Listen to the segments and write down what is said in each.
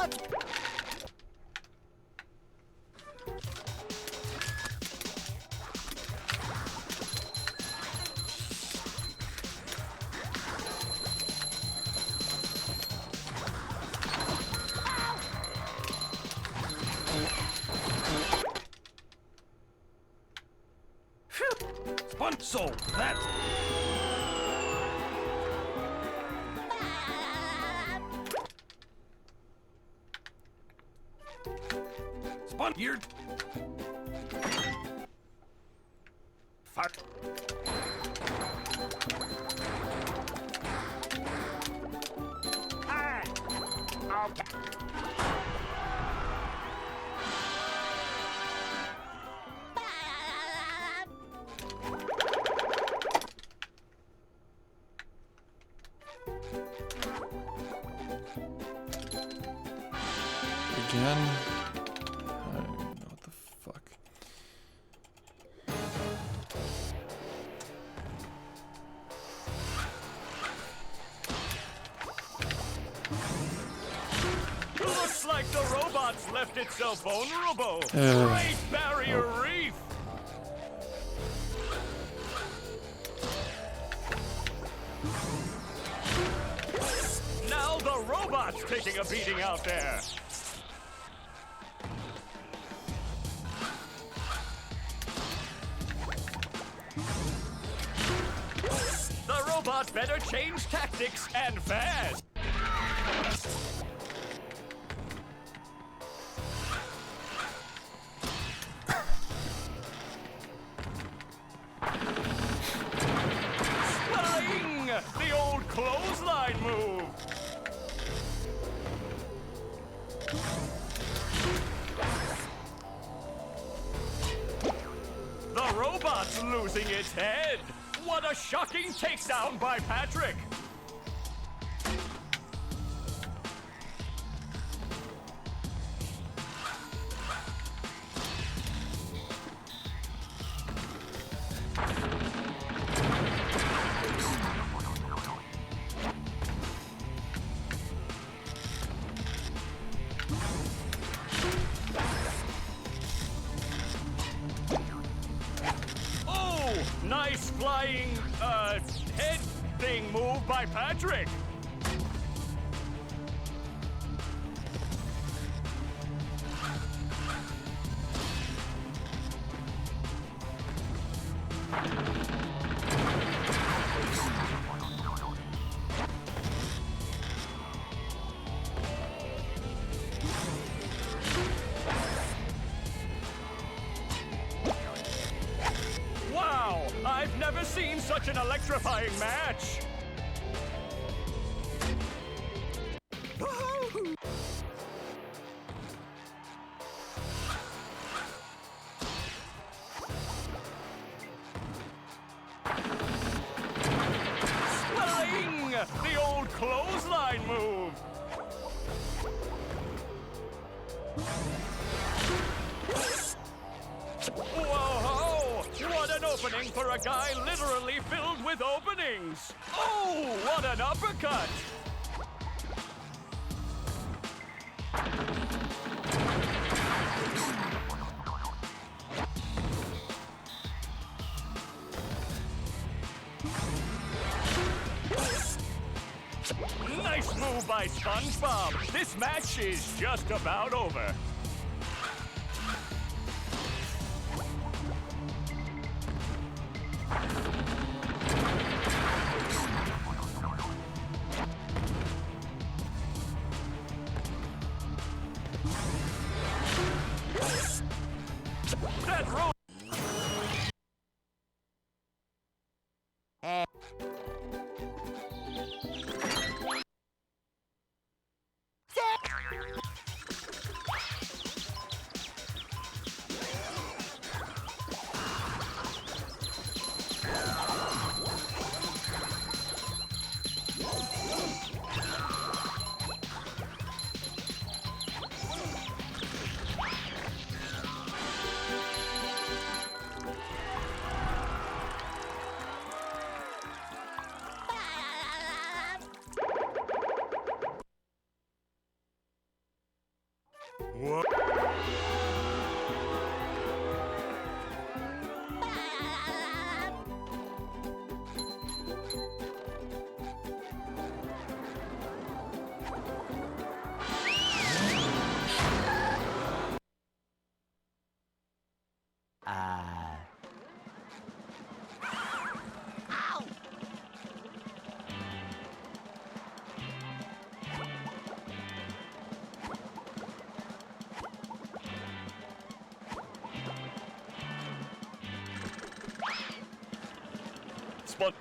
Let's... So that... Spun-geared. Fuck. Ah! Okay. Again? I don't even know what the fuck. Looks like the robots left itself vulnerable. Great barrier reef. Now the robot's taking a beating out there. The robot better change tactics and fast. Flying! The old clothesline move. The robot's losing its head. What a shocking takedown by Patrick. Oh, nice flying, head thing move by Patrick. Wow, I've never seen such an electrifying match. Flying! The old clothesline move. Whoa! What an opening for a guy literally filled with openings! Oh, what an uppercut! Nice move by SpongeBob. This match is just about over. That roll. What? Spot.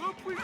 Up we go!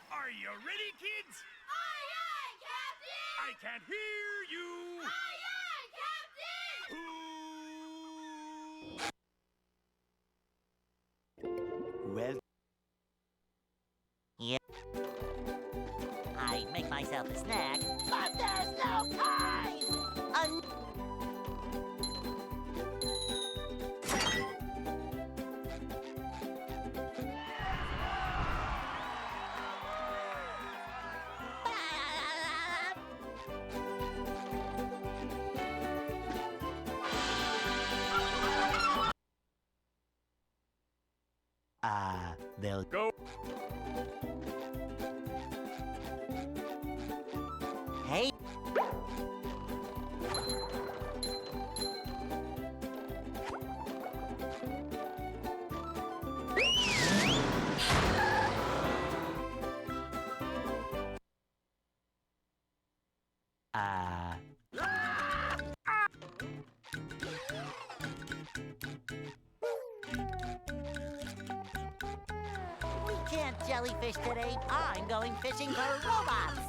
Are you ready, kids? Aye, aye, Captain! I can't hear you! Aye, aye, Captain! Well, yeah. I make myself a snack, but there's no time. They'll Go! Hey. We can't jellyfish today. I'm going fishing for robots.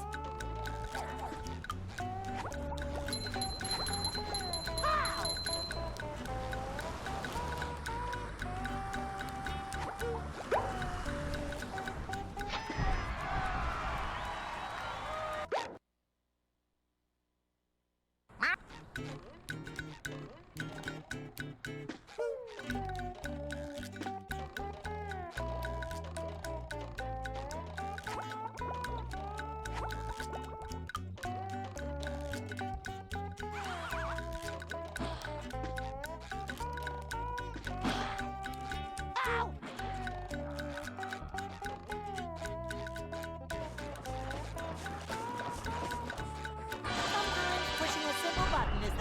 Wow!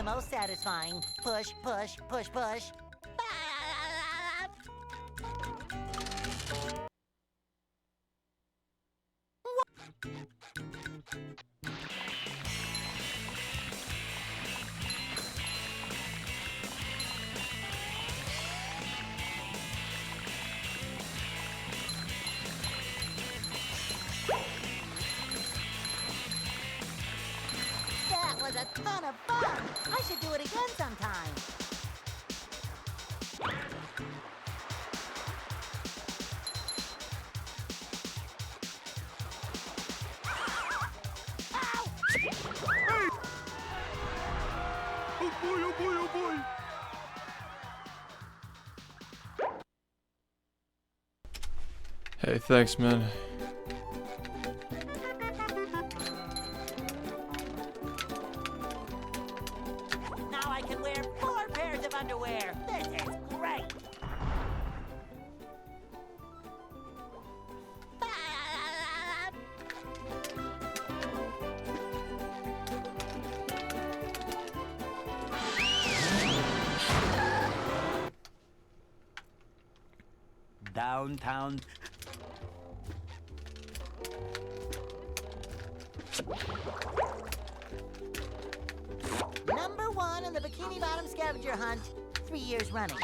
most satisfying. Push, push, push, push. That was a ton of fun. I should do it again sometime. Oh boy, oh boy, oh boy! Hey, thanks, man. Now I can wear 4 pairs of underwear. This is great. Downtown. Number 1 in the Bikini Bottom scavenger hunt. 3 years running.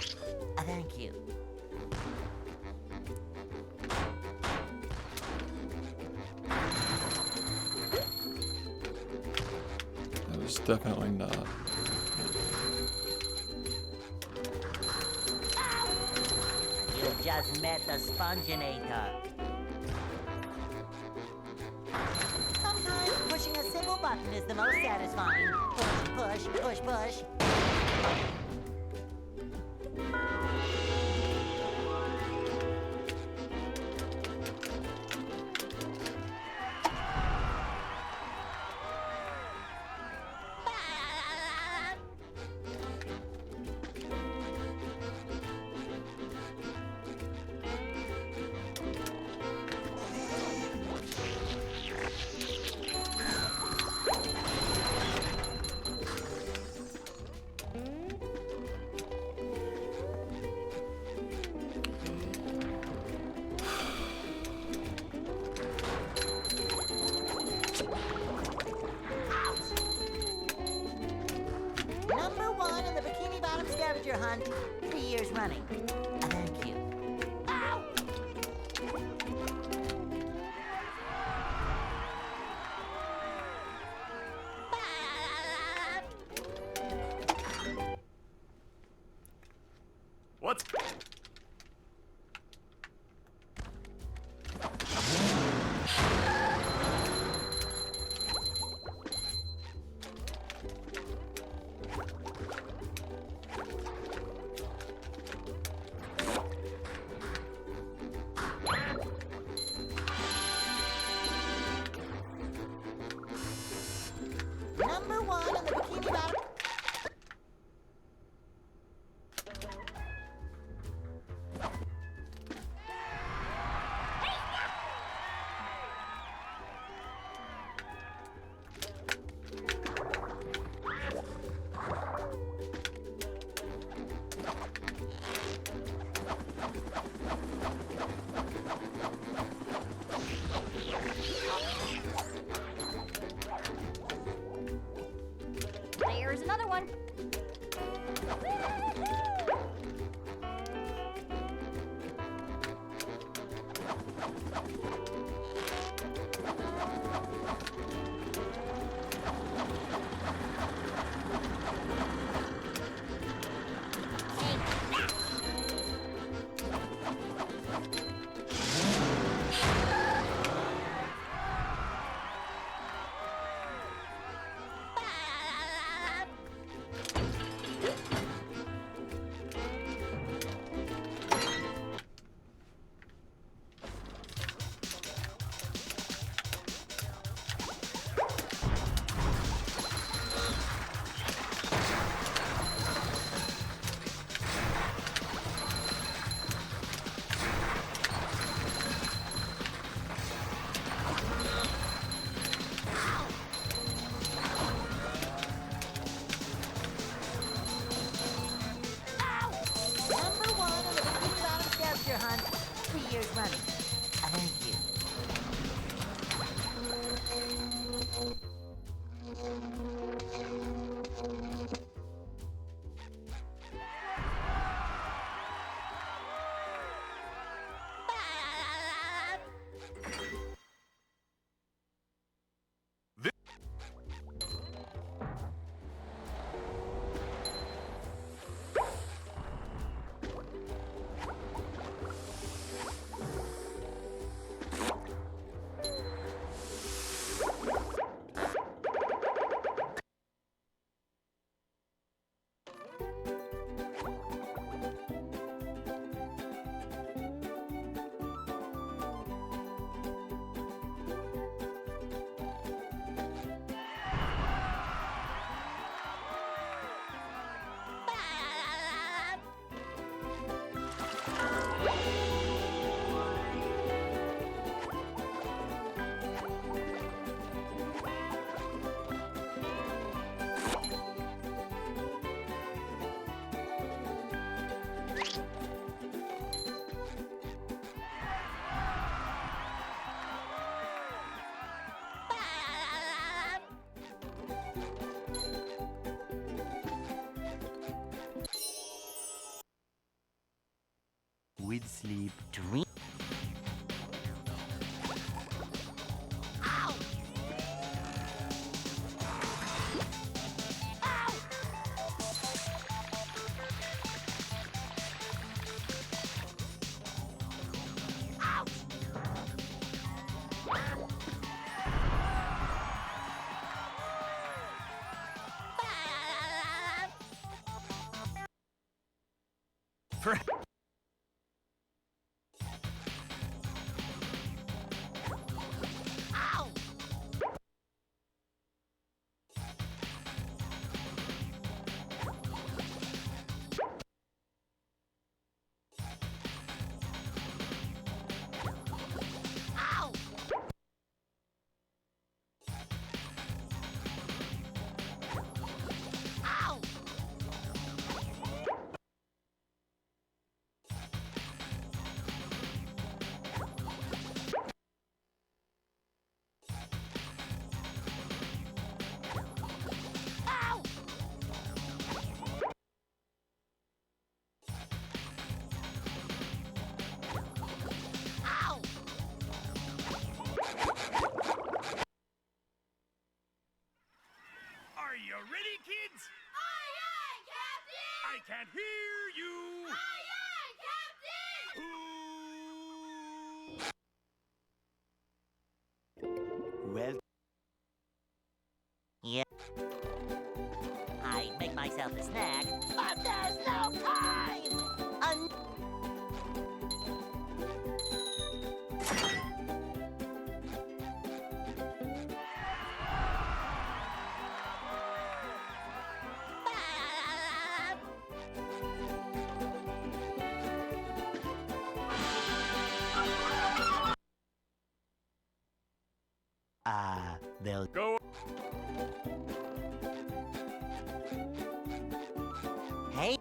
Thank you. That was definitely not. You just met the Sponginator. Sometimes pushing a single button is the most satisfying. Push, push, push, push. Number 1 in the Bikini Bottom scavenger hunt. 3 years running. Thank you. Ow! What? sweet sleep. Dream. Ow! Ow! Ouch! For Ow! Ow! Ow! Ow! Ow! Are you ready, kids? Aye, aye, Captain! I can't hear you. Aye, aye, Captain! Who? well, Yeah. I make myself a snack, but there's no time! they'll Go. Hey!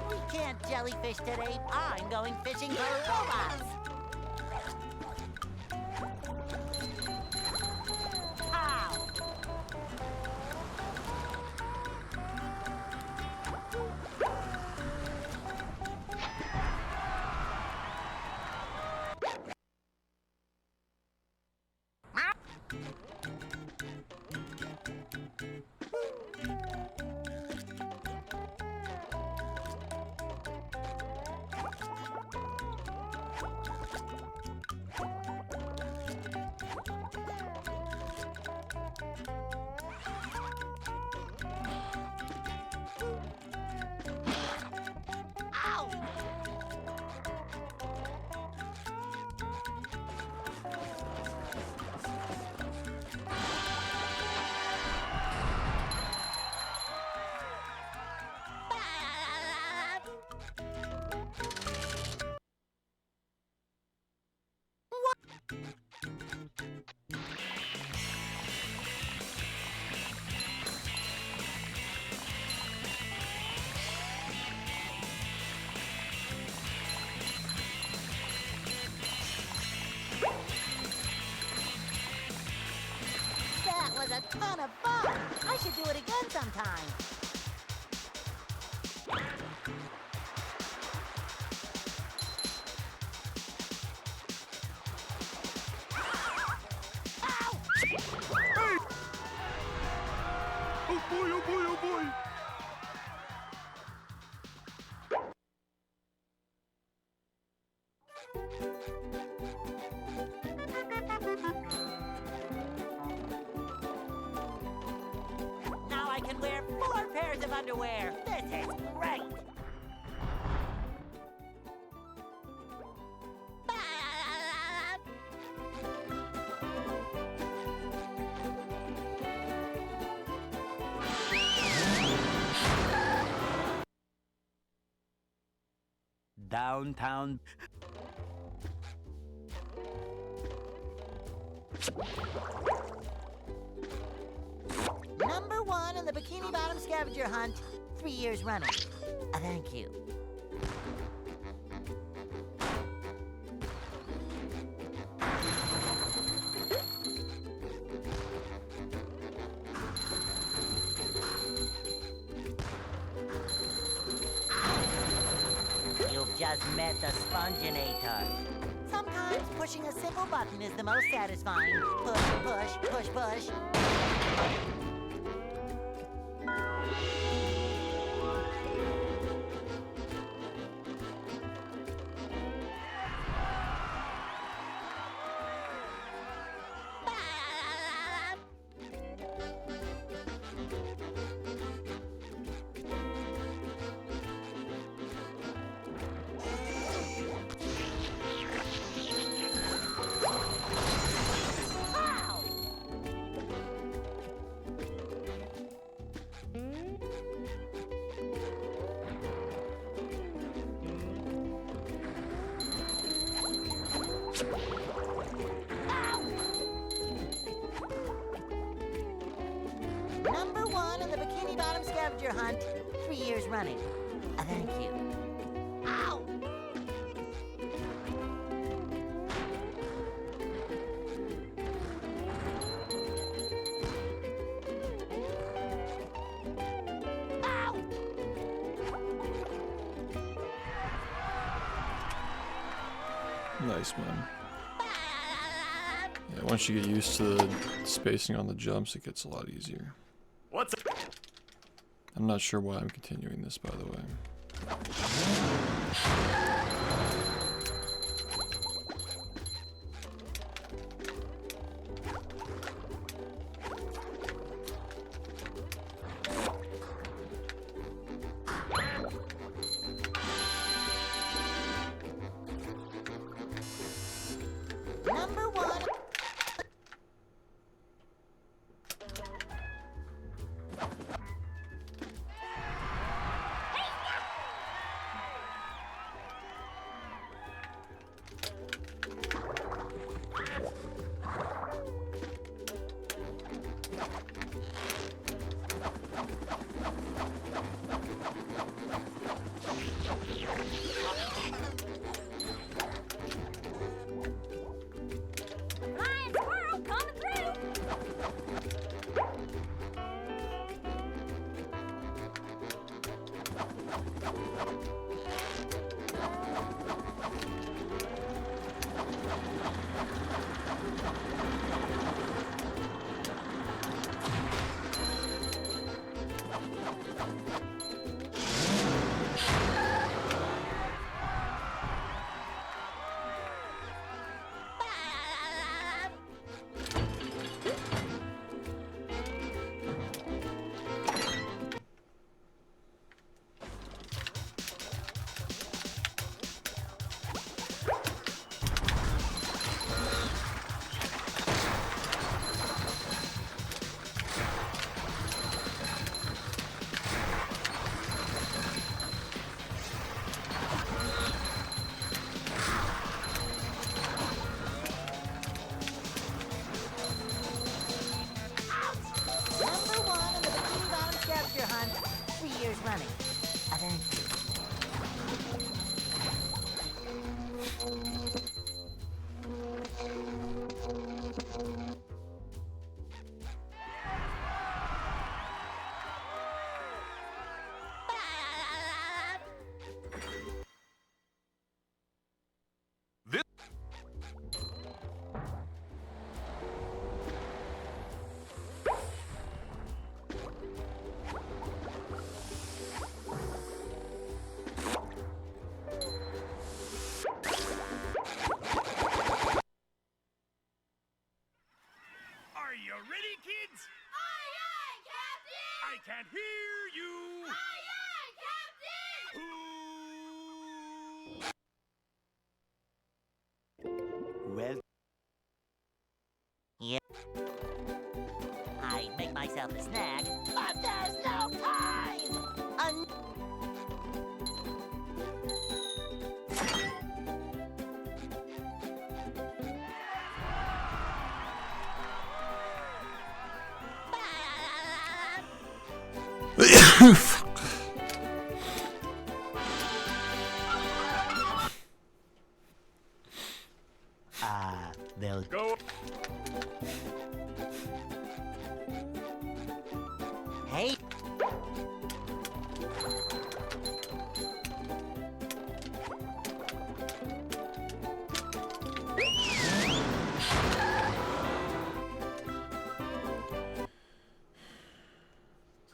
We can't jellyfish today. I'm going fishing for robots. Ow! Ow! That was a ton of fun. I should do it again sometime. Ow! Oh boy, oh boy, oh boy. Now I can wear 4 pairs of underwear. This is great. downtown. Number 1 in the Bikini Bottom scavenger hunt, 3 years running. Thank you. You've just met the Sponginator. Sometimes pushing a simple button is the most satisfying. Push, push, push, push. Number 1 in the Bikini Bottom scavenger hunt, 3 years running. Thank you. Ow! Ow! Nice, man. Yeah, once you get used to the spacing on the jumps, it gets a lot easier. What's it? I'm not sure why I'm continuing this, by the way. Number 1. Flying squirrel coming through. Number 1 in the Bikini Bottom scavenger hunt, 3 years running. Thank you. This. Are you ready, kids? Aye, aye, Captain! I can't hear you. Aye, aye, Captain! Who? Well, Yeah. I'd make myself a snack, but there's no time! They'll Go. Hey,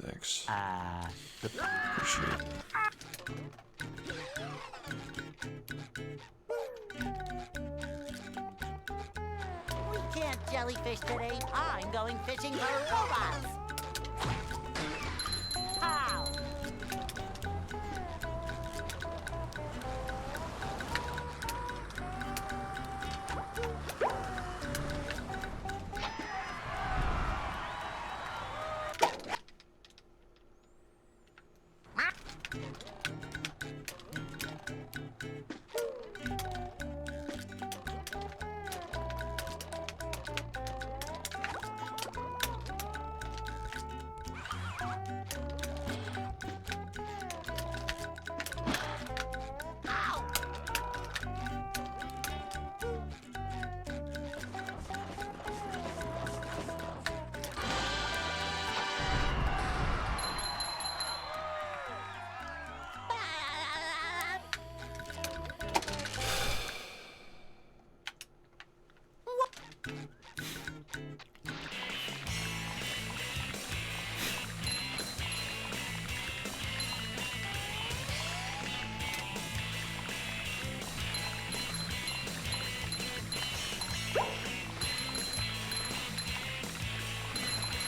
Thanks. the Appreciate it. we can't jellyfish today. I'm going fishing for robots. Pow!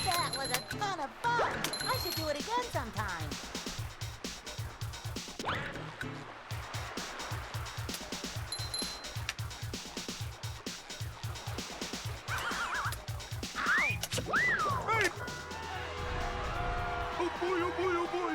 That was a ton of fun. I should do it again sometime. Oh boy, oh boy, oh boy.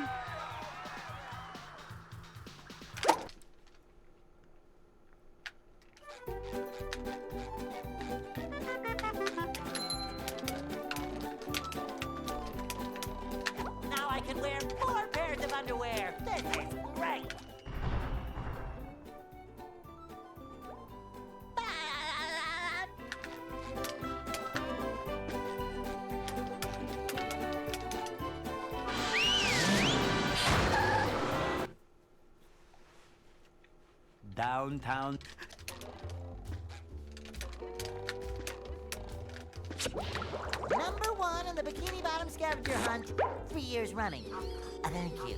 Now I can wear 4 pairs of underwear. This is great. downtown. Number 1 in the Bikini Bottom scavenger hunt, 3 years running. Thank you.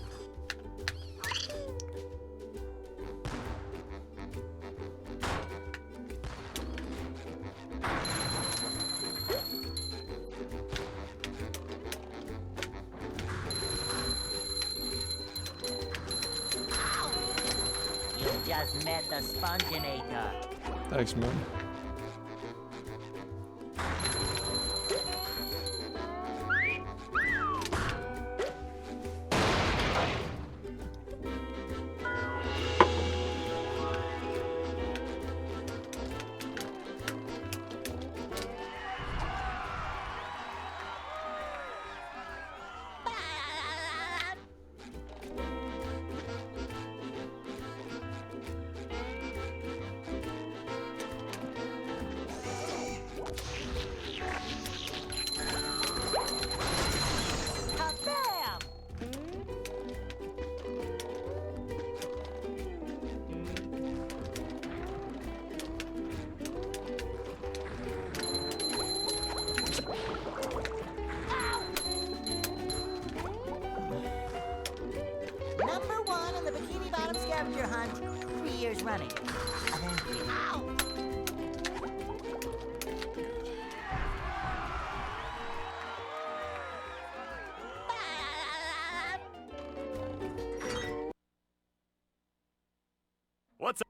You just met the Sponginator. Thanks, man. Kabam! Number 1 in the Bikini Bottom scavenger hunt, 3 years running. Thank you. What's up?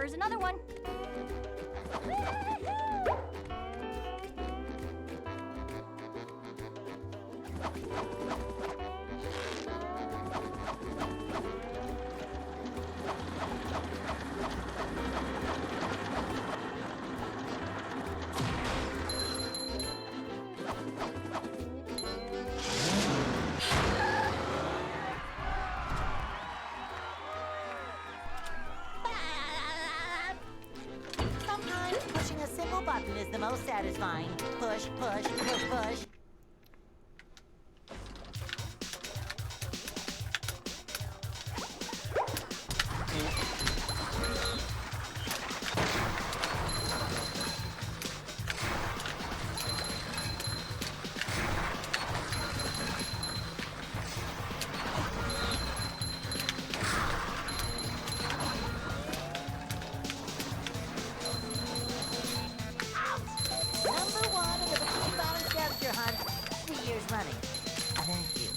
Here's another one. Sometimes pushing a simple button is the most satisfying. Push, push, push, push. Number one in the Bikini Bottom scavenger hunt, 3 years running. Thank you.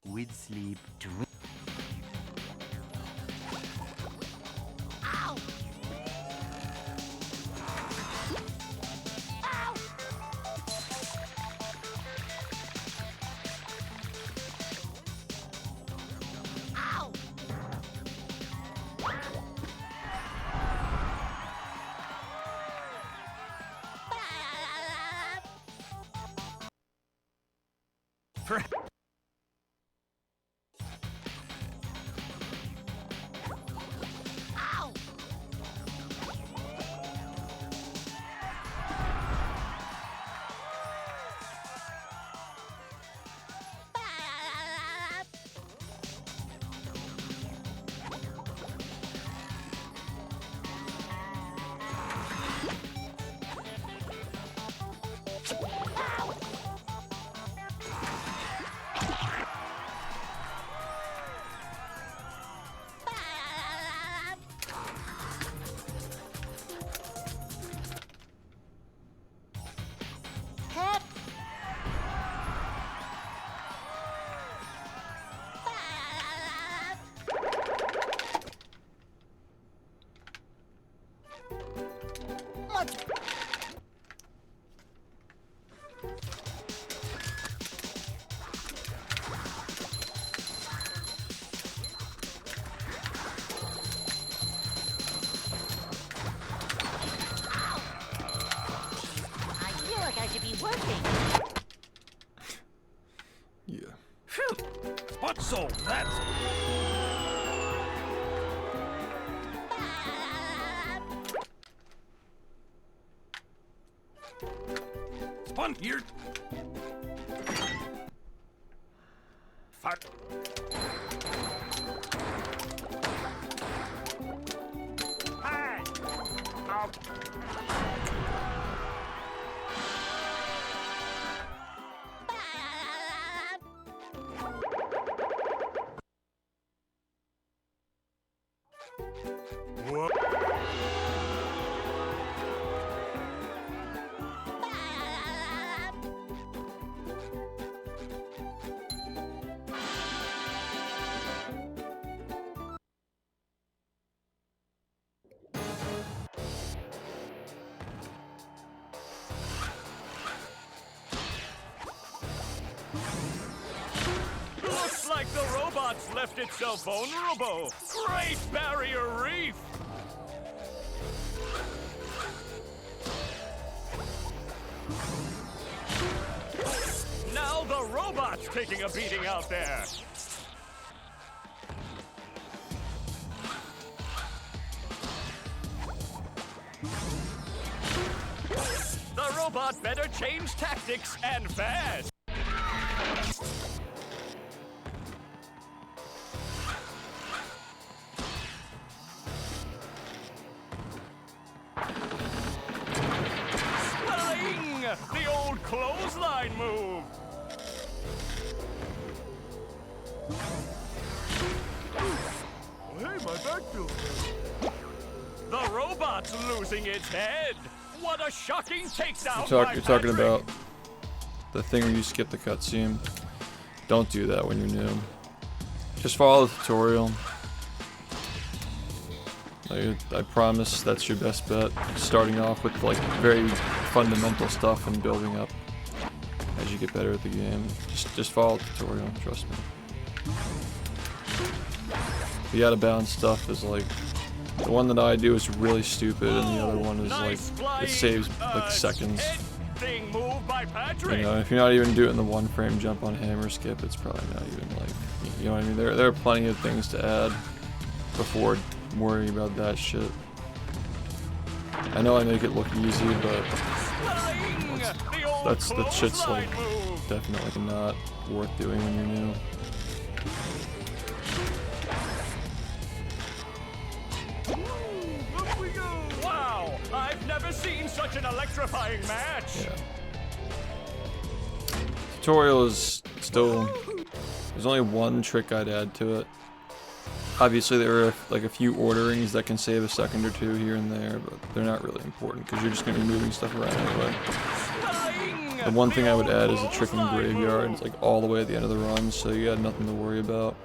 With sleep, drink. Ow! Ow! Ow! For Ow! Heck! What? I feel like I should be working. Yeah. phew. What so? That's Spun here. Fuck. Hey! Oh. Whoa. robot's left itself vulnerable. Great barrier reef! Now the robot's taking a beating out there. The robot better change tactics and fast. Spelling! The old clothesline move. Hey, my back feels good. The robot's losing its head. What a shocking takedown! You're talking about the thing where you skip the cutscene. Don't do that when you're new. Just follow the tutorial. I promise that's your best bet. Starting off with like very fundamental stuff and building up as you get better at the game. Just follow the tutorial, trust me. The out of bounds stuff is like, the one that I do is really stupid, and the other one is like, it saves like seconds. You know, if you're not even doing the one frame jump on hammer skip, it's probably not even like, you know what I mean? There are plenty of things to add before worrying about that shit. I know I make it look easy, but that shit's like definitely not worth doing when you're new. Wow! I've never seen such an electrifying match. Yeah. Tutorial is still. There's only one trick I'd add to it. Obviously, there are like a few orderings that can save a second or two here and there, but they're not really important because you're just going to be moving stuff around anyway. The one thing I would add is a trick in graveyard. It's like all the way at the end of the run, so you got nothing to worry about.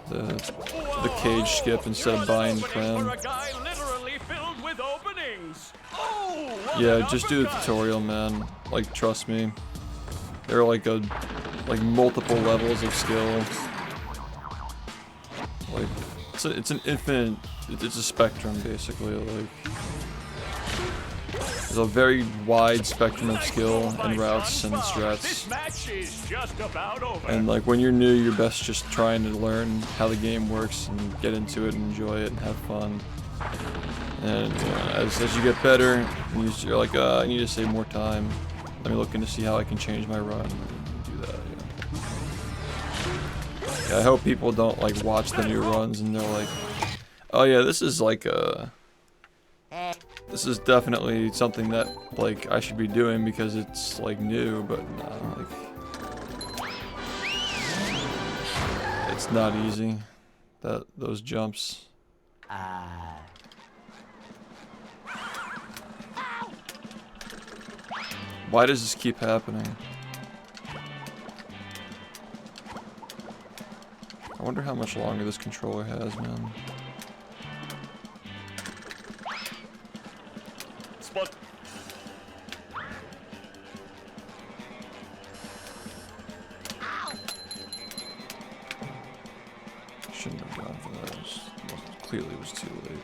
The cage skip instead of buying cram. Yeah, just do the tutorial, man. Like, trust me. There are like multiple levels of skill. Like, it's an infinite. It's a spectrum basically. Like, there's a very wide spectrum of skill and routes and strats. And like when you're new, you're best just trying to learn how the game works and get into it and enjoy it and have fun. And you know, as you get better, you're like, I need to save more time. Let me look into see how I can change my run and do that. Yeah, I hope people don't like watch the new runs and they're like, oh yeah, this is like this is definitely something that like I should be doing because it's like new, but no, like it's not easy. Those jumps. Why does this keep happening? I wonder how much longer this controller has, man. Spot. Shouldn't have gone for that. Clearly it was too late.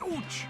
Ouch!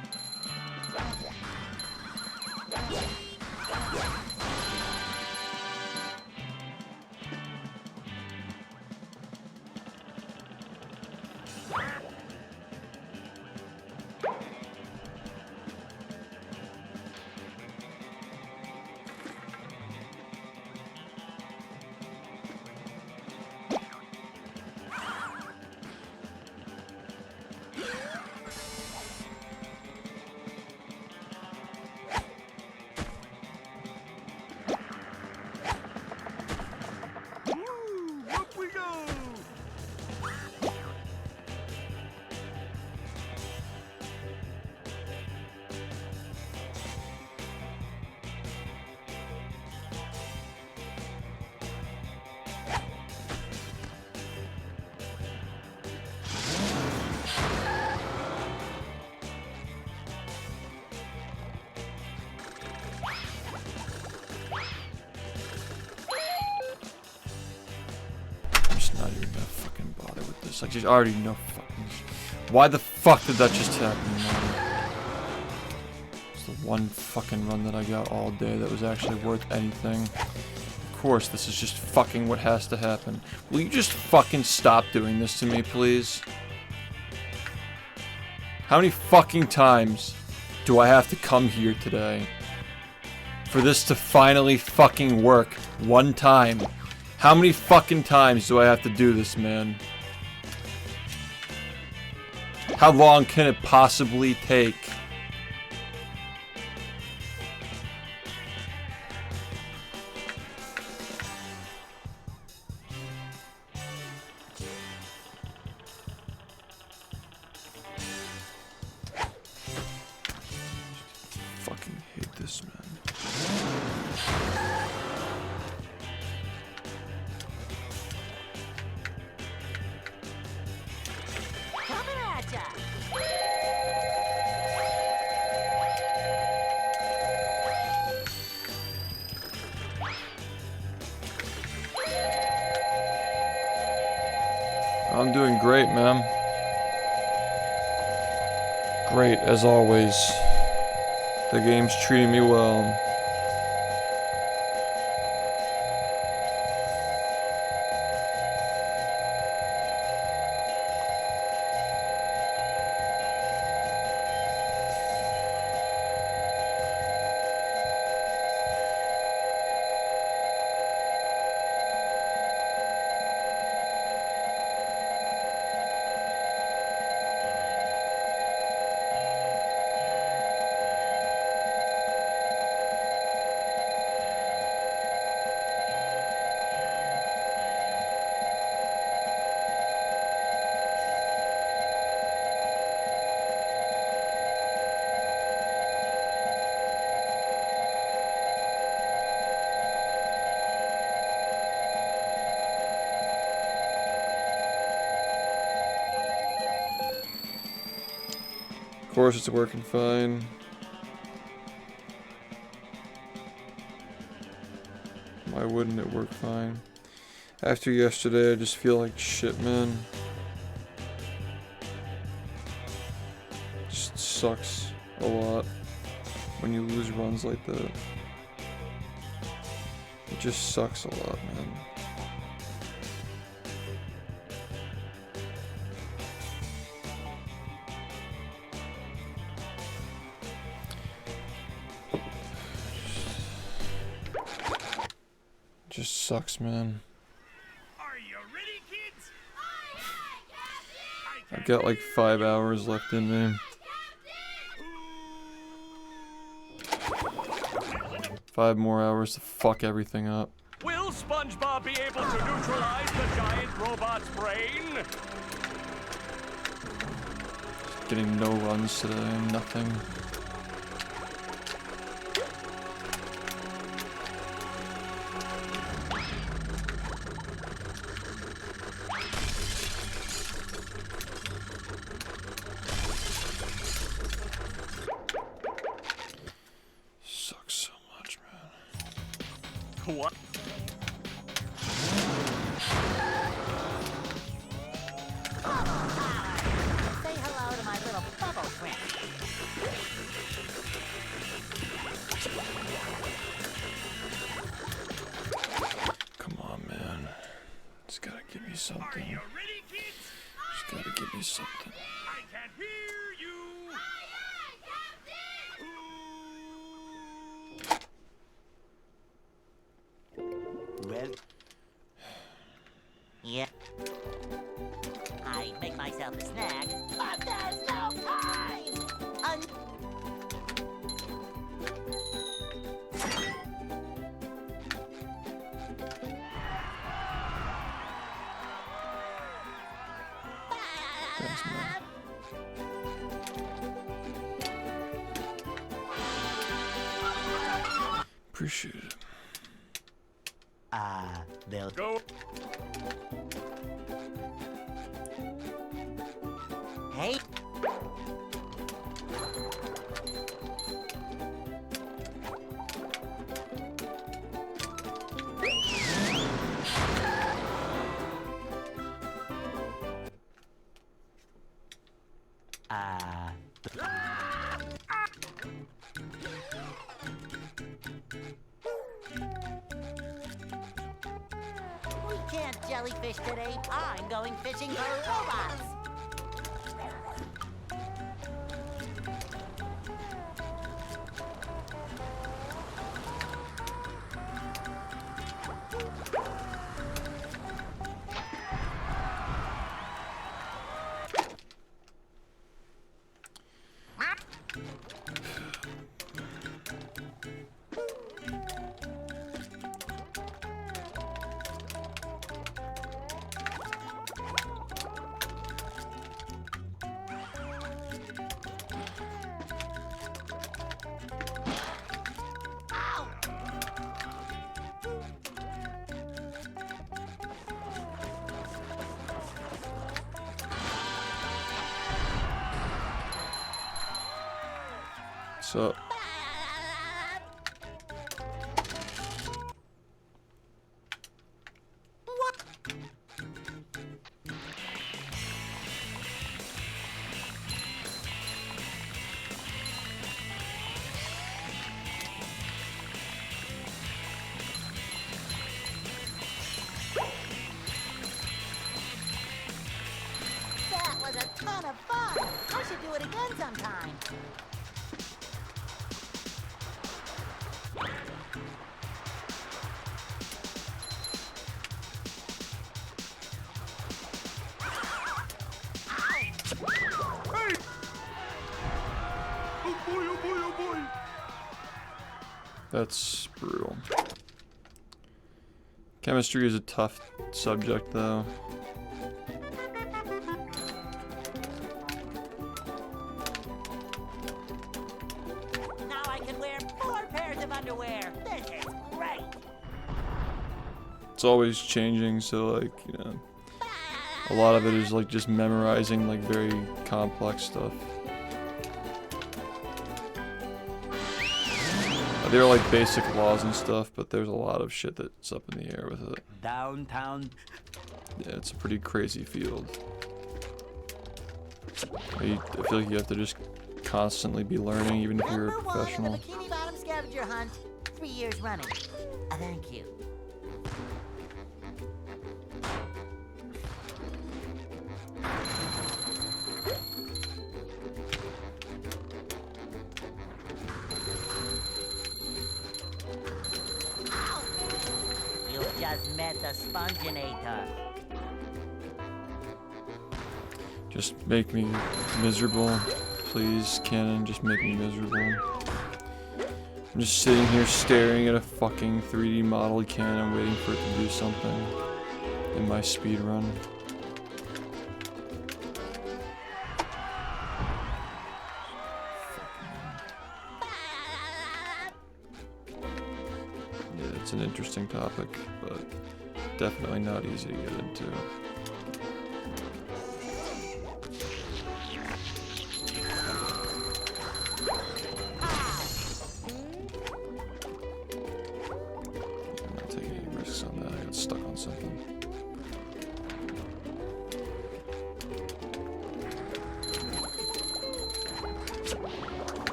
just like, just already know fucking. Why the fuck did that just happen, man? It's the one fucking run that I got all day that was actually worth anything. Of course, this is just fucking what has to happen. Will you just fucking stop doing this to me, please? How many fucking times do I have to come here today for this to finally fucking work one time? How many fucking times do I have to do this, man? How long can it possibly take? Fucking hate this, man. Coming at ya. I'm doing great, man. Great, as always. The game's treating me well. Of course, it's working fine. Why wouldn't it work fine? After yesterday, I just feel like shit, man. Just sucks a lot when you lose runs like that. It just sucks a lot, man. Just sucks, man. Are you ready, kids? I've got like 5 hours left in me. 5 more hours to fuck everything up. Will SpongeBob be able to neutralize the giant robot's brain? Getting no runs today, nothing. Sucks so much, man. What? Say hello to my little bubble friend. Come on, man. Just gotta give me Are something. you ready, kids? Just gotta give me something. I can hear you. Well, Yeah. I make myself a snack, but there's no time. Thanks, man. Appreciate it. they'll Go. Hey. We can't jellyfish today. I'm going fishing for robots. So That was a ton of fun. I should do it again sometime. that's brutal. Chemistry is a tough subject, though. Now I can wear 4 pairs of underwear. This is great. It's always changing, so like, you know, a lot of it is like just memorizing like very complex stuff. There are like basic laws and stuff, but there's a lot of shit that's up in the air with it. Downtown. Yeah, it's a pretty crazy field. I feel like you have to just constantly be learning, even if you're a Number 1 in professional. the Bikini Bottom scavenger hunt. 3 years running. Thank you. You just met the Sponginator. Just make me miserable. Please, Canon, just make me miserable. I'm just sitting here staring at a fucking 3D model cannon waiting for it to do something in my speed run. Yeah, it's an interesting topic, but definitely not easy to get into. I'm not taking any risks on that. I got stuck on something.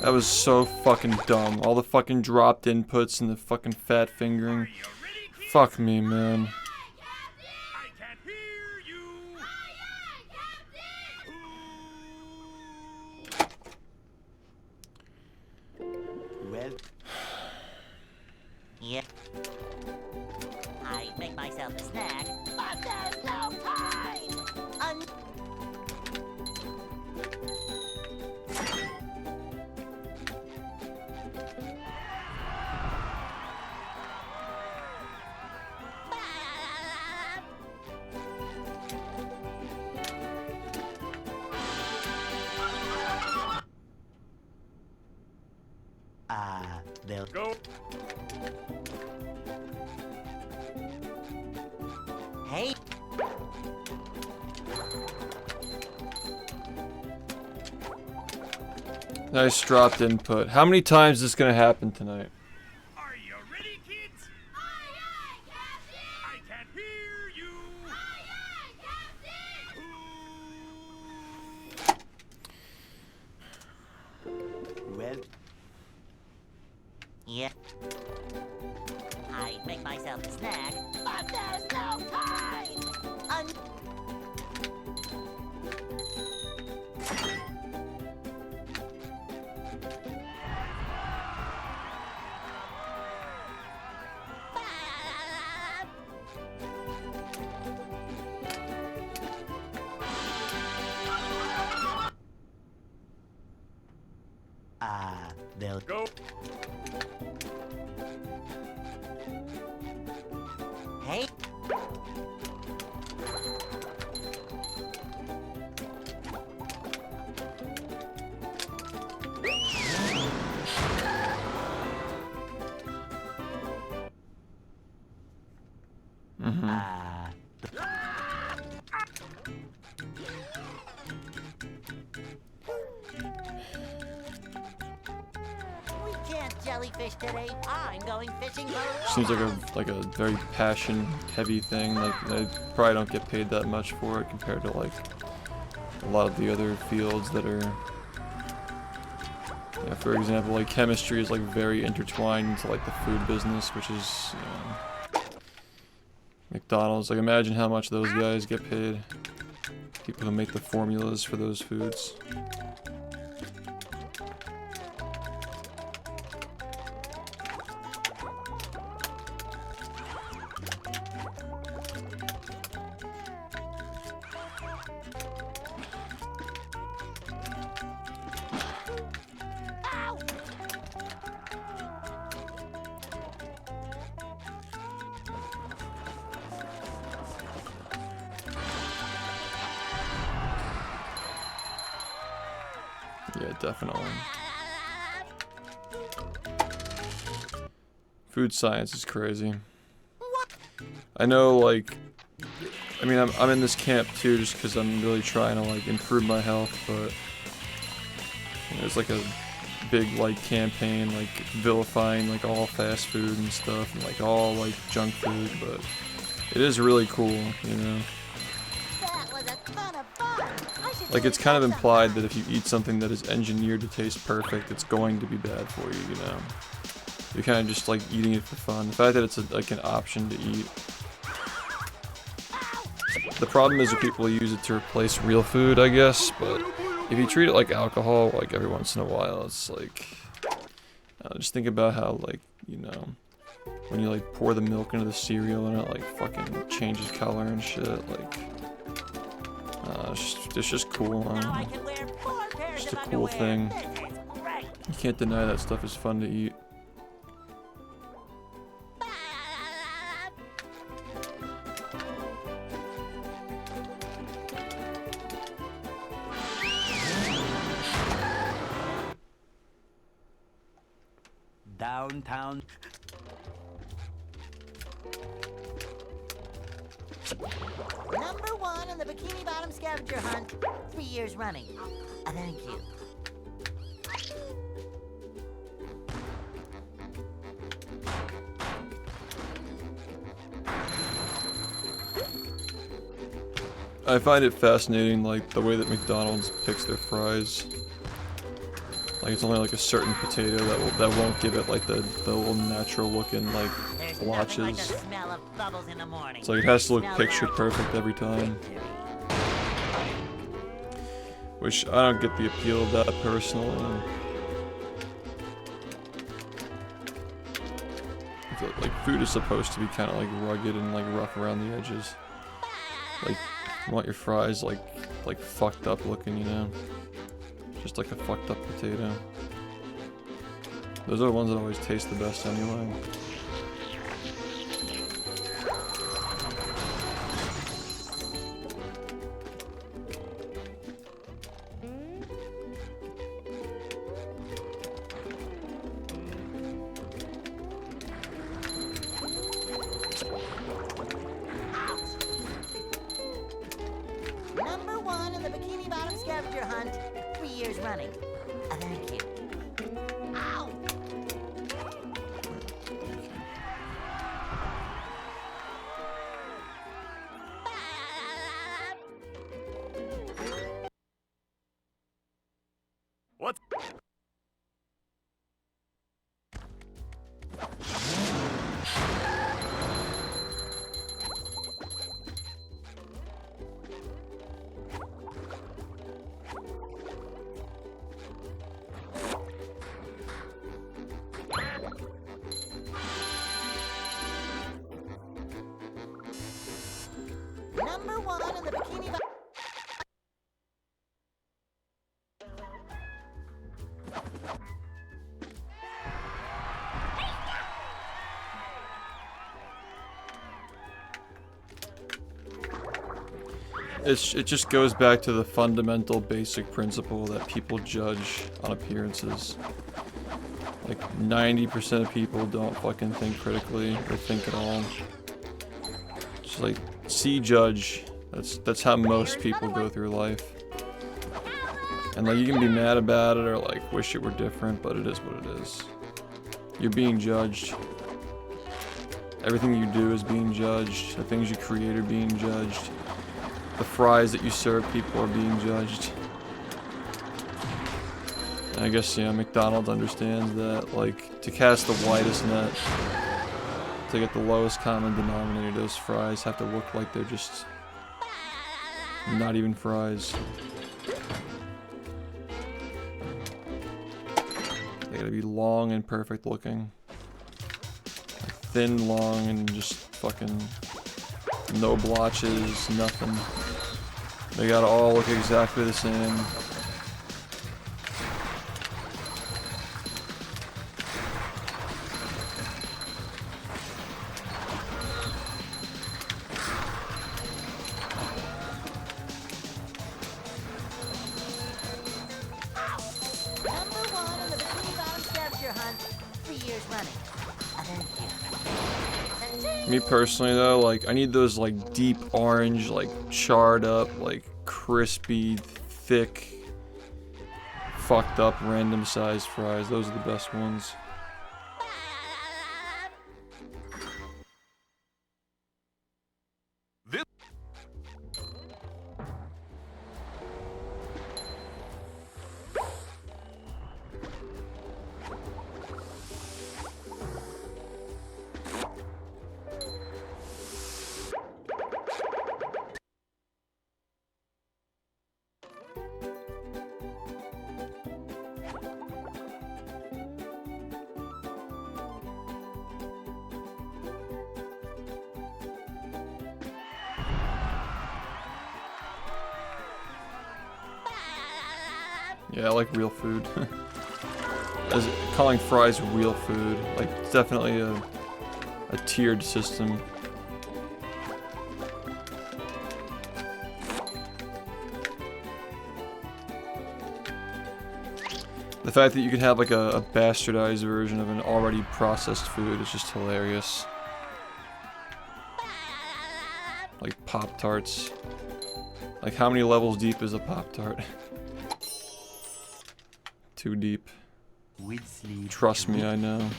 That was so fucking dumb. All the fucking dropped inputs and the fucking fat fingering. Fuck me, man. I can't hear you. Well, Yep. I make myself a snack, but there's no time! they'll Go. Hey, Nice dropped input. How many times is this gonna happen tonight? Are you ready, kids? Aye, aye, Captain! I can't hear you. Aye, aye, Captain! Yeah. I'd make myself a snack, but there's no time! They'll Go. Hey. We can't jellyfish today. I'm going fishing for Seems like a very passion-heavy thing. Like they probably don't get paid that much for it compared to like a lot of the other fields that are. Yeah, for example, like chemistry is like very intertwined into like the food business, which is McDonald's. Like imagine how much those guys get paid. People who make the formulas for those foods. Yeah, definitely. Food science is crazy. I know, like, I mean, I'm in this camp too, just because I'm really trying to like improve my health. But you know, there's like a big like campaign, like vilifying like all fast food and stuff, and like all like junk food. But it is really cool, you know. That was a ton of fun. I should Like do it's it kind of sometime. implied that if you eat something that is engineered to taste perfect, it's going to be bad for you, you know. You're kind of just like eating it for fun. The fact that it's like an option to eat. The problem is that people use it to replace real food, I guess, but if you treat it like alcohol, like every once in a while, it's like, just think about how, like, you know, when you like pour the milk into the cereal and it like fucking changes color and shit, like, it's just cool. Now I can wear 4 pairs Just of a cool underwear. thing. This is great. You can't deny that stuff is fun to eat. downtown. Number 1 in the Bikini Bottom scavenger hunt, 3 years running. Thank you. I find it fascinating, like, the way that McDonald's picks their fries. Like, it's only like a certain potato that won't give it like the little natural looking like There's nothing like the blotches. smell of bubbles in the morning. It's like it has to look Smell picture that perfect every time. victory. Which I don't get the appeal of that personally. I feel like food is supposed to be kind of like rugged and like rough around the edges. Like you want your fries like fucked up looking, you know? Just like a fucked up potato. Those are the ones that always taste the best anyway. Number 1 in the Bikini Bottom scavenger hunt, 3 years running. Thank you. Ow! What? it just goes back to the fundamental basic principle that people judge on appearances. Like 90% of people don't fucking think critically or think at all. Just like see, judge. That's how most people go through life. And like you can be mad about it or like wish it were different, but it is what it is. You're being judged. Everything you do is being judged. The things you create are being judged. The fries that you serve people are being judged. And I guess, yeah, McDonald's understands that, like, to cast the widest net, to get the lowest common denominator, those fries have to look like they're just not even fries. They gotta be long and perfect looking. Like thin, long, and just fucking no blotches, nothing. They gotta all look exactly the same. Me personally though, like I need those like deep orange, like charred up, like crispy, thick, fucked up, random sized fries. Those are the best ones. Yeah, I like real food. As calling fries real food, like it's definitely a tiered system. The fact that you can have like a bastardized version of an already processed food is just hilarious. Like Pop-Tarts. Like how many levels deep is a Pop-Tart? Too deep. Trust me, I know.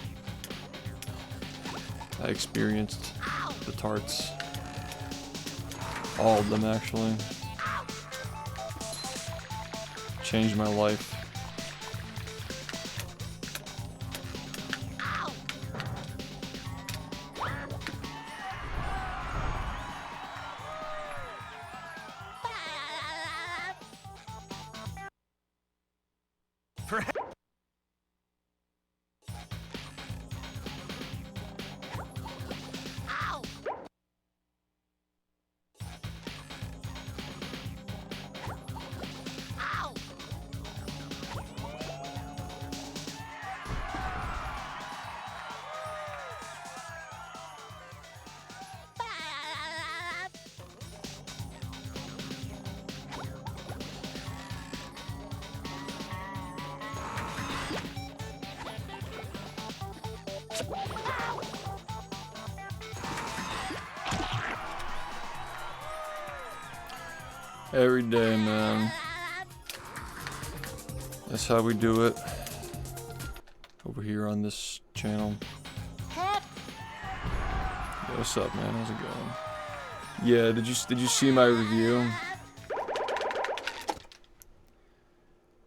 I experienced the tarts. All of them, actually. Changed my life. Every day, man. That's how we do it. Over here on this channel. Yo, what's up, man? How's it going? Yeah, did you see my review?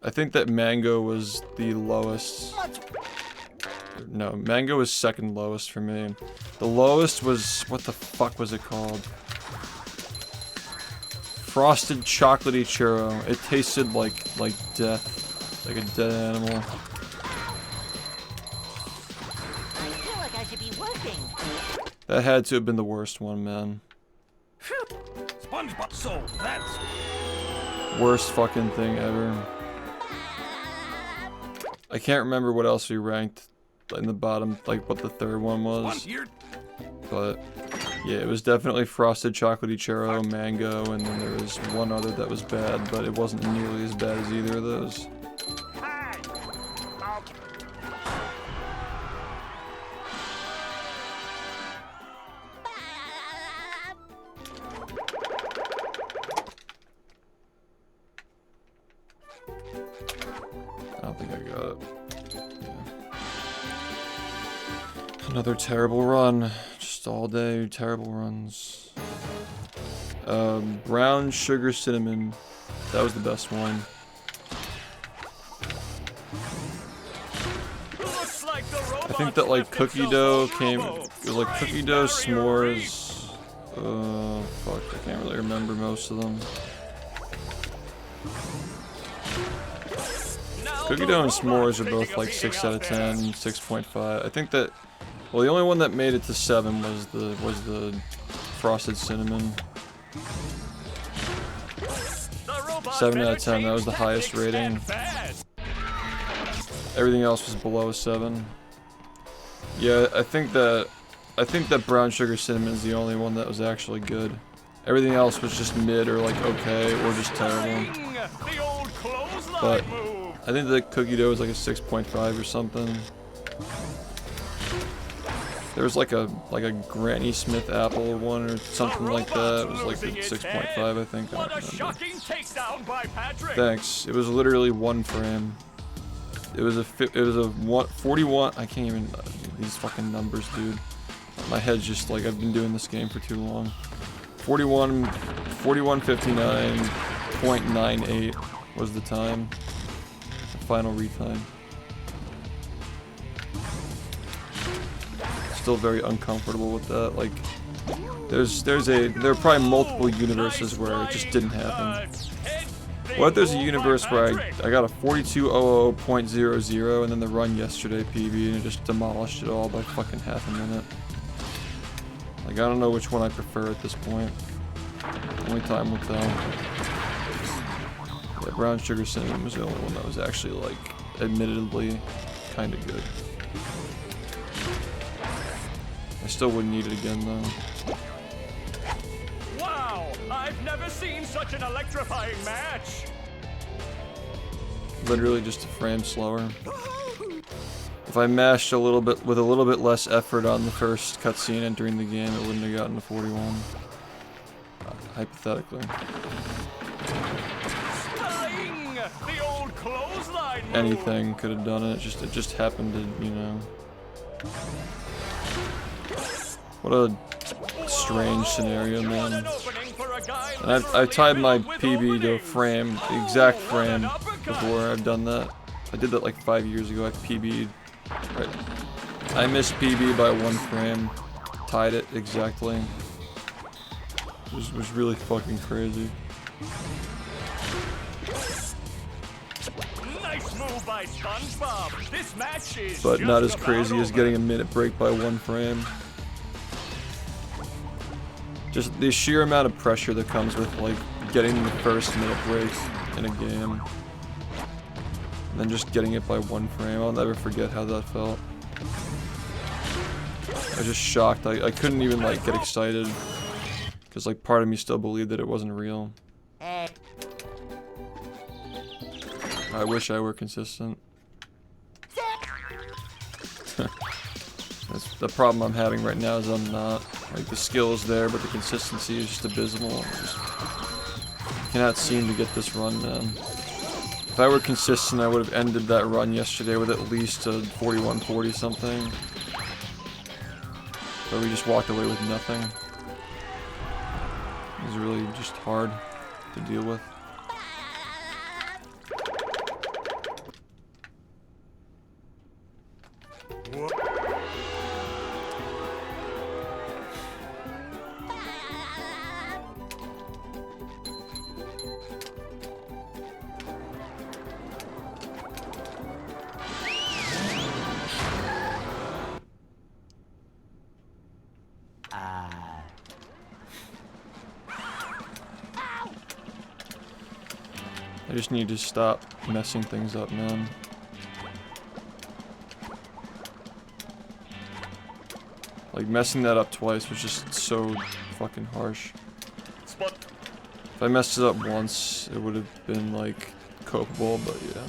I think that mango was the lowest. No, mango was second lowest for me. The lowest was, what the fuck was it called? Frosted chocolatey churro. It tasted like death, like a dead animal. I feel like I should be working. That had to have been the worst one, man. SpongeBob. So that's Worst fucking thing ever. I can't remember what else we ranked in the bottom, like what the third one was. But Yeah, it was definitely frosted chocolatey churro, mango, and then there was one other that was bad, but it wasn't nearly as bad as either of those. I don't think I got it. Yeah. Another terrible run. Just all day terrible runs. Brown sugar cinnamon. That was the best one. I think that like cookie dough came. It was like cookie dough, s'mores. Fuck, I can't really remember most of them. Cookie dough and s'mores are both like 6 out of 10, 6.5. I think that, well, the only one that made it to 7 was the frosted cinnamon. 7 out of 10. That was the highest rating. Everything else was below a 7. Yeah, I think that brown sugar cinnamon is the only one that was actually good. Everything else was just mid or like okay or just terrible. But I think the cookie dough was like a 6.5 or something. There was like a Granny Smith apple one or something like that. It was like a 6.5, I think. I don't remember. Thanks. It was literally one frame. It was a 41. I can't even these fucking numbers, dude. My head's just like I've been doing this game for too long. 41:59.98 was the time. The final retime. Still very uncomfortable with that. Like, there are probably multiple universes where it just didn't happen. What if there's a universe where I got a 42:00.00 and then the run yesterday PB and it just demolished it all by fucking half a minute? Like, I don't know which one I prefer at this point. Only time will tell. Yeah, brown sugar cinnamon was the only one that was actually, like, admittedly kind of good. I still wouldn't eat it again, though. Wow! I've never seen such an electrifying match! Literally just a frame slower. If I mashed a little bit with a little bit less effort on the first cutscene entering the game, it wouldn't have gotten to 41. Hypothetically. The old clothesline move. Anything could have done it. It just happened to, you know. What a strange scenario, man. And I've tied my PB to a frame, the exact frame, before I've done that. I did that like 5 years ago. I PB'd. Right. I missed PB by 1 frame. Tied it exactly. It was really fucking crazy. Nice move by SpongeBob. This match is but not as crazy as getting a minute break by 1 frame. Just the sheer amount of pressure that comes with like getting the first minute break in a game. And then just getting it by 1 frame. I'll never forget how that felt. I was just shocked. I couldn't even like get excited. Because like part of me still believed that it wasn't real. I wish I were consistent. That's the problem I'm having right now is I'm not. Like the skill is there, but the consistency is just abysmal. I cannot seem to get this run, man. If I were consistent, I would have ended that run yesterday with at least a 41:40 something. But we just walked away with nothing. It was really just hard to deal with. I just need to stop messing things up, man. Like, messing that up twice was just so fucking harsh. Spot. If I messed it up once, it would have been, like, copable, but yeah.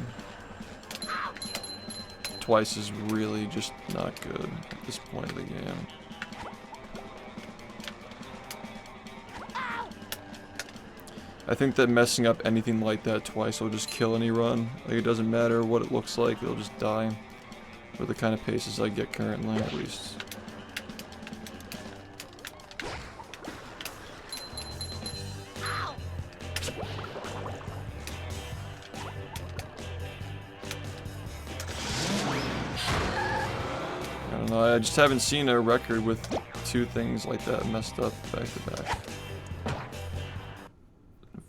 Twice is really just not good at this point of the game. I think that messing up anything like that twice will just kill any run. Like, it doesn't matter what it looks like, it'll just die. For the kind of paces I get currently, at least. I don't know, I just haven't seen a record with 2 things like that messed up back to back.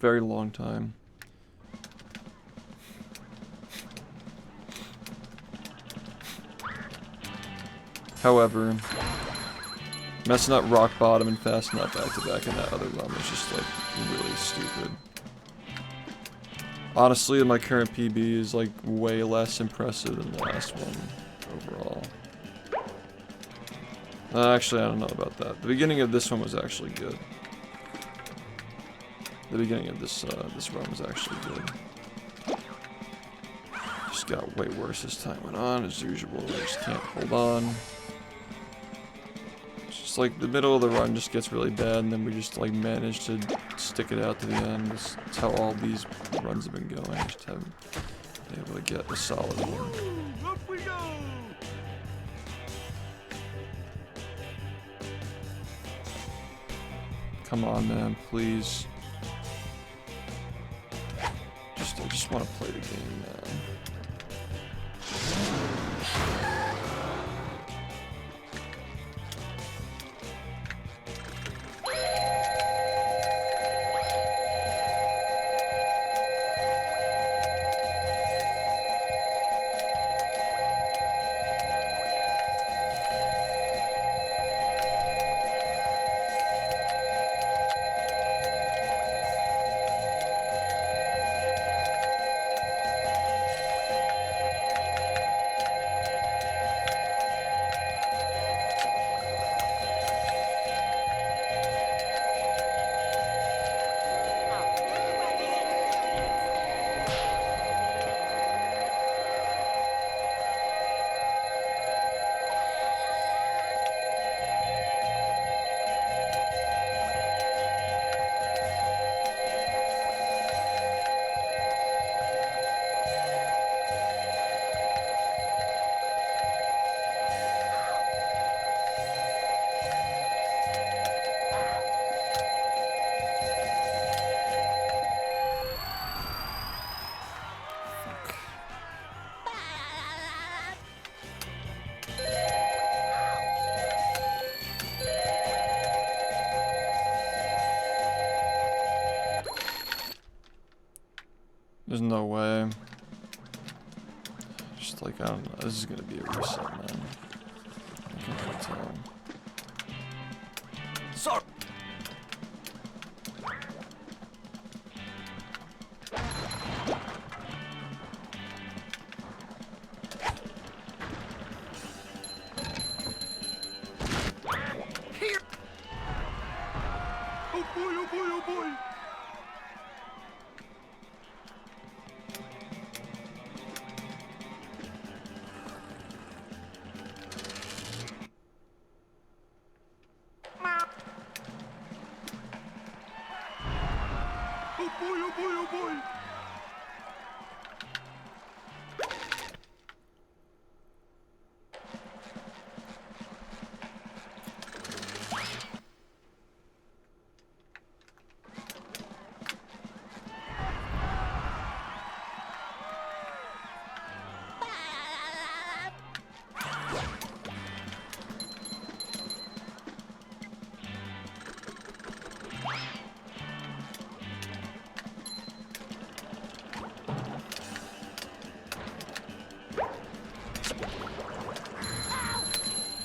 Very long time. However, messing up rock bottom and fasting up back to back in that other run was just like really stupid. Honestly, my current PB is like way less impressive than the last one overall. Actually, I don't know about that. The beginning of this one was actually good. The beginning of this run was actually good. Just got way worse as time went on, as usual. I just can't hold on. It's just like the middle of the run just gets really bad, and then we just like manage to stick it out to the end. That's how all these runs have been going. Just haven't been able to get a solid one. Up we go. Come on, man, please. I just want to play the game, man. There's no way. Just like, I don't know. This is gonna be a reset, man. I can already tell. Sorry. Here. Oh boy, oh boy, oh boy. Oh boy, oh boy, oh boy!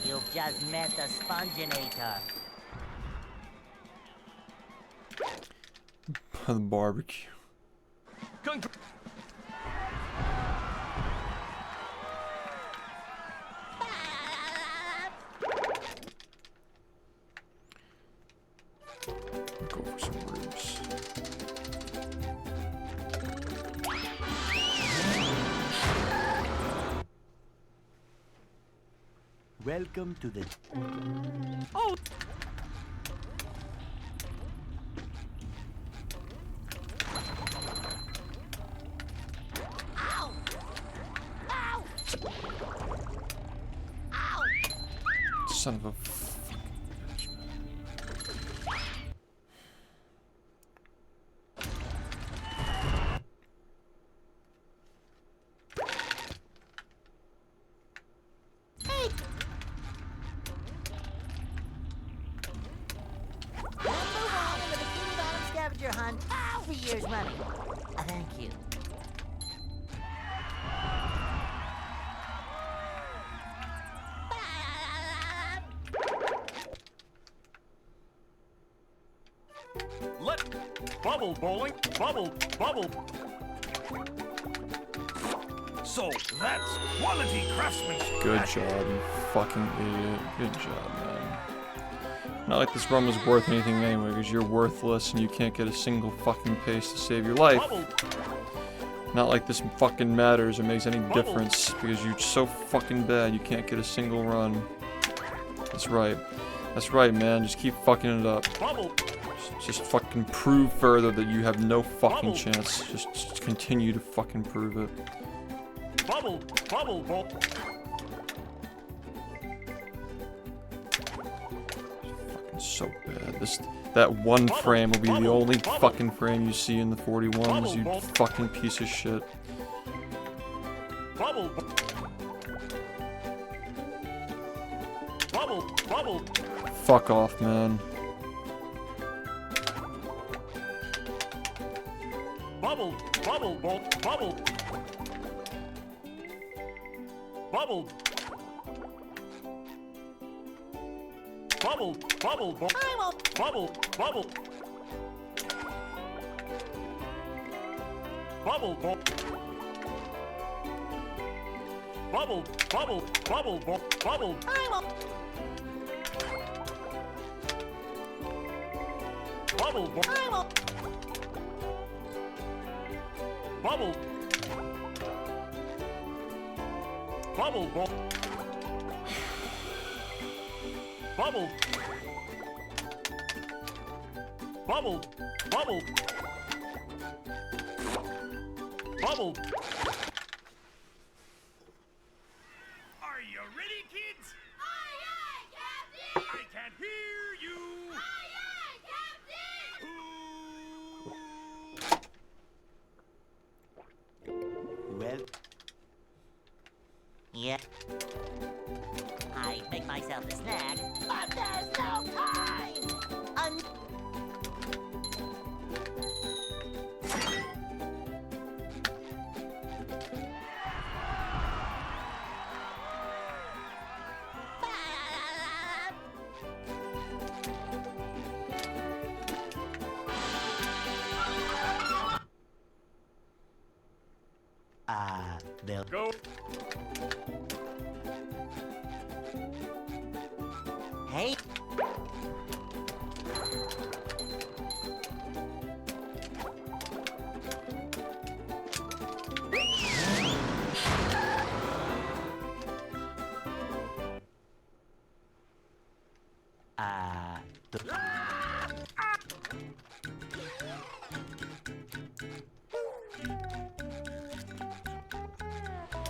You've just met the sponginator. The barbecue. Roots. Welcome to the. Oh! Ow! Ow! Ow! Son of a fucking bitch, man. Hey! Don't move on into the Bikini Bottom scavenger hunt for years running. Thank you. Let bubble bowling, bubble. So that's quality craftsmanship. Good job, you fucking idiot. Good job, man. Not like this run was worth anything anyway, because you're worthless and you can't get a single fucking pace to save your life. Bubble. Not like this fucking matters or makes any difference, because you're so fucking bad you can't get a single run. That's right. That's right, man. Just keep fucking it up. Bubble. Just fucking prove further that you have no fucking chance. Just continue to fucking prove it. Bubble. Fucking so bad. That one frame will be the only fucking frame you see in the 41s, you fucking piece of shit. Bubble. Fuck off, man. Bubble. I won't. Bubble. I won't. Bubble. I won't. Bubble. Are you ready, kids? Aye, aye, Captain! I can't hear you. Aye, aye, Captain! Well, Yeah. I make myself a snack, but there's no time! they'll. Go. Hey.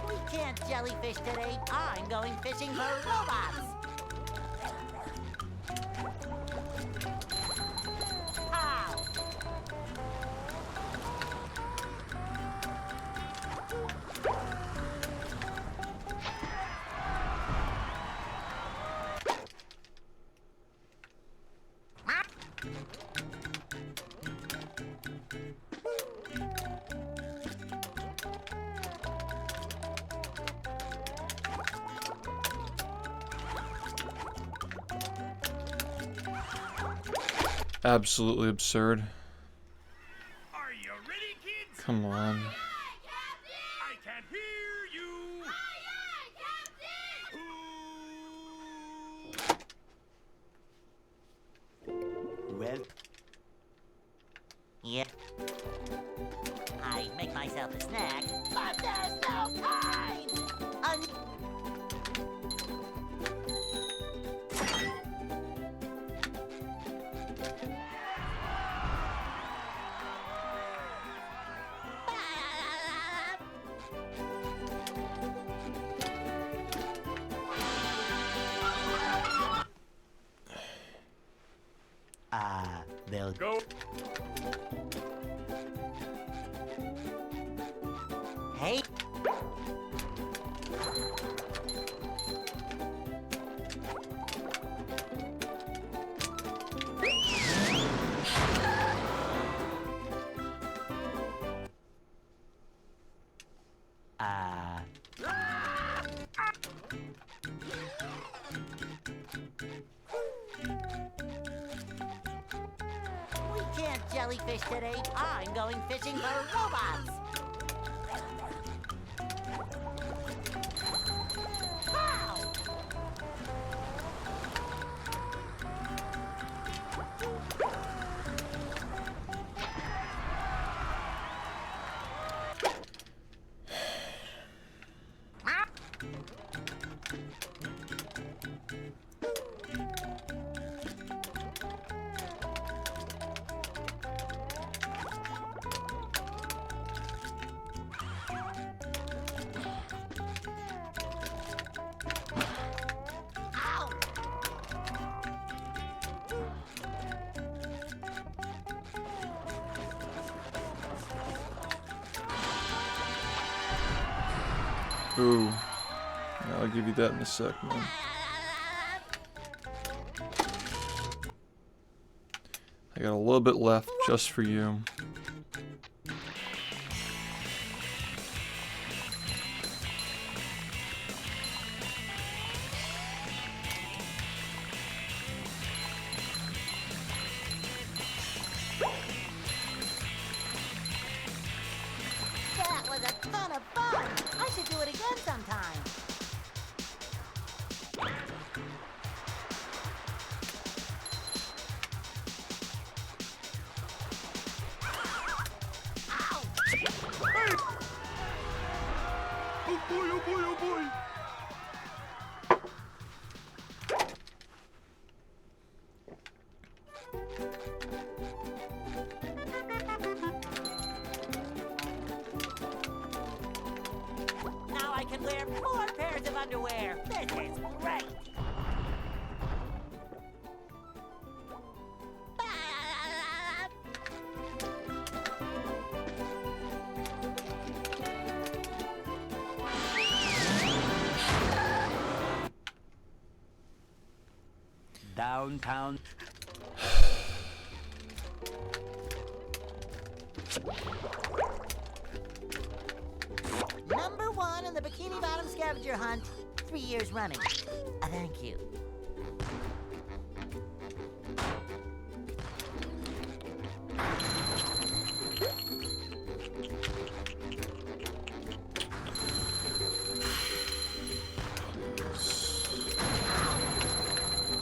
We can't jellyfish today. I'm going fishing for robots. Ow! Absolutely absurd. Are you ready, kids? Come on. I can't hear you. Well, they'll Go. Hey. We can't jellyfish today. I'm going fishing for robots. Pow! Ooh. Yeah, I'll give you that in a sec, man. I got a little bit left just for you. That was a ton of fun. I should do it again sometime. Oh boy, oh boy, oh boy. Now I can wear 4 pairs of underwear. This is great. downtown. Number 1 in the Bikini Bottom scavenger hunt, 3 years running. Thank you.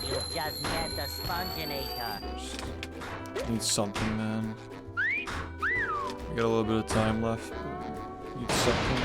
You just met the Sponginator. Need something, man. I got a little bit of time left. But need something.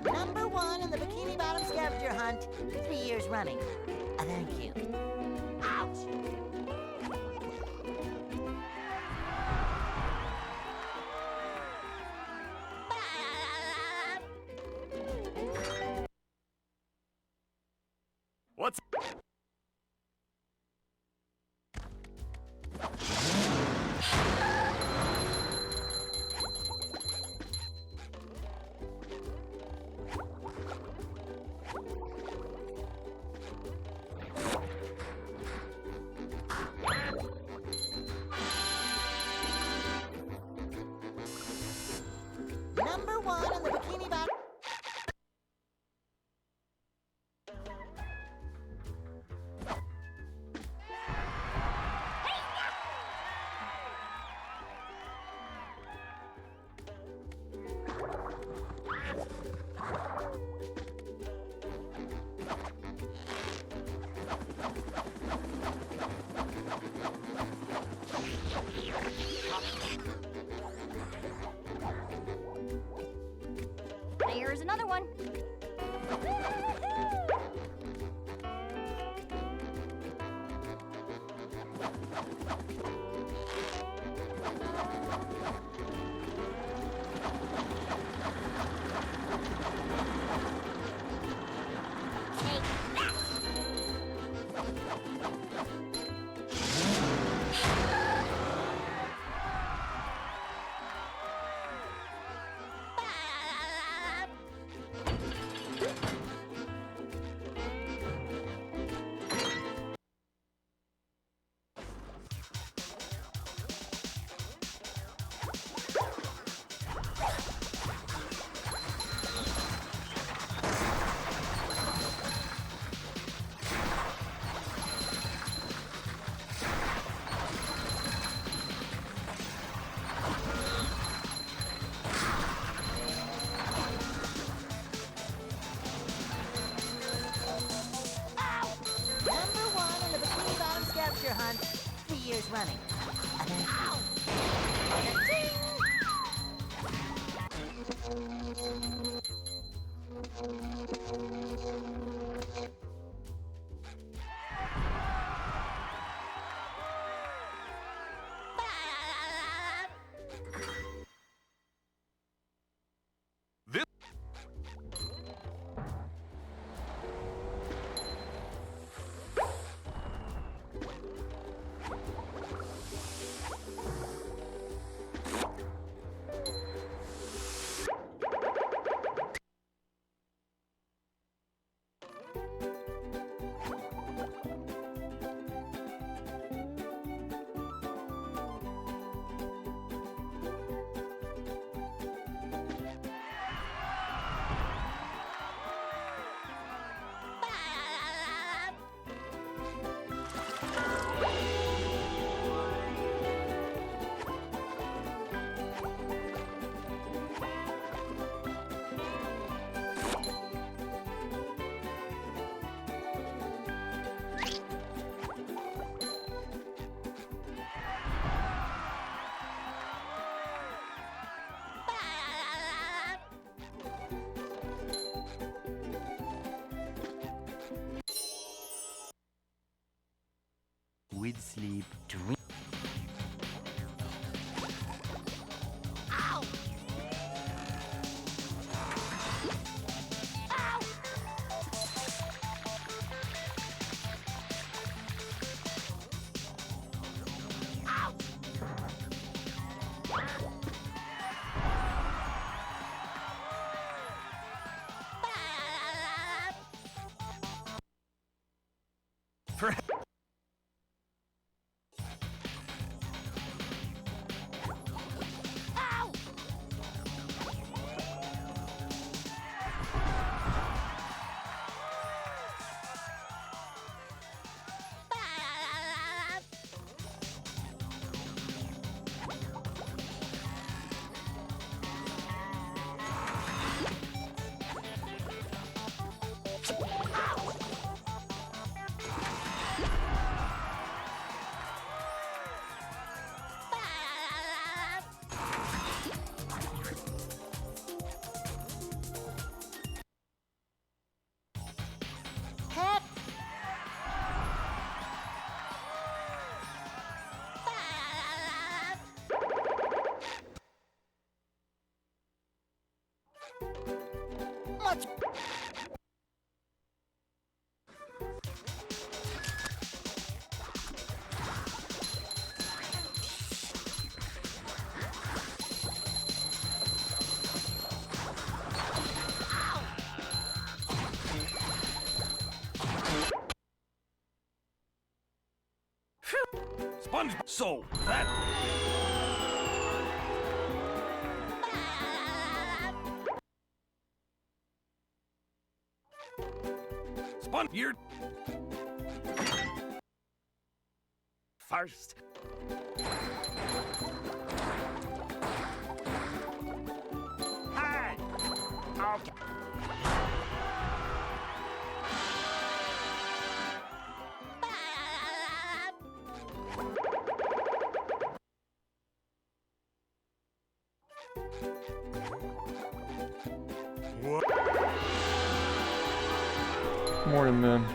Number 1 in the Bikini Bottom scavenger hunt, 3 years running. Thank you. Ouch! What's Number 1 in the Bikini Bottom. Number one in the Bikini Bottom scavenger hunt, 3 years running. Ow! Ting! With sleep, dream. Ow! Ow! Ow! For Ow! Heck! Much. Sponge. So that. Sponge. You're. First. Hi. Okay. Morning, man.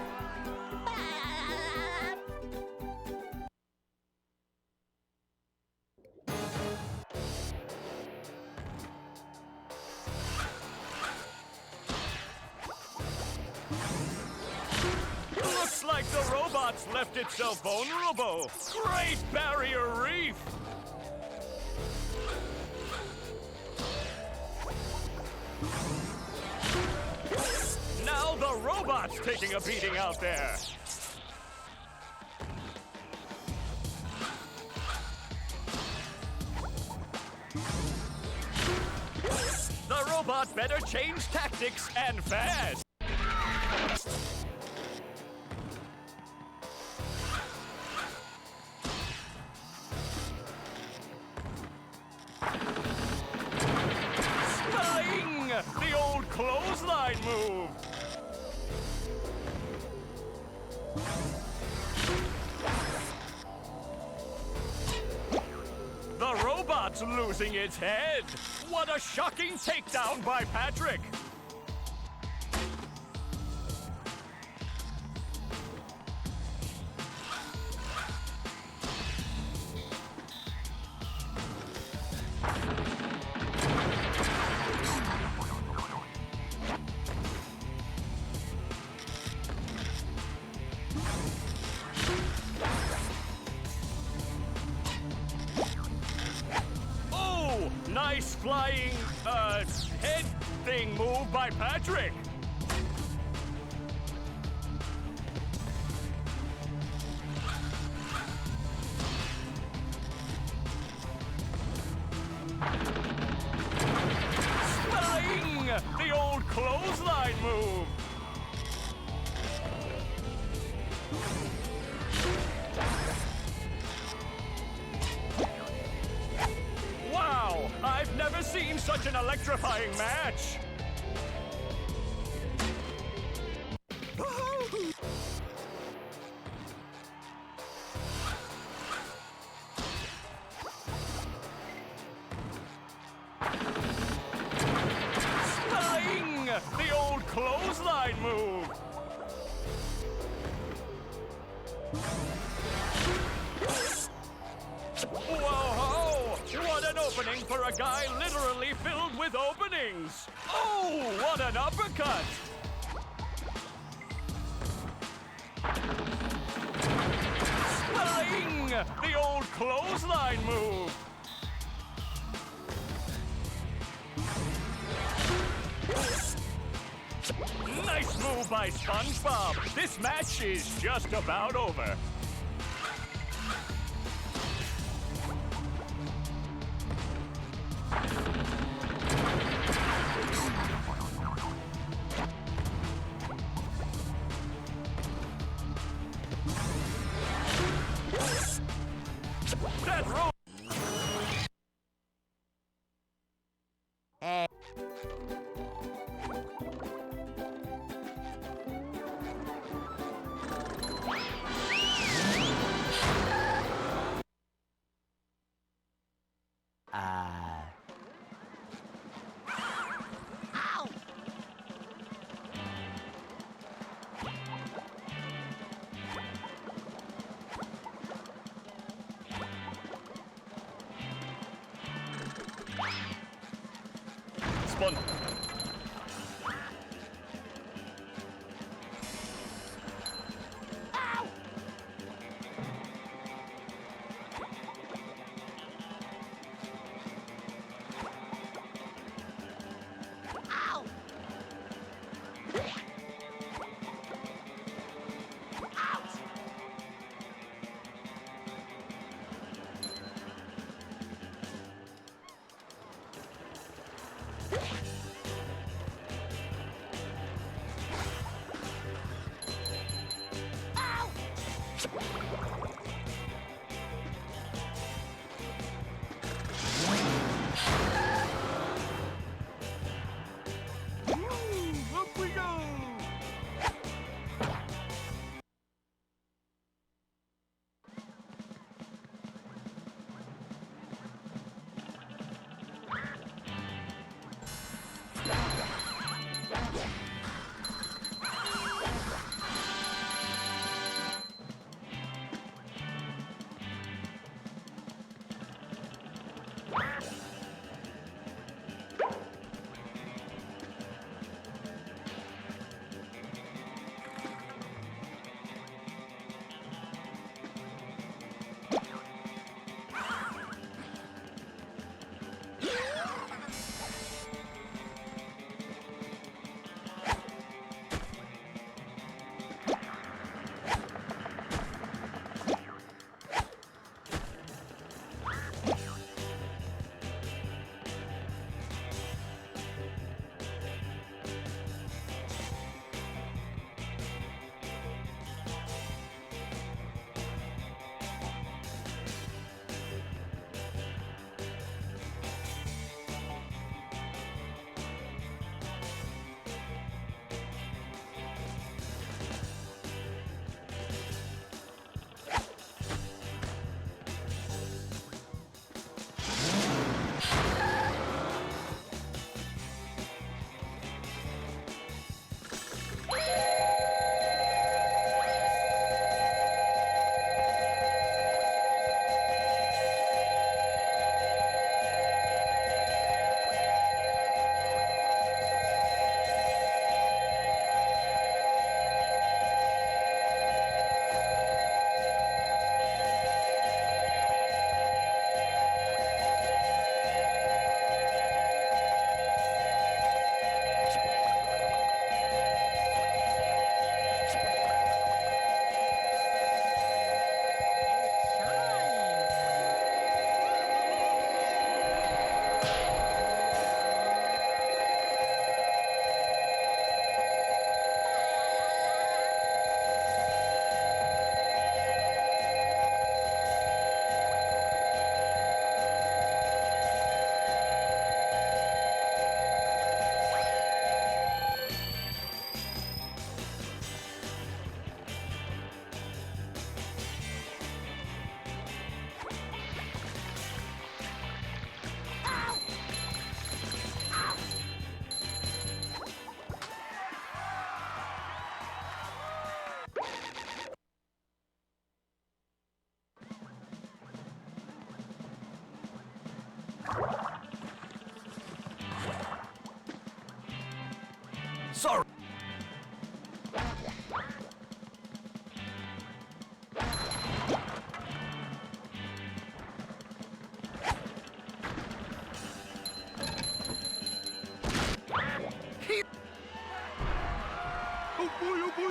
robot's left itself vulnerable. Great barrier reef! Now the robot's taking a beating out there. The robot better change tactics and fast. Spelling! The old clothesline move. The robot's losing its head. What a shocking takedown by Patrick. Nice flying, head thing move by Patrick. Spelling! The old clothesline move. Wow! I've never seen such an electrifying match! Spelling! The old clothesline move! Whoa-ho! What an opening for a guy literally filled with openings! Oh, what an uppercut! Spelling! The old clothesline move! Nice move by SpongeBob! This match is just about over. That roll. Hey. Ow! Spun. Ow! Ow! Ouch!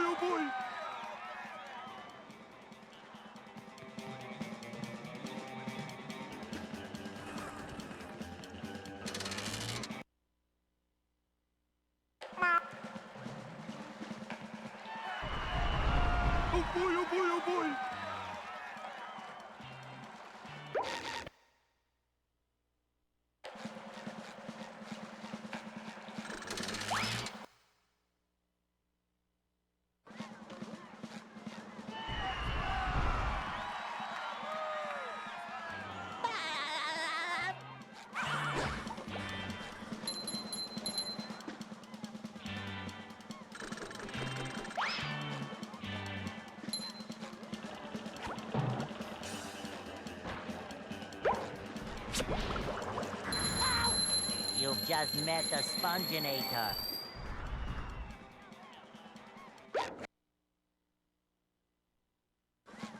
oh boy! Oh boy, oh boy, oh boy! You've just met the Sponginator.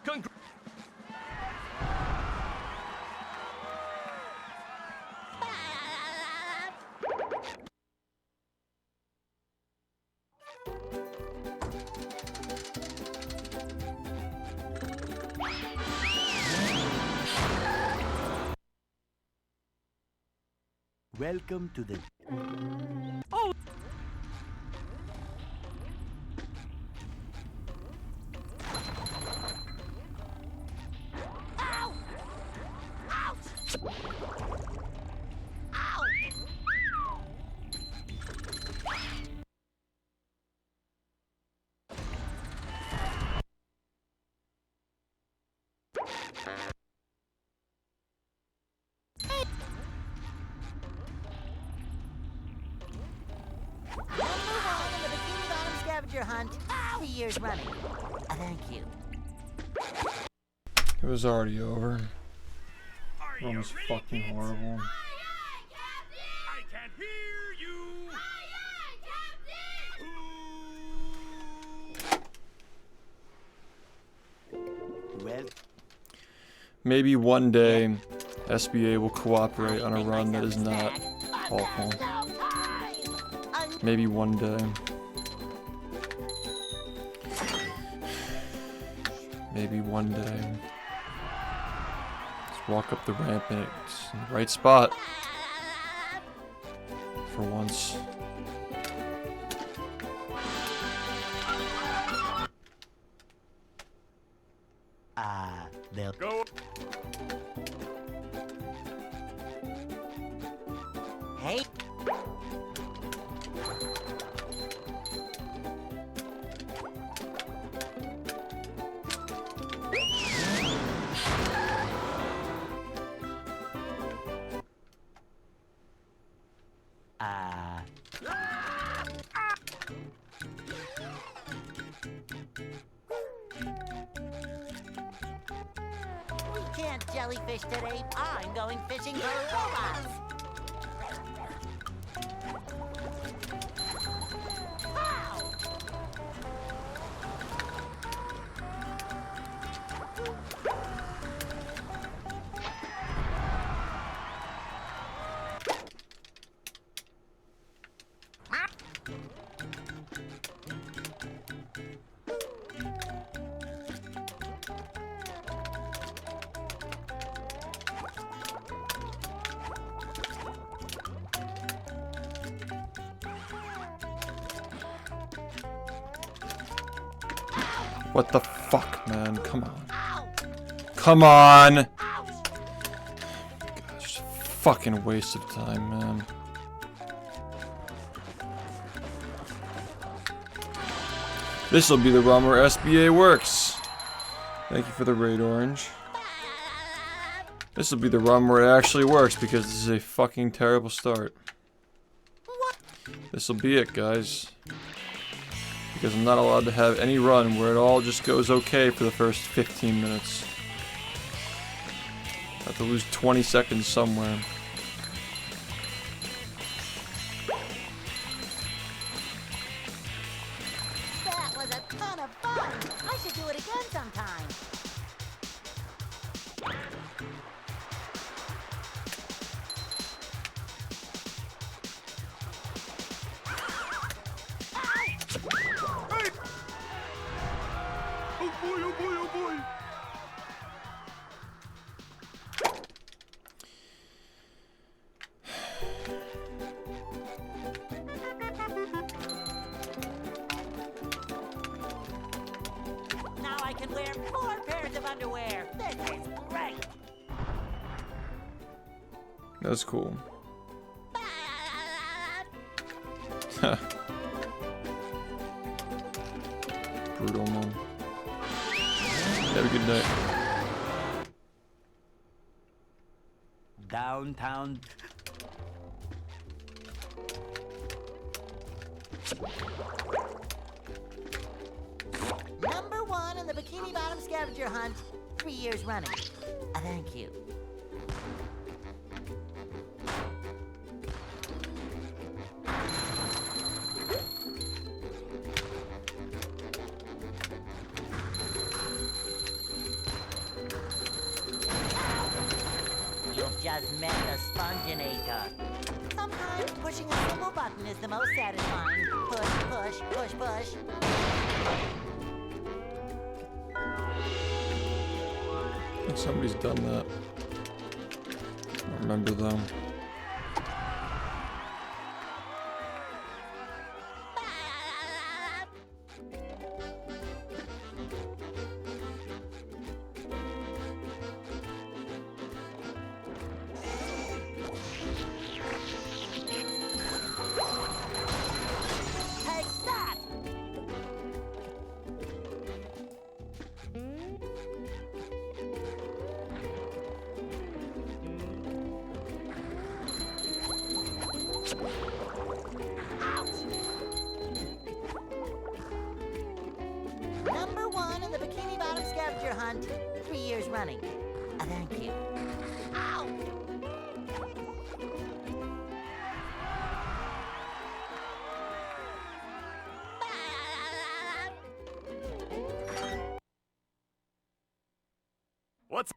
Congr- Welcome to the Ow! Ouch! Ow! We'll move on into the Bikini Bottom scavenger hunt 3 years running. Thank you. It was already over. Are It you was ready, fucking kids? horrible. I can't hear you! well. Maybe one day SBA will cooperate on a run that is not awful. Maybe one day. Maybe one day. Let's walk up the ramp and it's in the right spot. For once. They'll Go! Hey. We can't jellyfish today. I'm going fishing for robots. Ow! What the fuck, man? Come on. Ow! Come on! Ouch! Gosh, fucking waste of time, man. This'll be the run where SBA works. Thank you for the raid, Orange. This'll be the run where it actually works because this is a fucking terrible start. This'll be it, guys. Because I'm not allowed to have any run where it all just goes okay for the first 15 minutes. I have to lose 20 seconds somewhere. That was a ton of fun. I should do it again sometime. can wear 4 pairs of underwear. This is great. That's cool. Brutal, man. Have a good night. Downtown. Number 1 in the Bikini Bottom scavenger hunt, 3 years running. Thank you. You've just met the sponginator. Sometimes pushing a single button is the most satisfying. Push, push, push, push. I think somebody's done that. I remember them. Take that! Number 1 in the Bikini Bottom scavenger hunt, 3 years running. Thank you. Ow! What's...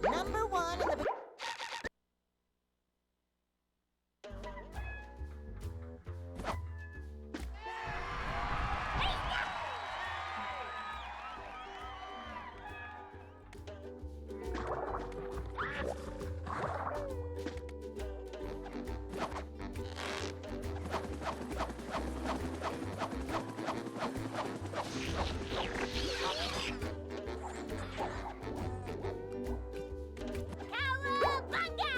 Number 1 in the Cowabunga!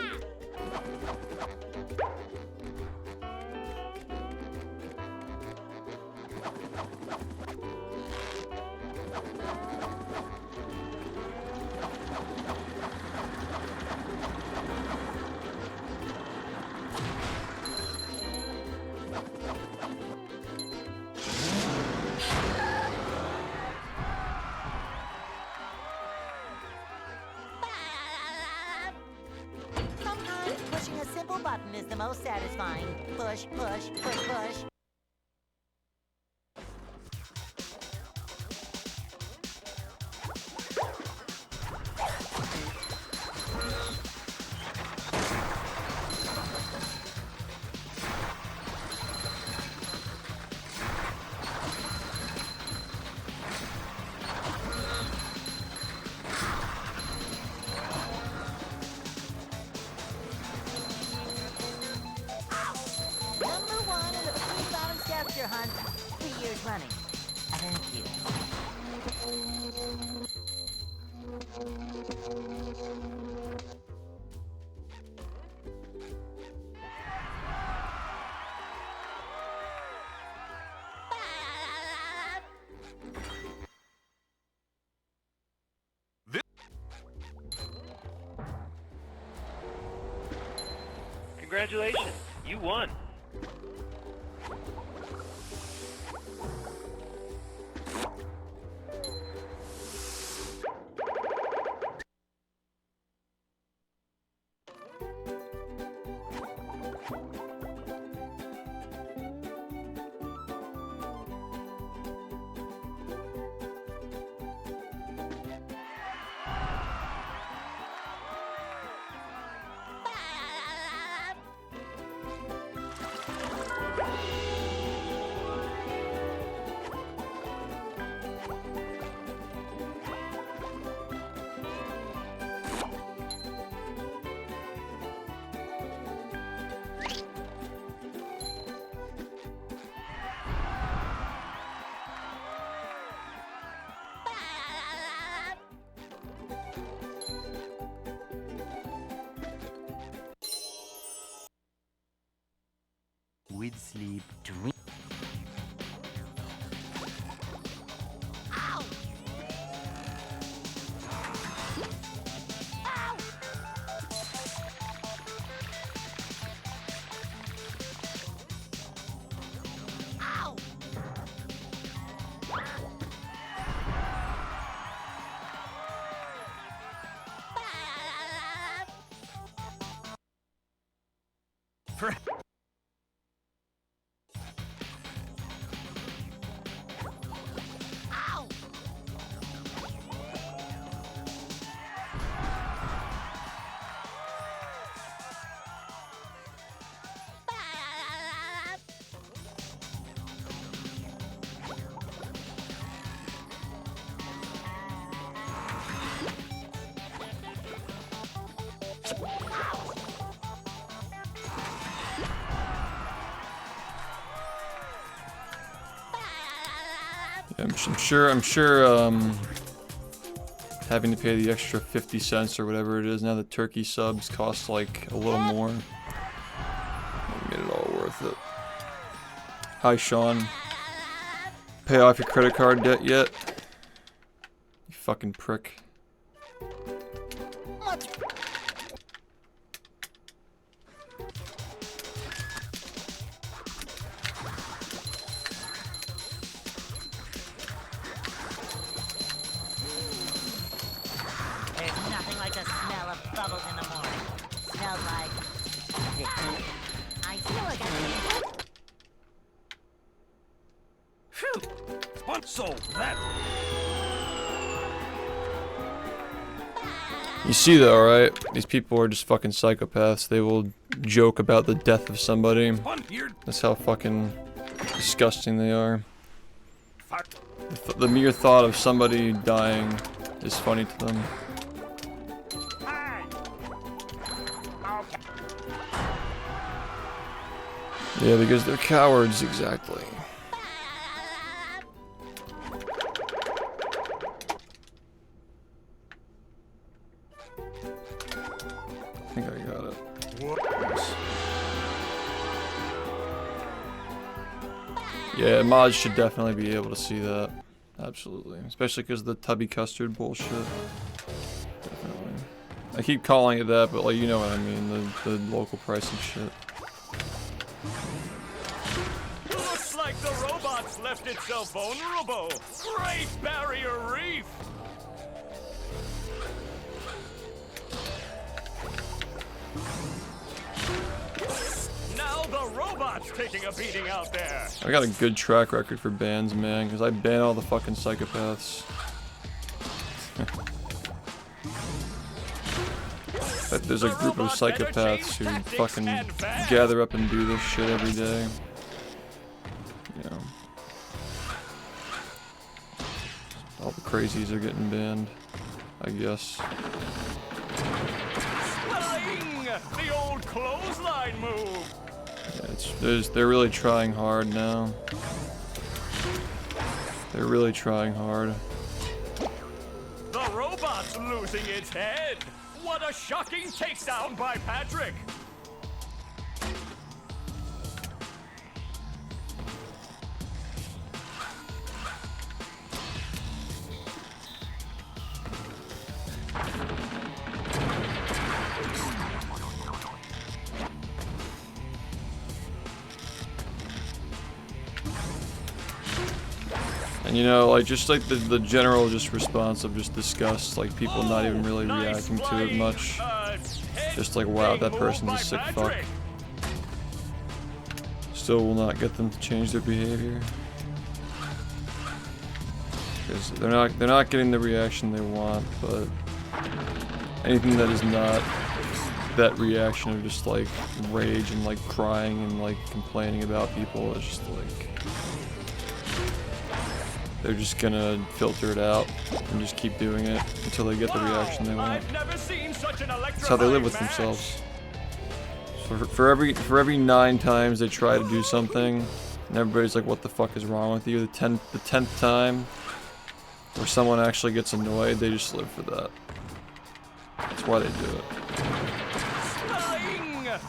Sometimes pushing a simple button is the most satisfying. Push, push, push, push. Number 1 in the Bikini Bottom scavenger hunt, 3 years running. Thank you. Congratulations, you won. with sleep. Dream. Ow! Ow! Ow! For Ow! I'm sure, having to pay the extra 50 cents or whatever it is now, the turkey subs cost like a little more. Made it all worth it. Hi, Sean. Pay off your credit card debt yet? You fucking prick. There's nothing like the smell of bubbles in the morning. Smells like... I feel like I'm... phew, one soul that. You see though, right? These people are just fucking psychopaths. They will joke about the death of somebody. One here. That's how fucking disgusting they are. The mere thought of somebody dying is funny to them. Yeah, because they're cowards, exactly. I think I got it. Nice. Yeah, mods should definitely be able to see that. Absolutely. Especially because of the tubby custard bullshit. Definitely. I keep calling it that, but like, you know what I mean. The local pricing shit. Looks like the robots left itself vulnerable. Great Barrier Reef. Now the robot's taking a beating out there. I got a good track record for bans, man, because I ban all the fucking psychopaths. But there's a group of psychopaths who fucking gather up and do this shit every day. You know. All the crazies are getting banned, I guess. Swelling! The old clothesline move. Yeah, they're really trying hard now. They're really trying hard. The robot's losing its head. What a shocking takedown by Patrick. And you know, like, just like the general just response of just disgust, like people not even really reacting to it much. Just like, wow, that person's a sick fuck. Still will not get them to change their behavior. Because they're not getting the reaction they want, but anything that is not that reaction of just like rage and like crying and like complaining about people is just like, they're just gonna filter it out and just keep doing it until they get the reaction they want. That's how they live with themselves. So for every 9 times they try to do something, and everybody's like, "What the fuck is wrong with you?" The 10th time, where someone actually gets annoyed, they just live for that. That's why they do it.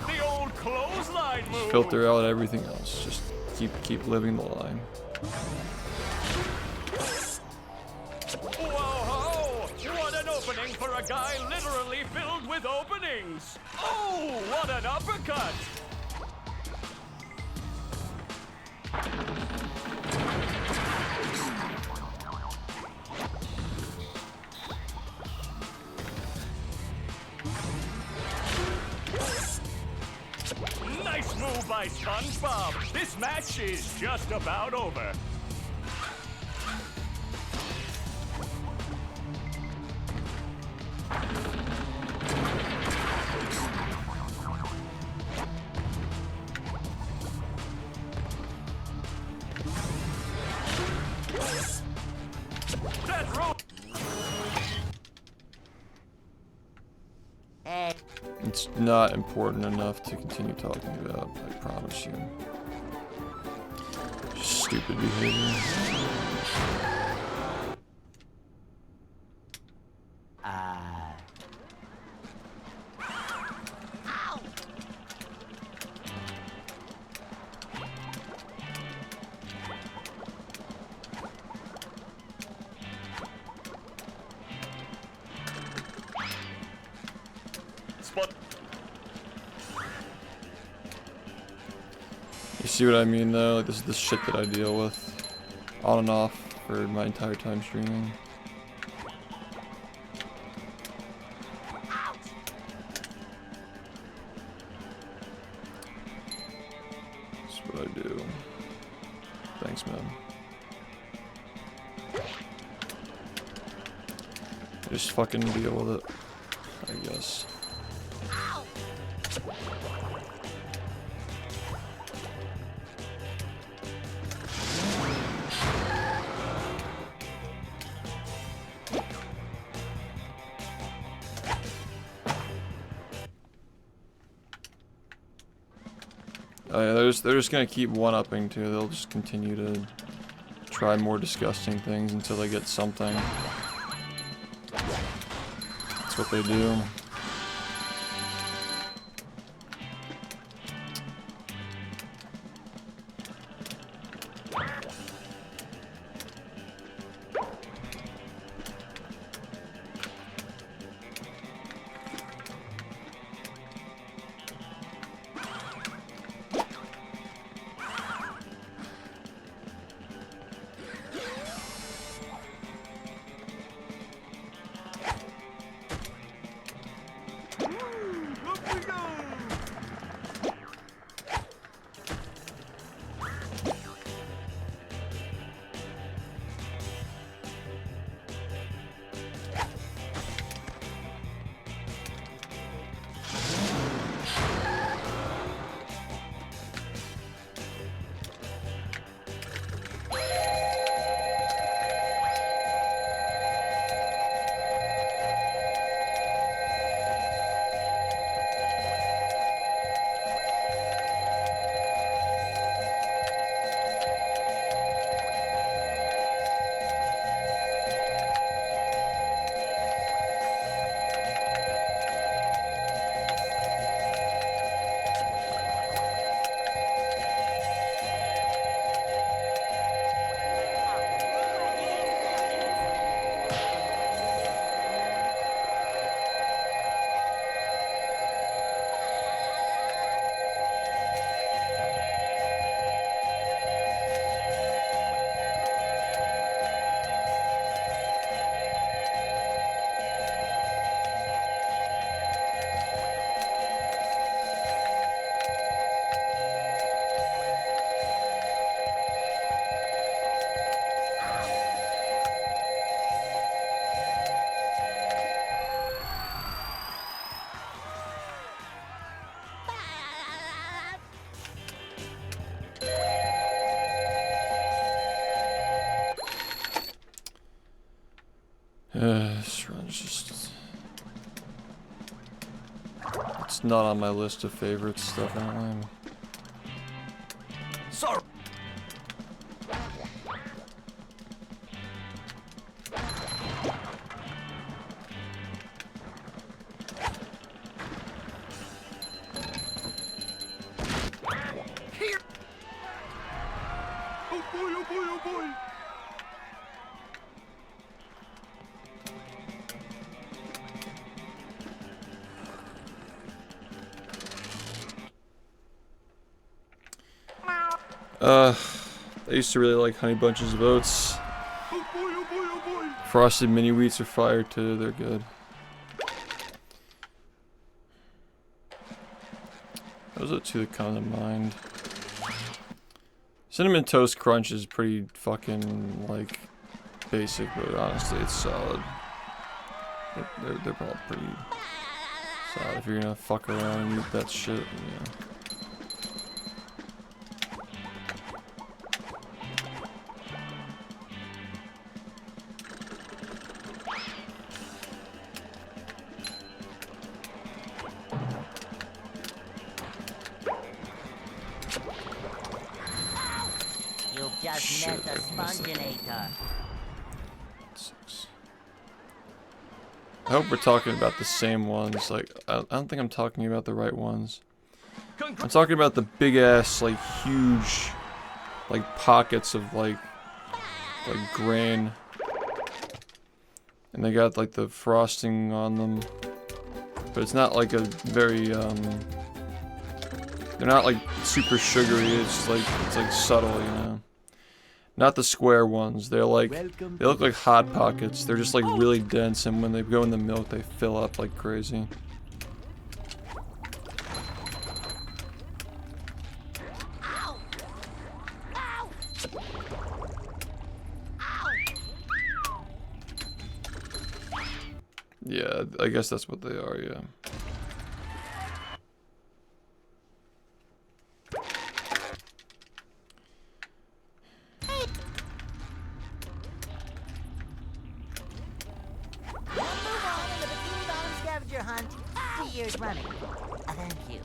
The old clothesline move. Filter out everything else. Just keep living the line. Whoa! What an opening for a guy literally filled with openings. Oh, what an uppercut! Nice move by SpongeBob. This match is just about over. That rope. Hey, It's not important enough to continue talking about, I promise you. Just stupid behavior. Spot. You see what I mean though? Like, this is the shit that I deal with on and off for my entire time streaming. That's what I do. Thanks, man. Just fucking deal with it, I guess. Oh yeah, they're just gonna keep one-upping too. They'll just continue to try more disgusting things until they get something. That's what they do. This run's just... It's not on my list of favorites, definitely. Sorry. oh boy. I used to really like Honey Bunches of Oats. Frosted Mini Wheats are fire too, they're good. Those are two that come to mind. Cinnamon Toast Crunch is pretty fucking, like, basic, but honestly it's solid. They're probably pretty solid if you're gonna fuck around and eat that shit, yeah. Just met the sponginator. I hope we're talking about the same ones. Like, I don't think I'm talking about the right ones. I'm talking about the big ass, like, huge, like, pockets of, like grain. And they got, like, the frosting on them. But it's not, like, a very, they're not, like, super sugary. It's like, subtle, you know? Not the square ones. They're like, they look like Hot Pockets. They're just like really dense, and when they go in the milk, they fill up like crazy. Yeah, I guess that's what they are, yeah. Hunt 3 years running. Thank you.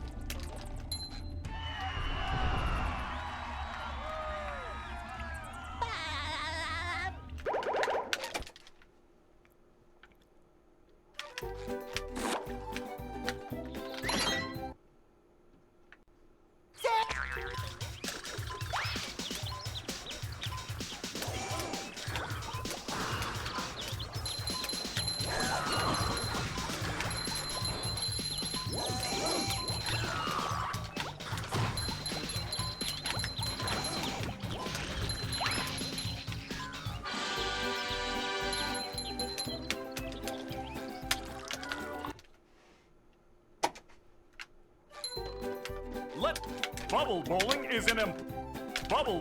Bubble bowling is an bubble.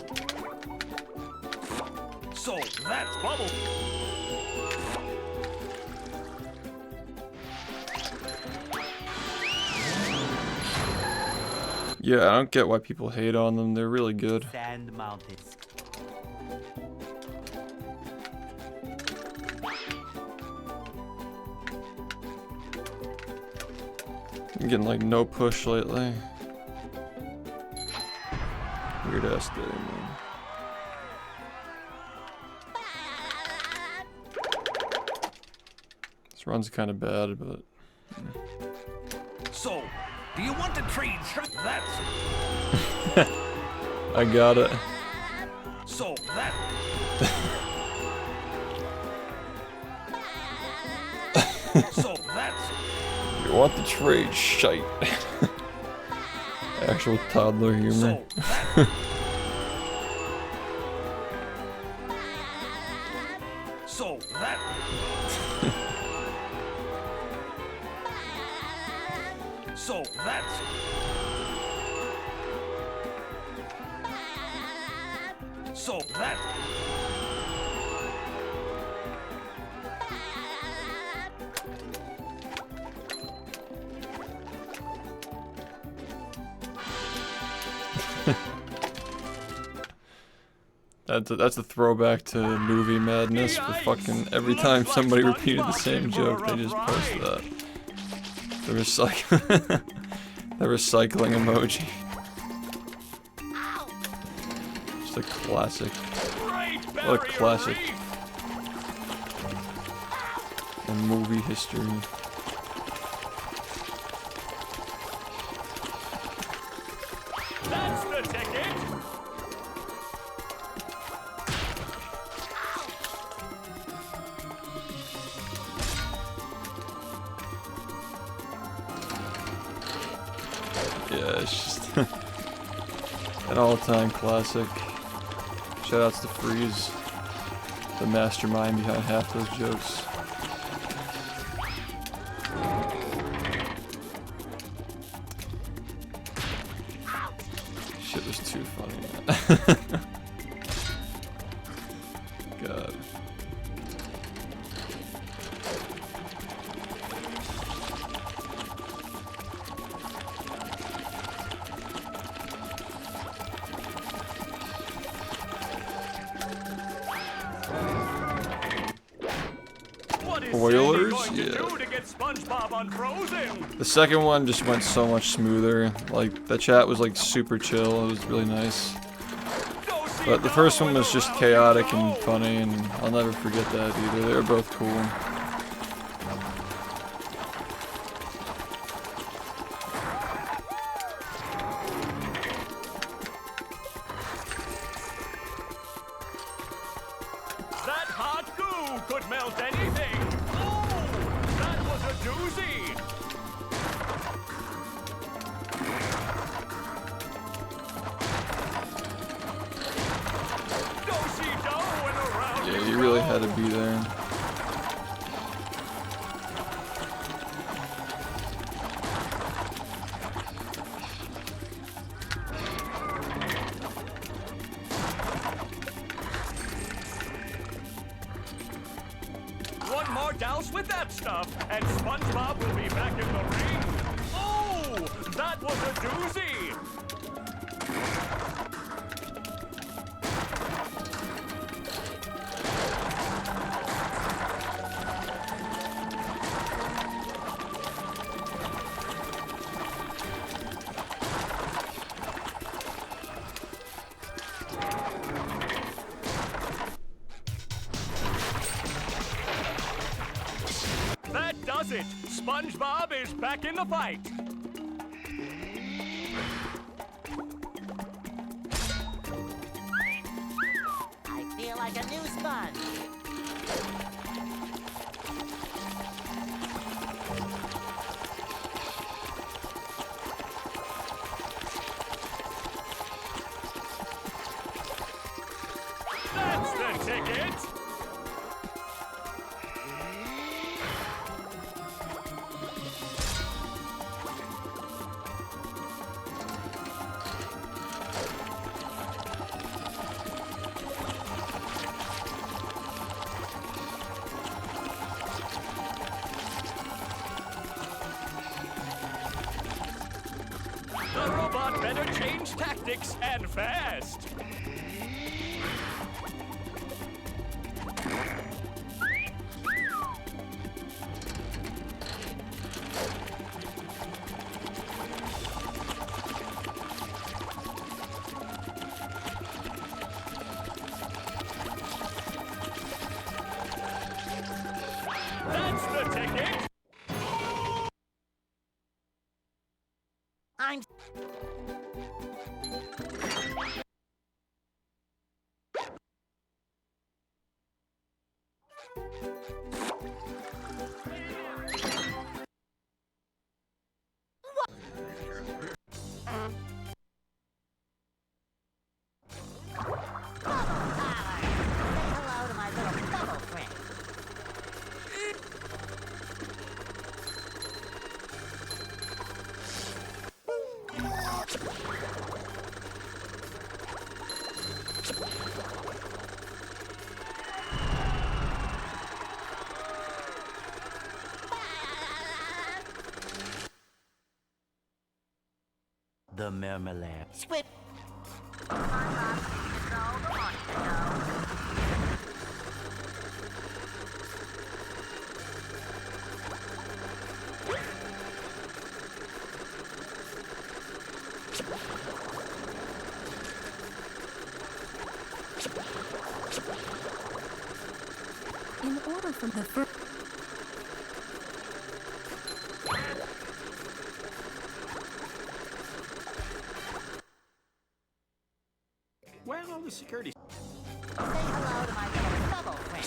So that's bubble. Yeah, I don't get why people hate on them. They're really good. Sand mountains. I'm getting like no push lately. Weird ass day, man. This run's kind of bad, but. So, do you want to trade? That's. I got it. So that. So that's. You want the trade? Shite. Actual toddler humor. So that. So that. So that's. So that. That's a throwback to movie madness. For fucking every time somebody repeated the same joke, they just post that. The recycling emoji. Just a classic. What a classic in movie history. That's the ticket. Yeah, it's just an all-time classic. Shoutouts to Freeze, the mastermind behind half those jokes. Shit was too funny, man. God. Spoilers? Yeah. The second one just went so much smoother. Like, the chat was like super chill. It was really nice. But the first one was just chaotic and funny, and I'll never forget that either. They were both cool. That hot goo could melt anything. Oh, that was a doozy. Do-si-do and around Yeah, you you really go. had to be there. One more douse with that stuff, and SpongeBob will be back in the ring. Oh, that was a doozy. That does it. SpongeBob is back in the fight. I feel like a new sponge. That's the ticket. The robot better change tactics and fast. That's the ticket. I'm hello to my little bubble friend. The marmalade. Squid. In order for the first... Where's all the security? Say hello to my little bubble friend.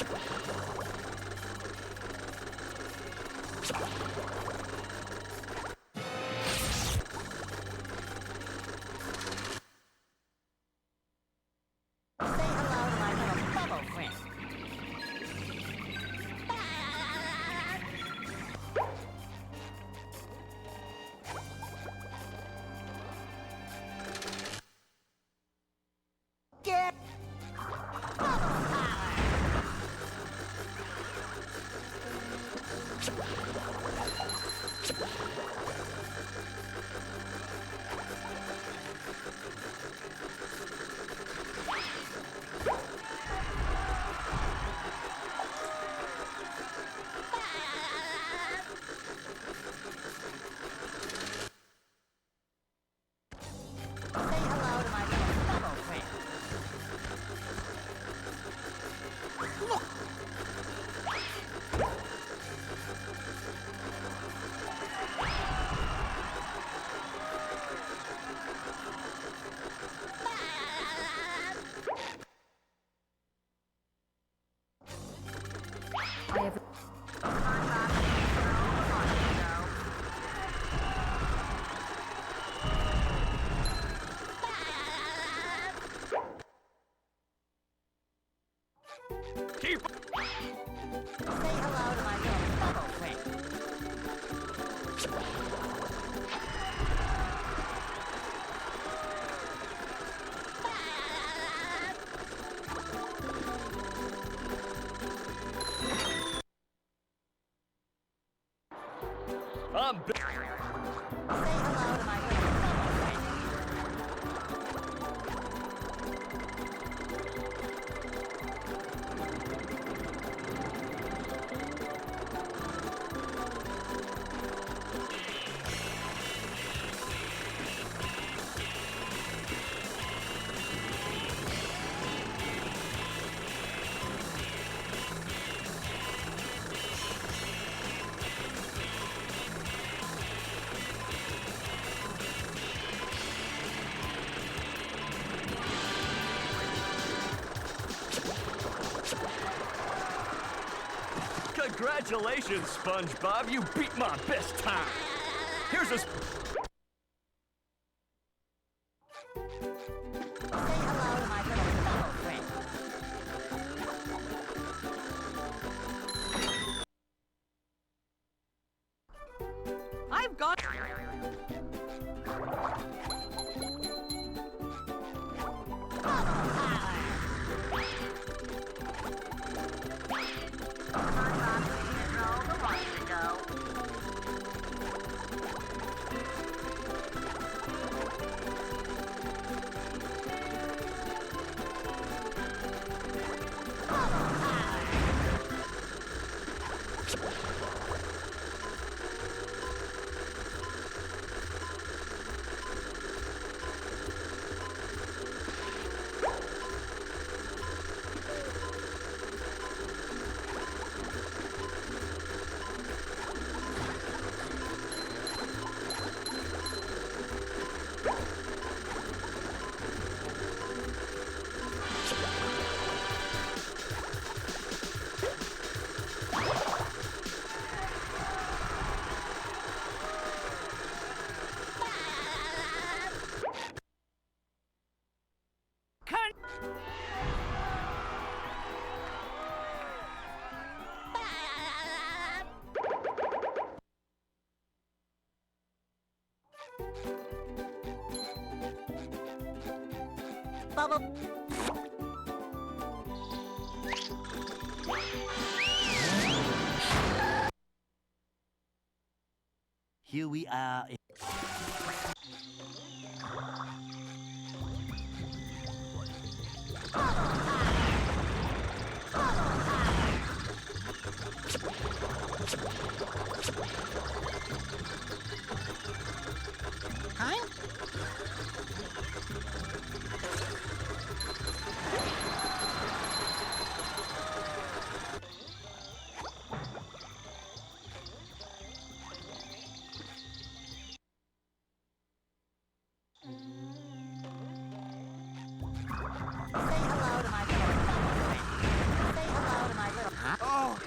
Congratulations, SpongeBob. You beat my best time. Here's a... Say hello to my little fellow friend. I've got. Bubble. Here we are. Time? Say hello to my little fellow friend. Say hello to my little... Huh? Oh!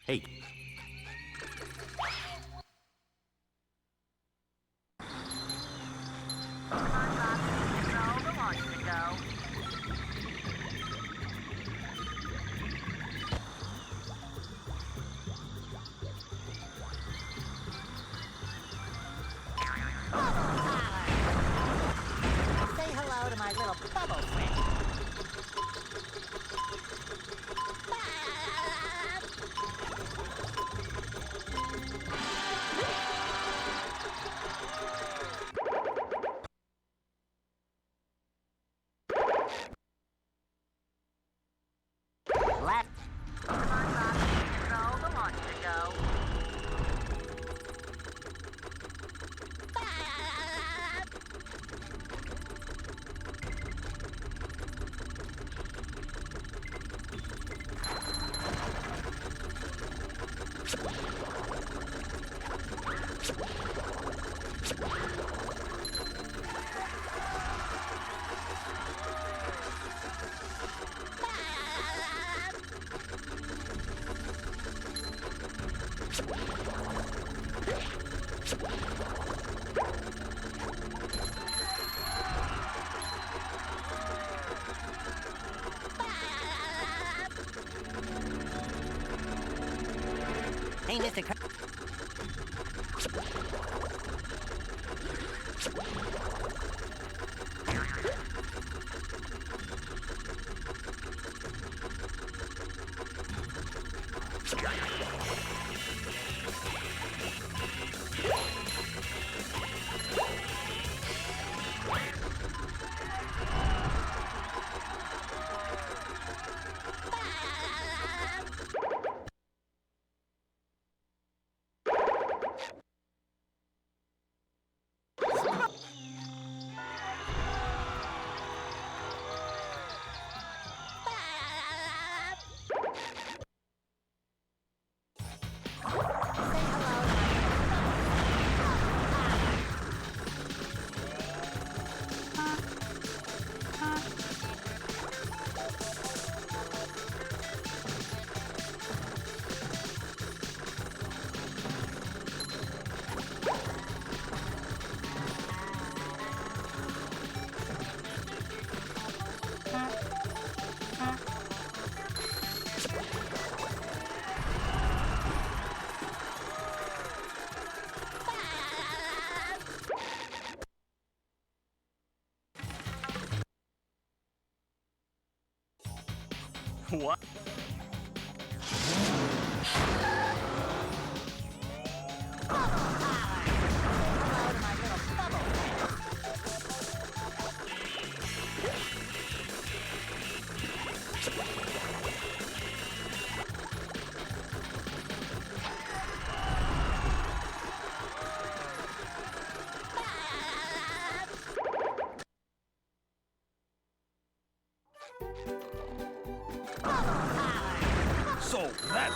Hey. Say hello to my little bubble friend. Left. Control the launch to go. Hey, Mr. What? So that's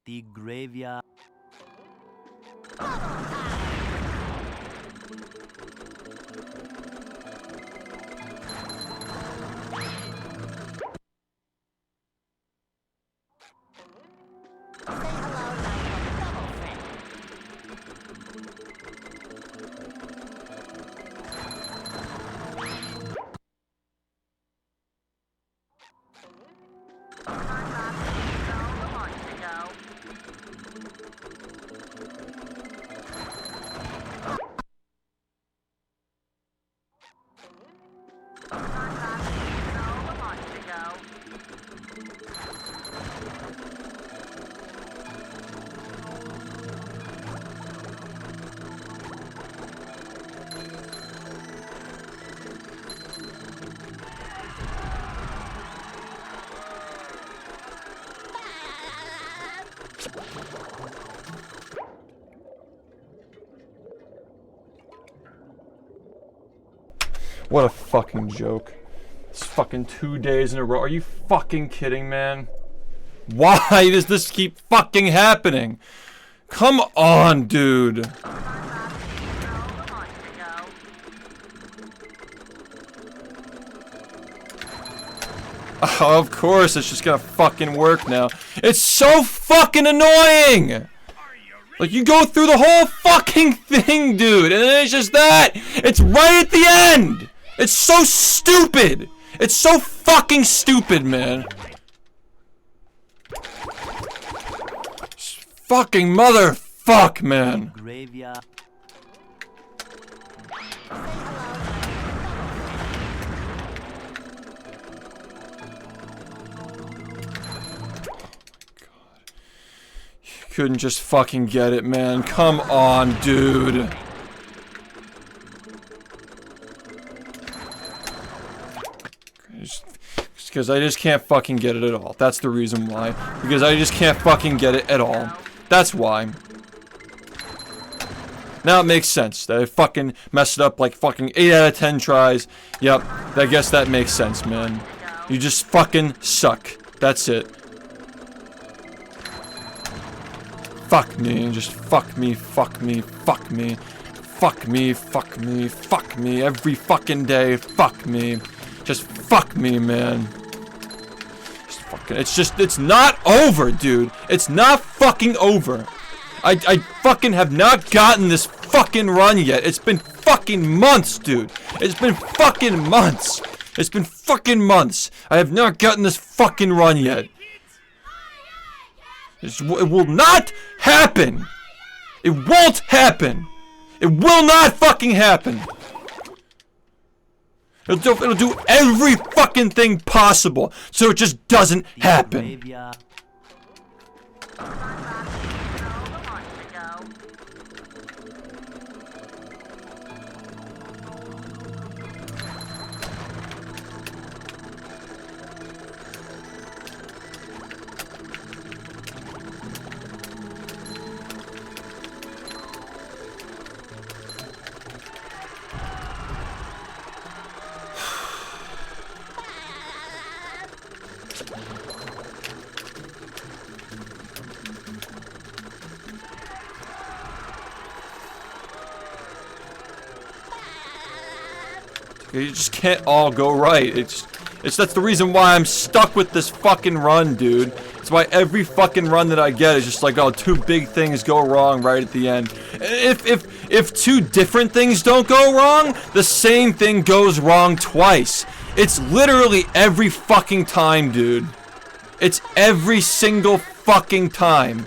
The graveyard. What a fucking joke. It's fucking 2 days in a row. Are you fucking kidding, man? Why does this keep fucking happening? Come on, dude. Oh, of course, it's just gonna fucking work now. It's so fucking annoying! Like, you go through the whole fucking thing, dude, and then it's just that! It's right at the end! It's so stupid! It's so fucking stupid, man. Fucking motherfuck, man. Graveyard. Couldn't just fucking get it, man. Come on, dude. Because I just can't fucking get it at all. That's the reason why. Because I just can't fucking get it at all. That's why. Now it makes sense that I fucking messed it up like fucking 8 out of 10 tries. Yep, I guess that makes sense, man. You just fucking suck. That's it. Fuck me, just fuck me, fuck me, fuck me. Fuck me, fuck me, fuck me, every fucking day, fuck me. Just fuck me, man. Just fucking, it's not over, dude. It's not fucking over. I fucking have not gotten this fucking run yet. It's been fucking months, dude. It's been fucking months. It's been fucking months. I have not gotten this fucking run yet. It will not happen. It won't happen. It will not fucking happen. It'll do every fucking thing possible so it just doesn't happen. Graveyard. You just can't all go right. That's the reason why I'm stuck with this fucking run, dude. It's why every fucking run that I get is just like, oh, 2 big things go wrong right at the end. If 2 different things don't go wrong, the same thing goes wrong twice. It's literally every fucking time, dude. It's every single fucking time.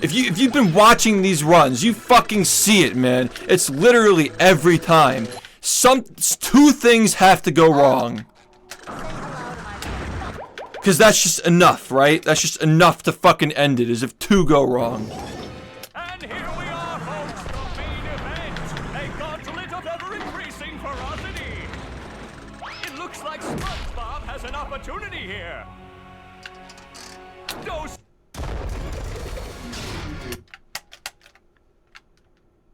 If you've been watching these runs, you fucking see it, man. It's literally every time. Two things have to go wrong. Cause that's just enough, right? That's just enough to fucking end it, is if two go wrong. And here we are, folks, the main event. A gauntlet of ever-increasing ferocity. It looks like SpongeBob has an opportunity here. Dose.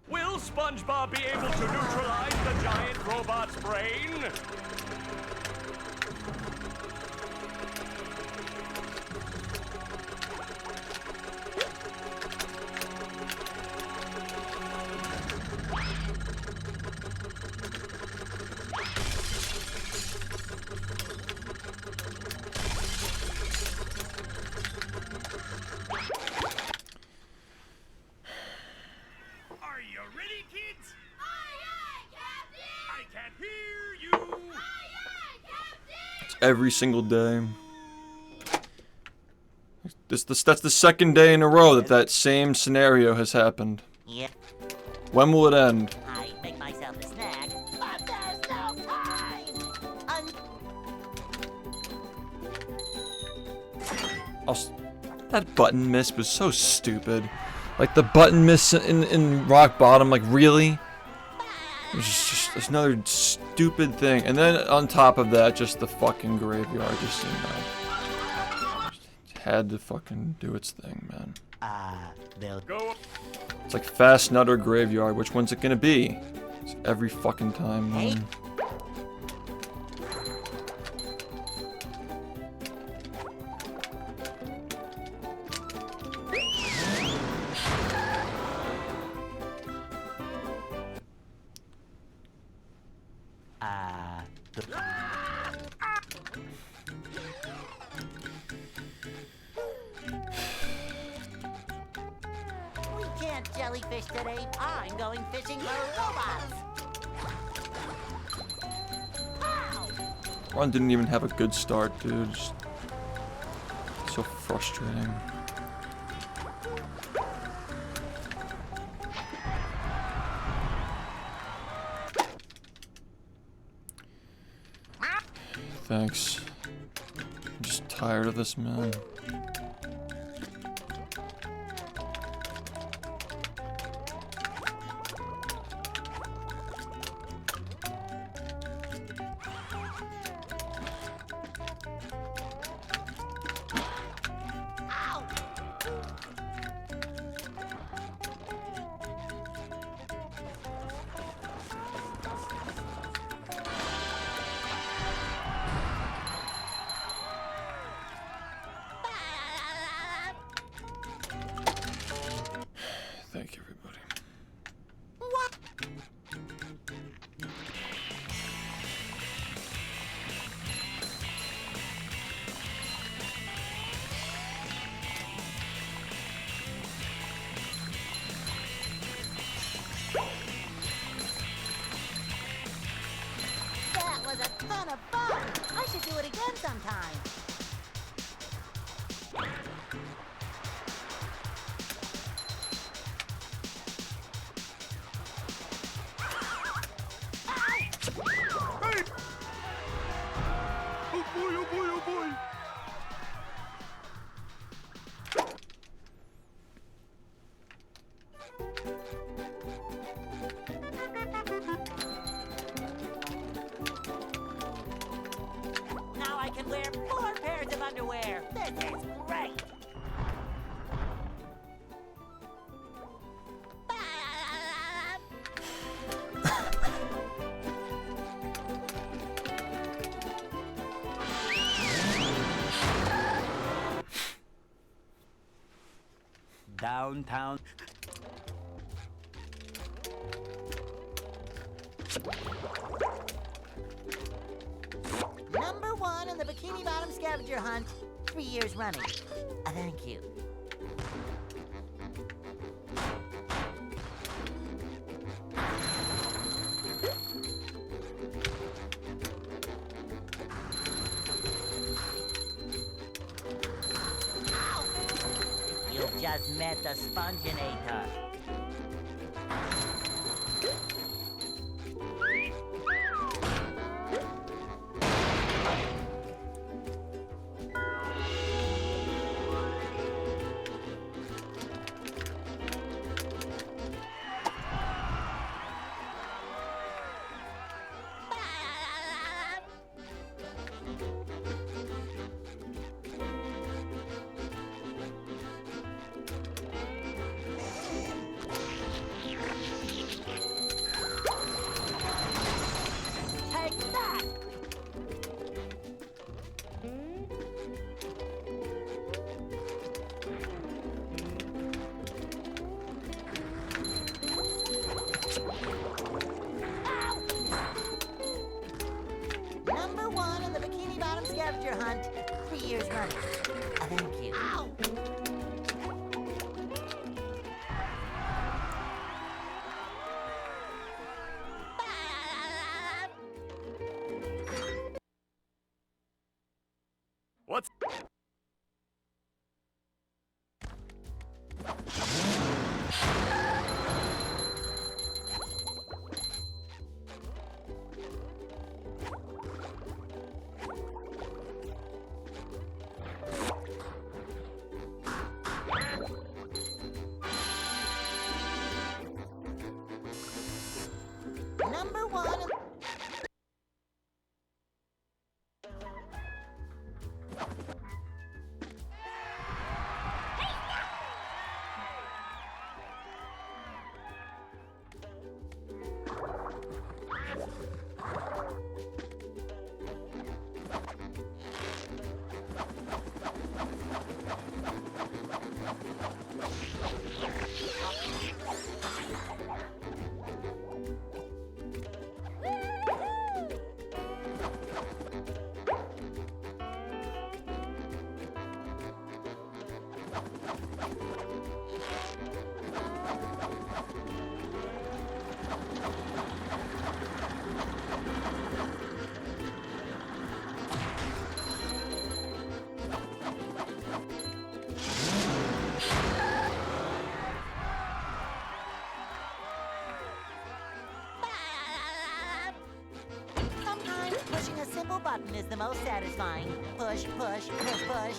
Will SpongeBob be able to neutralize the giant robot's brain? Are you ready, kids? Aye, aye, Captain! I can't hear you. Aye, aye, Captain! It's every single day. That's the second day in a row that same scenario has happened. Yep. When will it end? I make myself a snack, but there's no time. That button miss was so stupid. Like the button miss in Rock Bottom, like really? It was just another stupid thing. And then on top of that, just the fucking graveyard just, just had to fucking do its thing, man. They'll Go. It's like Fast Nut or Graveyard, which one's it gonna be? It's every fucking time, Hey. man. We can't jellyfish today. I'm going fishing for robots. Ow! Ron didn't even have a good start, dude. Just so frustrating. Thanks. I'm just tired of this, man. Ow! Thank you, everybody. What? That was a ton of fun. I should do it again sometime. Oh boy, oh boy, oh boy. Now I can wear 4 pairs of underwear. This is great. Downtown. Number 1 in the Bikini Bottom scavenger hunt, 3 years running. Thank you. just met the sponginator. Take that! Number one on the Bikini Bottom scavenger hunt. 3 years running. Thank you. Ow! What's... Number one on... Sometimes pushing a simple button is the most satisfying. Push, push, push, push.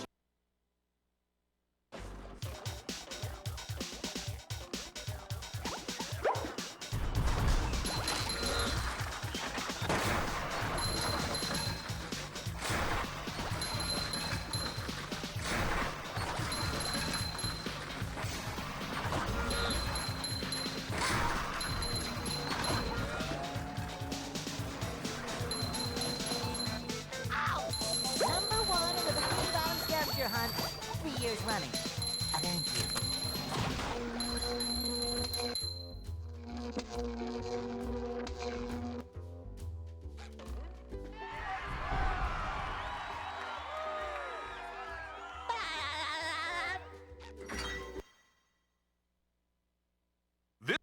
Number one in the Bikini Bottom scavenger hunt. 3 years running. Thank you. This...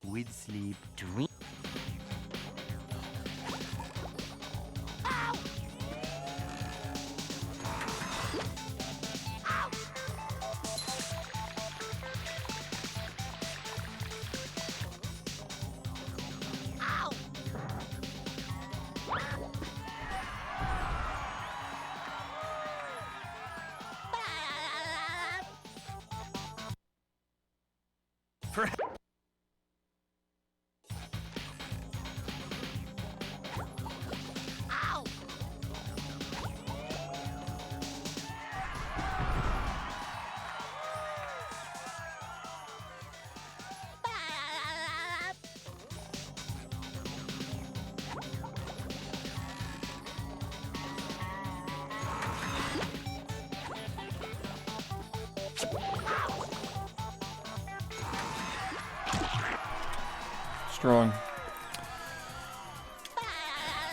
With sleep. Dream. Strong.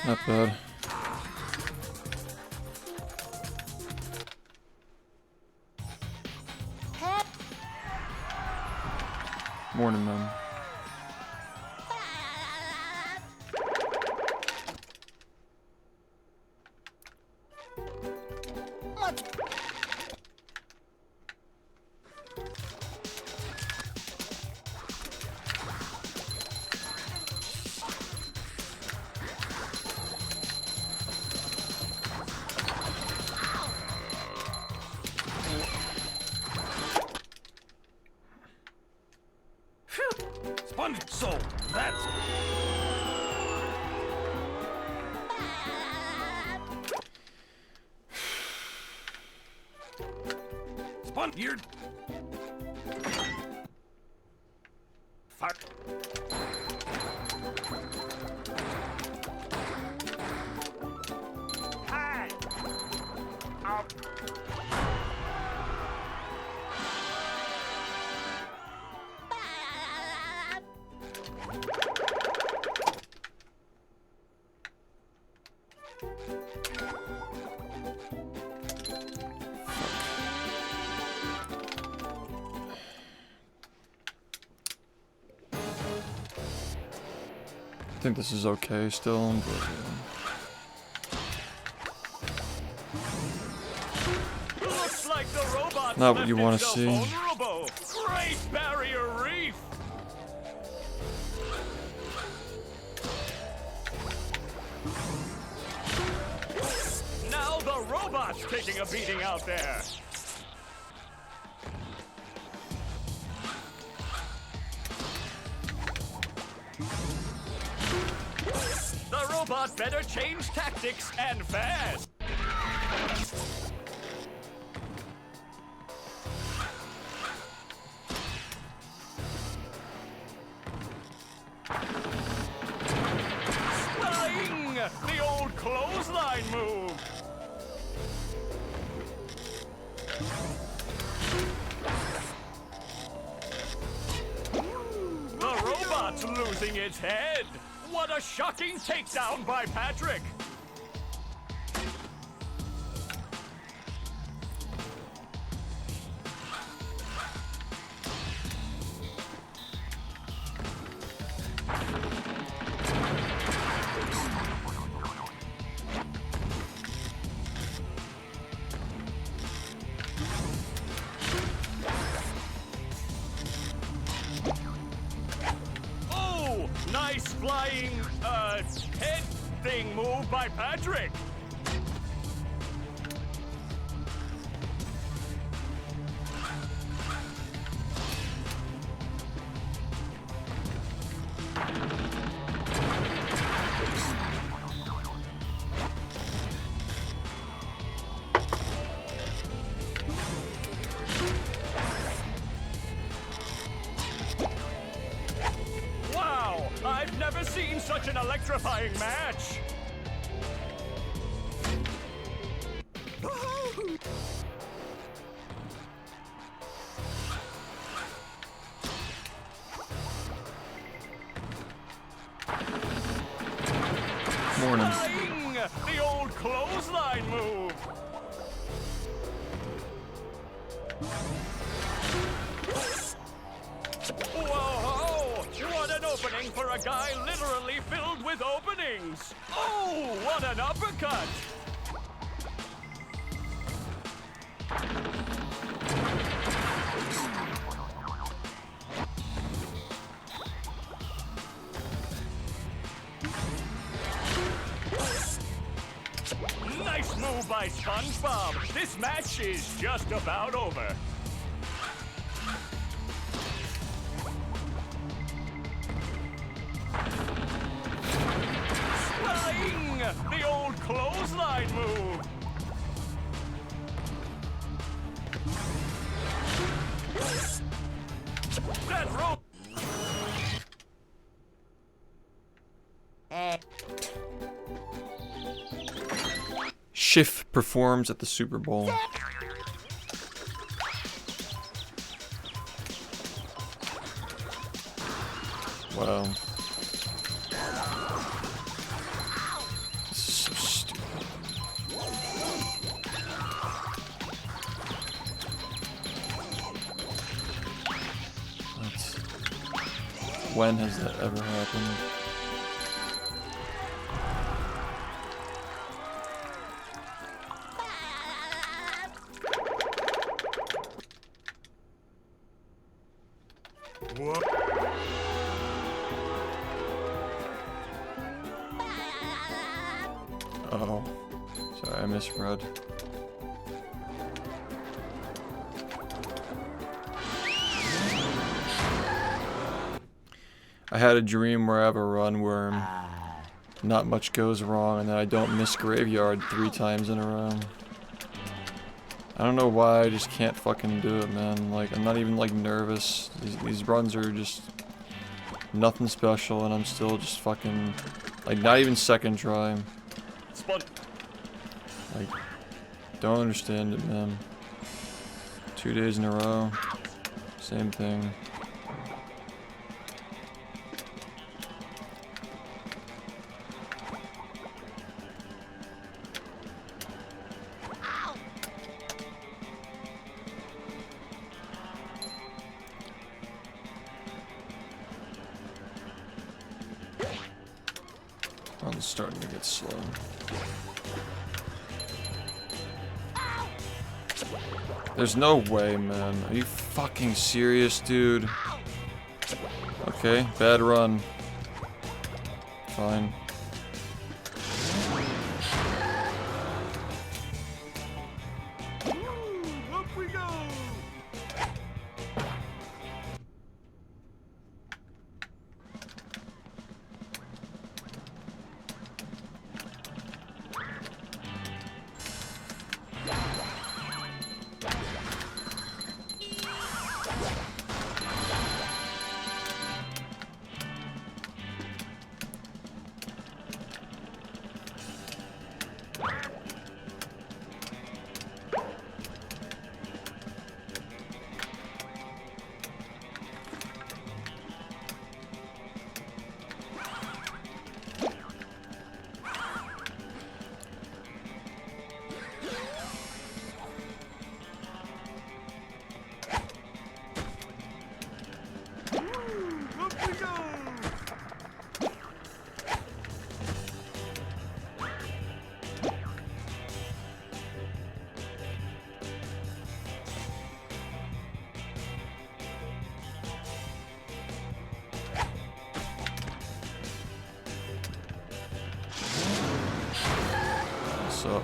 Not bad. Morning, man. Sponge soul. That's Sponge. You're fuck. Hi. Up. I think this is okay still, but Looks like the robots not what left you want to itself see. vulnerable. Great barrier reef. Now the robot's taking a beating out there. The robot better change tactics and fast. Flying! The old clothesline move. The robot's losing its head. What a shocking takedown by Patrick. Oh, nice flying, head thing move by Patrick. Wow, I've never seen such an electrifying match. Morning. Flying! The old clothesline move. Whoa! What an opening for a guy literally filled with openings! Oh, what an uppercut! Nice move by SpongeBob. This match is just about over. Flying! The old clothesline move. That rope. Schiff performs at the Super Bowl. Wow. When has that ever happened? What? Oh, sorry, I misread. I had a dream where I have a run where not much goes wrong and then I don't miss graveyard 3 times in a row. I don't know why, I just can't fucking do it, man. Like, I'm not even like nervous. These runs are just nothing special and I'm still just fucking, like, not even second try. Like, don't understand it, man. 2 days in a row, same thing. I'm starting to get slow. There's no way, man. Are you fucking serious, dude? Okay, bad run. Fine. Up we go! What's up?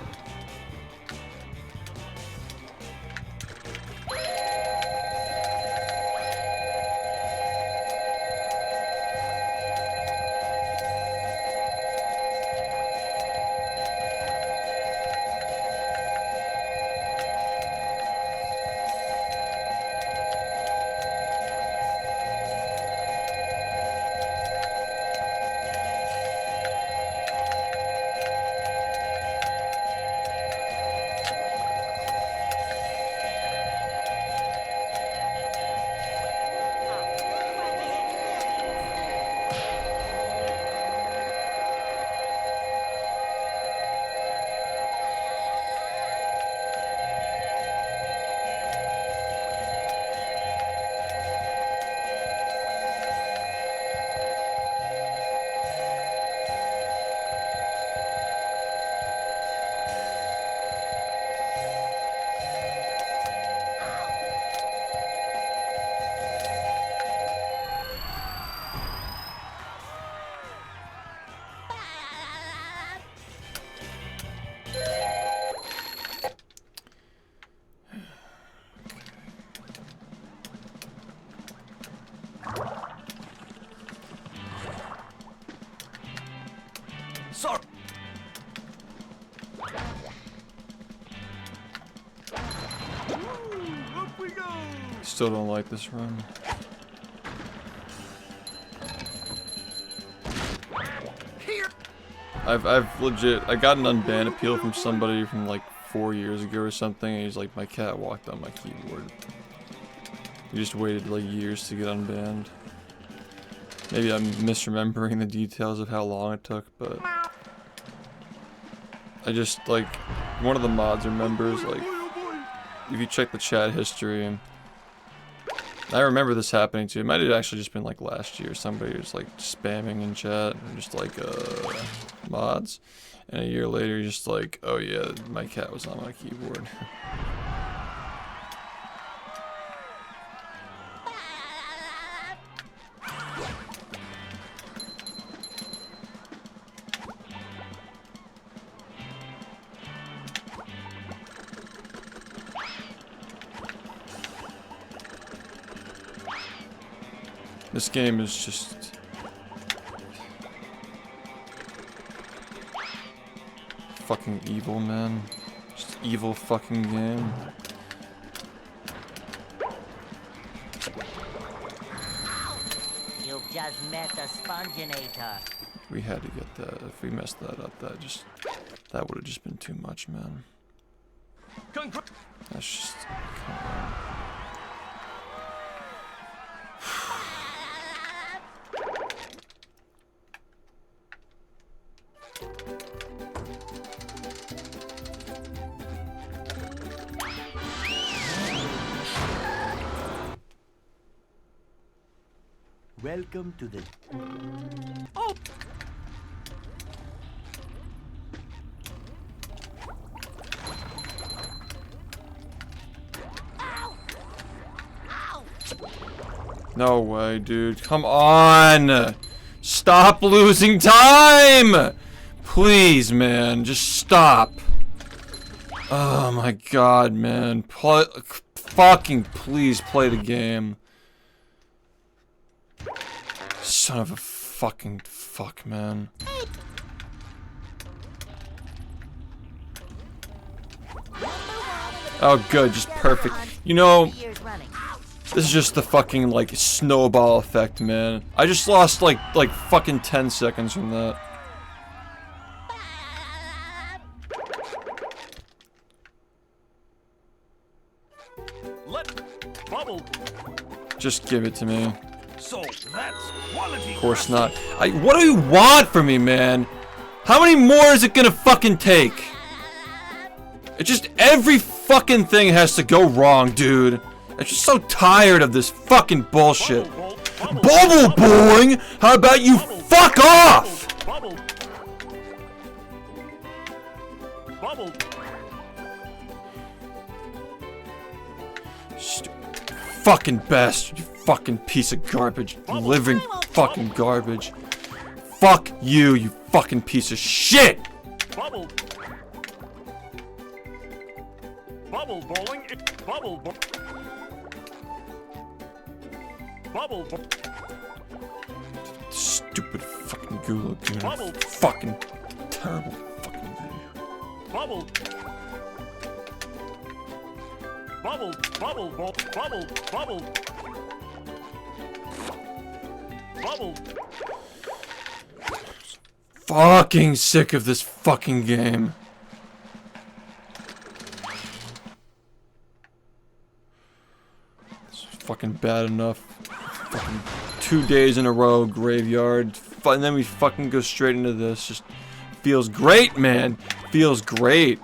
Sorry. Up we go. Still don't like this run. Here. I've legit, I got an unban appeal from somebody from like 4 years ago or something, and he's like, my cat walked on my keyboard. He just waited like years to get unbanned. Maybe I'm misremembering the details of how long it took, but I just, like, one of the mods or members, like, if you check the chat history, I remember this happening too. It might have actually just been like last year. Somebody was like spamming in chat, and just like mods, and a year later, you're just like, oh yeah, my cat was on my keyboard. This game is just fucking evil, man. Just evil fucking game. You've just met the Sponginator. We had to get that. If we messed that up, that would have just been too much, man. That's just, come on. Welcome to the... Oh! No way, dude. Come on! Stop losing time! Please, man. Just stop. Oh my god, man. Fucking please play the game. Son of a fucking fuck, man. Oh, good. Just perfect. You know, this is just the fucking, like, snowball effect, man. I just lost, like fucking 10 seconds from that. Bubble. Just give it to me. So that's quality. Of course not. What do you want from me, man? How many more is it gonna fucking take? It's just every fucking thing has to go wrong, dude. I'm just so tired of this fucking bullshit. Bubble bowling? How about you fuck off? Bubble. Bubble. Fucking bastard, you fucking piece of garbage. Living fucking garbage. Fuck you, you fucking piece of shit! Bubble. Bubble bowling. Bubble. Bubble. Stupid fucking gulag, dude. Bubble. Fucking terrible fucking video. Bubble. Bubble, bubble, bubble, bubble, bubble. Fucking sick of this fucking game. It's fucking bad enough. Fucking 2 days in a row, graveyard. And then we fucking go straight into this. Just feels great, man. Feels great.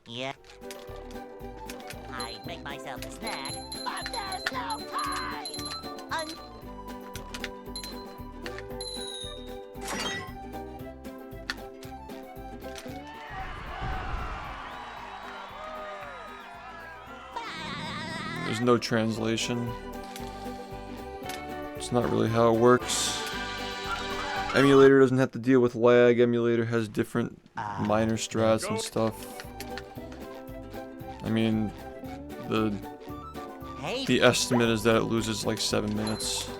Yeah. I'd make myself a snack, but there's no time! There's no translation. It's not really how it works. Emulator doesn't have to deal with lag. Emulator has different minor strats and stuff. I mean, the estimate is that it loses like 7 minutes,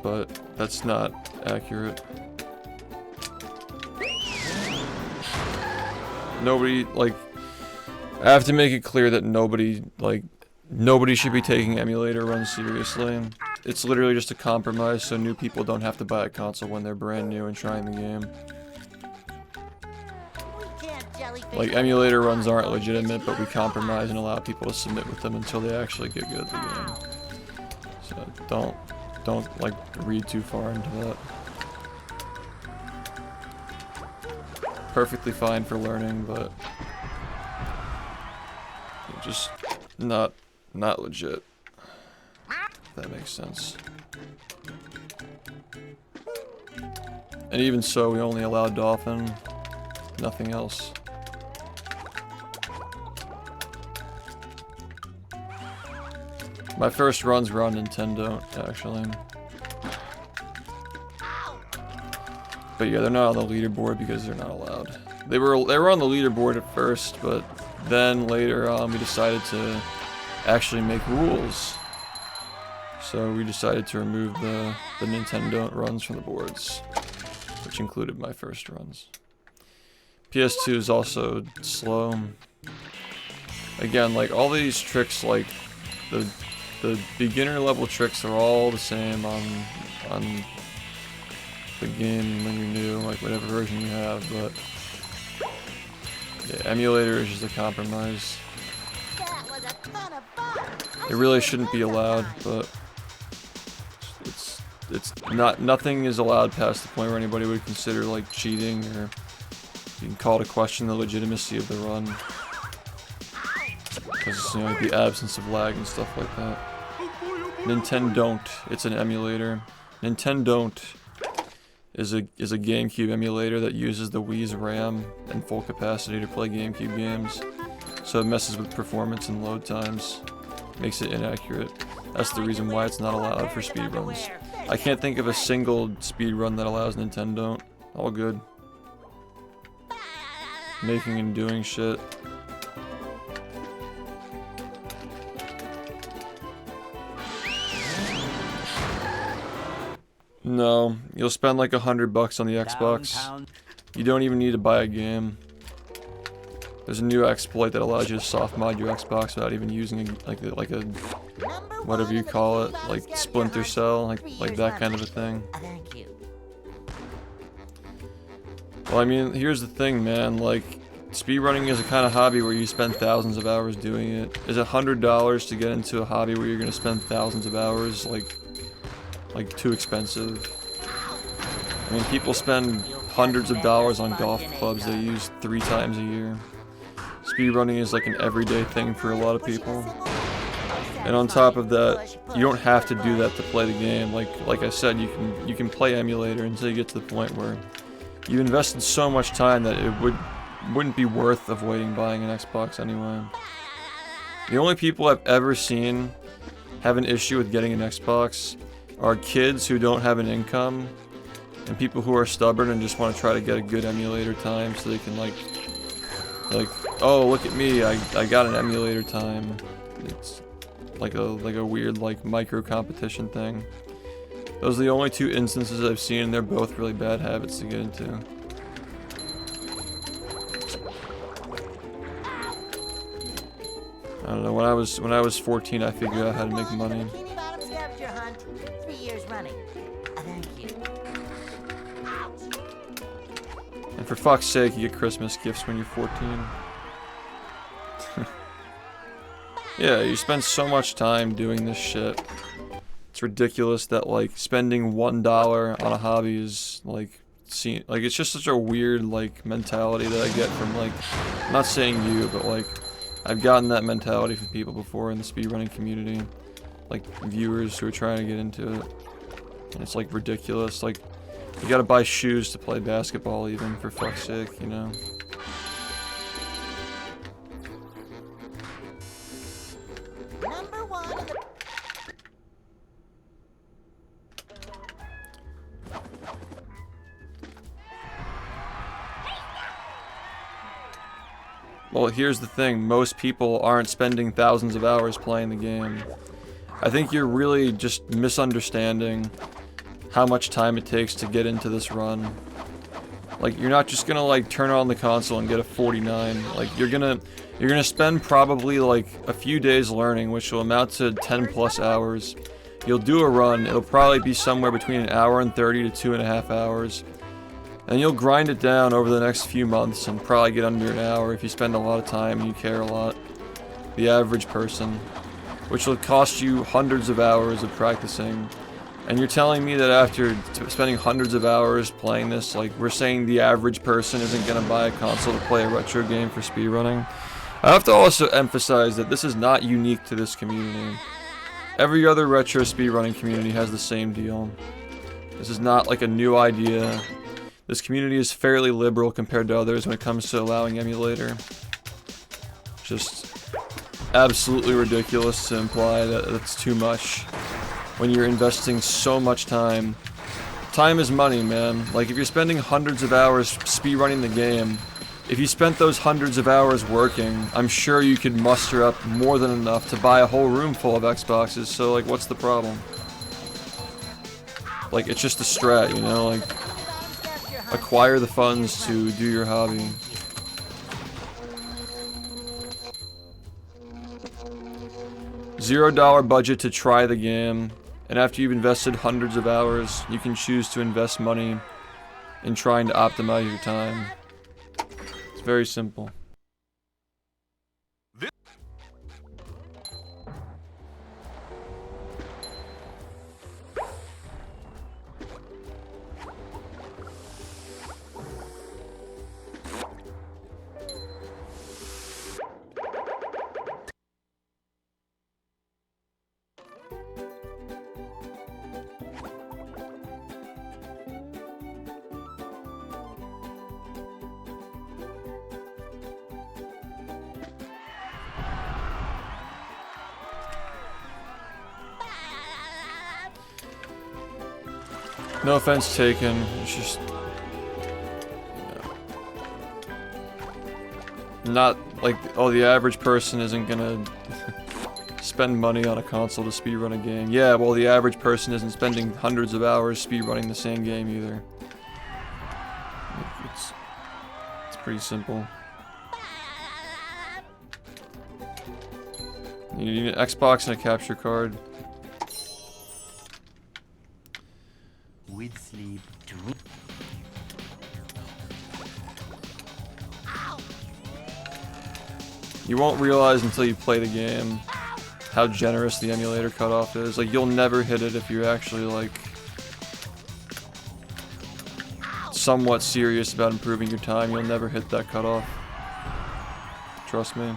but that's not accurate. Nobody, like, I have to make it clear that nobody, like, Nobody should be taking emulator runs seriously. It's literally just a compromise so new people don't have to buy a console when they're brand new and trying the game. Like, emulator runs aren't legitimate, but we compromise and allow people to submit with them until they actually get good at the game. So don't like read too far into that. Perfectly fine for learning, but just not legit. If that makes sense. And even so, we only allow Dolphin, nothing else. My first runs were on Nintendo, actually. But yeah, they're not on the leaderboard because they're not allowed. They were on the leaderboard at first, but then later on we decided to actually make rules. So we decided to remove the Nintendo runs from the boards, which included my first runs. PS2 is also slow. Again, like all these tricks, like the beginner level tricks are all the same on the game when you're new, like whatever version you have, but yeah, emulator is just a compromise. It really shouldn't be allowed, but nothing is allowed past the point where anybody would consider like cheating, or you can call to question the legitimacy of the run. Because, you know, the absence of lag and stuff like that. Nintendo, it's an emulator. Nintendo is a GameCube emulator that uses the Wii's RAM and full capacity to play GameCube games. So it messes with performance and load times. Makes it inaccurate. That's the reason why it's not allowed for speedruns. I can't think of a single speedrun that allows Nintendo. All good. Making and doing shit. No, you'll spend like $100 on the Xbox. You don't even need to buy a game. There's a new exploit that allows you to soft mod your Xbox without even using like a whatever you call it, like Splinter Cell, like that kind of a thing. Well, I mean, here's the thing, man. Like, speedrunning is a kind of hobby where you spend thousands of hours doing it. Is $100 to get into a hobby where you're gonna spend thousands of hours like too expensive? I mean, people spend hundreds of dollars on golf clubs they use 3 times a year. Speedrunning is like an everyday thing for a lot of people. And on top of that, you don't have to do that to play the game. Like I said, you can play emulator until you get to the point where you invested so much time that it wouldn't be worth avoiding buying an Xbox anyway. The only people I've ever seen have an issue with getting an Xbox are kids who don't have an income, and people who are stubborn and just want to try to get a good emulator time so they can like, oh, look at me, I got an emulator time. It's like a weird like micro competition thing. Those are the only 2 instances I've seen, and they're both really bad habits to get into. I don't know, when I was 14, I figured out how to make money. And for fuck's sake, you get Christmas gifts when you're 14. Yeah, you spend so much time doing this shit. It's ridiculous that like spending $1 on a hobby is like it's just such a weird like mentality that I get from like, I'm not saying you, but like I've gotten that mentality from people before in the speedrunning community, like viewers who are trying to get into it, and it's like ridiculous. Like, you gotta buy shoes to play basketball even, for fuck's sake, you know? Well, here's the thing, most people aren't spending thousands of hours playing the game. I think you're really just misunderstanding how much time it takes to get into this run. Like, you're not just gonna like turn on the console and get a 49. Like, you're gonna You're gonna spend probably like a few days learning, which will amount to 10 plus hours. You'll do a run, it'll probably be somewhere between an hour and 30 to 2.5 hours. And you'll grind it down over the next few months and probably get under an hour if you spend a lot of time and you care a lot. The average person. Which will cost you hundreds of hours of practicing. And you're telling me that after spending hundreds of hours playing this, like, we're saying the average person isn't gonna buy a console to play a retro game for speedrunning? I have to also emphasize that this is not unique to this community. Every other retro speedrunning community has the same deal. This is not like a new idea. This community is fairly liberal compared to others when it comes to allowing emulator. Just absolutely ridiculous to imply that it's too much when you're investing so much time. Time is money, man. Like, if you're spending hundreds of hours speedrunning the game, if you spent those hundreds of hours working, I'm sure you could muster up more than enough to buy a whole room full of Xboxes, so like, what's the problem? Like, it's just a strat, you know, like, acquire the funds to do your hobby. $0 budget to try the game, and after you've invested hundreds of hours, you can choose to invest money in trying to optimize your time. It's very simple. No offense taken, it's just, you know, not like, oh, the average person isn't gonna spend money on a console to speedrun a game. Yeah, well, the average person isn't spending hundreds of hours speedrunning the same game either. It's pretty simple. You need an Xbox and a capture card. With sleep too. You won't realize until you play the game how generous the emulator cutoff is. Like, you'll never hit it if you're actually, like, somewhat serious about improving your time. You'll never hit that cutoff. Trust me.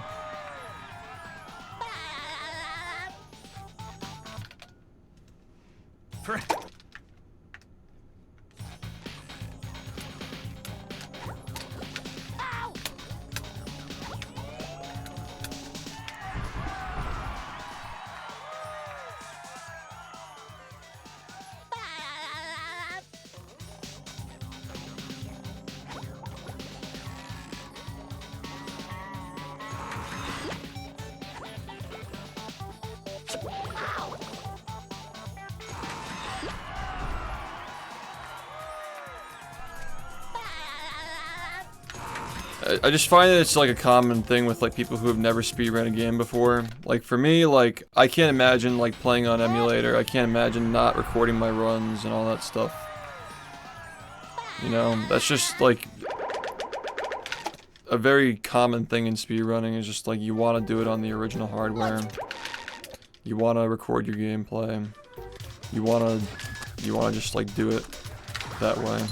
I just find that it's like a common thing with like people who have never speedrun a game before. Like for me, like I can't imagine like playing on emulator. I can't imagine not recording my runs and all that stuff. You know, that's just like a very common thing in speedrunning. Is just like you want to do it on the original hardware. You want to record your gameplay. You want to just like do it that way.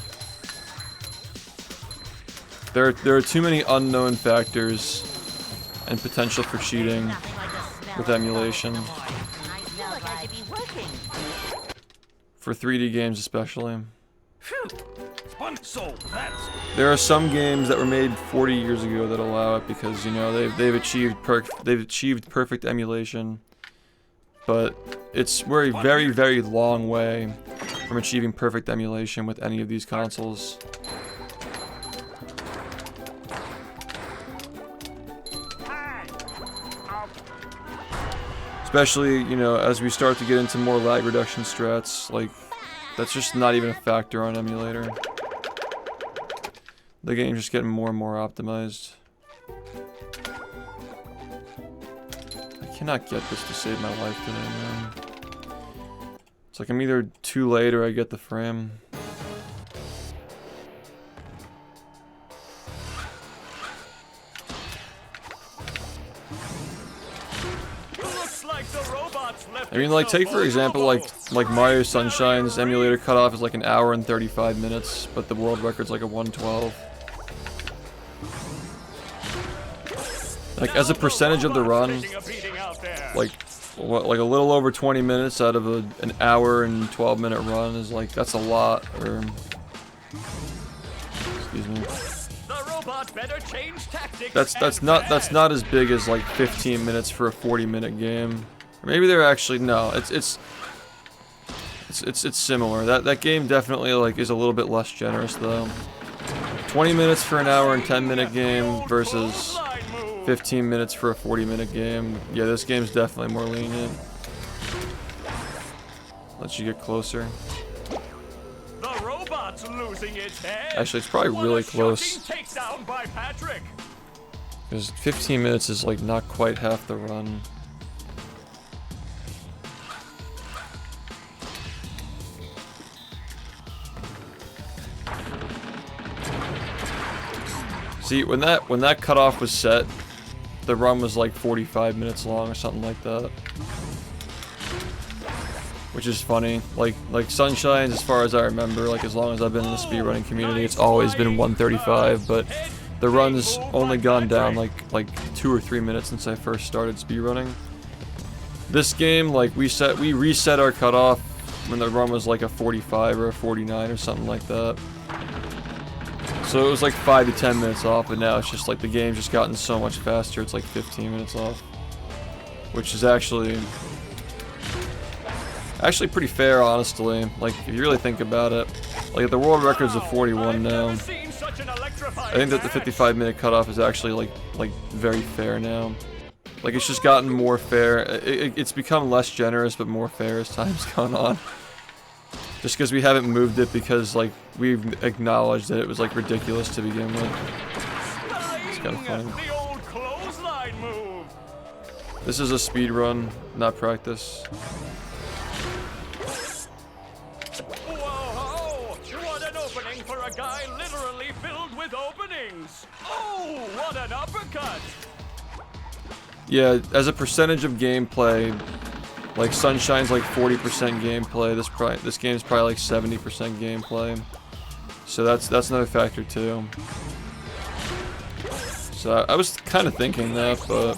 There are too many unknown factors and potential for cheating with emulation. For 3D games especially. There are some games that were made 40 years ago that allow it because, you know, they've achieved perfect emulation. But we're a very, very long way from achieving perfect emulation with any of these consoles. Especially, you know, as we start to get into more lag reduction strats, like, that's just not even a factor on emulator. The game's just getting more and more optimized. cannot get this to save my life today, man. It's like I'm either too late or I get the frame. Looks like the robots left. I mean, like, take for example, like Mario Sunshine's emulator cutoff is like an hour and 35 minutes, but the world record's like a 112. Like, as a percentage of the run, like what, like a little over 20 minutes out of an hour and 12-minute run is like, that's a lot. Or excuse me. That's not as big as like 15 minutes for a 40-minute game. Or maybe they're actually, no, it's similar. That game definitely like is a little bit less generous though. 20 minutes for an hour and 10-minute game versus 15 minutes for a 40-minute game. Yeah, this game's definitely more lenient. Lets you get closer. The robot's losing its head. Actually, it's probably really close. Takedown by Patrick. Because 15 minutes is like not quite half the run. See, when that cutoff was set, the run was like 45 minutes long or something like that. Which is funny. Like Sunshine's, as far as I remember, like as long as I've been in the speedrunning community, it's always been 135, but the run's only gone down like 2 or 3 minutes since I first started speedrunning. This game, like we reset our cutoff when the run was like a 45 or a 49 or something like that. So it was like 5 to 10 minutes off, but now it's just like the game's just gotten so much faster, it's like 15 minutes off. Which is actually pretty fair, honestly. Like, if you really think about it. Like, the world record's of 41 now. I think that the 55-minute cutoff is actually like very fair now. Like, it's just gotten more fair. It's become less generous, but more fair as time's gone on. Just because we haven't moved it because, like, we've acknowledged that it was, like, ridiculous to begin with. It's kind of funny. This is a speed run, not practice. Whoa! What an opening for a guy literally filled with openings! Oh, what an uppercut! Yeah, as a percentage of gameplay, like Sunshine's like 40% gameplay. This game's probably like 70% gameplay. So that's another factor too. So I was kind of thinking that, but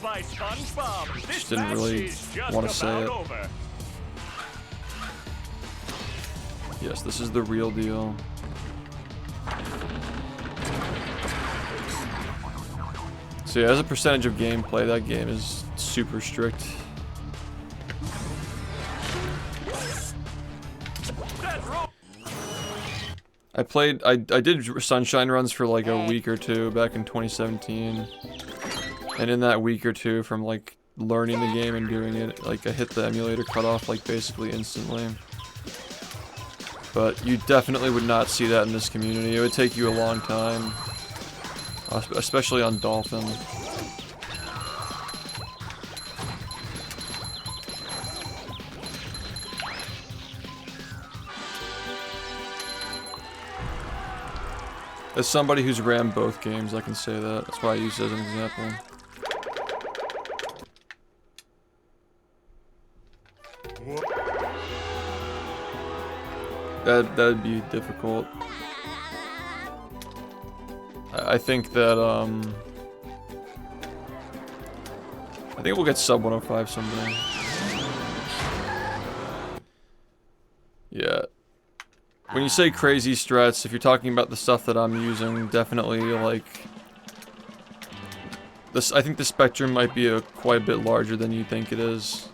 just didn't really want to say it. Yes, this is the real deal. So yeah, as a percentage of gameplay, that game is super strict. I did Sunshine runs for like a week or two back in 2017. And in that week or two from like learning the game and doing it, like I hit the emulator cutoff like basically instantly. But you definitely would not see that in this community. It would take you a long time. Especially on Dolphin. As somebody who's ran both games, I can say that. That's why I use it as an example. That'd be difficult. I think that, I think we'll get sub 105 someday. Yeah. When you say crazy strats, if you're talking about the stuff that I'm using, definitely, like... I think the spectrum might be quite a bit larger than you think it is.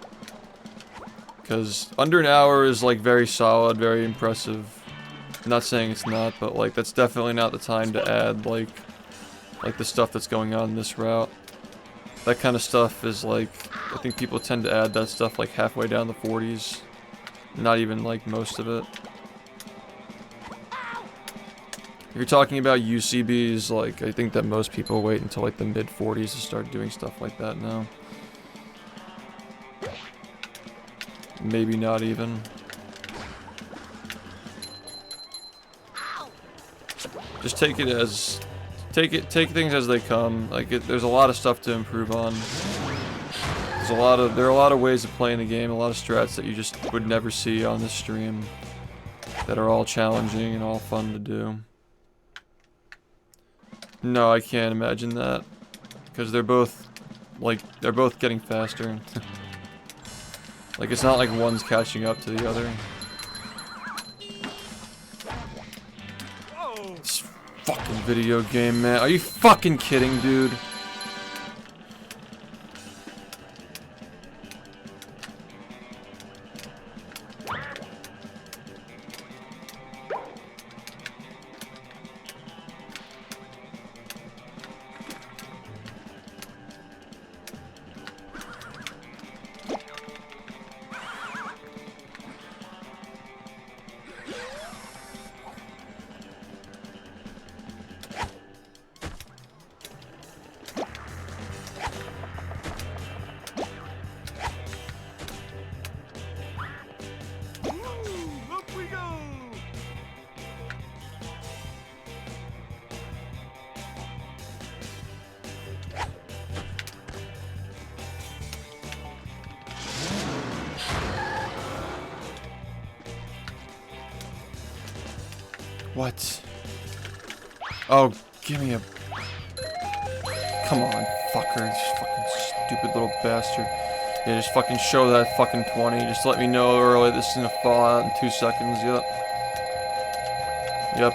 Because under an hour is, like, very solid, very impressive. I'm not saying it's not, but, like, that's definitely not the time to add, like the stuff that's going on in this route. That kind of stuff is, like, I think people tend to add that stuff, like, halfway down the 40s. Not even, like, most of it. If you're talking about UCBs, like, I think that most people wait until, like, the mid-40s to start doing stuff like that now. Maybe not even. Just take it as, take things as they come. Like there's a lot of stuff to improve on. There are a lot of ways of playing the game, a lot of strats that you just would never see on this stream, that are all challenging and all fun to do. No, I can't imagine that, because they're both getting faster. Like it's not like one's catching up to the other. This fucking video game, man. Are you fucking kidding, dude? Up we go! What? Oh, give me a... Come on, fucker. This fucking stupid little bastard. Yeah, just fucking show that fucking 20. Just let me know early this is gonna fall out in 2 seconds. Yep. Yep.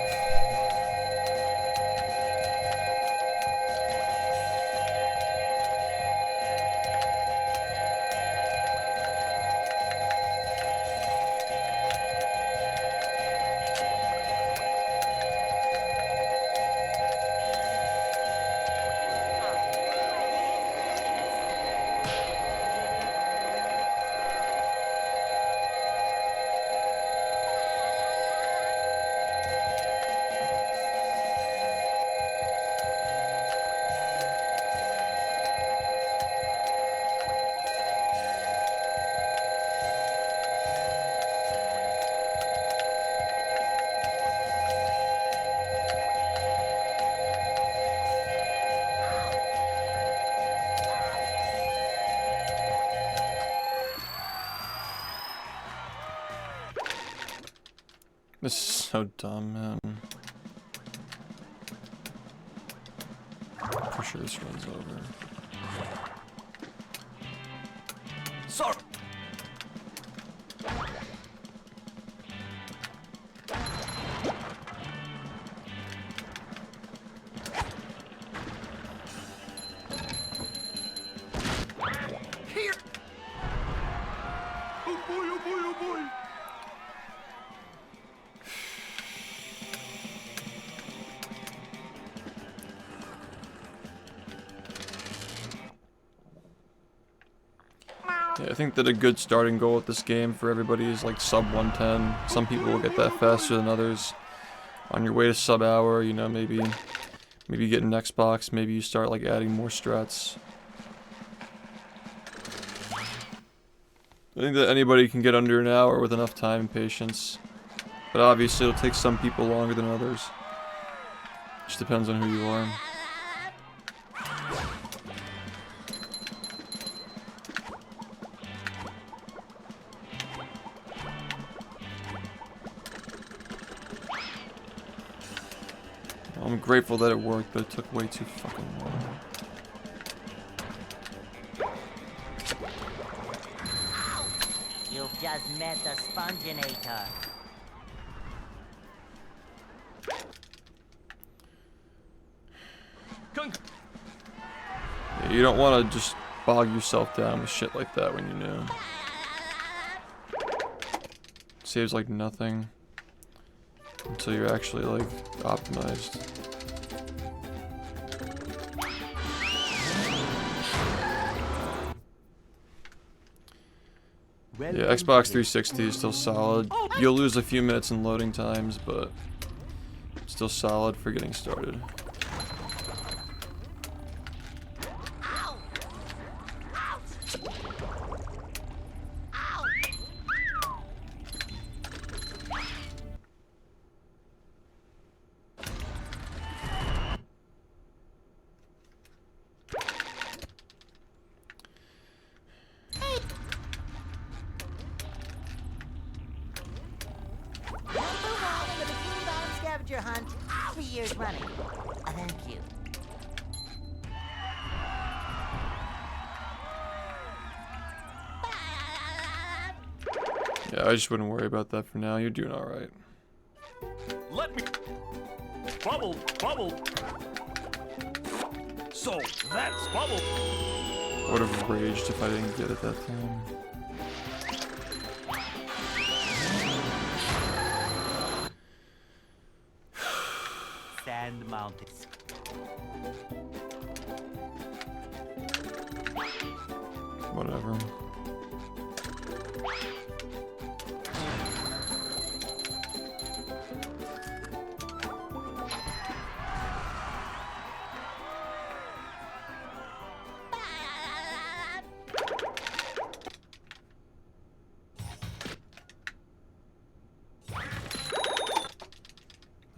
This is so dumb, man. Pretty sure this runs over. Sorry. Here. Oh boy, oh boy, oh boy! Yeah, I think that a good starting goal with this game for everybody is like sub 110. Some people will get that faster than others. On your way to sub hour, you know, maybe get an Xbox, maybe you start like adding more strats. I think that anybody can get under an hour with enough time and patience. But obviously it'll take some people longer than others. Just depends on who you are. I'm grateful that it worked, but it took way too fucking long. You've just met the sponginator. Yeah, you don't want to just bog yourself down with shit like that when you know. Saves like nothing until you're actually like optimized. Yeah, Xbox 360 is still solid. You'll lose a few minutes in loading times, but still solid for getting started. scavenger hunt 3 years running. Thank you. Yeah, I just wouldn't worry about that for now. You're doing all right. Let me. Bubble, bubble. So that's bubble. I would have raged if I didn't get it that time. Sand mountains. Whatever.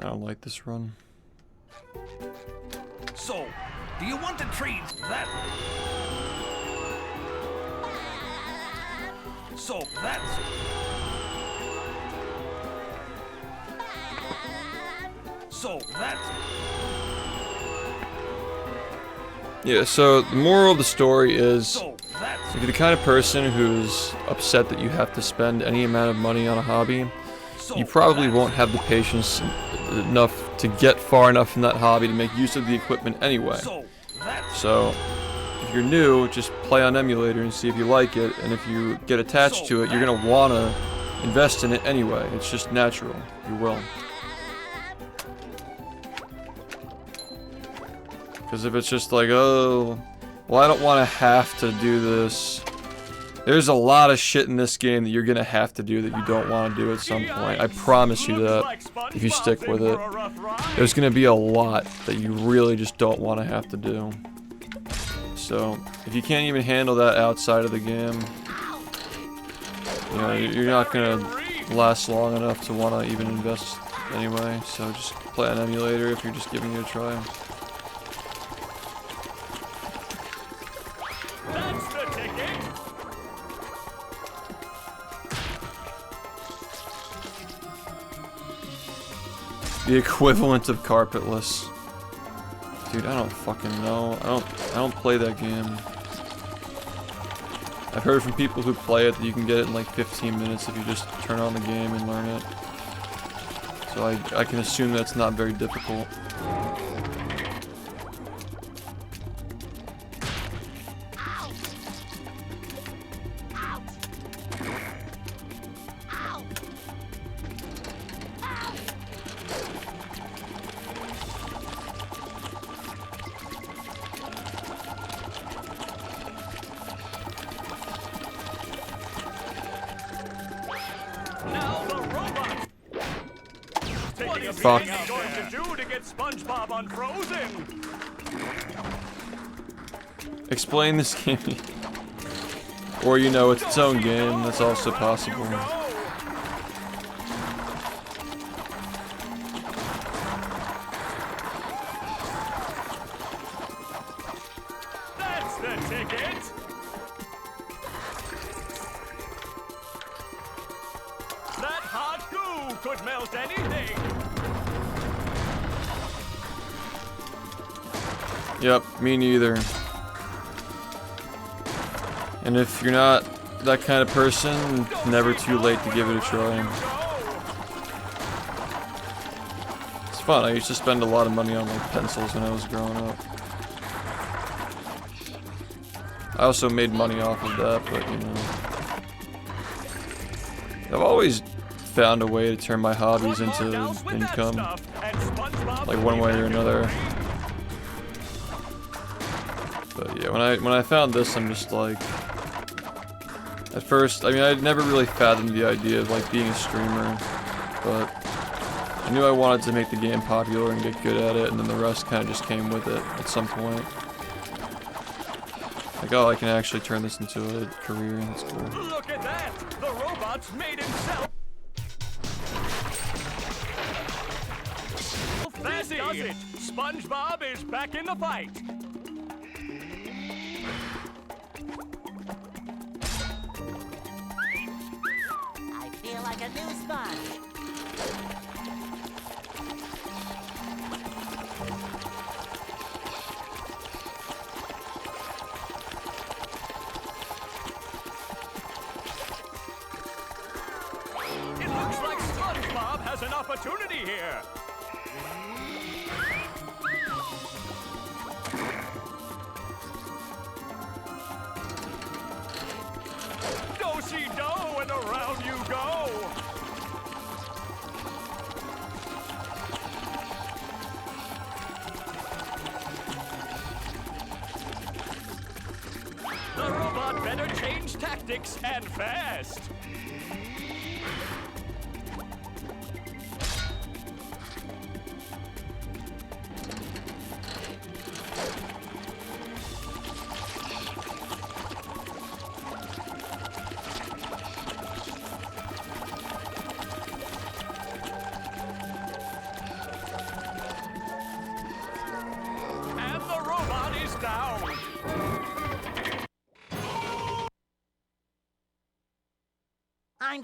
I don't like this run. So, do you want to trade that? So that's. So that's. Yeah, so the moral of the story is So that's. if you're the kind of person who's upset that you have to spend any amount of money on a hobby, you probably won't have the patience enough to get far enough in that hobby to make use of the equipment anyway. So that's. So, if you're new, just play on emulator and see if you like it, and if you get attached to it, you're gonna wanna invest in it anyway. It's just natural. You will. Because if it's just like, oh, well, I don't want to have to do this. There's a lot of shit in this game that you're gonna have to do that you don't want to do at some point. I promise you that, if you stick with it. There's gonna be a lot that you really just don't want to have to do. So, if you can't even handle that outside of the game, you know, you're not gonna last long enough to want to even invest anyway. So just play on emulator if you're just giving it a try. That's the ticket. The equivalent of carpetless. Dude, I don't fucking know. I don't play that game. I've heard from people who play it that you can get it in like 15 minutes if you just turn on the game and learn it. So I can assume that's not very difficult. Now the robot. What is Fuck. he going to do to get SpongeBob unfrozen? Explain this game. Or you know, it's its own game. That's also possible. That's the ticket. That hot goo could melt anything. Yep, me neither. And if you're not that kind of person, never too late to give it a try. It's fun. I used to spend a lot of money on like pencils when I was growing up. I also made money off of that, but you know. I've always found a way to turn my hobbies into income, like one way or another. But yeah, when I found this, I'm just like, at first, I mean, I'd never really fathomed the idea of like being a streamer, but I knew I wanted to make the game popular and get good at it, and then the rest kind of just came with it at some point. Like, oh, I can actually turn this into a career, that's cool. Look at that! The robot's made himself. That does it. SpongeBob is back in the fight. I feel like a new sponge. has an opportunity here. Do-si-do, and around you go. The robot better change tactics and fast. And the robot is down. I'm...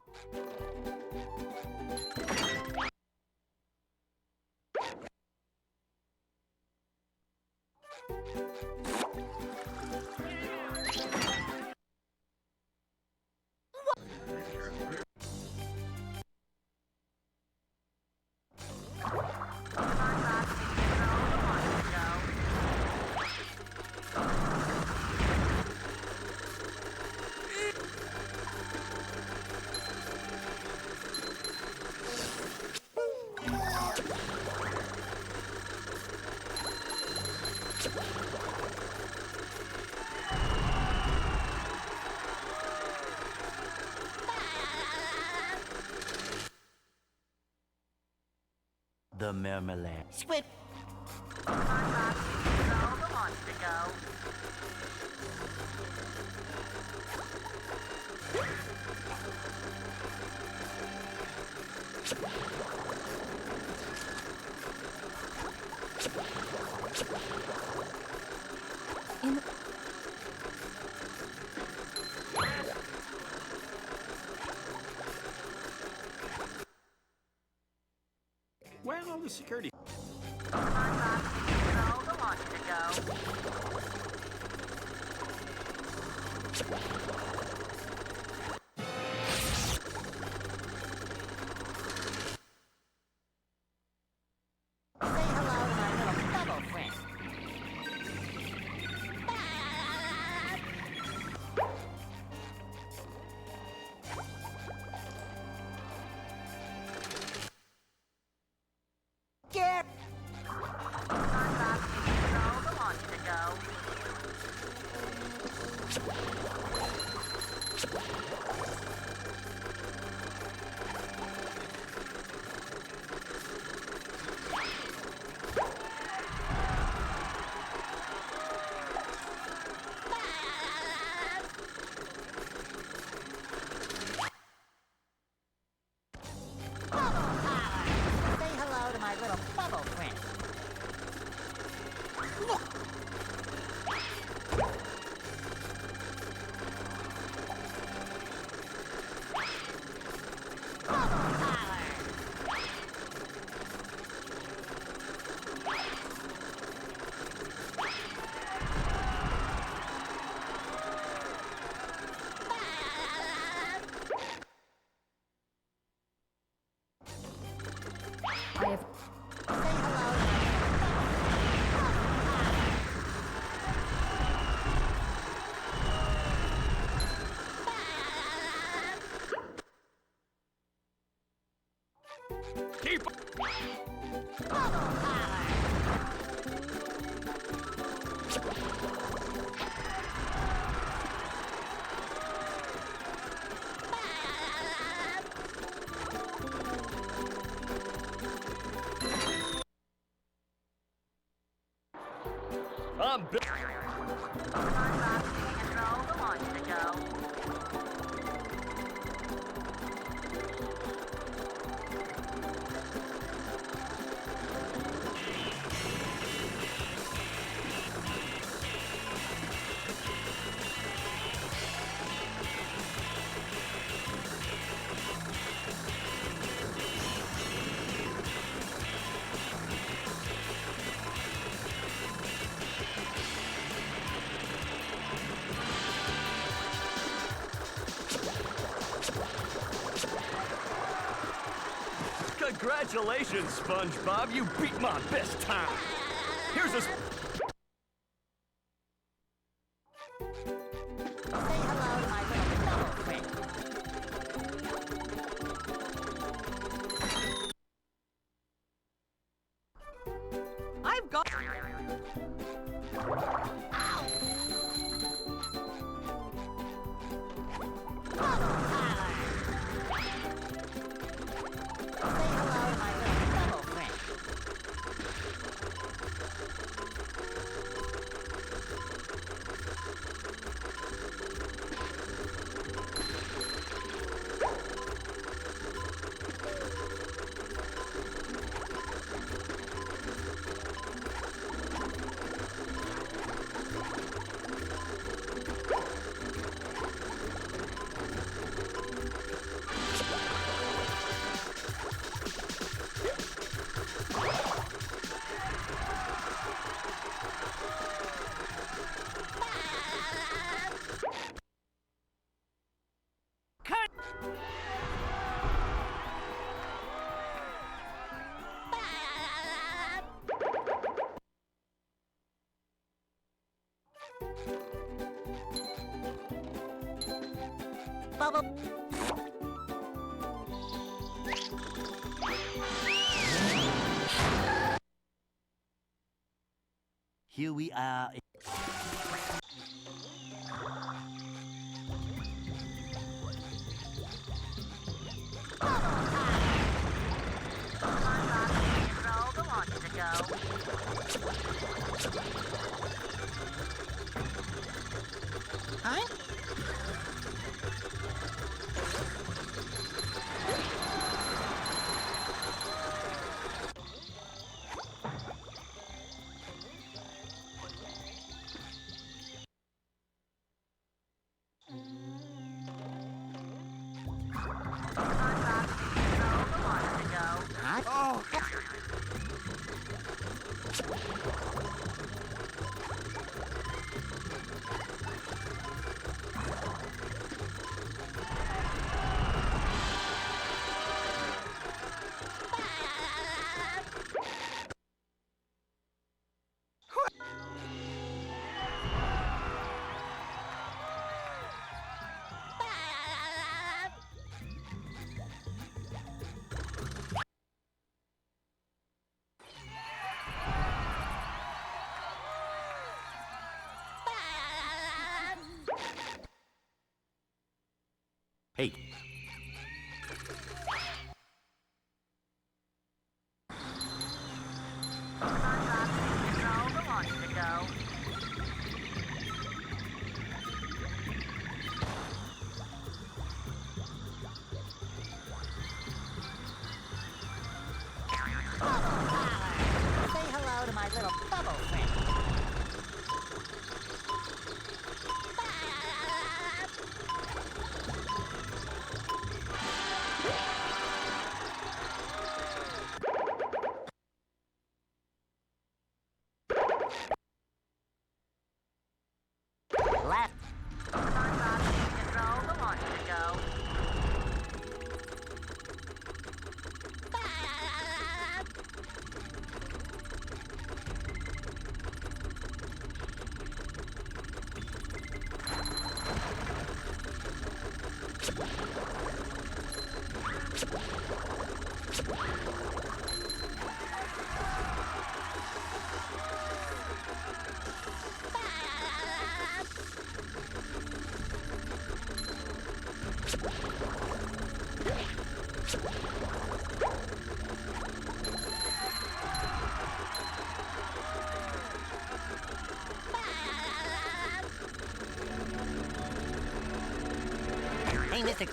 The marmalade. Squid. Where are all the security? Say hello to my little bubble friend. Get. Say hello to my little bubble friend. I have... Say hello to Keep. I'm bi- Congratulations, SpongeBob. You beat my best time. Here's a... Say hello to my little bubble friend. I've got. Say hello to my little bubble friend. Bubble. Here we are. Roll the launch to go. Huh? Oh, Hey. Roll the launch to go. Say hello to my little bubble friend. Left. Roll the launch to go. Hey, Mr.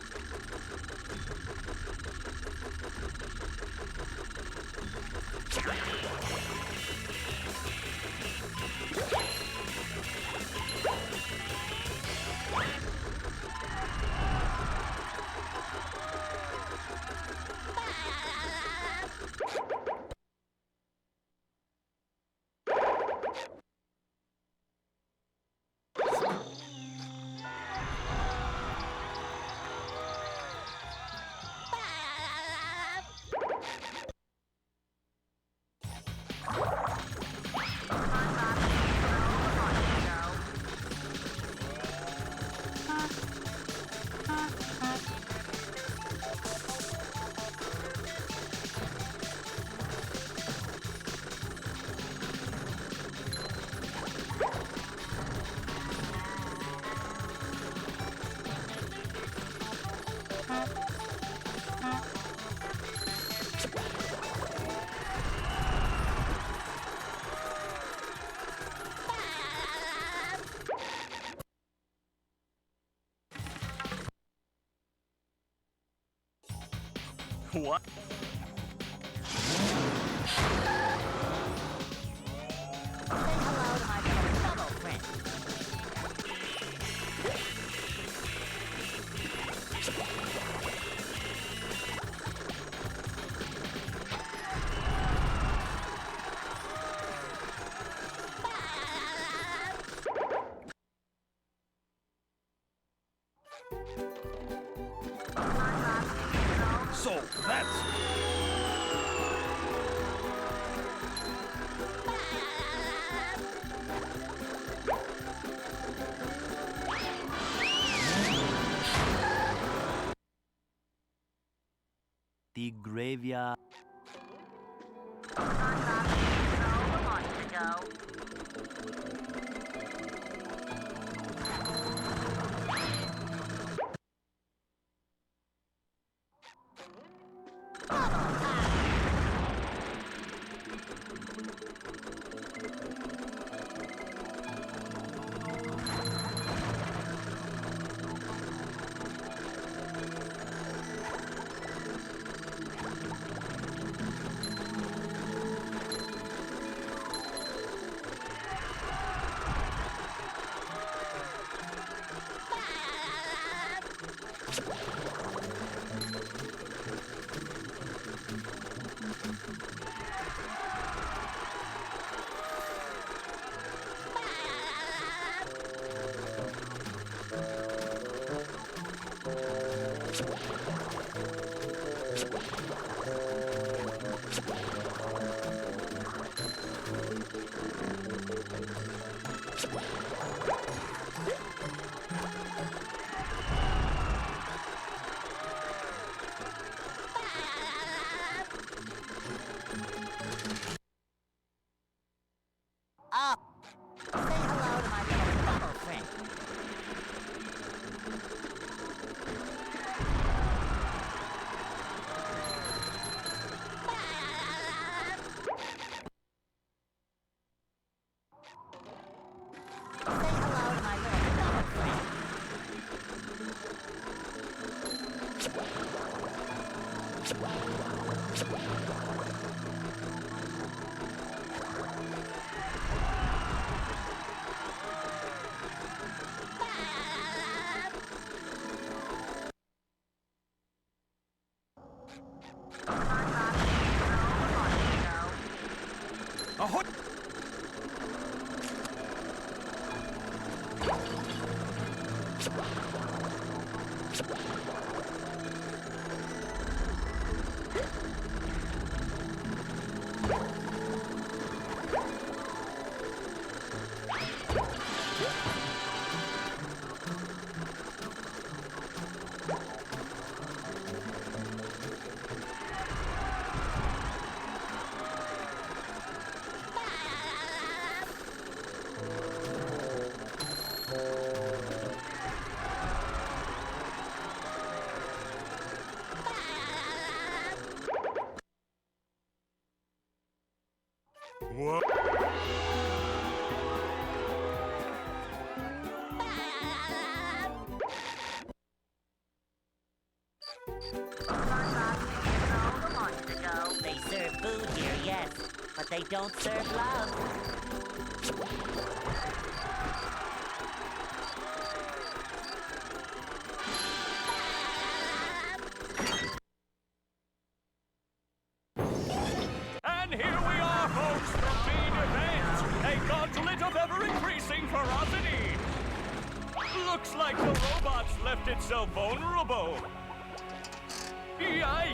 What? Say hello to my little bubble friend. So that's the graveyard. Up. Say hello to my little bubble friend. Say hello to my little bubble friend. ahoy! What? They serve food here, yes, but they don't serve love. And here we are, folks, the main event. A gauntlet of ever-increasing ferocity. Looks like the robot's left itself vulnerable. Yikes.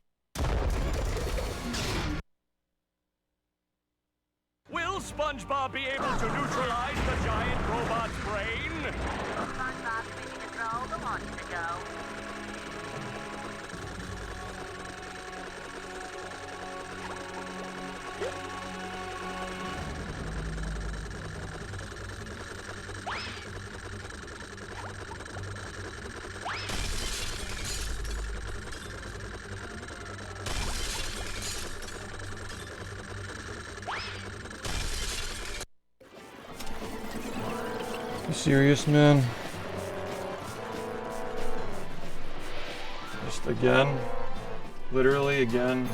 Will SpongeBob be able to neutralize the giant robot's brain? SpongeBob's ready to throw the launch to go. serious, man? Just again? Literally again?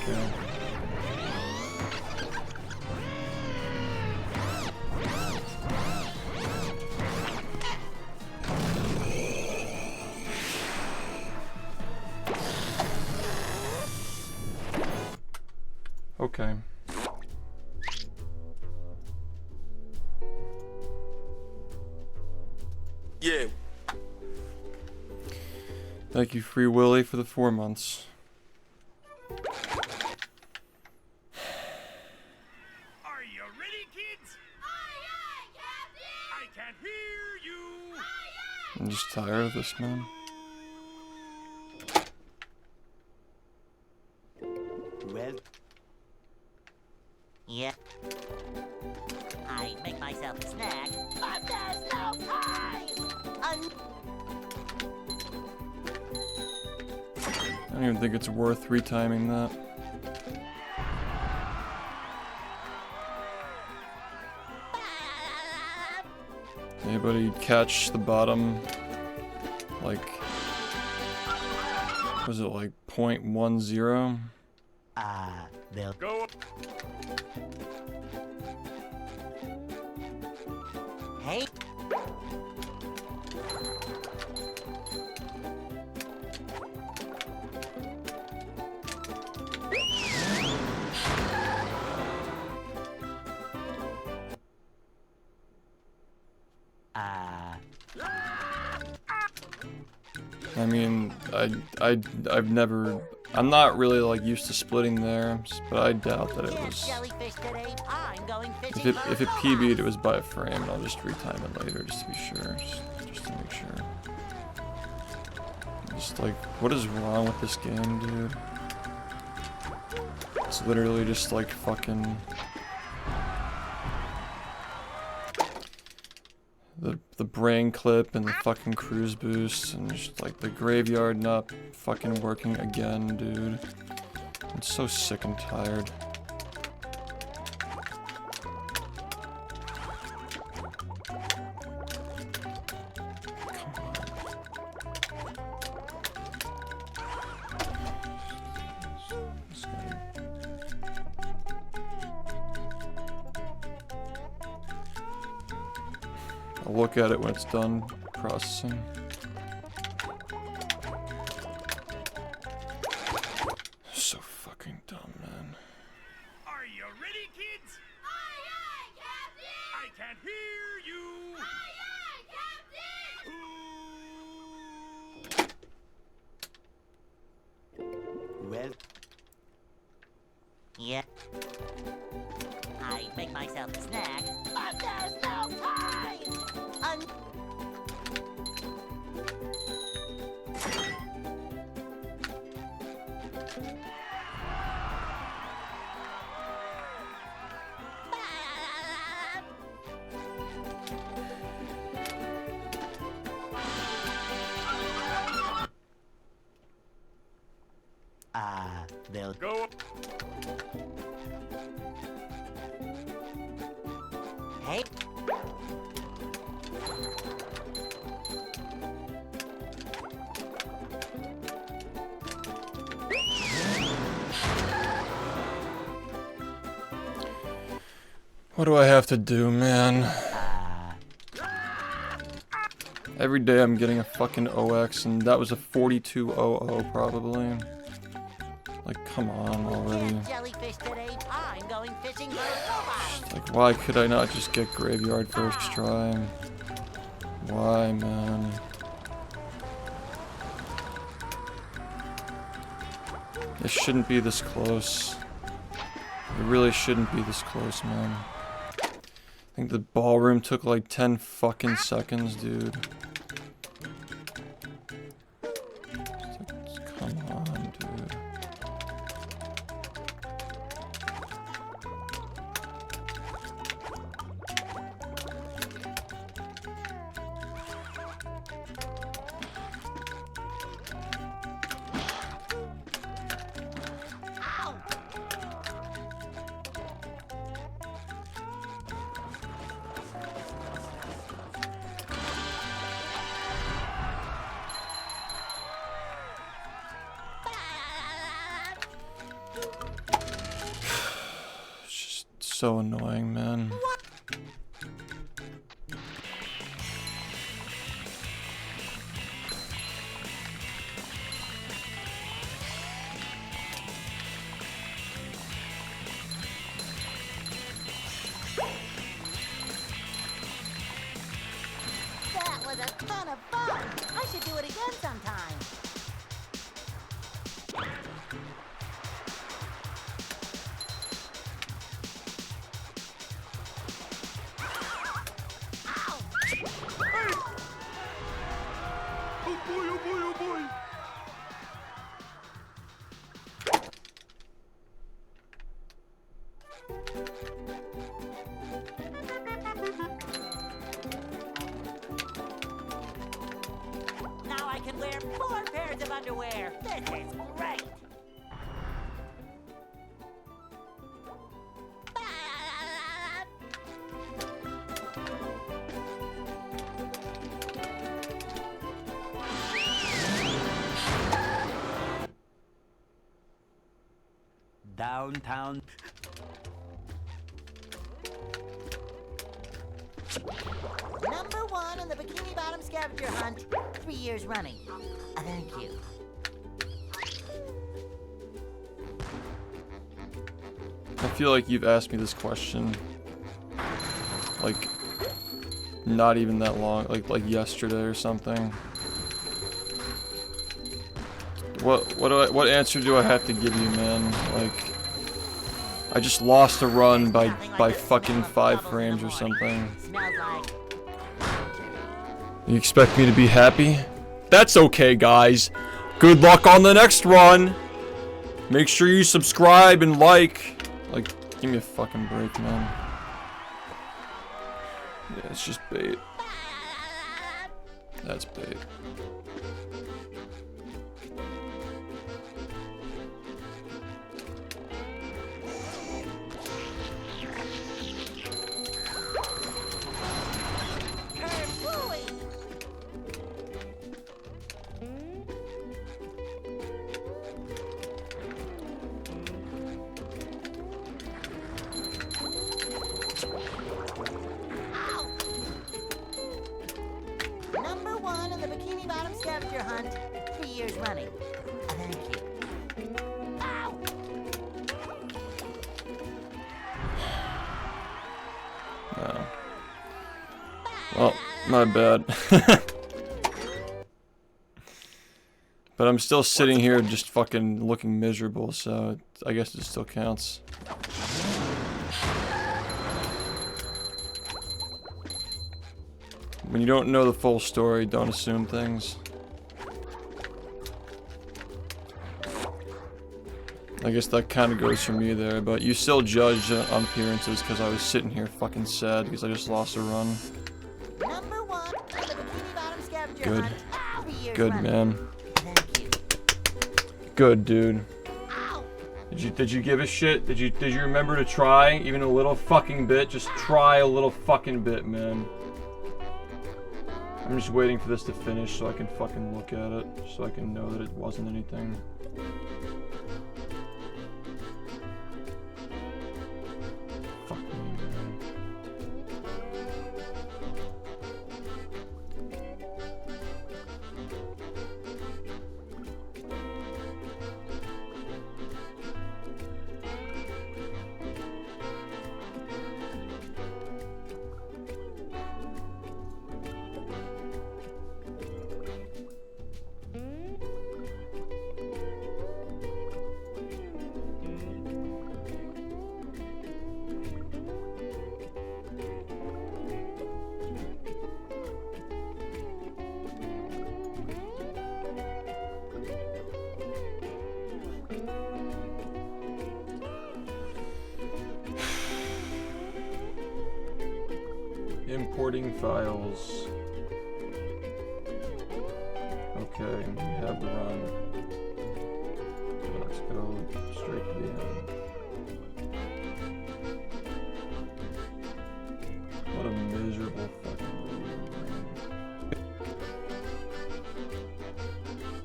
Okay. Okay. Yeah. Thank you, Free Willy, for the 4 months. Are you ready, kids? Aye, aye, Captain! I can't hear you. I'm just tired of this, man. Well, Yeah. I make myself a snack, but there's no time! I don't even think it's worth retiming that. Anybody catch the bottom? Like, was it like 0.10? they'll Go up. Hey! I mean, I've never, I'm not really like used to splitting there, but I doubt that it was. Jellyfish today. I'm going fishing If it PB'd, it was by a frame, and I'll just retime it later just to be sure, just to make sure. Just like, what is wrong with this game, dude? It's literally just like fucking. The brain clip and the fucking cruise boost and just like the graveyard not fucking working again, dude. I'm so sick and tired. I'll look at it when it's done processing. So fucking dumb, man. Are you ready, kids? Aye, aye, Captain! I can't hear you. Aye, aye, Captain! well, Yeah. I make myself a snack, but there's no time! they'll Go up. Hey! What do I have to do, man? Every day I'm getting a fucking OX, and that was a 4200 probably. Like, come on already. Jellyfish today. I'm going fishing for robots. Like, why could I not just get graveyard first try? Why, man? It shouldn't be this close. It really shouldn't be this close, man. I think the ballroom took like 10 fucking seconds, dude. Come on, dude. so annoying, man. That was a ton of fun. I should do it again sometime. Oh boy, oh boy, oh boy. Now I can wear 4 pairs of underwear. This is great. Downtown. Number 1 on the Bikini Bottom scavenger hunt, 3 years running. Thank you. I feel like you've asked me this question, like, not even that long, like yesterday or something. What answer do I have to give you, man? Like, I just lost a run by fucking 5 frames or something. Smells like You expect me to be happy? That's okay, guys. Good luck on the next run. Make sure you subscribe and like. Like, give me a fucking break, man. Yeah, it's just bait. That's bait. number 1 on the Bikini Bottom scavenger hunt, 3 years running. Thank you. Ow! No. Well, my bad. But I'm still sitting here just fucking looking miserable, so I guess it still counts. When you don't know the full story, don't assume things. I guess that kind of goes for me there, but you still judge on appearances because I was sitting here fucking sad because I just lost a run. Number 1 on the Bikini Bottom scavenger Good. hunt, 3 years Good, running. man. Thank you. Good, dude. Ow! Did you give a shit? Did you remember to try even a little fucking bit? Just try a little fucking bit, man. I'm just waiting for this to finish so I can fucking look at it, so I can know that it wasn't anything. Fuck me, man. Importing files. Okay, we have the run. So let's go straight to the end. What a miserable fucking video, man.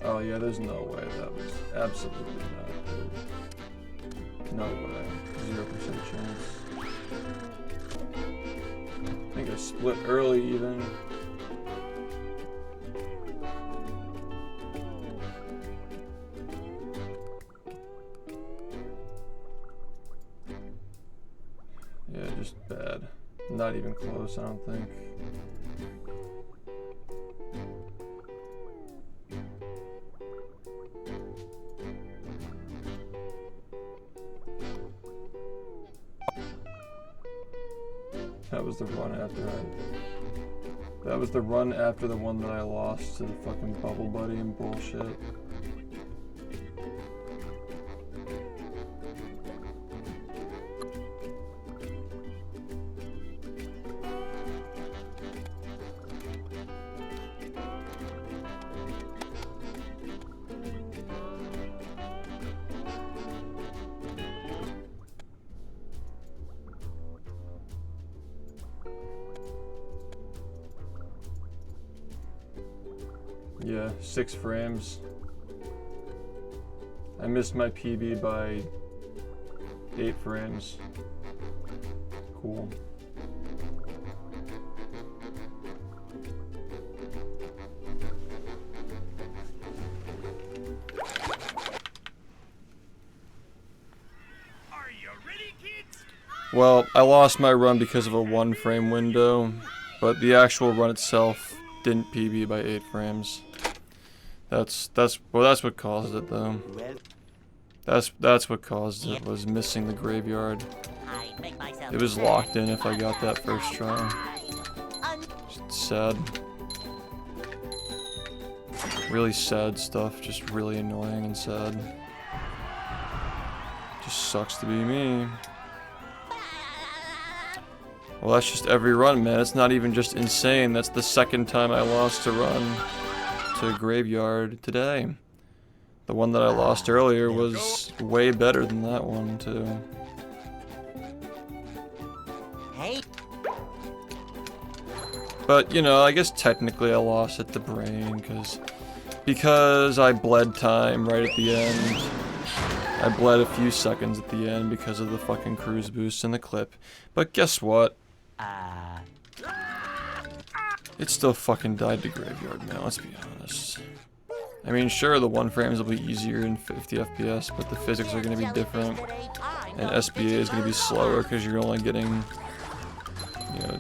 Oh yeah, there's no way that was absolutely not, dude. No way. 0% chance. I think I split early even. Yeah, just bad. Not even close, I don't think. That was the run after that was the run after the one that I lost to the fucking Bubble Buddy and bullshit. Yeah, 6 frames. I missed my PB by 8 frames. Cool. Are you ready, kids? Well, I lost my run because of a 1 frame window, but the actual run itself didn't PB by 8 frames. That's what caused it though. That's what caused it, was missing the graveyard. It was locked in if I got that first try. Just sad. Really sad stuff, just really annoying and sad. Just sucks to be me. Well, that's just every run, man. It's not even just insane. That's the second time I lost a run to graveyard today. The one that I lost earlier was way better than that one, too. Hey. But, you know, I guess technically I lost at the brain, because I bled time right at the end. I bled a few seconds at the end because of the fucking cruise boost in the clip. But guess what? It still fucking died to graveyard, man, let's be honest. I mean, sure, the 1 frames will be easier in 50 FPS, but the physics are going to be different. And SBA is going to be slower because you're only getting, you know,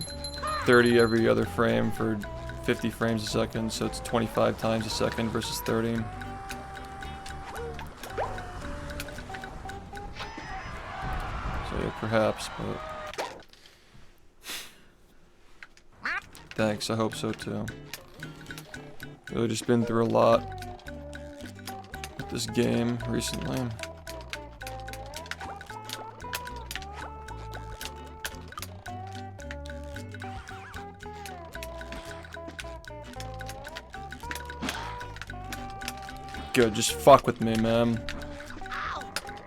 30 every other frame for 50 frames a second, so it's 25 times a second versus 30. So yeah, perhaps, but... Thanks, I hope so too. Really just been through a lot with this game recently. Good, just fuck with me, man.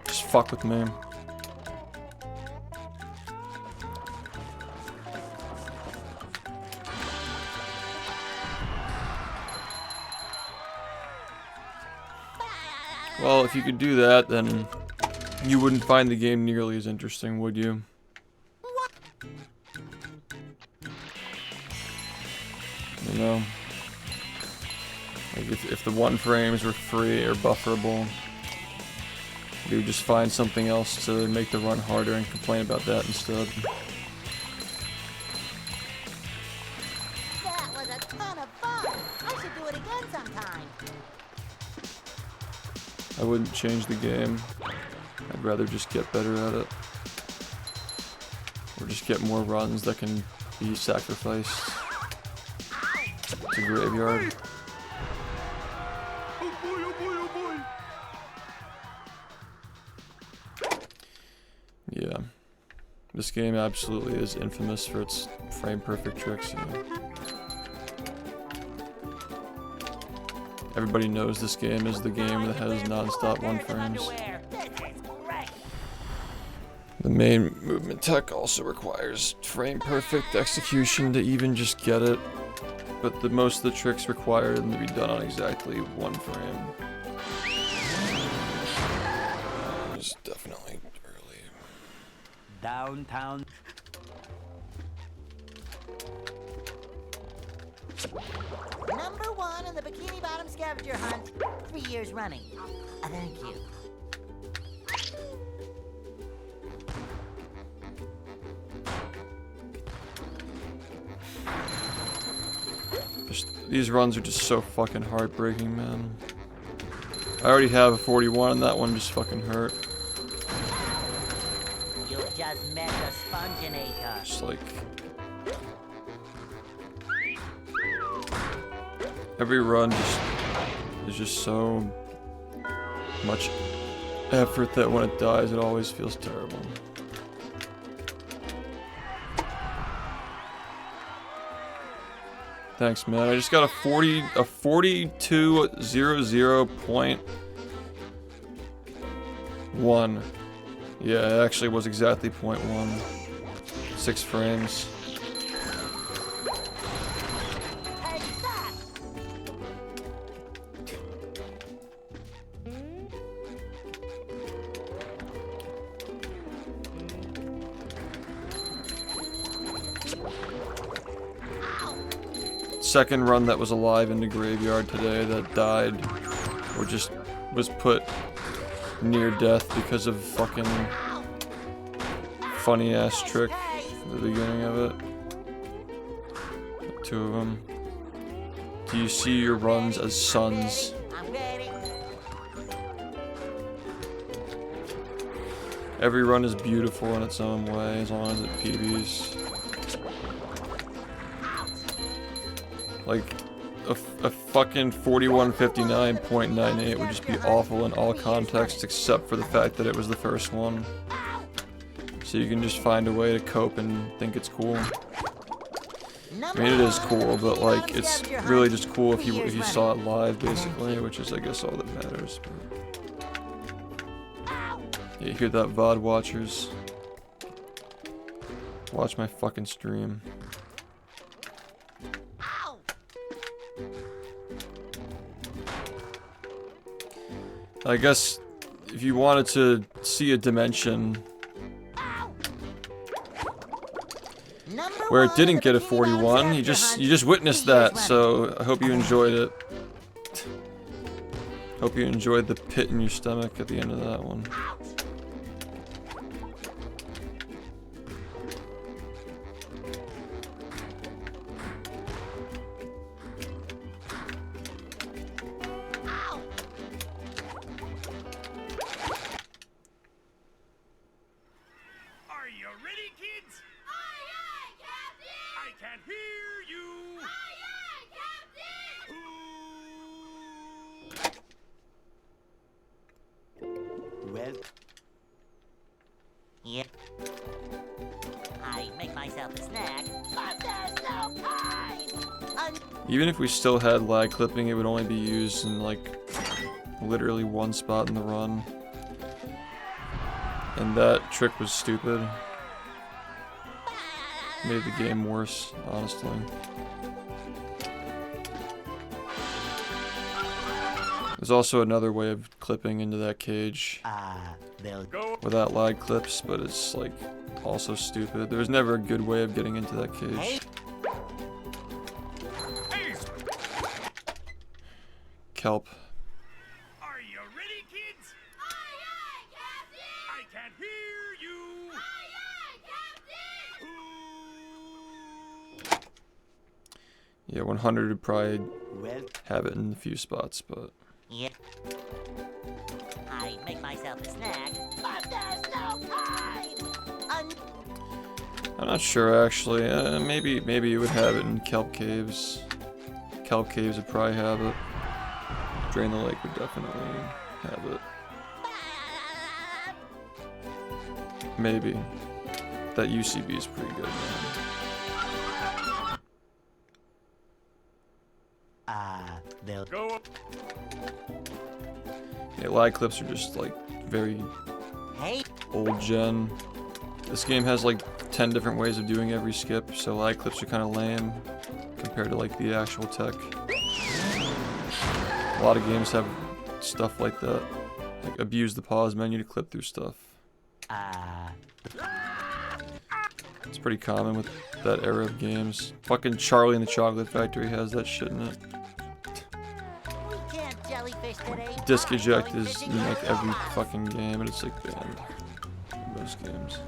Just fuck with me. Well, if you could do that, then you wouldn't find the game nearly as interesting, would you? You know? Like if the 1 frames were free or bufferable, you would just find something else to make the run harder and complain about that instead. That was a ton of fun. I should do it again sometime. I wouldn't change the game. I'd rather just get better at it. Or just get more runs that can be sacrificed to graveyard. Oh boy, oh boy, oh boy. Yeah. This game absolutely is infamous for its frame perfect tricks. You know. Everybody knows this game is the game that has non-stop 1 frames. The main movement tech also requires frame perfect execution to even just get it, but most of the tricks require them to be done on exactly 1 frame. It's definitely early. Downtown. won in the Bikini Bottom scavenger hunt 3 years running. Thank you. These runs are just so fucking heartbreaking, man. I already have a 41 and that one just fucking hurt. You just met the Sponginator. Just like... every run just is just so much effort that when it dies it always feels terrible. Thanks, man. I just got a 4200.1. Yeah, it actually was exactly 0.1. 6 frames. Second run that was alive in the graveyard today that died, or just was put near death because of fucking funny ass trick at the beginning of it. 2 of them. Do you see your runs as suns? Every run is beautiful in its own way as long as it PBs. Like, a fucking 4159.98 would just be awful in all contexts except for the fact that it was the first one. So you can just find a way to cope and think it's cool. I mean, it is cool, but like, it's really just cool if you saw it live, basically, which is, I guess, all that matters. But... yeah, you hear that, VOD watchers? Watch my fucking stream. I guess if you wanted to see a dimension where it didn't get a 41, you just witnessed that, so I hope you enjoyed it. Hope you enjoyed the pit in your stomach at the end of that one. Yep. I make myself a snack, but there's no time! Even if we still had lag clipping, it would only be used in like literally one spot in the run. And that trick was stupid. Made the game worse, honestly. There's also another way of clipping into that cage without lag clips, but it's like also stupid. There's never a good way of getting into that cage. Kelp. Are you ready, kids? Aye, aye, Captain! I can't hear you. Aye, aye, Captain! Yeah, 100 would probably have it in a few spots, but... Yep. I make myself a snack, but there's no time! I'm not sure, actually. Maybe you would have it in kelp caves. Kelp caves would probably have it. Drain the Lake would definitely have it. Maybe. That UCB is pretty good, man. They'll Go. Yeah, lag clips are just like very old gen. This game has like 10 different ways of doing every skip, so lag clips are kind of lame compared to like the actual tech. A lot of games have stuff like that, like abuse the pause menu to clip through stuff. It's pretty common with that era of games. Fucking Charlie and the Chocolate Factory has that shit in it. disc eject is in like every fucking game, and it's like banned in most games.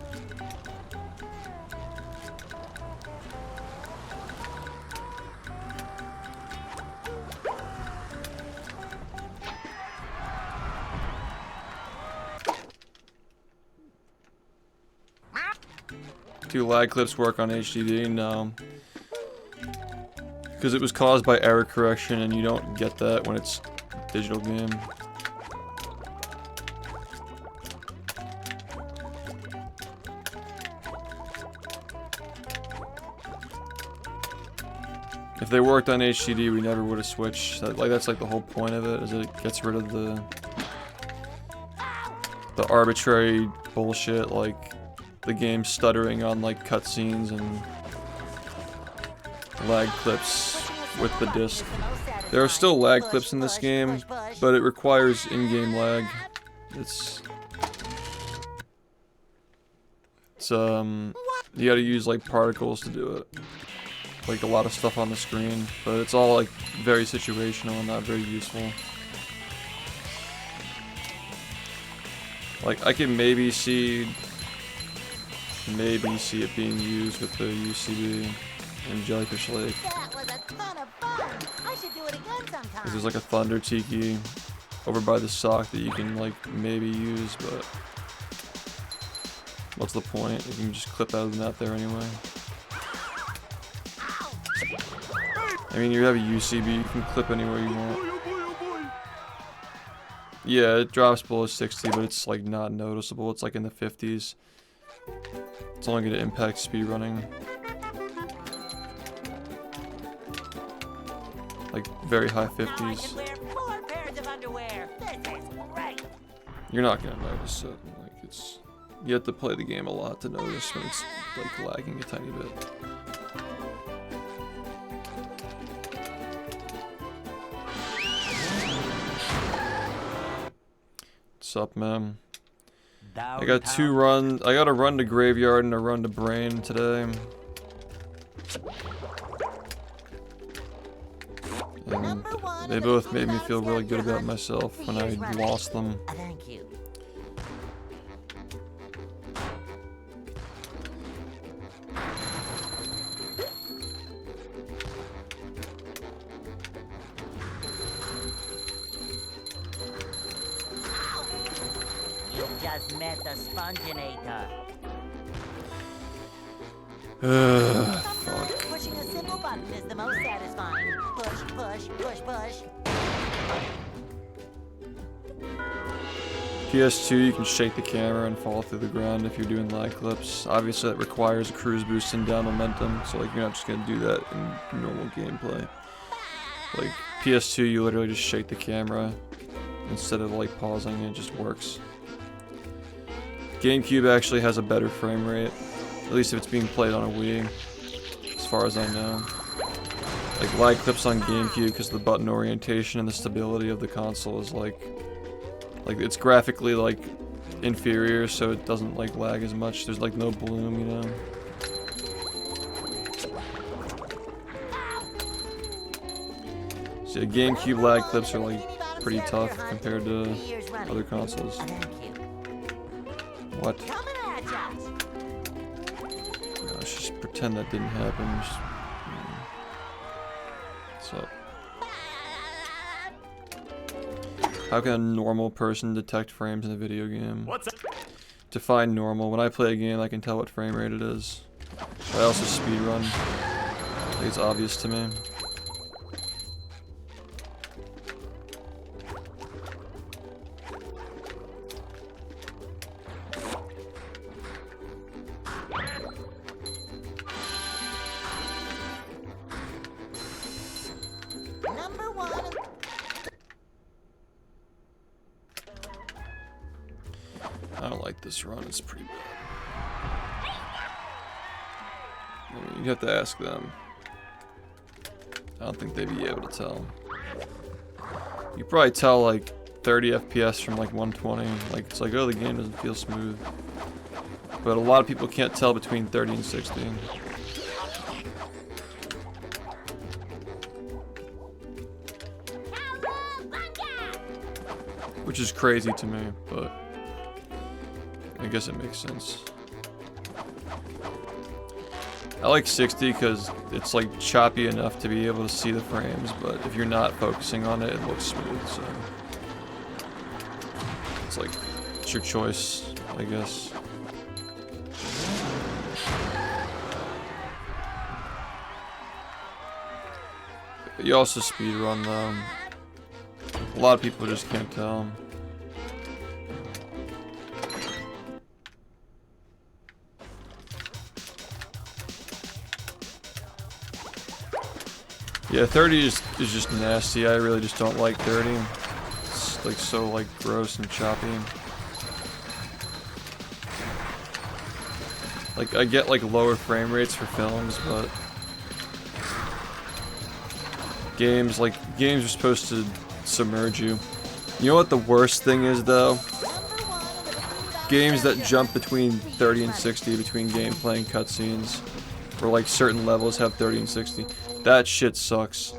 Do lag clips work on HDD? No. Because it was caused by error correction, and you don't get that when it's a digital game. If they worked on HDD, we never would have switched. That's like the whole point of it, is it gets rid of the arbitrary bullshit, like the game stuttering on like cutscenes and lag clips with the disc. There are still lag clips in this game, but it requires in-game lag. It's you gotta use like particles to do it. Like a lot of stuff on the screen, but it's all like very situational and not very useful. Like I can maybe see it being used with the UCB in Jellyfish Lake. That was a ton of fun. I should do it again sometime. There's like a Thunder Tiki over by the sock that you can like maybe use, but what's the point? You can just clip out of the map there anyway. I mean, you have a UCB, you can clip anywhere you want. Yeah, it drops below 60, but it's like not noticeable. It's like in the 50s. It's only going to impact speedrunning. Like very high 50s. You're not going to notice it. Like you have to play the game a lot to notice when it's like lagging a tiny bit. What's up, man? I got two runs. I got a run to Graveyard and a run to Brain today. And they both made me feel really good about myself when I lost them. Thank you. Just met the sponginator. Fuck. Pushing a simple button is the most satisfying. Push, push, push, push. PS2, you can shake the camera and fall through the ground if you're doing lag clips. Obviously, that requires a cruise boost and down momentum, so like you're not just gonna do that in normal gameplay. Like PS2, you literally just shake the camera instead of like pausing, and it just works. GameCube actually has a better frame rate, at least if it's being played on a Wii, as far as I know. Like lag clips on GameCube, because of the button orientation and the stability of the console is like it's graphically like inferior, so it doesn't like lag as much. There's like no bloom, you know. So yeah, GameCube lag clips are like pretty tough compared to other consoles. What? Let's just pretend that didn't happen. What's up? How can a normal person detect frames in a video game? What's up? Define normal. When I play a game, I can tell what frame rate it is. I also speedrun. I think it's obvious to me. I don't like this run, it's pretty bad. I mean, you'd have to ask them. I don't think they'd be able to tell. You probably tell like 30 FPS from like 120. Like it's like, oh, the game doesn't feel smooth. But a lot of people can't tell between 30 and 60. which is crazy to me, but I guess it makes sense. I like 60 because it's like choppy enough to be able to see the frames, but if you're not focusing on it, it looks smooth, so it's like, it's your choice, I guess. But you also speedrun though. A lot of people just can't tell. Yeah, 30 is just nasty. I really just don't like 30. It's like so like gross and choppy. Like I get like lower frame rates for films, but games are supposed to submerge you. You know what the worst thing is though? Games that jump between 30 and 60 between gameplay and cutscenes, where like certain levels have 30 and 60. That shit sucks.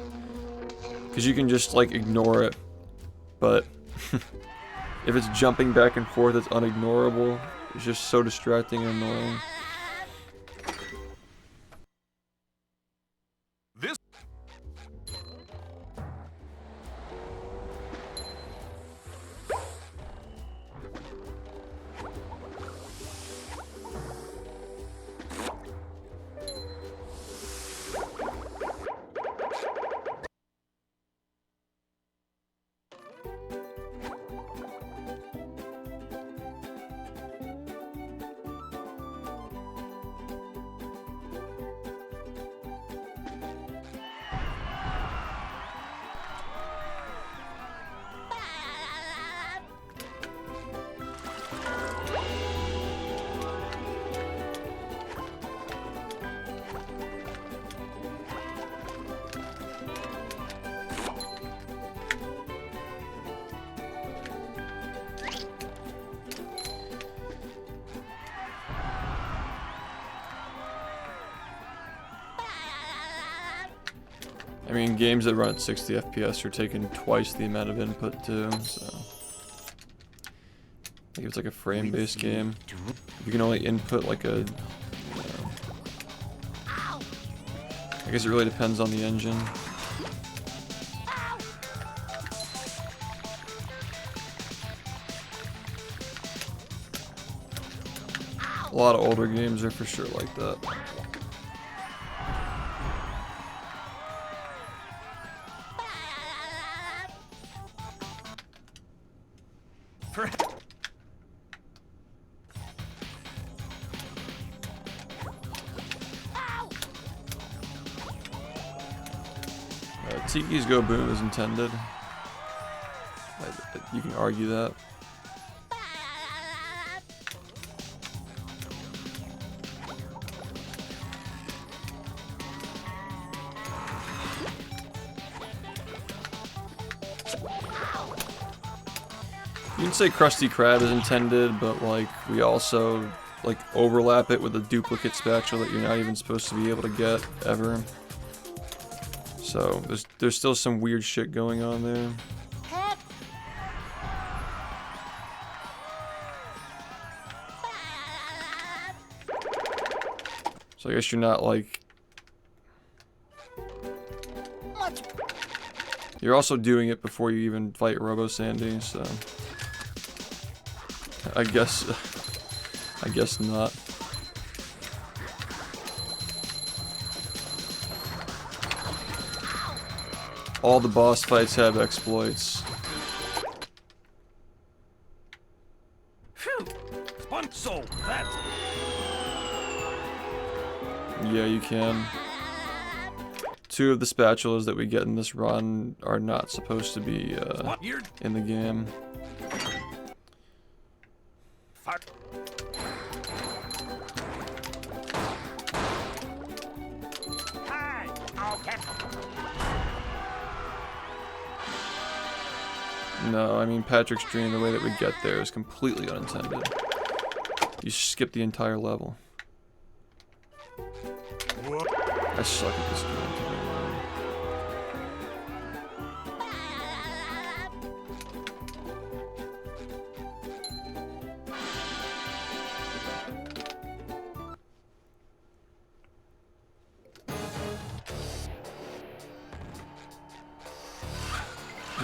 Cause you can just like ignore it. But if it's jumping back and forth, it's unignorable. It's just so distracting and annoying. This I mean, games that run at 60 FPS are taking twice the amount of input too, so. I think it's like a frame-based game. You can only input like a... I guess it really depends on the engine. A lot of older games are for sure like that. Tiki's Go Boom is intended. You can argue that. You can say Krusty Krab is intended, but like we also like overlap it with a duplicate spatula that you're not even supposed to be able to get ever. So there's still some weird shit going on there. So I guess you're not like... You're also doing it before you even fight Robo Sandy, so... I guess not. All the boss fights have exploits. Phew! So that's... Yeah, you can. 2 of the spatulas that we get in this run are not supposed to be in the game. Fuck. Hi, okay. No, I mean Patrick's dream, the way that we get there is completely unintended. You skip the entire level. I suck at this game.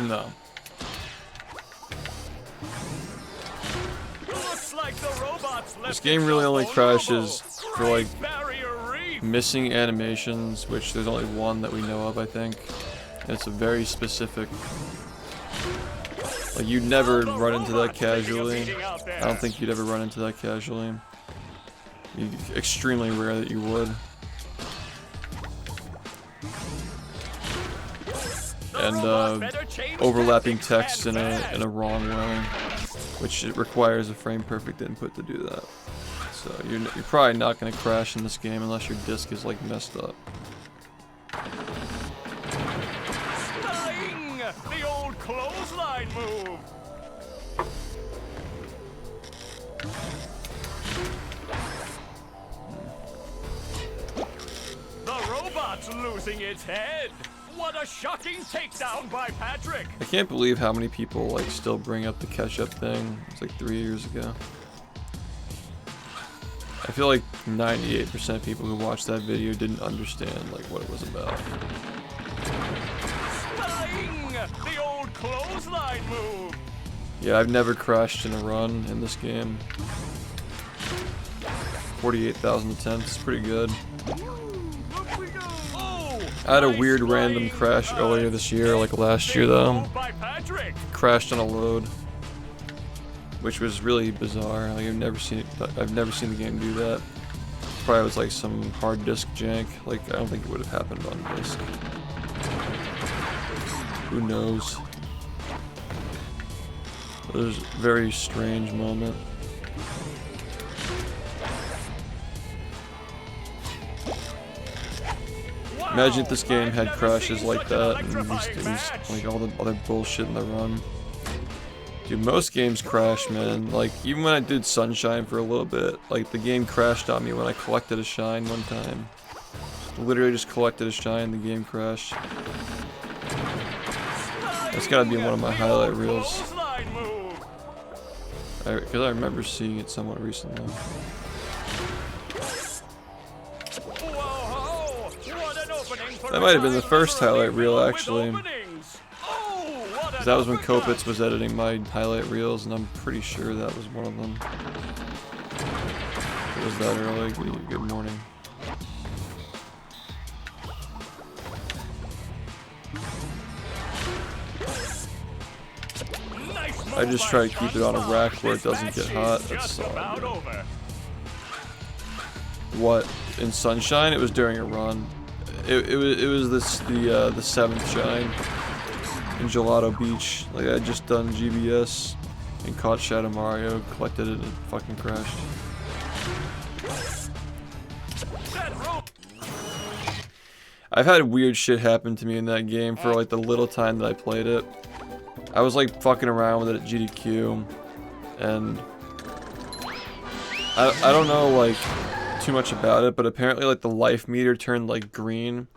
No. Looks like the robots left This game really only vulnerable. crashes for like Great Barrier Reef. missing animations, which there's only one that we know of, I think. And it's a very specific. Like you'd never run into that casually. I don't think you'd ever run into that casually. Extremely rare that you would. And overlapping text in a wrong way, which it requires a frame perfect input to do that. So you're probably not going to crash in this game unless your disc is like messed up. Stunning! The old clothesline move. The robot's losing its head. What a shocking takedown by Patrick. I can't believe how many people like still bring up the catch-up thing. It's like 3 years ago. I feel like 98% of people who watched that video didn't understand like what it was about. Stunning! The old clothesline move. Yeah, I've never crashed in a run in this game. 48,000 attempts, pretty good. I had a weird random crash earlier this year, like last year though. Crashed on a load, which was really bizarre. Like I've never seen the game do that. Probably was like some hard disk jank. Like I don't think it would have happened on disk. Who knows? It was a very strange moment. Imagine if this game had crashes like that and these like all the other bullshit in the run. Dude, most games crash, man. Like, even when I did Sunshine for a little bit, like, the game crashed on me when I collected a shine one time. Literally just collected a shine, the game crashed. That's gotta be in one of my highlight reels. Because I remember seeing it somewhat recently. That might have been the first highlight reel, actually. That was when Kopitz was editing my highlight reels, and I'm pretty sure that was one of them. It was that early. Good morning. I just try to keep it on a rack where it doesn't get hot. That's all. What? In Sunshine? It was during a run. It was the 7th shine in Gelato Beach. Like I had just done GBS and caught Shadow Mario, collected it, and fucking crashed. I've had weird shit happen to me in that game for like the little time that I played it. I was like fucking around with it at GDQ, and I don't know like too much about it, but apparently like the life meter turned like green,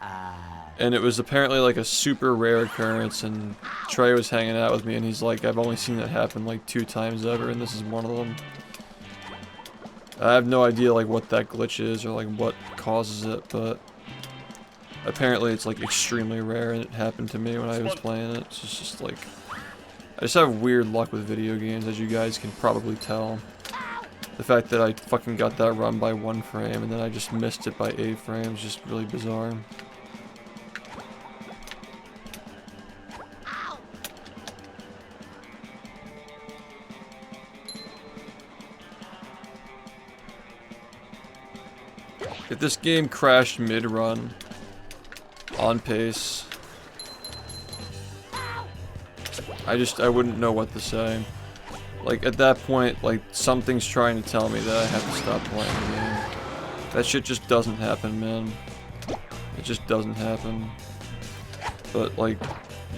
and it was apparently like a super rare occurrence, and Trey was hanging out with me and he's like, I've only seen that happen like 2 times ever and this is one of them. I have no idea like what that glitch is or like what causes it, but apparently it's like extremely rare and it happened to me when I was playing it. So it's just like, I just have weird luck with video games, as you guys can probably tell. The fact that I fucking got that run by 1 frame and then I just missed it by 8 frames, just really bizarre. If this game crashed mid-run, on pace, I wouldn't know what to say. Like, at that point, like, something's trying to tell me that I have to stop playing the game. That shit just doesn't happen, man. It just doesn't happen. But, like,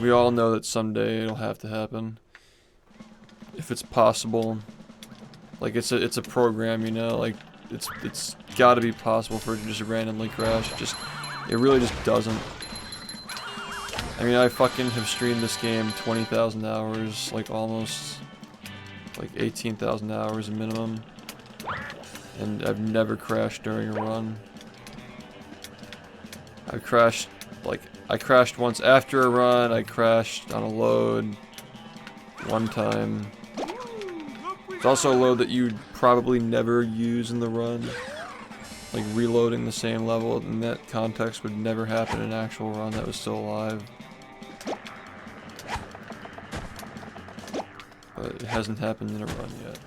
we all know that someday it'll have to happen. If it's possible. Like, it's a program, you know? Like, it's gotta be possible for it to just randomly crash. It really just doesn't. I mean, I fucking have streamed this game 20,000 hours, like almost, like 18,000 hours minimum, and I've never crashed during a run. I've crashed like, I crashed once after a run, I crashed on a load one time. It's also a load that you'd probably never use in the run. Like, reloading the same level in that context would never happen in an actual run that was still alive. But it hasn't happened in a run yet.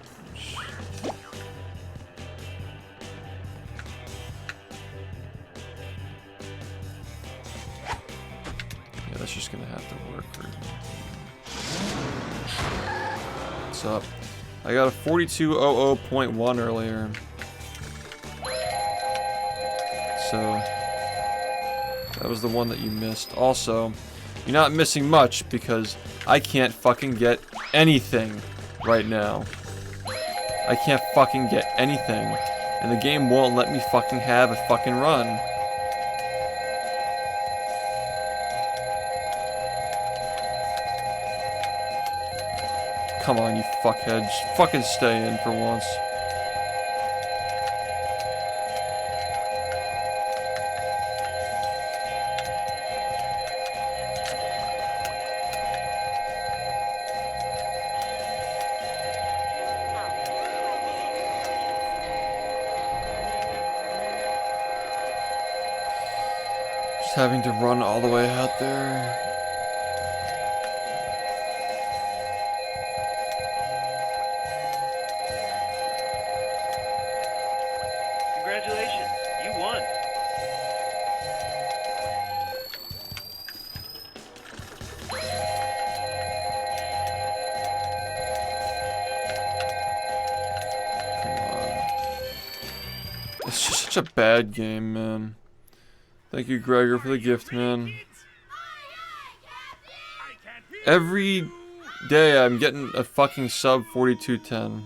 Yeah, that's just gonna have to work for me. What's up? I got a 4200.1 earlier. So that was the one that you missed. Also, you're not missing much because I can't fucking get anything right now. I can't fucking get anything. And the game won't let me fucking have a fucking run. Come on, you fuckhead. Just fucking stay in for once. Just having to run all the way out there. Congratulations, you won. It's just such a bad game, man. Thank you, Gregor, for the gift, man. Every day I'm getting a fucking sub 4210.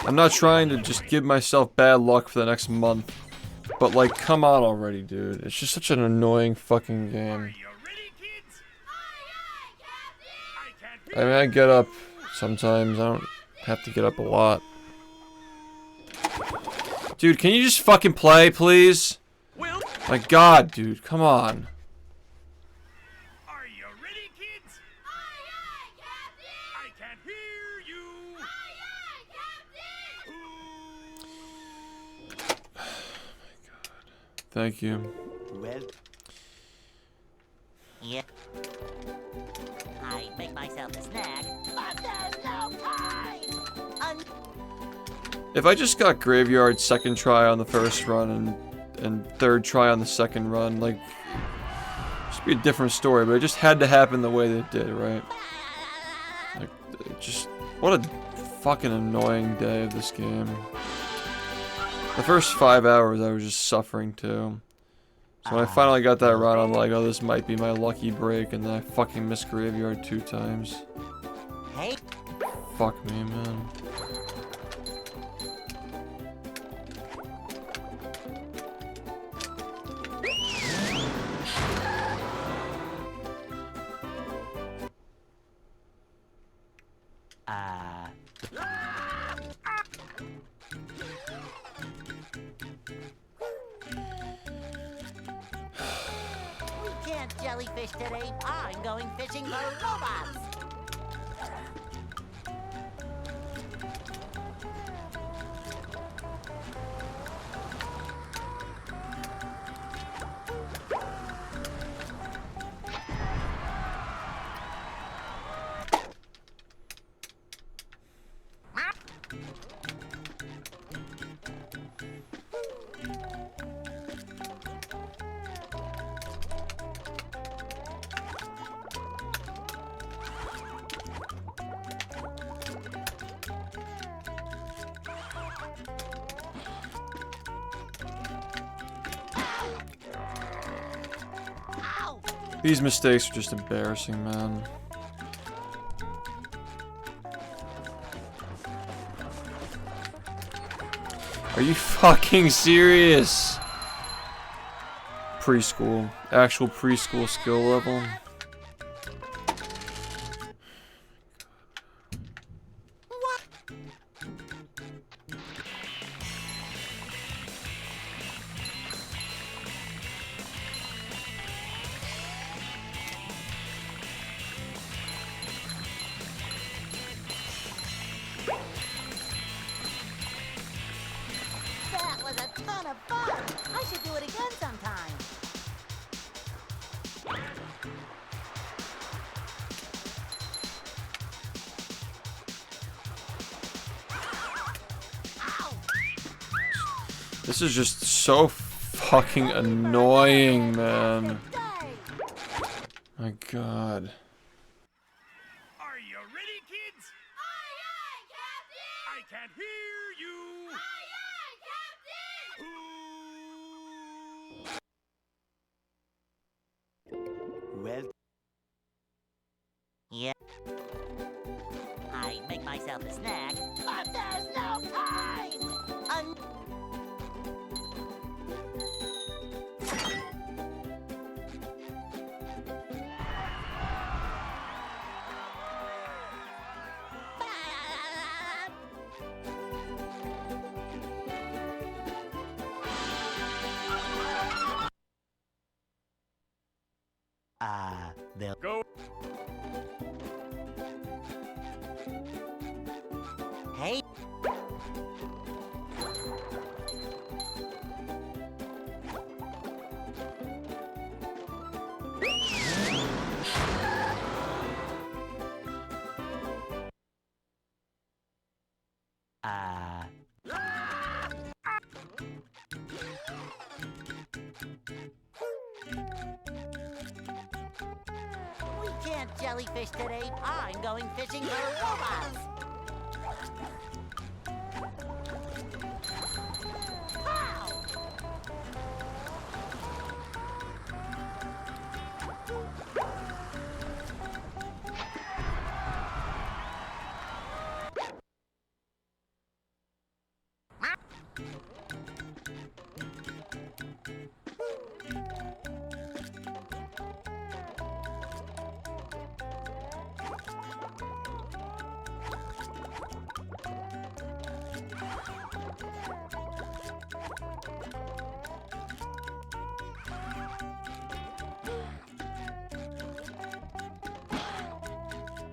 I'm not trying to just give myself bad luck for the next month. But, like, come on already, dude. It's just such an annoying fucking game. I mean, I get up sometimes. I don't have to get up a lot. Dude, can you just fucking play, please? My god, dude, come on. Are you ready, kids? I can't hear you. Oh my god. Thank you. Well, Yeah. I make myself a snack, but there's no time. If I just got Graveyard second try on the first run and third try on the second run, like, just be a different story, but it just had to happen the way that it did, right? Like, it just, what a fucking annoying day of this game. The first 5 hours I was just suffering too. So when I finally got that run, I'm like, oh, this might be my lucky break, and then I fucking missed Graveyard 2 times. Hey. Fuck me, man. We can't jellyfish today. I'm going fishing for robots. These mistakes are just embarrassing, man. Are you fucking serious? Preschool. Actual preschool skill level. This is just so fucking annoying, man. My God. Are you ready, kids? Aye, aye, Captain! I can't hear you. Aye, aye, Captain! Well, Yeah. I make myself a snack, but there's no time! they'll Go. Hey. We can't jellyfish today. I'm going fishing for robots. Pow!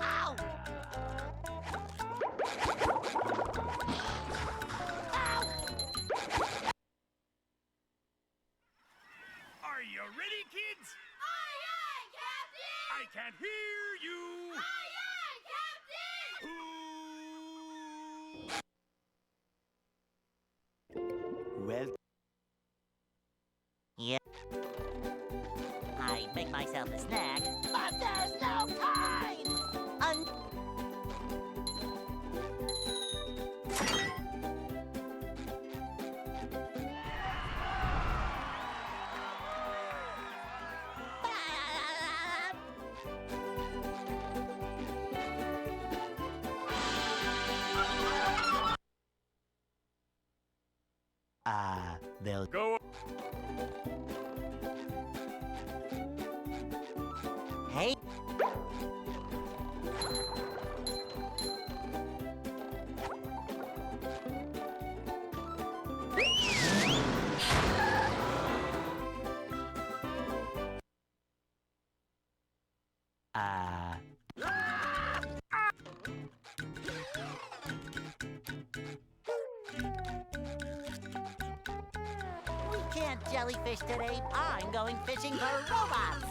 Ow! Ow! Are you ready, kids? Aye, aye, Captain! I can't hear you. Aye, aye, Captain! well. Yeah. I make myself a snack, but there's no time! They'll Go. Hey. We can't jellyfish today. I'm going fishing for robots.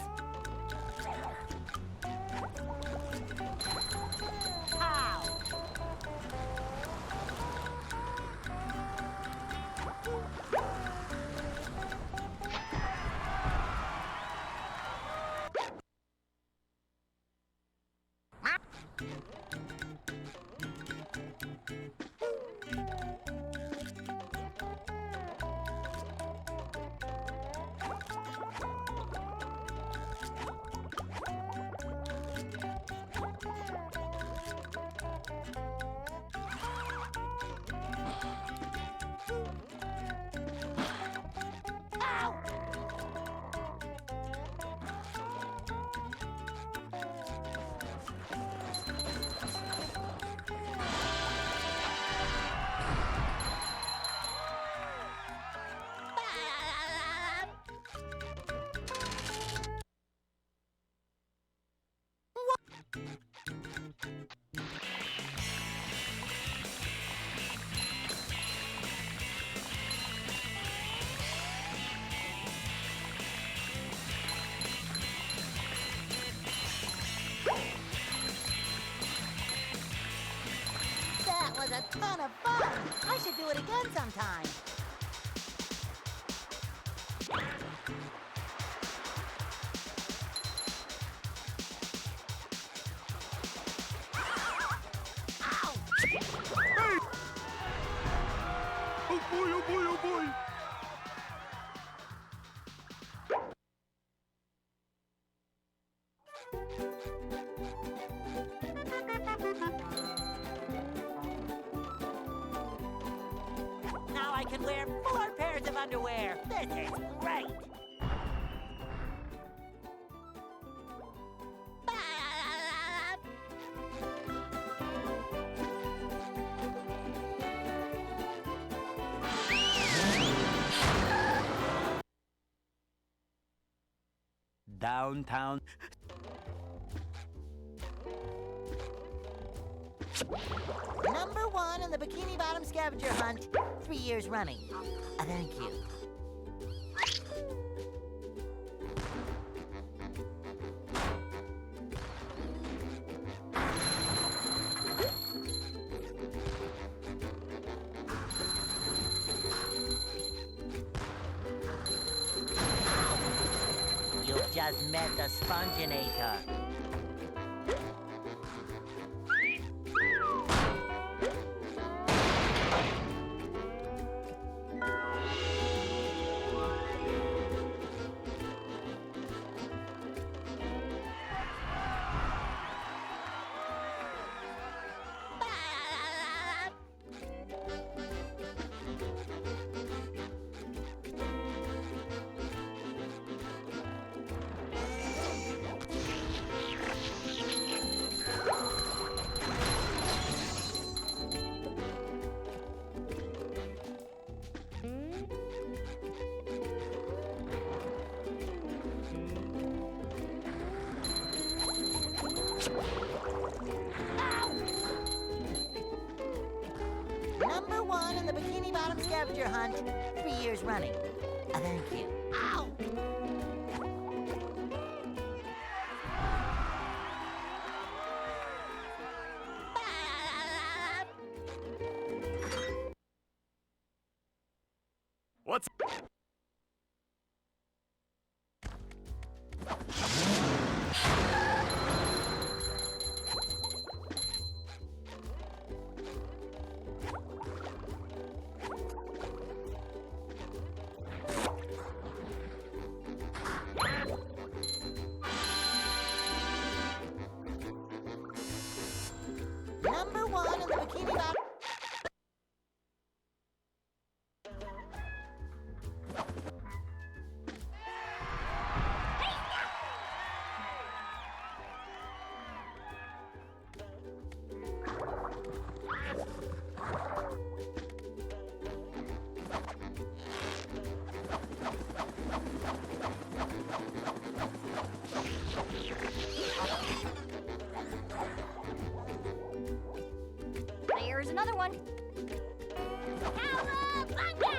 Pow! Ow! That was a ton of fun. I should do it again sometime. boy, oh boy, oh boy. Now I can wear 4 pairs of underwear. This is great. Downtown. Number 1 in the Bikini Bottom scavenger hunt, 3 years running. Thank you. You've just met the Sponginator. Number 1 in the Bikini Bottom scavenger hunt, 3 years running. Thank you. Ow! What's... Number 1 in the Bikini Bottom... There's another one. Cowabunga!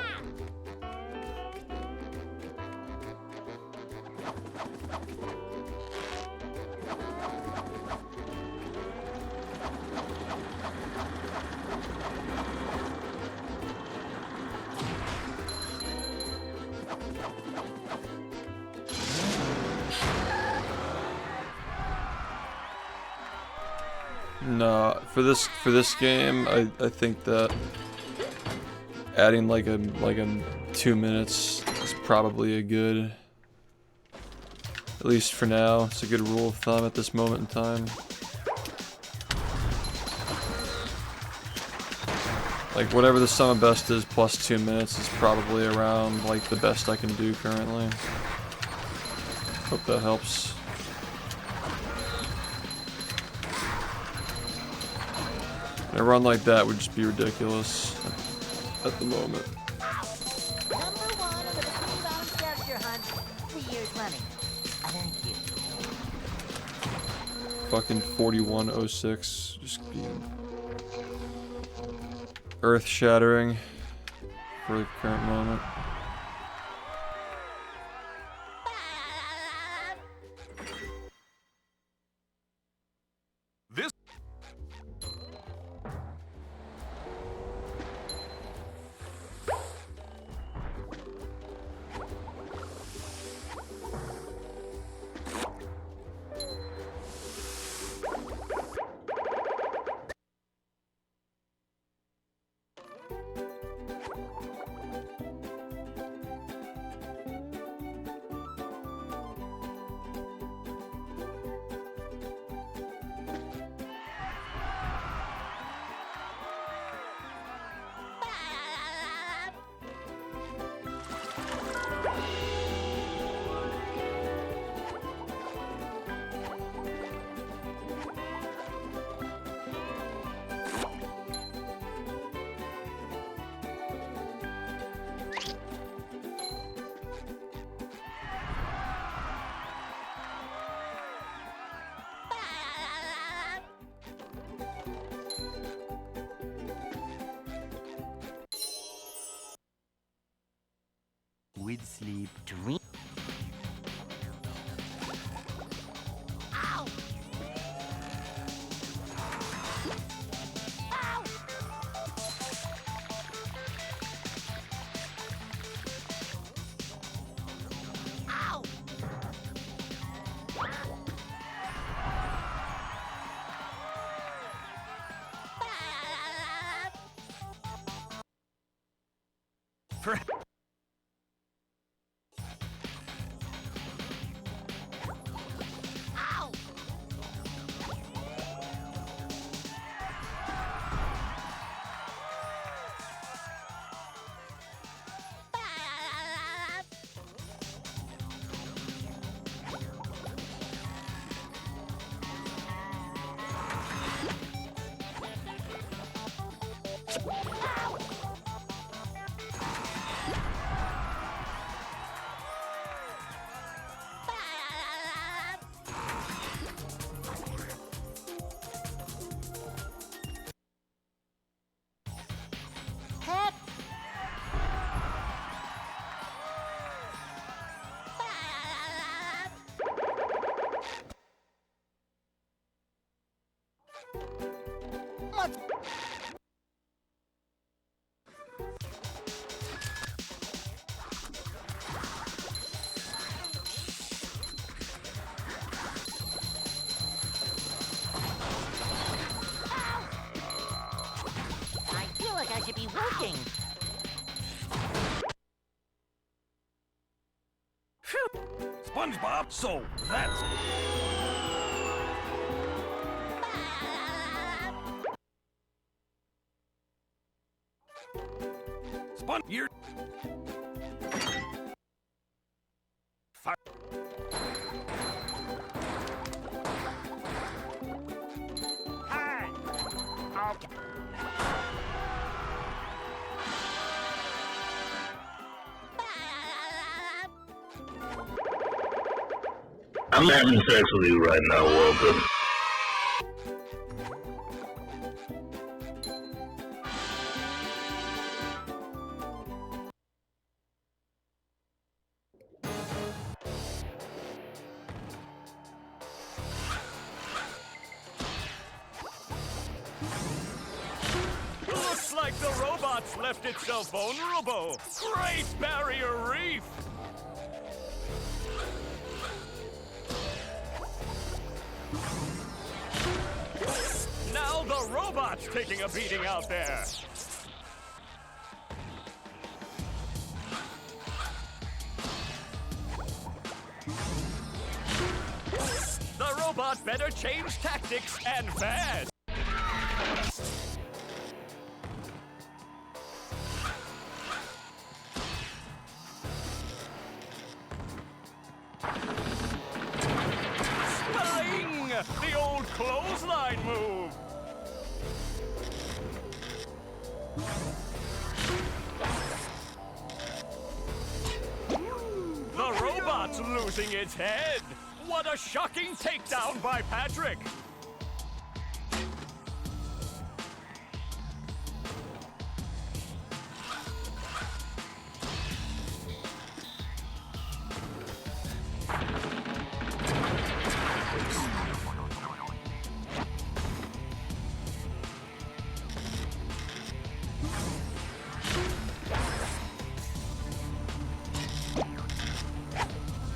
No, for this game, I think that adding like a 2 minutes is probably a good, at least for now, it's a good rule of thumb at this moment in time. Like whatever the sum of best is plus 2 minutes is probably around like the best I can do currently. Hope that helps. A run like that would just be ridiculous at the moment. Number 1 in the Bikini Bottom scavenger hunt, 3 years running. Thank you. Fucking 4106, just being earth-shattering for the current moment. This... with sleep. Dream. Ow! Ow! Ow! For Ow! Heck! Let's I feel like I should be working. SpongeBob, so that's you're Fire. Hey! Okay. I'm having sex with you right now, Walter. Looks like the robot's left itself vulnerable. Great barrier reef! Now the robot's taking a beating out there. The robot better change tactics and fast. Spelling! The old clothesline move. The robot's losing its head. What a shocking takedown by Patrick.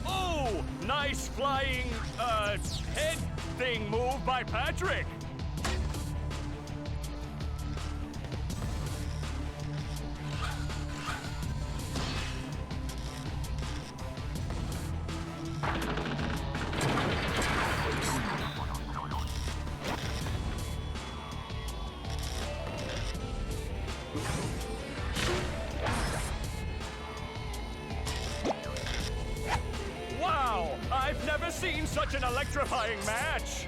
Oh, nice flying, head thing move by Patrick. Wow, I've never seen such an electrifying match.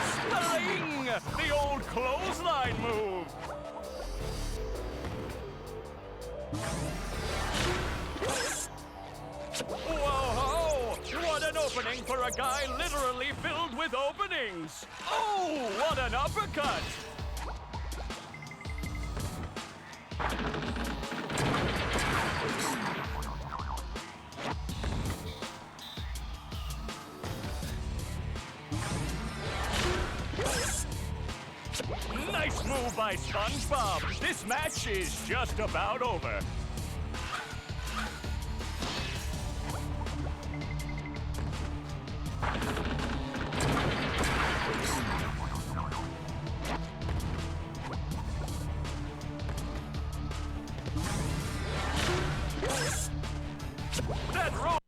Spelling! The old clothesline move. a guy literally filled with openings. Oh, what an uppercut! Nice move by SpongeBob. This match is just about over. That roll.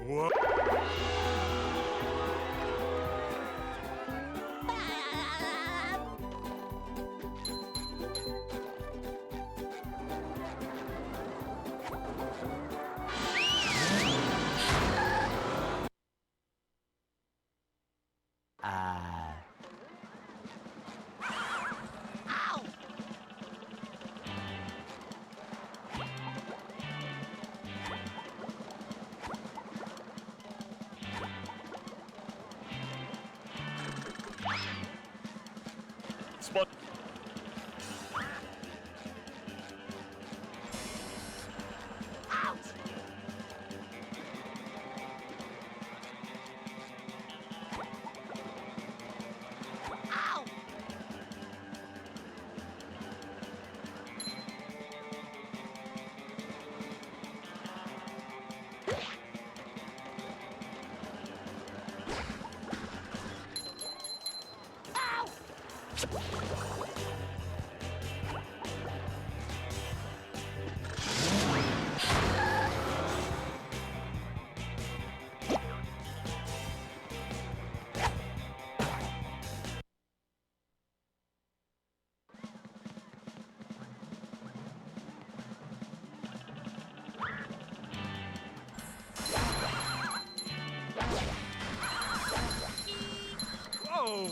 What? Spot. Oh!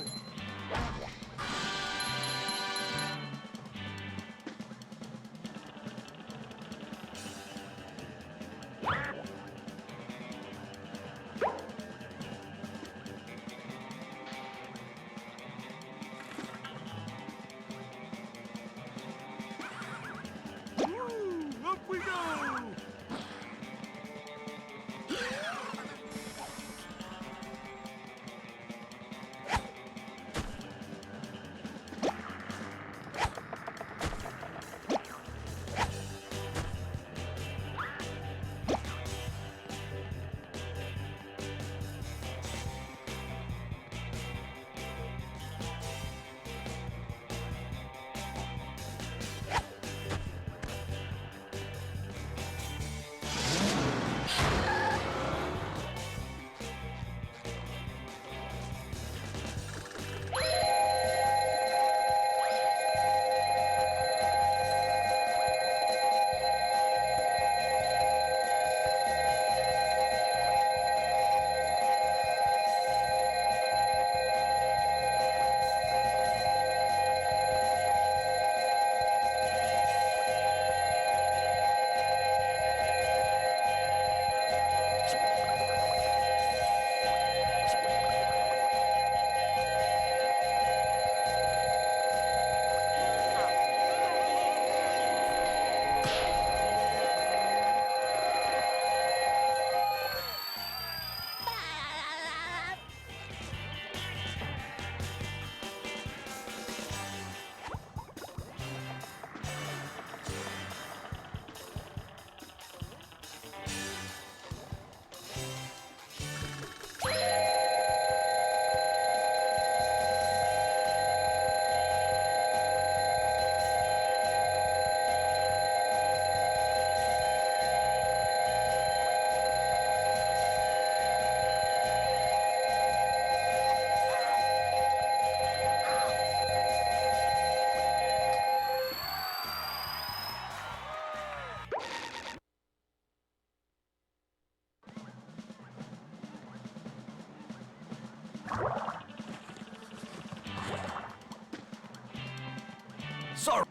Sorry.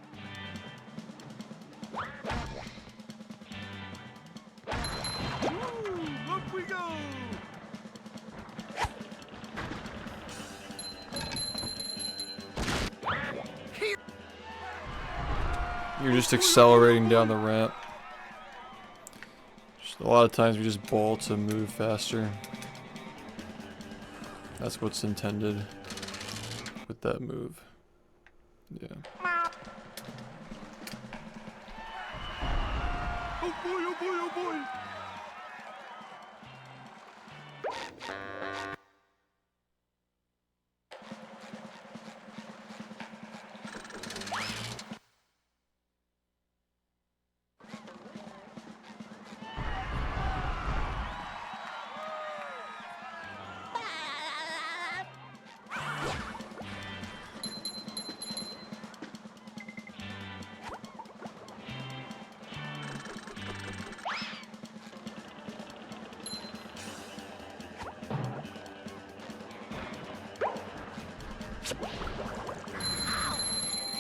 Ooh, up we go. You're just accelerating down the ramp. Just a lot of times we just bowl to move faster. That's what's intended with that move. Yeah. Oh boy, oh boy, oh boy.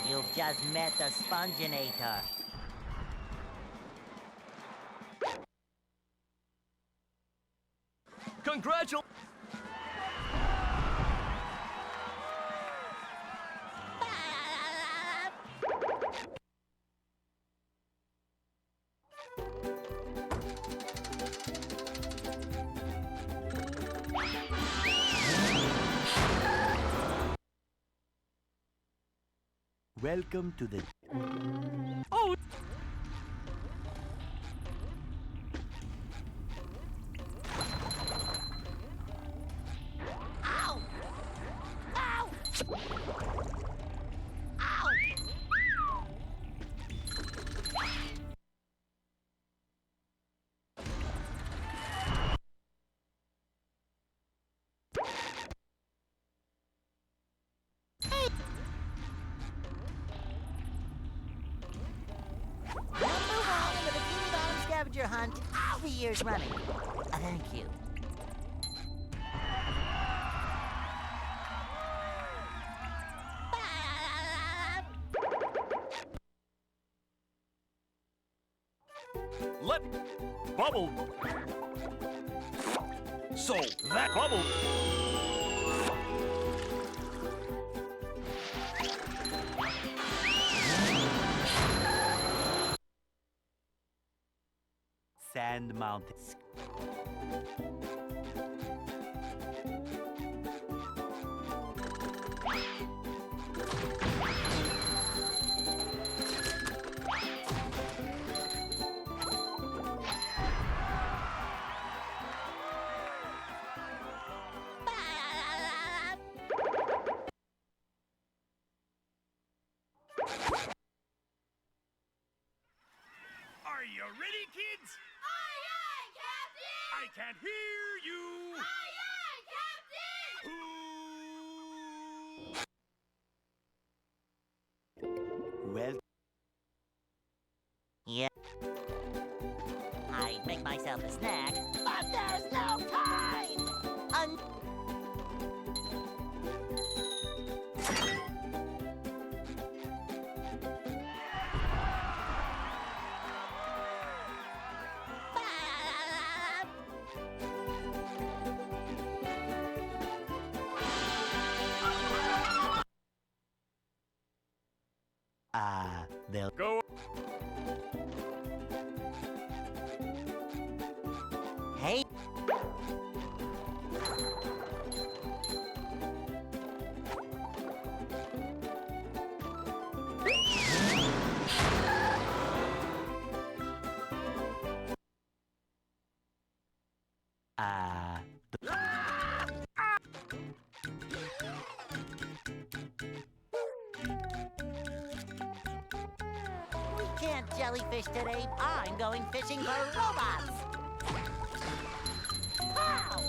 You've just met the sponginator. Congratulations. Welcome to the Oh. Ow! Ow! Ow! Number one in the Bikini Bottom scavenger hunt all the years running. Thank you. Let bubble. So that bubble. Sand Mountains. Are you ready, kids? Aye, aye, Captain! I can't hear you. Aye, aye, Captain! Ooh. Well, Yeah. I'd make myself a snack, but there's no time! they'll Go. Hey! We can't jellyfish today. I'm going fishing for robots. Pow!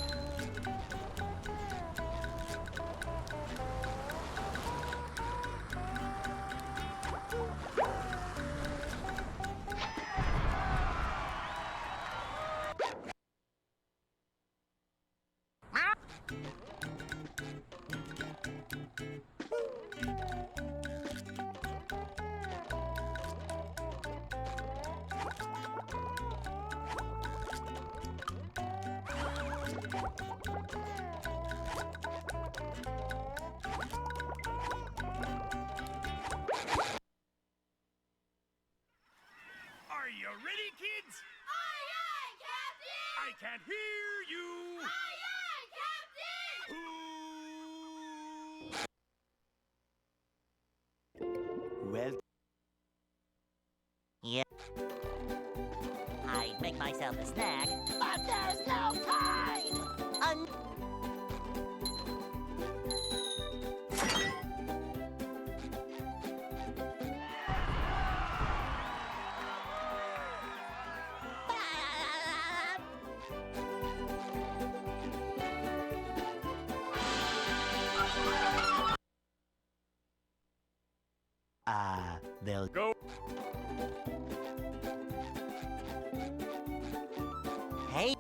Are you ready, kids? Aye, aye, Captain! I can't hear you. Aye, aye, Captain! Who? Well, Yeah. I'd make myself a snack, but there's no time! they'll Go. Hey!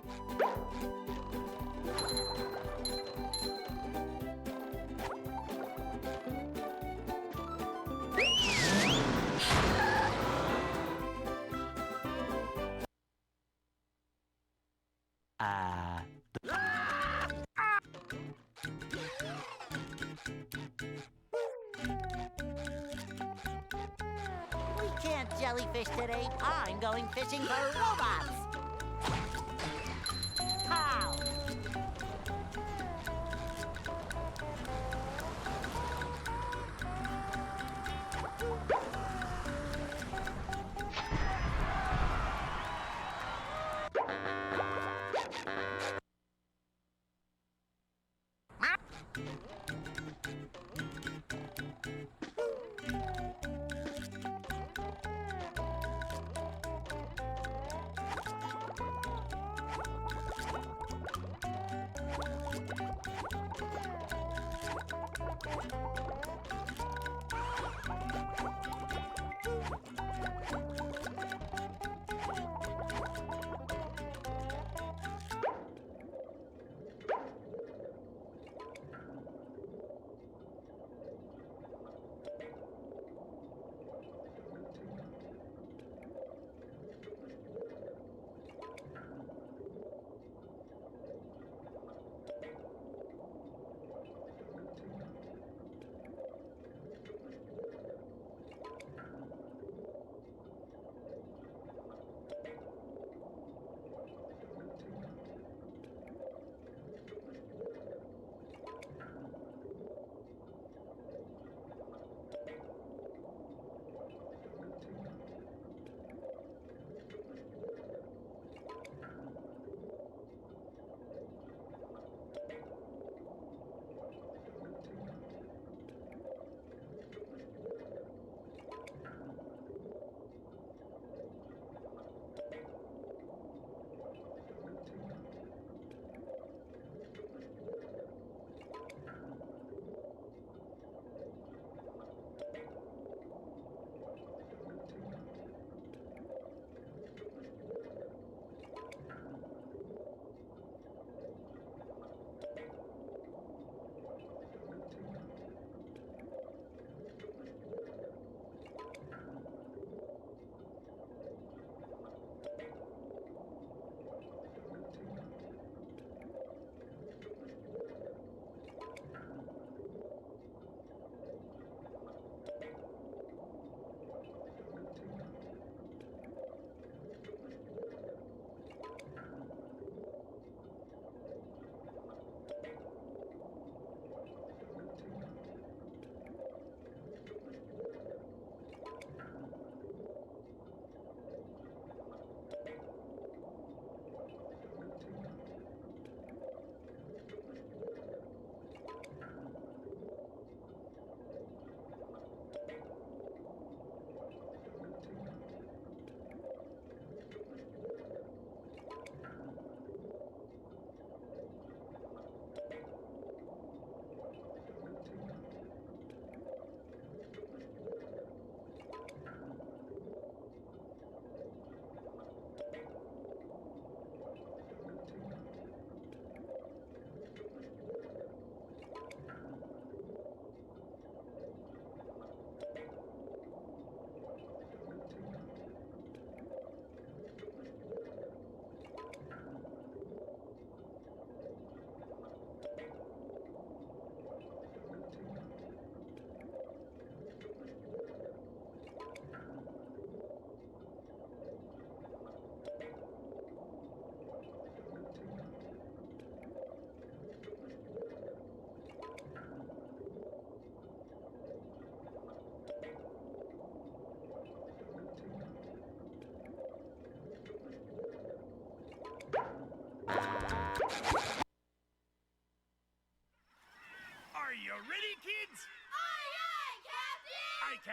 We can't jellyfish today. I'm going fishing for robots. How?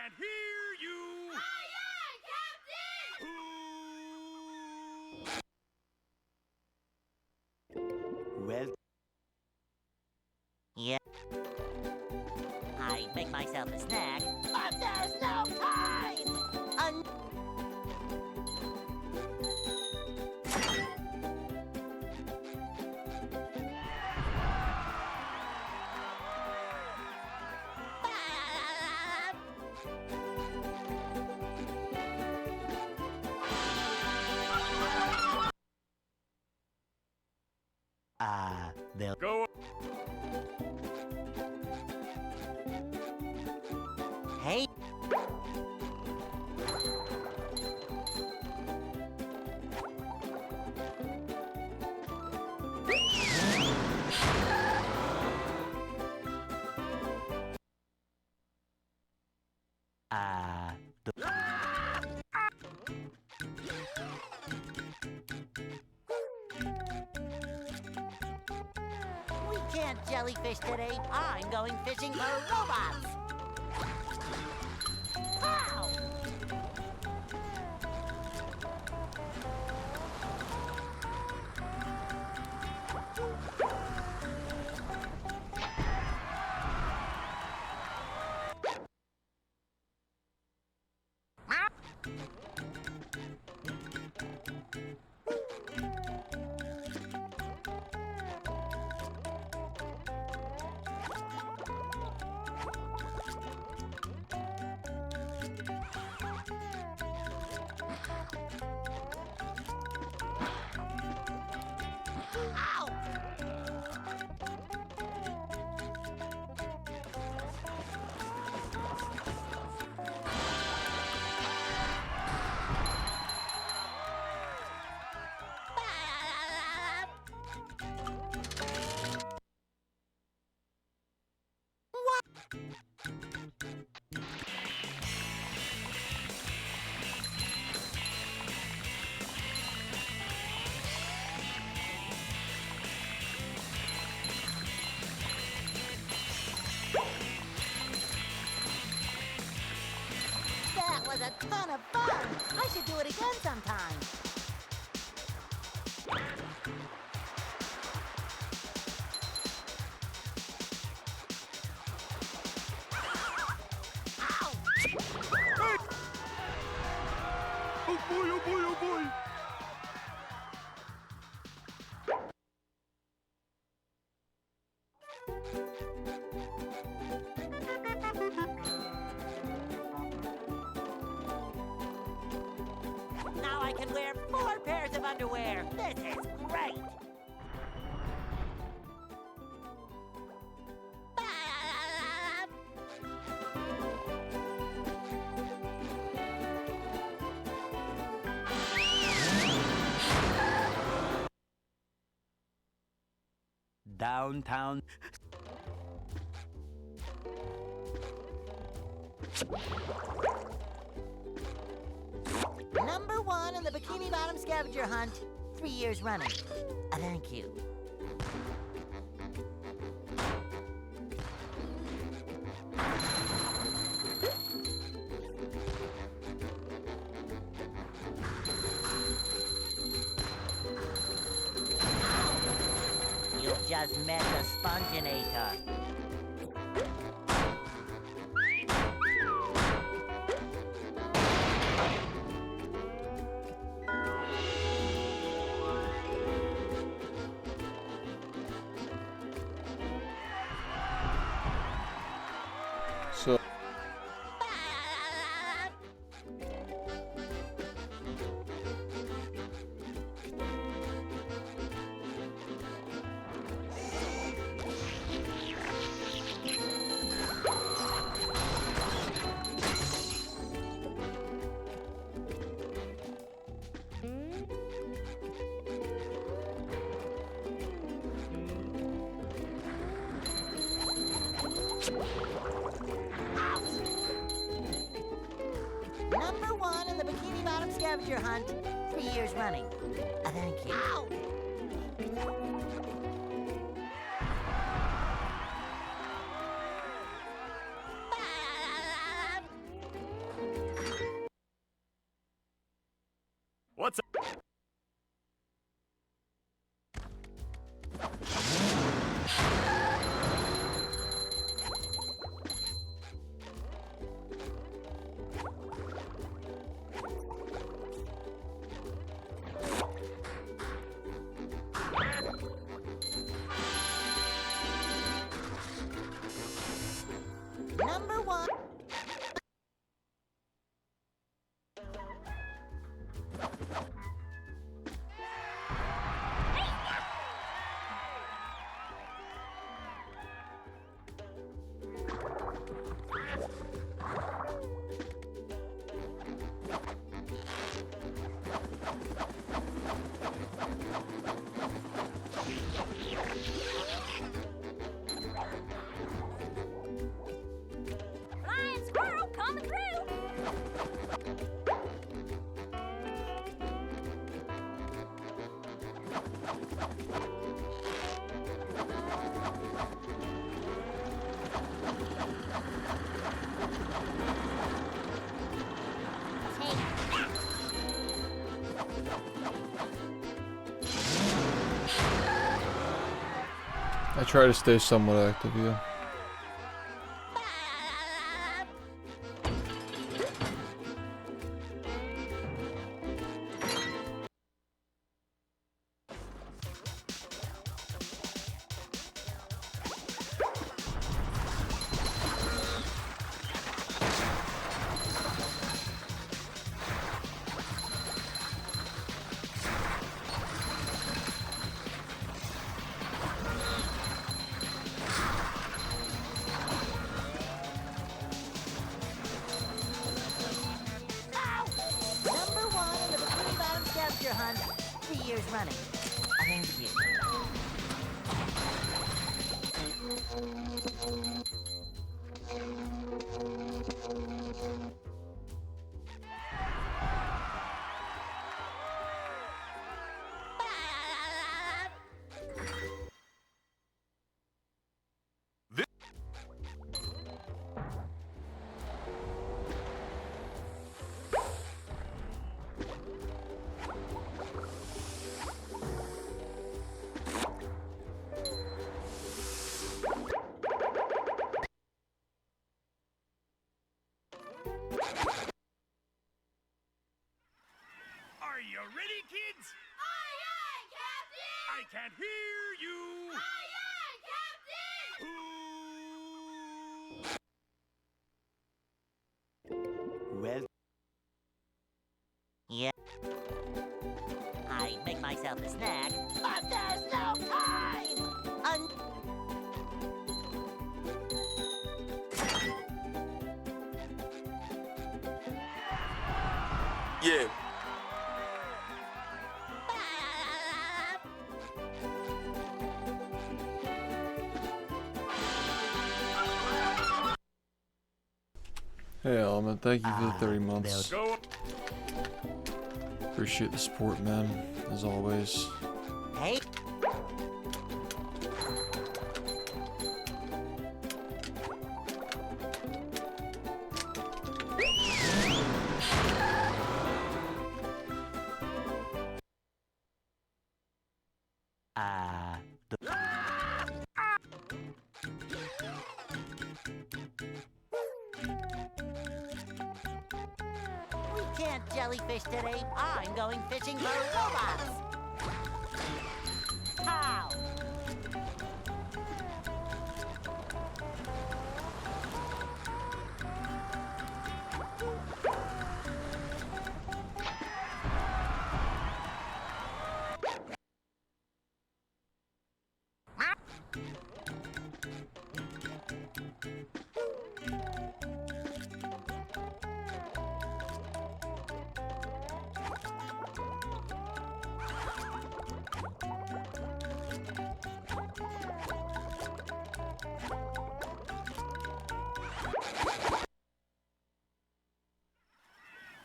can't hear you! Aye, aye, Captain! Well, Yeah. I'd make myself a snack, but there's no time! they'll Go. Hey! We can't jellyfish today. I'm going fishing for robots. Pow! Ow! That was a ton of fun! I should do it again sometime. Ow! Oh boy, oh boy, oh boy! Now I can wear 4 pairs of underwear. This is great. downtown. Number 1 in the Bikini Bottom scavenger hunt. 3 years running. Thank you. You just met the Sponginator. So Number 1 in the Bikini Bottom scavenger hunt. 3 years running. Thank you. Ow! What's Number one. Flying squirrel coming through. Take that. I try to stay somewhat active, yeah. Number one in the Bikini Bottom scavenger hunt. 3 years running. Thank you. Are you ready, kids? Aye, aye, Captain! I can't hear you. Aye, aye, Captain! Who? Well, Yeah. I'd make myself a snack, but there's no time! Yeah. Hey Element, thank you for the 30 months. go? Appreciate the support, man, as always. Hey. We can't jellyfish today. I'm going fishing for robots. How?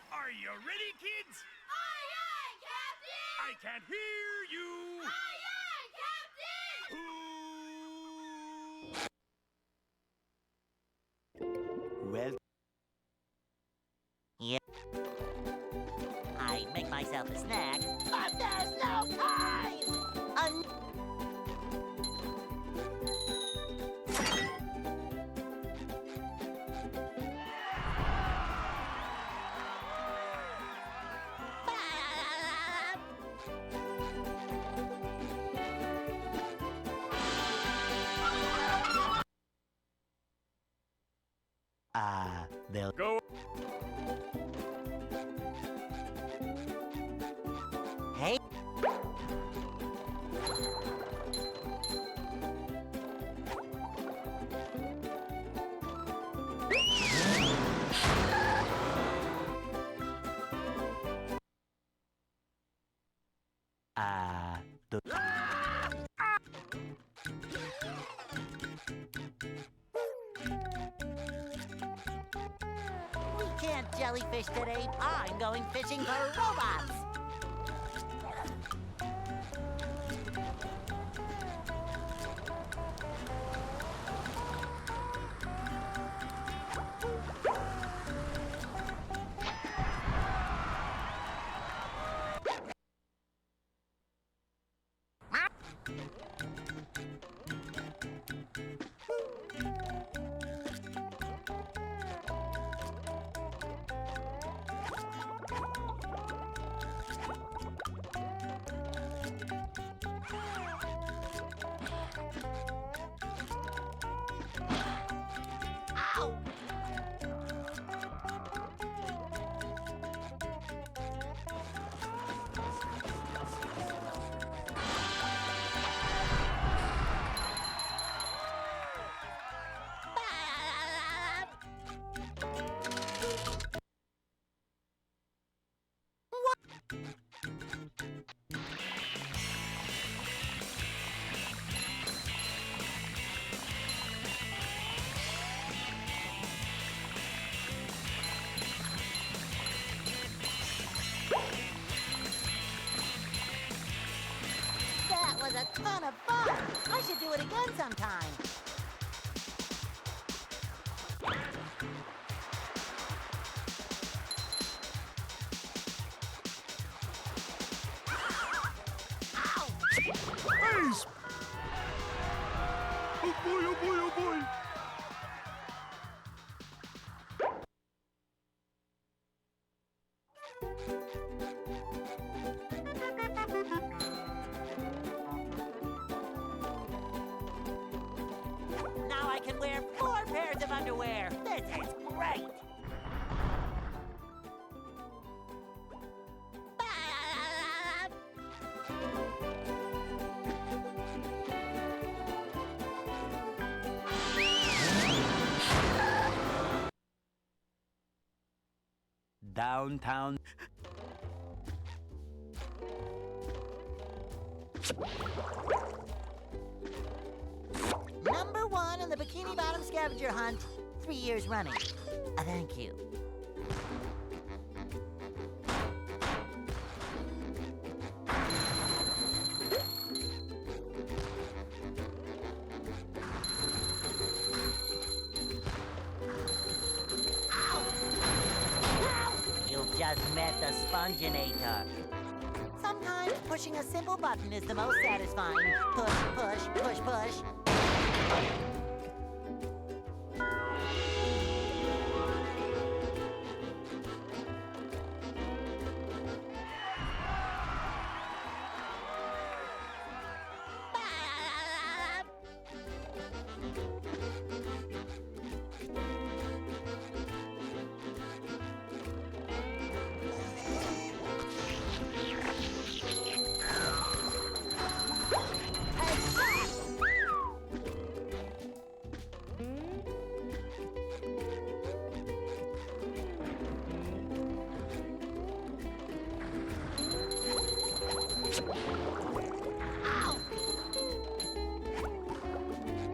Are you ready, kids? Aye, aye, Captain! I can't hear you. Aye, aye, Captain! Who? well, Yeah. I'd make myself a snack, but there's no time! They'll Go. Hey. the We can't jellyfish today. I'm going fishing for robots. Ow! That was a ton of fun. I should do it again sometime. Ow! Ace! Oh boy, oh boy, oh boy! Now I can wear 4 pairs of underwear. This is great. downtown. Number 1 in the Bikini Bottom scavenger hunt, 3 years running. Thank you. You've just met the Sponginator. Sometimes pushing a simple button is the most satisfying. Push, push, push, push.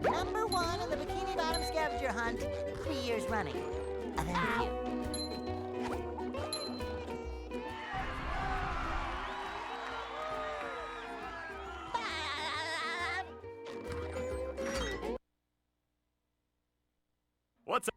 Number 1 in the Bikini Bottom scavenger hunt, 3 years running. Thank you. What's up?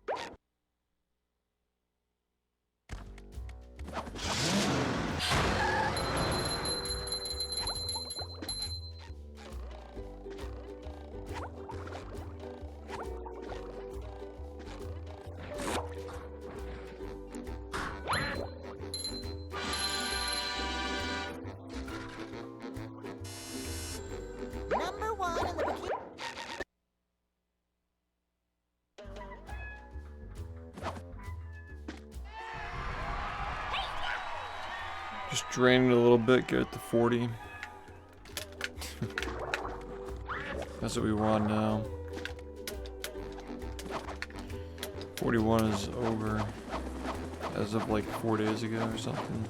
Just drain it a little bit, get it to 40. That's what we want now. 41 is over as of like 4 days ago or something.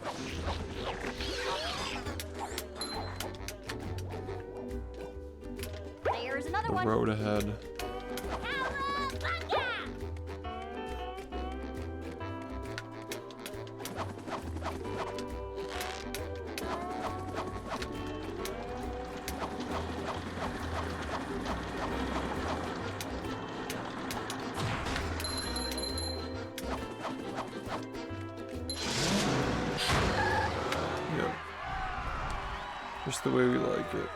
There's another The one. road ahead. Cowabunga! Yep. Just the way we like it.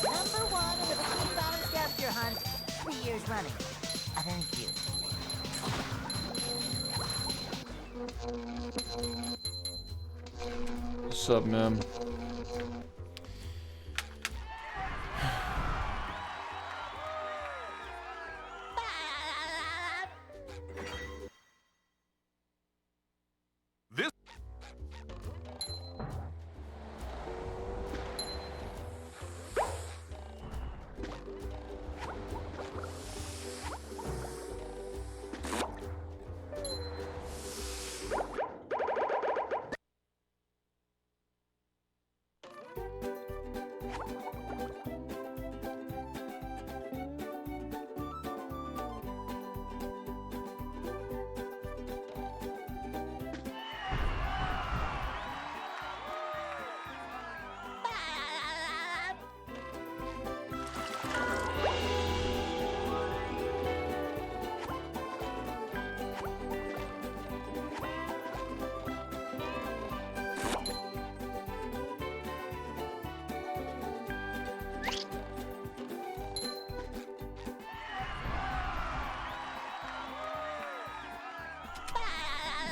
Number 1 in the Bikini Bottom scavenger hunt. 3 years running. Thank you. What's up, man? This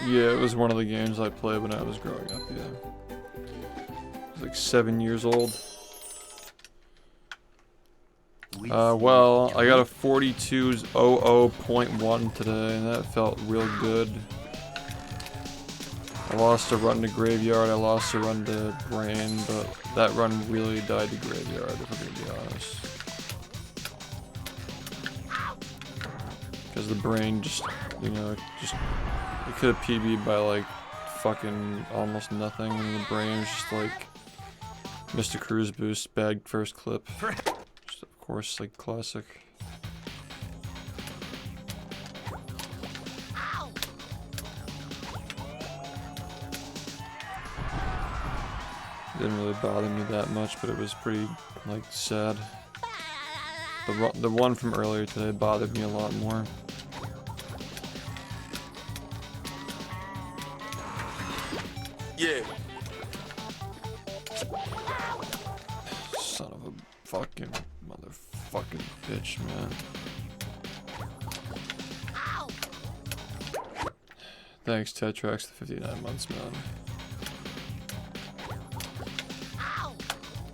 Yeah, it was one of the games I played when I was growing up, yeah. I was like 7 years old. Well, I got a 42.00.1 today, and that felt real good. I lost a run to Graveyard, I lost a run to Brain, but that run really died to Graveyard, if I'm gonna be honest. Because the Brain just, you know, it could have PB'd by like fucking almost nothing, and the Brain was just like Mr. Cruise Boost, bad first clip. Just, of course, like classic. Didn't really bother me that much, but it was pretty like sad. The one from earlier today bothered me a lot more. yeah. Son of a fucking motherfucking bitch, man. Thanks, Tetrax, the 59 months, man.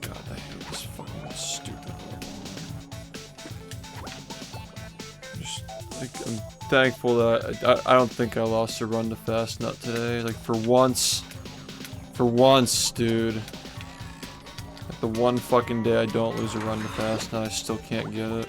God, I hate this fucking stupid level, man. Just, like, I'm thankful that I don't think I lost a run to Fast Nut today. Like, for once, dude. Like, the one fucking day I don't lose a run to Fast Nut, I still can't get it.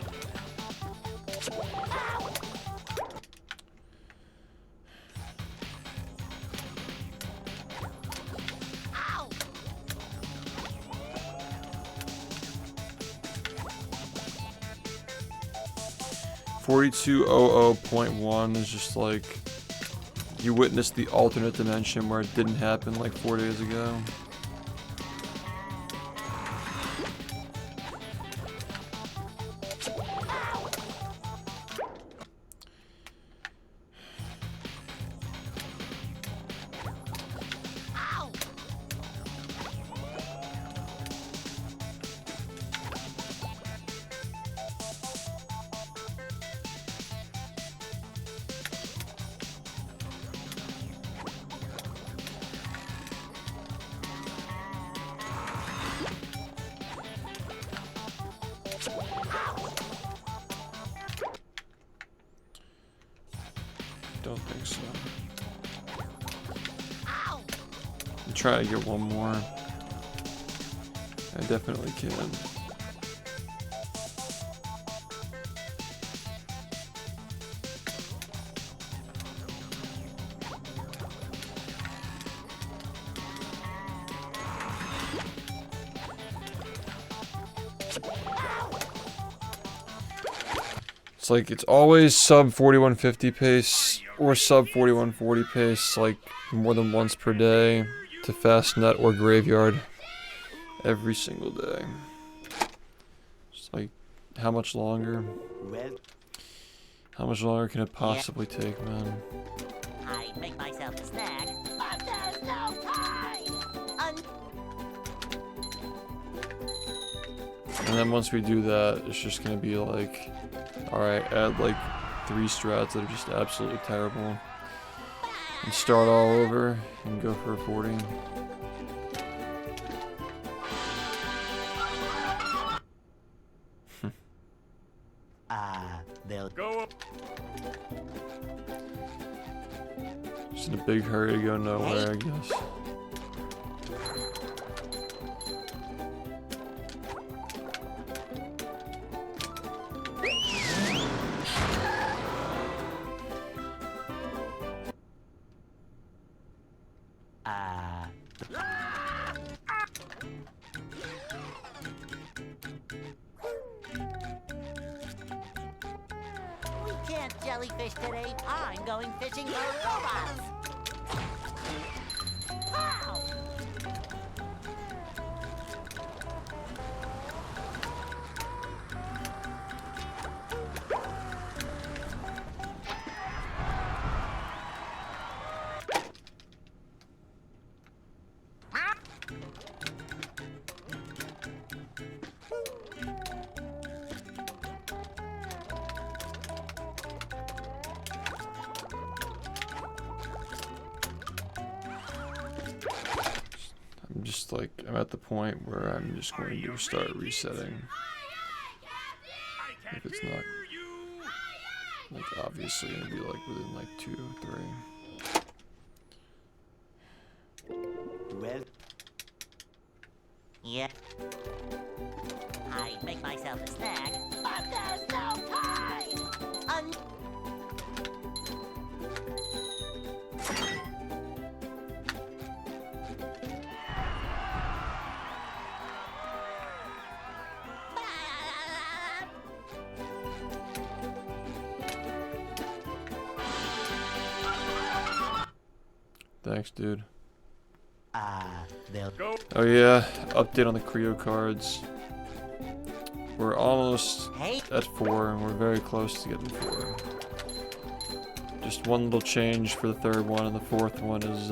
.1 is just like you witnessed the alternate dimension where it didn't happen like 4 days ago. Don't think so. I'm trying to get one more. I definitely can. It's like it's always sub 4150 pace or sub 4140 pace, like more than once per day to fastnet or graveyard every single day. It's like how much longer? How much longer can it possibly take, man? I make myself a snack, but there's no time. And then once we do that, it's just gonna be like, alright, add like 3 strats that are just absolutely terrible. And start all over and go for a 40. They'll Go up. Just in a big hurry to go nowhere, I guess. We can't jellyfish today. I'm going fishing for robots. Wow! I'm just like, I'm at the point where I'm just going to start resetting. If it's not, like, obviously gonna be like within like 2 or 3. well. Yeah. I make myself a snack, but there's no time. Thanks, dude. They'll Go. Oh yeah, update on the Creo cards. We're almost Hey. at 4, and we're very close to getting 4. Just one little change for the 3rd one, and the 4th one is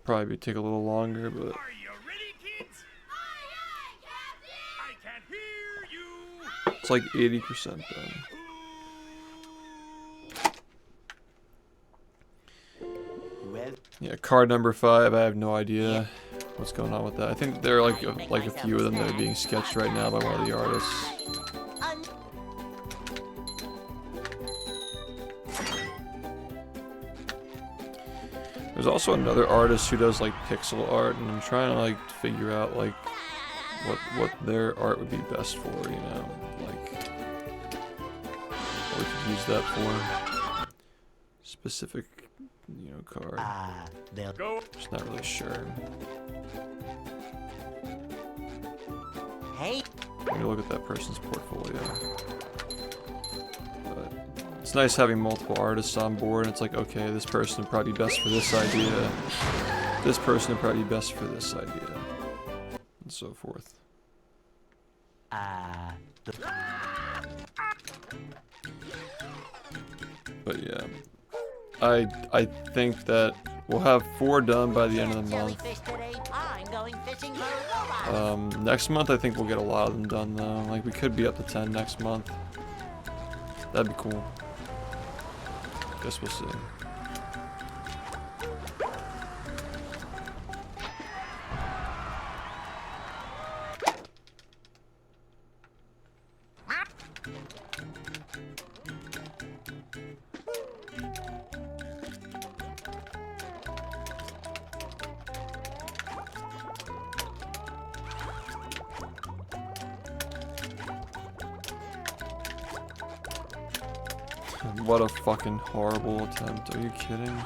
probably take a little longer, but Are you ready, kids? I can't hear you. it's like 80% done. well. Yeah, card number 5, I have no idea what's going on with that. I think there are like a few of them that are being sketched right now by one of the artists. There's also another artist who does like pixel art, and I'm trying to like figure out like what their art would be best for, you know, like what we could use that for. Specific, you know, card. They'll Go. Just not really sure. Hey. I'm gonna look at that person's portfolio. But it's nice having multiple artists on board, and it's like, okay, this person would probably be best for this idea. This person would probably be best for this idea. And so forth. But yeah. I think that we'll have 4 done by the end of the month. Jellyfish today. I'm going fishing for robots. Next month I think we'll get a lot of them done though. Like we could be up to 10 next month. That'd be cool. Guess we'll see. What a fucking horrible attempt. Are you kidding?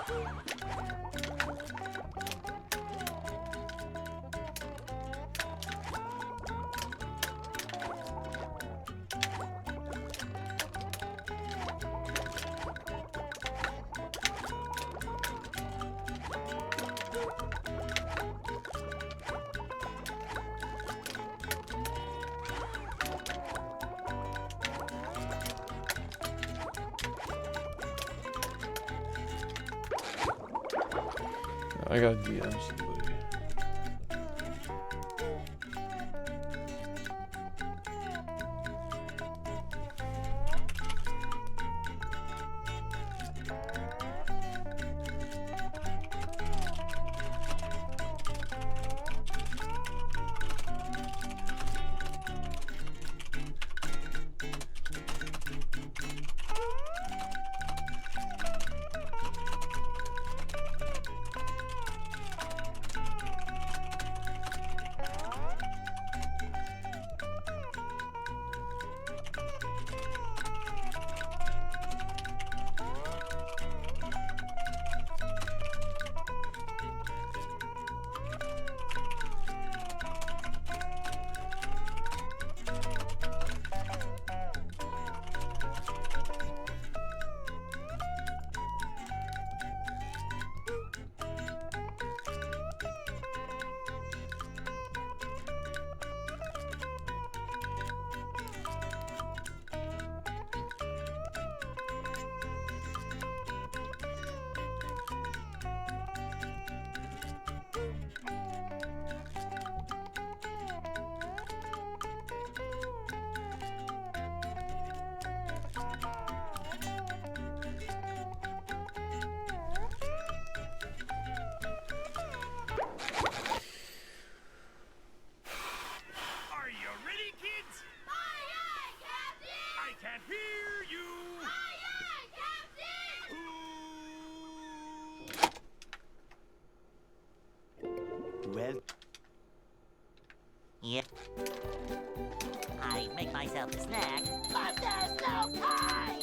I gotta DM somebody. Well, Yeah. I make myself a snack, but there's no time!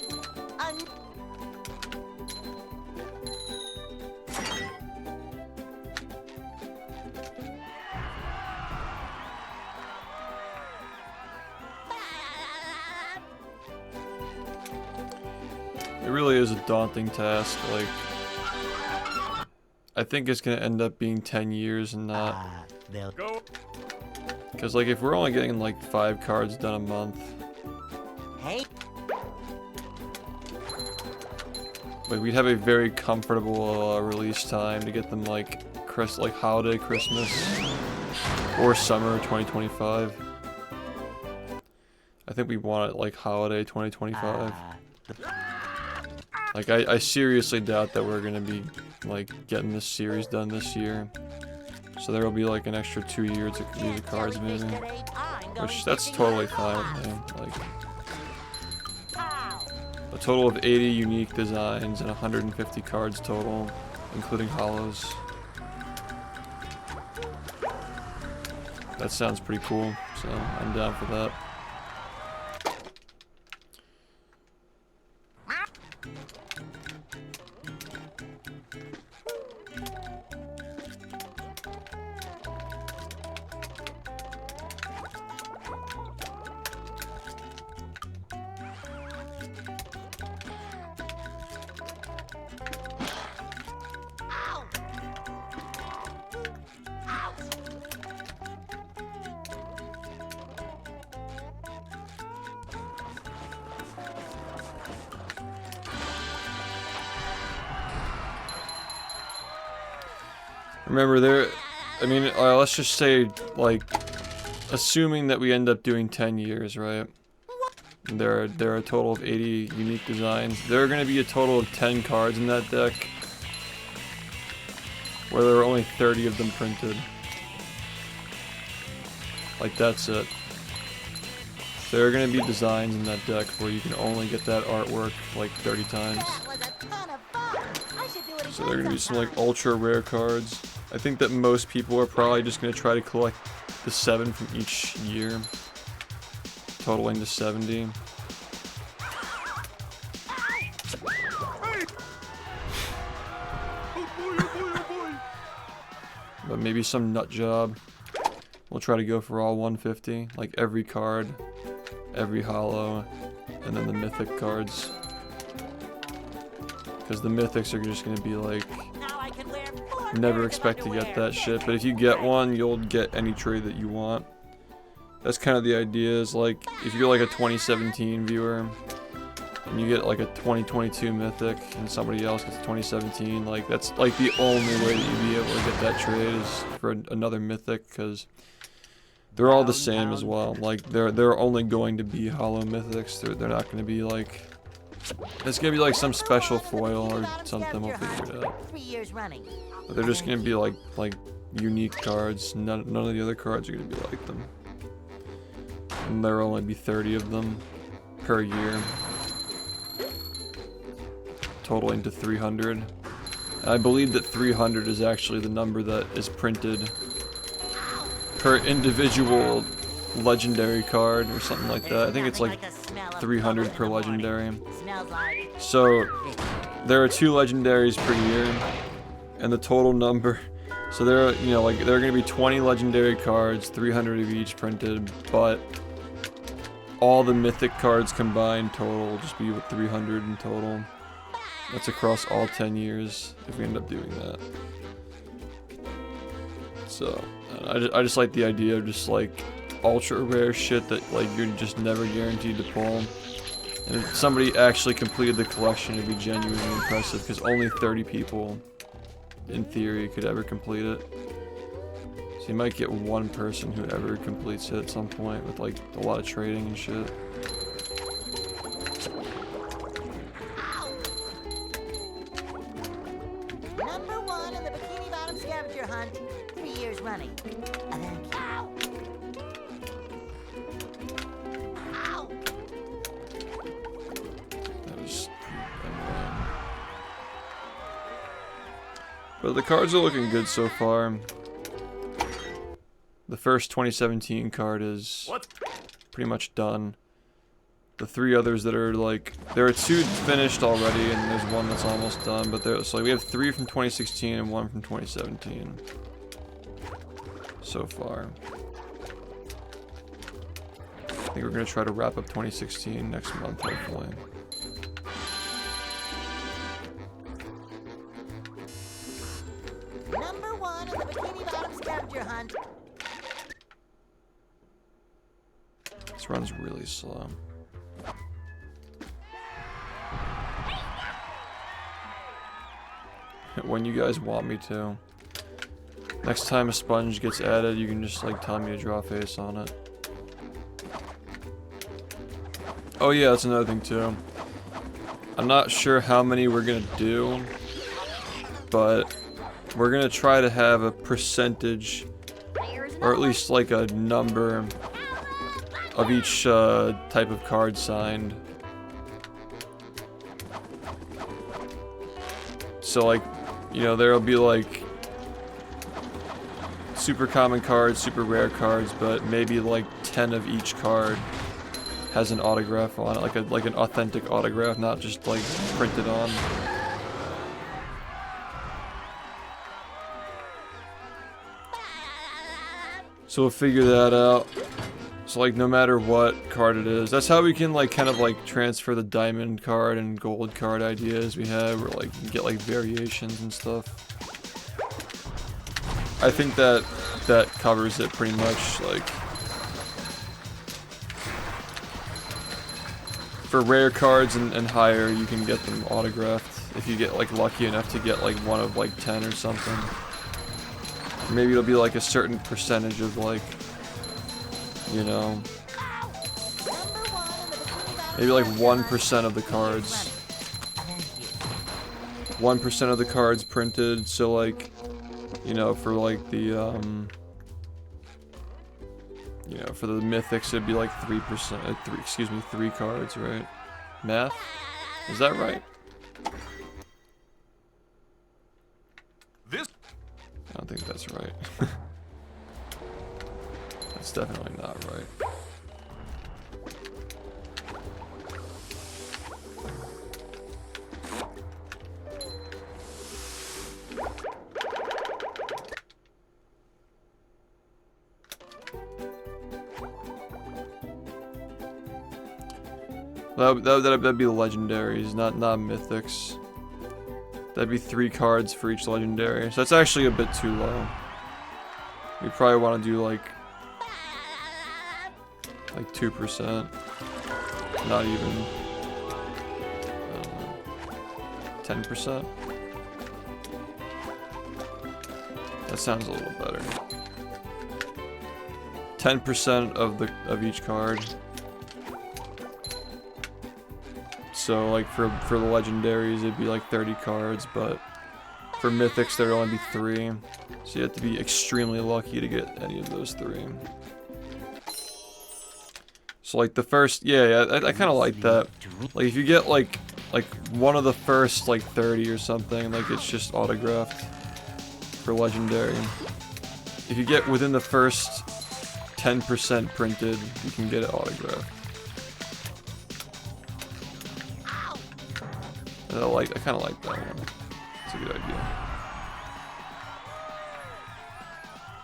It really is a daunting task. Like, I think it's gonna end up being 10 years and not. they'll Go. Because, like, if we're only getting like 5 cards done a month, Hey, like, we'd have a very comfortable release time to get them like holiday, Christmas, or summer 2025. I think we want it like holiday 2025. Like, I seriously doubt that we're gonna be like getting this series done this year. So there will be like an extra 2 years of these cards maybe. Which, that's totally fine with me. Like, a total of 80 unique designs and 150 cards total, including holos. That sounds pretty cool, so I'm down for that. Remember, let's just say, like, assuming that we end up doing 10 years, right? There are a total of 80 unique designs. There are going to be a total of 10 cards in that deck, where there are only 30 of them printed. Like, that's it. There are going to be designs in that deck where you can only get that artwork like 30 times. That was a ton of fun. I should do it again So there are going to be some like sometime. ultra rare cards. I think that most people are probably just going to try to collect the 7 from each year, totaling to 70. But maybe some nut job. We'll try to go for all 150, like every card, every holo, and then the mythic cards. Because the mythics are just gonna be like, Now I can wear 4 never pairs of expect to get underwear. that shit. But if you get one, you'll get any trade that you want. That's kind of the idea. Is like if you're like a 2017 viewer and you get like a 2022 mythic and somebody else gets a 2017, like that's like the only way that you'd be able to get that trade is for another mythic, because they're all the same as well. Like they're only going to be hollow mythics. They're not going to be like, it's going to be like some special foil or something. We'll figure it out. 3 years running. But they're just going to be like unique cards. None of the other cards are going to be like them. And there'll only be 30 of them per year, totaling to 300. And I believe that 300 is actually the number that is printed per individual legendary card or something like that. I think it's like 300 per legendary. Smells like So there are 2 legendaries per year, and the total number. So there are, you know, like there are going to be 20 legendary cards, 300 of each printed, but all the mythic cards combined total will just be 300 in total. That's across all 10 years if we end up doing that. So I just like the idea of just like ultra rare shit that like you're just never guaranteed to pull. And if somebody actually completed the collection, it'd be genuinely impressive, because only 30 people in theory could ever complete it. So you might get one person who ever completes it at some point with like a lot of trading and shit. number 1 in the Bikini Bottom scavenger hunt. 3 years running. Thank you. Ow! That was annoying. But the cards are looking good so far. The first 2017 card is pretty much done. The 3 others that are like, there are 2 finished already, and there's 1 that's almost done. But there's like we have 3 from 2016 and 1 from 2017 so far. I think we're gonna try to wrap up 2016 next month, hopefully. Number 1 in the Bikini Bottom scavenger hunt. This run's really slow. When you guys want me to. Next time a sponge gets added, you can just like tell me to draw a face on it. Oh yeah, that's another thing too. I'm not sure how many we're gonna do, but we're gonna try to have a percentage, or at least like a number of each type of card signed. So like, you know, there'll be like super common cards, super rare cards, but maybe like 10 of each card has an autograph on it, like an authentic autograph, not just like printed on. So we'll figure that out. So like no matter what card it is, that's how we can like kind of like transfer the diamond card and gold card ideas we have, or like get like variations and stuff. I think that covers it pretty much. Like for rare cards and higher, you can get them autographed if you get like lucky enough to get like 1 of like 10 or something. Maybe it'll be like a certain percentage of like, you know, maybe like 1% of the cards. 1% of the cards printed, so like, you know, for like the you know, for the mythics it'd be like 3%, 3 cards, right? Math? Is that right? This. I don't think that's right. That's definitely not right. That'd be the legendaries, not mythics. That'd be 3 cards for each legendary. So that's actually a bit too low. We probably want to do like 2%. Not even 10%. That sounds a little better. 10% of each card. So like for the legendaries it'd be like 30 cards, but for mythics there'd only be 3. So you have to be extremely lucky to get any of those 3. So like the first, yeah, I kind of like that. Like if you get like one of the first like 30 or something, like it's just autographed for legendary. If you get within the first 10% printed, you can get it autographed. I kind of like that one. It's a good idea.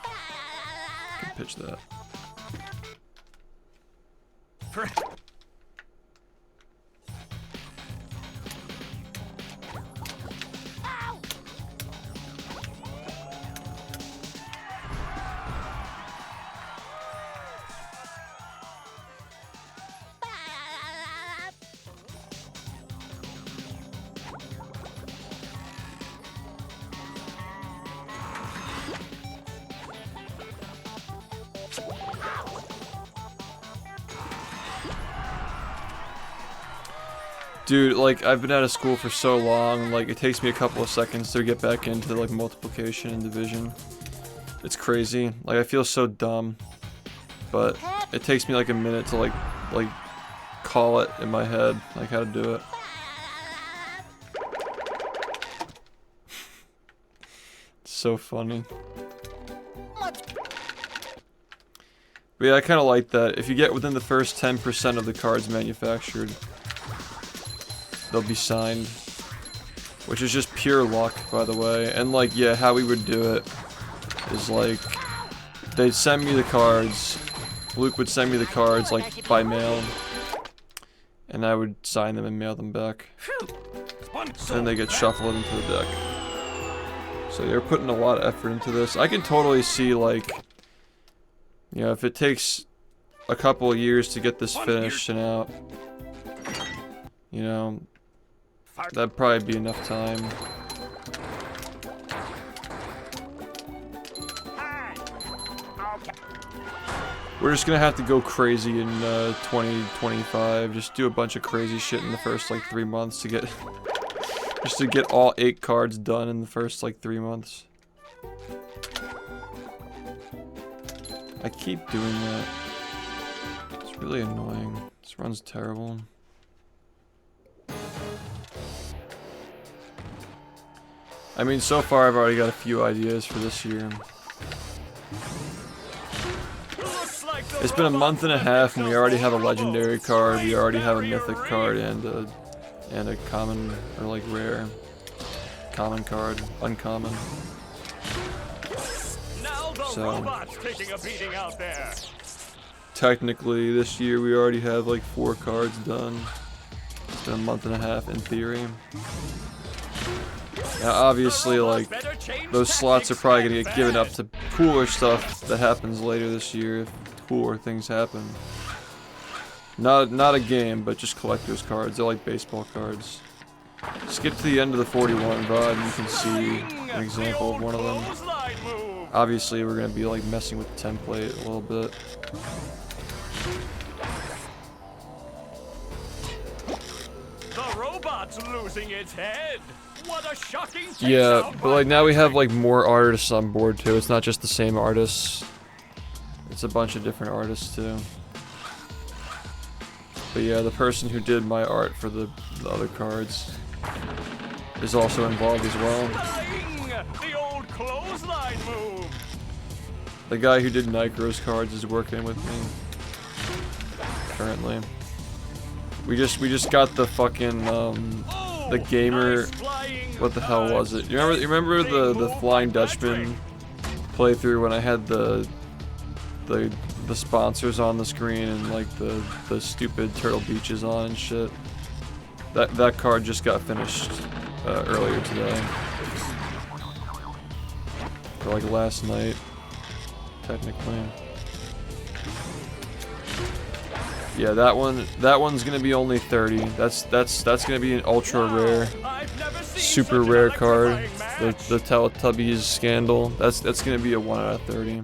I can pitch that. Dude, like, I've been out of school for so long, like, it takes me a couple of seconds to get back into, like, multiplication and division. It's crazy. Like, I feel so dumb. But it takes me, like, a minute to, like, call it in my head, like, how to do it. It's so funny. But yeah, I kind of like that. If you get within the first 10% of the cards manufactured, they'll be signed, which is just pure luck, by the way. And like, yeah, how we would do it is like, they'd send me the cards, Luke would send me the cards like by mail, and I would sign them and mail them back. And then they get shuffled into the deck. So they're putting a lot of effort into this. I can totally see, like, you know, if it takes a couple of years to get this finished and out, you know, that'd probably be enough time. We're just gonna have to go crazy in 2025. Just do a bunch of crazy shit in the first like 3 months to get just to get all 8 cards done in the first like 3 months. I keep doing that. It's really annoying. This run's terrible. I mean, so far I've already got a few ideas for this year. It's been a month and a half and we already have a legendary card, we already have a mythic card, and a common, or like rare, common card, uncommon. So, technically this year we already have like 4 cards done. It's been a month and a half in theory. Now obviously, like, those slots are probably gonna get given up to cooler stuff that happens later this year if cooler things happen. Not a game, but just collector's cards. They're like baseball cards. Skip to the end of the 41 VOD and you can see an example of one of them. Obviously we're gonna be like messing with the template a little bit. The robot's losing its head. What a shocking takeout. Yeah, but like now we have like more artists on board too. It's not just the same artists. It's a bunch of different artists too. But yeah, the person who did my art for the other cards is also involved as well. The old clothesline move. The guy who did Nicro's cards is working with me currently. We just got the fucking the gamer. What the hell was it? You remember the Flying Dutchman playthrough when I had the sponsors on the screen and like the stupid Turtle Beaches on and shit? That card just got finished earlier today. Or like last night, technically. Yeah, that one's gonna be only 30. That's gonna be an ultra rare, super rare card. The Teletubbies Scandal. That's gonna be a 1 out of 30.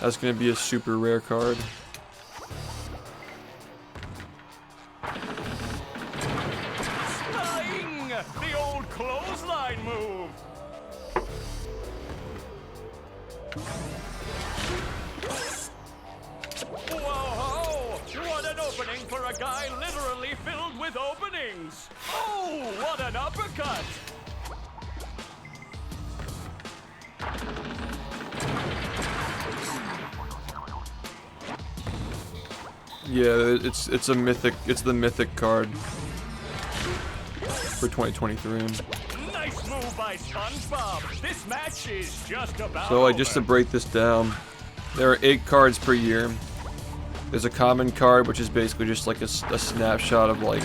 That's gonna be a super rare card. The old clothesline move. Whoa! What an opening for a guy literally filled with openings! Oh, what an uppercut! Yeah, it's a mythic. It's the mythic card for 2023. Nice move by SpongeBob. This match is just about So like just to break this down, there are 8 cards per year. There's a common card, which is basically just like a snapshot of like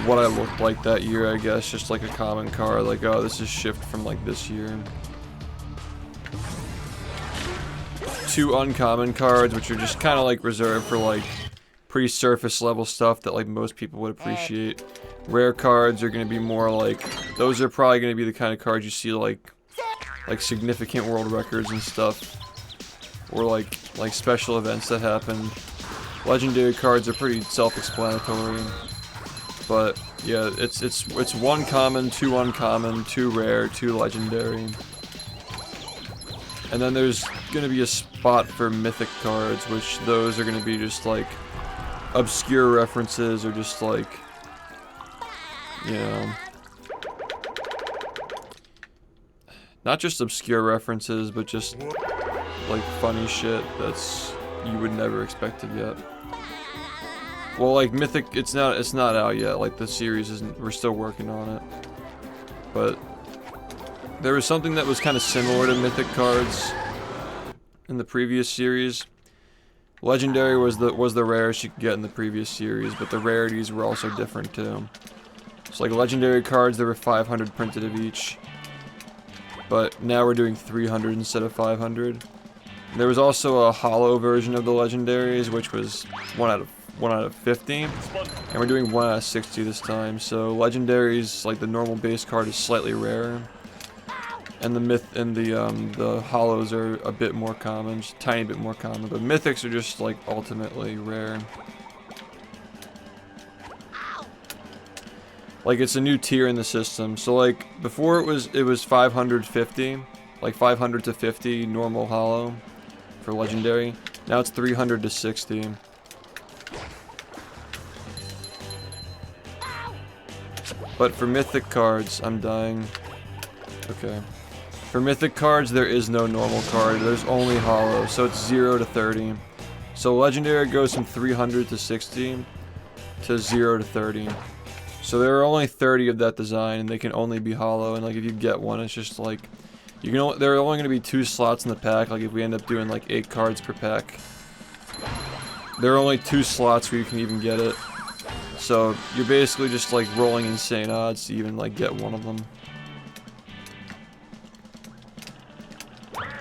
what I looked like that year, I guess. Just like a common card, like, oh, this is shift from like this year. 2 uncommon cards, which are just kind of like reserved for like pretty surface level stuff that like most people would appreciate. Rare cards are going to be more like, those are probably going to be the kind of cards you see like significant world records and stuff, or like special events that happened. Legendary cards are pretty self-explanatory, but yeah, it's 1 common, 2 uncommon, 2 rare, 2 legendary. And then there's gonna be a spot for mythic cards, which those are gonna be just like obscure references, or just like, you know, not just obscure references, but just like funny shit that's you would never expected yet. Well, like Mythic, it's not out yet. Like the series isn't. We're still working on it, but there was something that was kind of similar to Mythic cards in the previous series. Legendary was the rarest you could get in the previous series, but the rarities were also different too. So like Legendary cards, there were 500 printed of each, but now we're doing 300 instead of 500. There was also a hollow version of the Legendaries, which was 1 out of 50, and we're doing 1 out of 60 this time. So Legendaries, like the normal base card, is slightly rarer, and the hollows are a bit more common, just a tiny bit more common. But mythics are just like ultimately rare. Like it's a new tier in the system. So like before it was 550, like 500 to 50 normal hollow for legendary. Now it's 300 to 60. But for mythic cards, I'm dying. Okay. For mythic cards, there is no normal card. There's only hollow, so it's 0 to 30. So legendary goes from 300 to 60 to 0 to 30. So there are only 30 of that design, and they can only be hollow. And like if you get one, it's just like there are only going to be 2 slots in the pack. Like if we end up doing like 8 cards per pack, there are only 2 slots where you can even get it. So you're basically just like rolling insane odds to even like get one of them.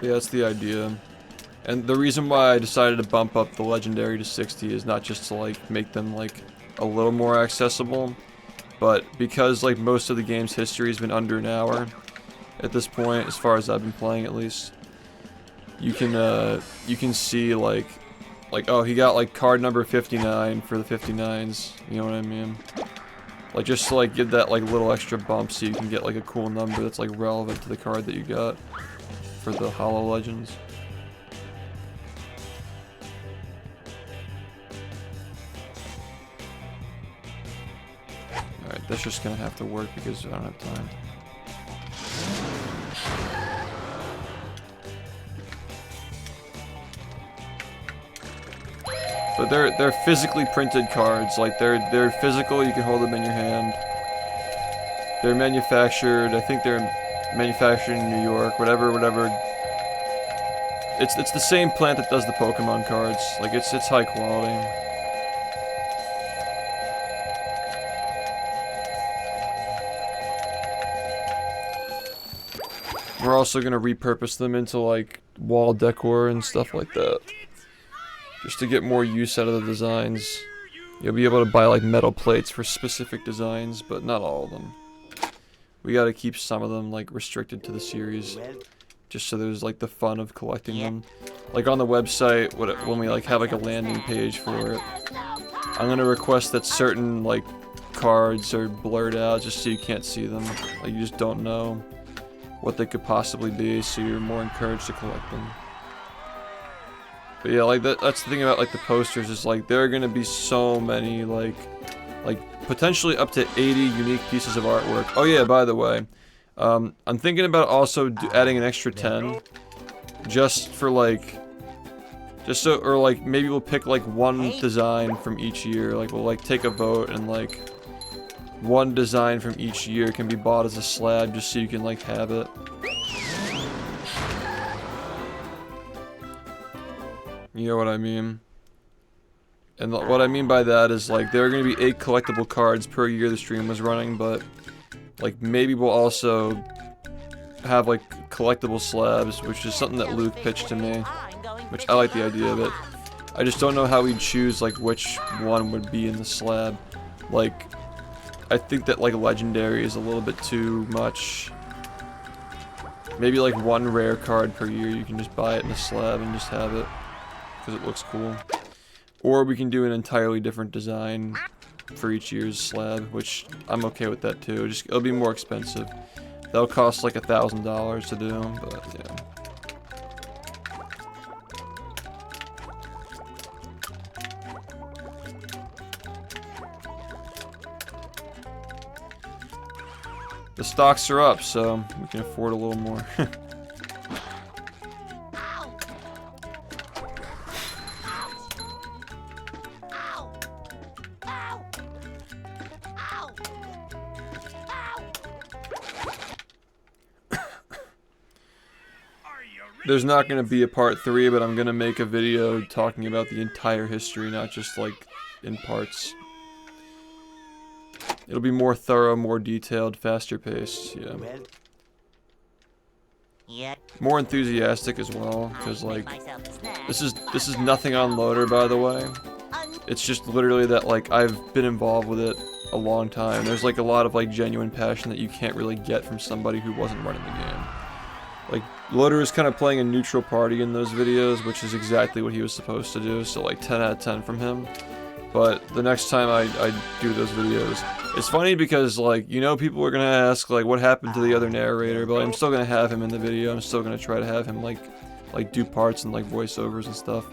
Yeah, that's the idea. And the reason why I decided to bump up the legendary to 60 is not just to like make them like a little more accessible, but because like most of the game's history has been under an hour at this point, as far as I've been playing at least. You can see like oh, he got like card number 59 for the 59s, you know what I mean? Like just to like give that like little extra bump so you can get like a cool number that's like relevant to the card that you got. for the Hollow Legends. Alright, that's just gonna have to work because I don't have time. But they're physically printed cards. Like they're physical. You can hold them in your hand. They're manufactured. I think they're manufactured in New York. Whatever. It's the same plant that does the Pokemon cards. Like it's high quality. We're also gonna repurpose them into like wall decor and stuff like that. Just to get more use out of the designs. You'll be able to buy like metal plates for specific designs, but not all of them. We gotta keep some of them like restricted to the series. Just so there's like the fun of collecting them. Like on the website, when we like have like a landing page for it, I'm gonna request that certain like cards are blurred out just so you can't see them. Like you just don't know what they could possibly be, so you're more encouraged to collect them. But yeah, like that's the thing about like the posters is like there are gonna be so many like potentially up to 80 unique pieces of artwork. Oh yeah, by the way, I'm thinking about also adding an extra 10, just for like, or like maybe we'll pick like one design from each year. Like we'll like take a vote and like one design from each year can be bought as a slab just so you can like have it. You know what I mean? And what I mean by that is like there are going to be 8 collectible cards per year the stream was running, but like maybe we'll also have like collectible slabs, which is something that Luke pitched to me, which I like the idea of it. I just don't know how we'd choose like which one would be in the slab. Like I think that like legendary is a little bit too much. Maybe like one rare card per year, you can just buy it in a slab and just have it because it looks cool. Or we can do an entirely different design for each year's slab, which I'm okay with that too. Just it'll be more expensive. That'll cost like $1,000 to do, but yeah. The stocks are up, so we can afford a little more. There's not going to be a part 3, but I'm going to make a video talking about the entire history, not just like in parts. It'll be more thorough, more detailed, faster paced, yeah. More enthusiastic as well, because like this is nothing on loader, by the way. It's just literally that like I've been involved with it a long time. There's like a lot of like genuine passion that you can't really get from somebody who wasn't running the game. Like loader is kind of playing a neutral party in those videos, which is exactly what he was supposed to do. So like 10 out of 10 from him. But the next time I do those videos, it's funny because like, you know, people are gonna ask like what happened to the other narrator, but I'm still gonna have him in the video. I'm still gonna try to have him like do parts and like voiceovers and stuff.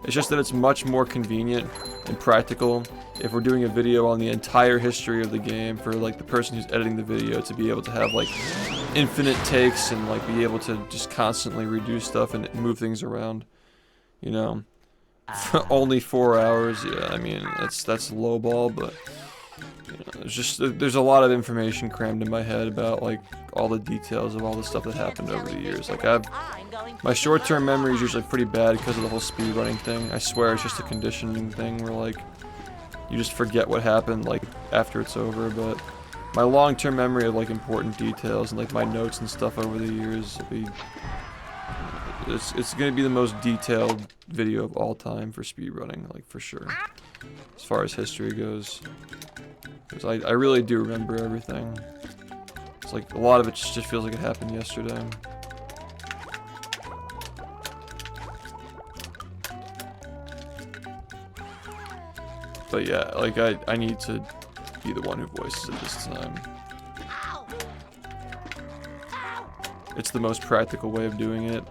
It's just that it's much more convenient and practical if we're doing a video on the entire history of the game for like the person who's editing the video to be able to have like infinite takes and like be able to just constantly redo stuff and move things around, you know. For only 4 hours, yeah, I mean that's lowball, but you know, there's a lot of information crammed in my head about like all the details of all the stuff that happened over the years. Like my short-term memory is usually pretty bad because of the whole speedrunning thing. I swear it's just a conditioning thing where like you just forget what happened like after it's over, but my long-term memory of like important details and like my notes and stuff over the years will be it's gonna be the most detailed video of all time for speedrunning, like for sure, as far as history goes. Because I really do remember everything. It's like a lot of it just feels like it happened yesterday. But yeah, like I need to be the one who voices it this time. it's the most practical way of doing it.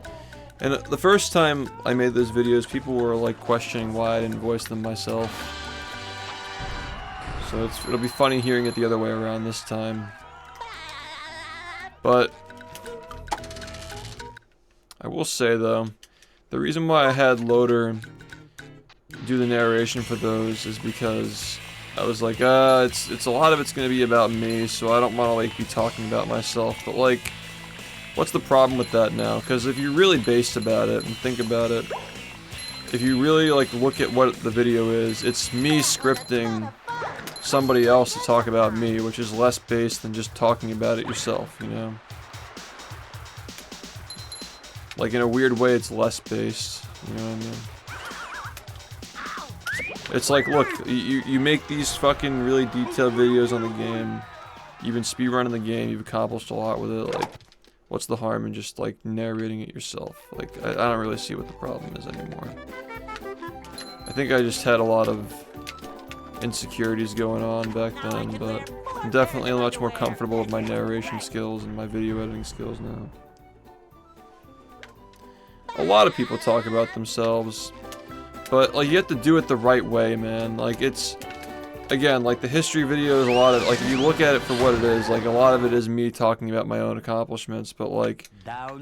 And the first time I made those videos, people were like questioning why I didn't voice them myself. So it'll be funny hearing it the other way around this time. But I will say though, the reason why I had Loader do the narration for those is because I was like, it's a lot of it's gonna be about me, so I don't want to like be talking about myself. But like, what's the problem with that now? Because if you're really based about it and think about it, if you really like look at what the video is, it's me scripting somebody else to talk about me, which is less based than just talking about it yourself, you know? Like in a weird way, it's less based, you know what I mean? It's like, look, you make these fucking really detailed videos on the game, you've been speedrunning the game, you've accomplished a lot with it, like, what's the harm in just, like, narrating it yourself? Like, I don't really see what the problem is anymore. I think I just had a lot of insecurities going on back then, but I'm definitely much more comfortable with my narration skills and my video editing skills now. A lot of people talk about themselves, but like you have to do it the right way, man. Like it's, again, like the history videos, a lot of, like if you look at it for what it is, like a lot of it is me talking about my own accomplishments, but like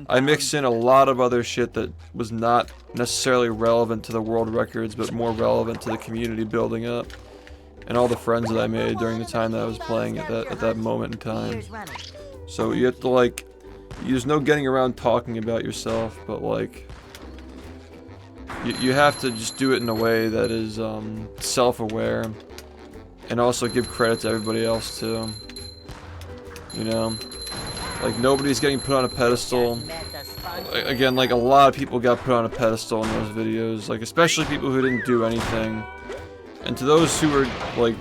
I mix in a lot of other shit that was not necessarily relevant to the world records, but more relevant to the community building up and all the friends that I made during the time that I was playing at that moment in time. So you have to like, there's no getting around talking about yourself, but like you have to just do it in a way that is self-aware and also give credit to everybody else too. You know, like nobody's getting put on a pedestal. Again, like a lot of people got put on a pedestal in those videos, like especially people who didn't do anything. And to those who were like,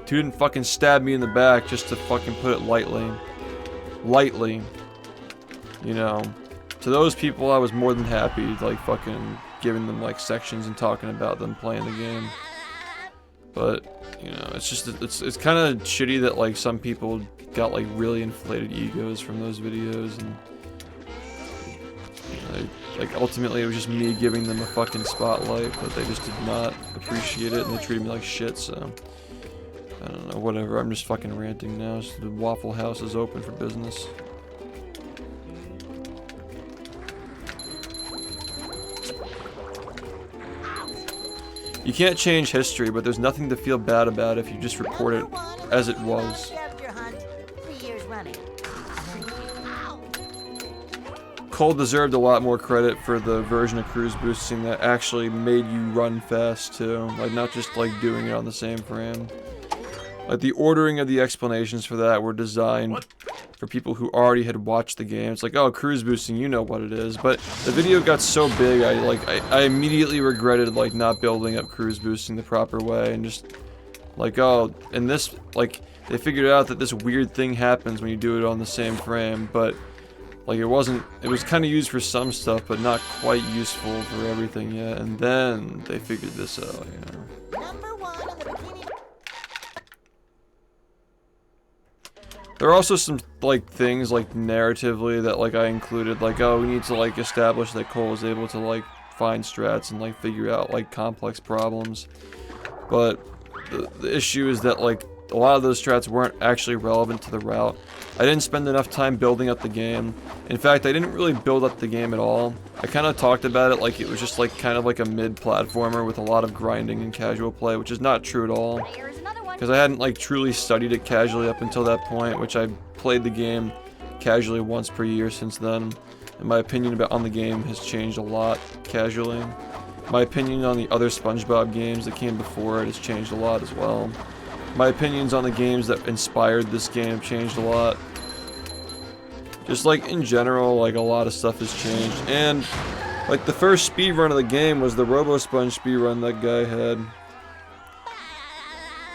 who didn't fucking stab me in the back, just to fucking put it lightly, you know, to those people I was more than happy, like fucking giving them like sections and talking about them playing the game. But you know, it's just it's kind of shitty that like some people got like really inflated egos from those videos, and you know, like ultimately it was just me giving them a fucking spotlight, but they just did not appreciate it and they treated me like shit. So I don't know, whatever. I'm just fucking ranting now. So the Waffle House is open for business. You can't change history, but there's nothing to feel bad about if you just report it as it was. Cole deserved a lot more credit for the version of cruise boosting that actually made you run fast too, like not just like doing it on the same frame. Like the ordering of the explanations for that were designed for people who already had watched the game. It's like, oh, cruise boosting, you know what it is. But the video got so big, I immediately regretted like not building up cruise boosting the proper way, and just like, oh, and this, like they figured out that this weird thing happens when you do it on the same frame, but like it was kind of used for some stuff, but not quite useful for everything yet. And then they figured this out, you know. There are also some like things like narratively that like I included, like, oh, we need to like establish that Cole is able to like find strats and like figure out like complex problems. But the issue is that like a lot of those strats weren't actually relevant to the route. I didn't spend enough time building up the game. In fact, I didn't really build up the game at all. I kind of talked about it like it was just like kind of like a mid-platformer with a lot of grinding and casual play, which is not true at all. Because I hadn't like truly studied it casually up until that point, which I played the game casually once per year since then. And my opinion on the game has changed a lot casually. My opinion on the other SpongeBob games that came before it has changed a lot as well. My opinions on the games that inspired this game have changed a lot. Just like in general, like a lot of stuff has changed. And like the first speedrun of the game was the RoboSponge speedrun that guy had.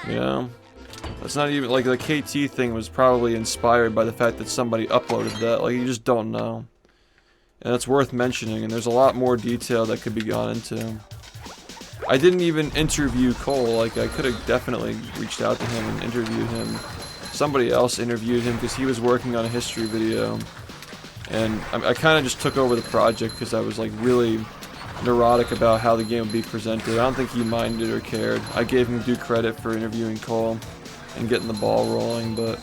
You know? That's not even, like the KT thing was probably inspired by the fact that somebody uploaded that. Like you just don't know. And it's worth mentioning, and there's a lot more detail that could be gone into. I didn't even interview Cole. Like I could have definitely reached out to him and interviewed him. Somebody else interviewed him because he was working on a history video. And I kind of just took over the project because I was like really neurotic about how the game would be presented. I don't think he minded or cared. I gave him due credit for interviewing Cole and getting the ball rolling, but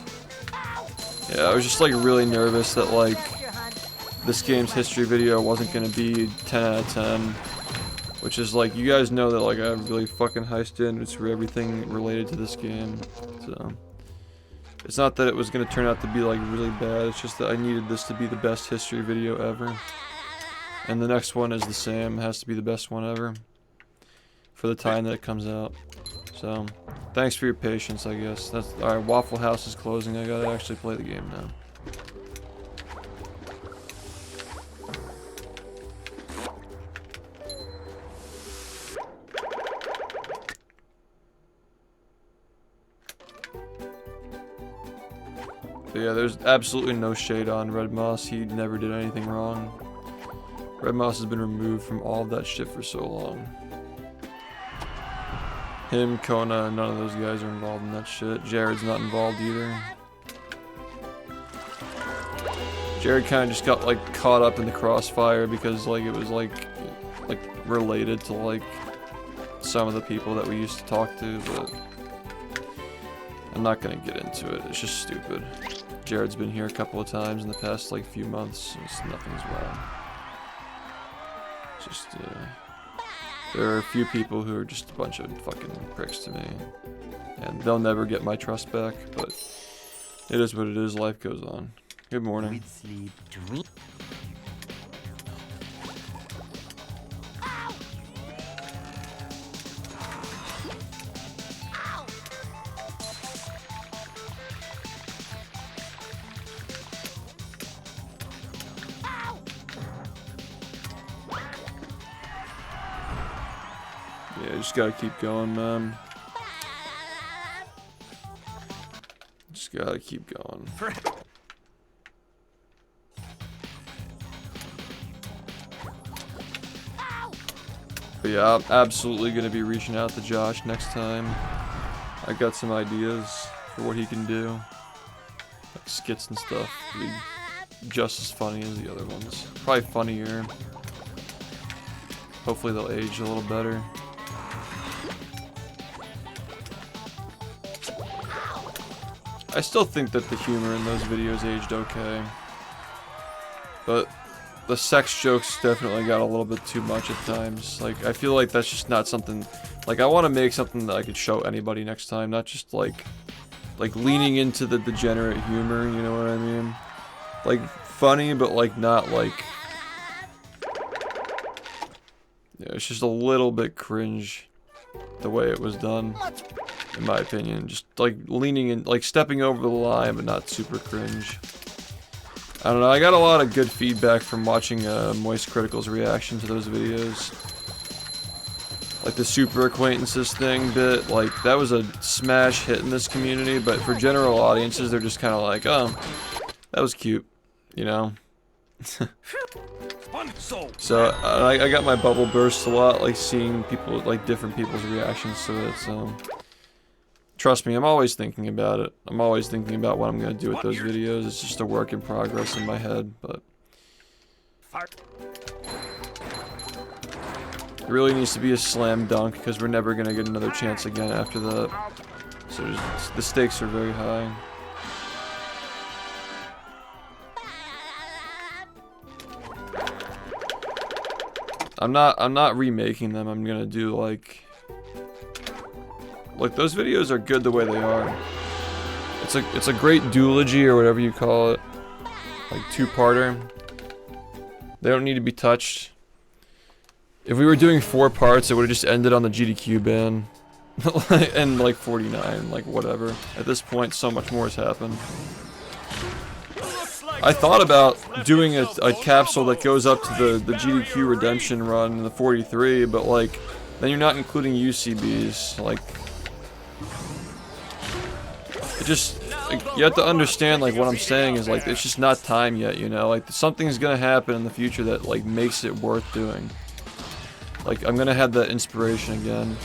yeah, I was just like really nervous that like this game's history video wasn't gonna be 10 out of 10, which is like, you guys know that like I have really fucking high standards for everything related to this game, so it's not that it was gonna turn out to be like really bad, it's just that I needed this to be the best history video ever. And the next one is the same, it has to be the best one ever for the time that it comes out. So, thanks for your patience, I guess. That's alright, Waffle House is closing, I gotta actually play the game now. But yeah, there's absolutely no shade on Red Moss. He never did anything wrong. Red Moss has been removed from all of that shit for so long. Him, Kona, none of those guys are involved in that shit. Jared's not involved either. Jared kind of just got like caught up in the crossfire because like it was like related to like some of the people that we used to talk to, but I'm not gonna get into it. It's just stupid. Jared's been here a couple of times in the past like few months. Nothing's wrong. Just there are a few people who are just a bunch of fucking pricks to me, and they'll never get my trust back. But it is what it is. Life goes on. Good morning. Sleep, dream. Yeah, just gotta keep going, man. Just gotta keep going. But yeah, I'm absolutely gonna be reaching out to Josh next time. I got some ideas for what he can do. Like skits and stuff. Be just as funny as the other ones. Probably funnier. Hopefully they'll age a little better. I still think that the humor in those videos aged okay. But the sex jokes definitely got a little bit too much at times. Like, I feel like that's just not something... Like, I want to make something that I could show anybody next time, not just like leaning into the degenerate humor, you know what I mean? Like, funny, but like not like... Yeah, it's just a little bit cringe the way it was done. In my opinion, just like leaning in, like stepping over the line, but not super cringe. I don't know, I got a lot of good feedback from watching Moist Critical's reaction to those videos. Like the super acquaintances thing bit, like that was a smash hit in this community, but for general audiences, they're just kind of like, oh, that was cute, you know? So I got my bubble burst a lot, like seeing people, like different people's reactions to it, so... Trust me, I'm always thinking about it. I'm always thinking about what I'm gonna do with those videos. It's just a work in progress in my head, but... It really needs to be a slam dunk, because we're never gonna get another chance again after that. So the stakes are very high. I'm not remaking them. I'm gonna do like those videos are good the way they are. It's a great duology or whatever you call it, like two-parter. They don't need to be touched. If we were doing 4 parts, it would have just ended on the GDQ ban, and like 49, like whatever. At this point, so much more has happened. I thought about doing a capsule that goes up to the GDQ redemption run in the 43, but like then you're not including UCBs, like. Just, like, you have to understand, like, what I'm saying is, like, it's just not time yet, you know? Like, something's gonna happen in the future that, like, makes it worth doing. Like, I'm gonna have that inspiration again.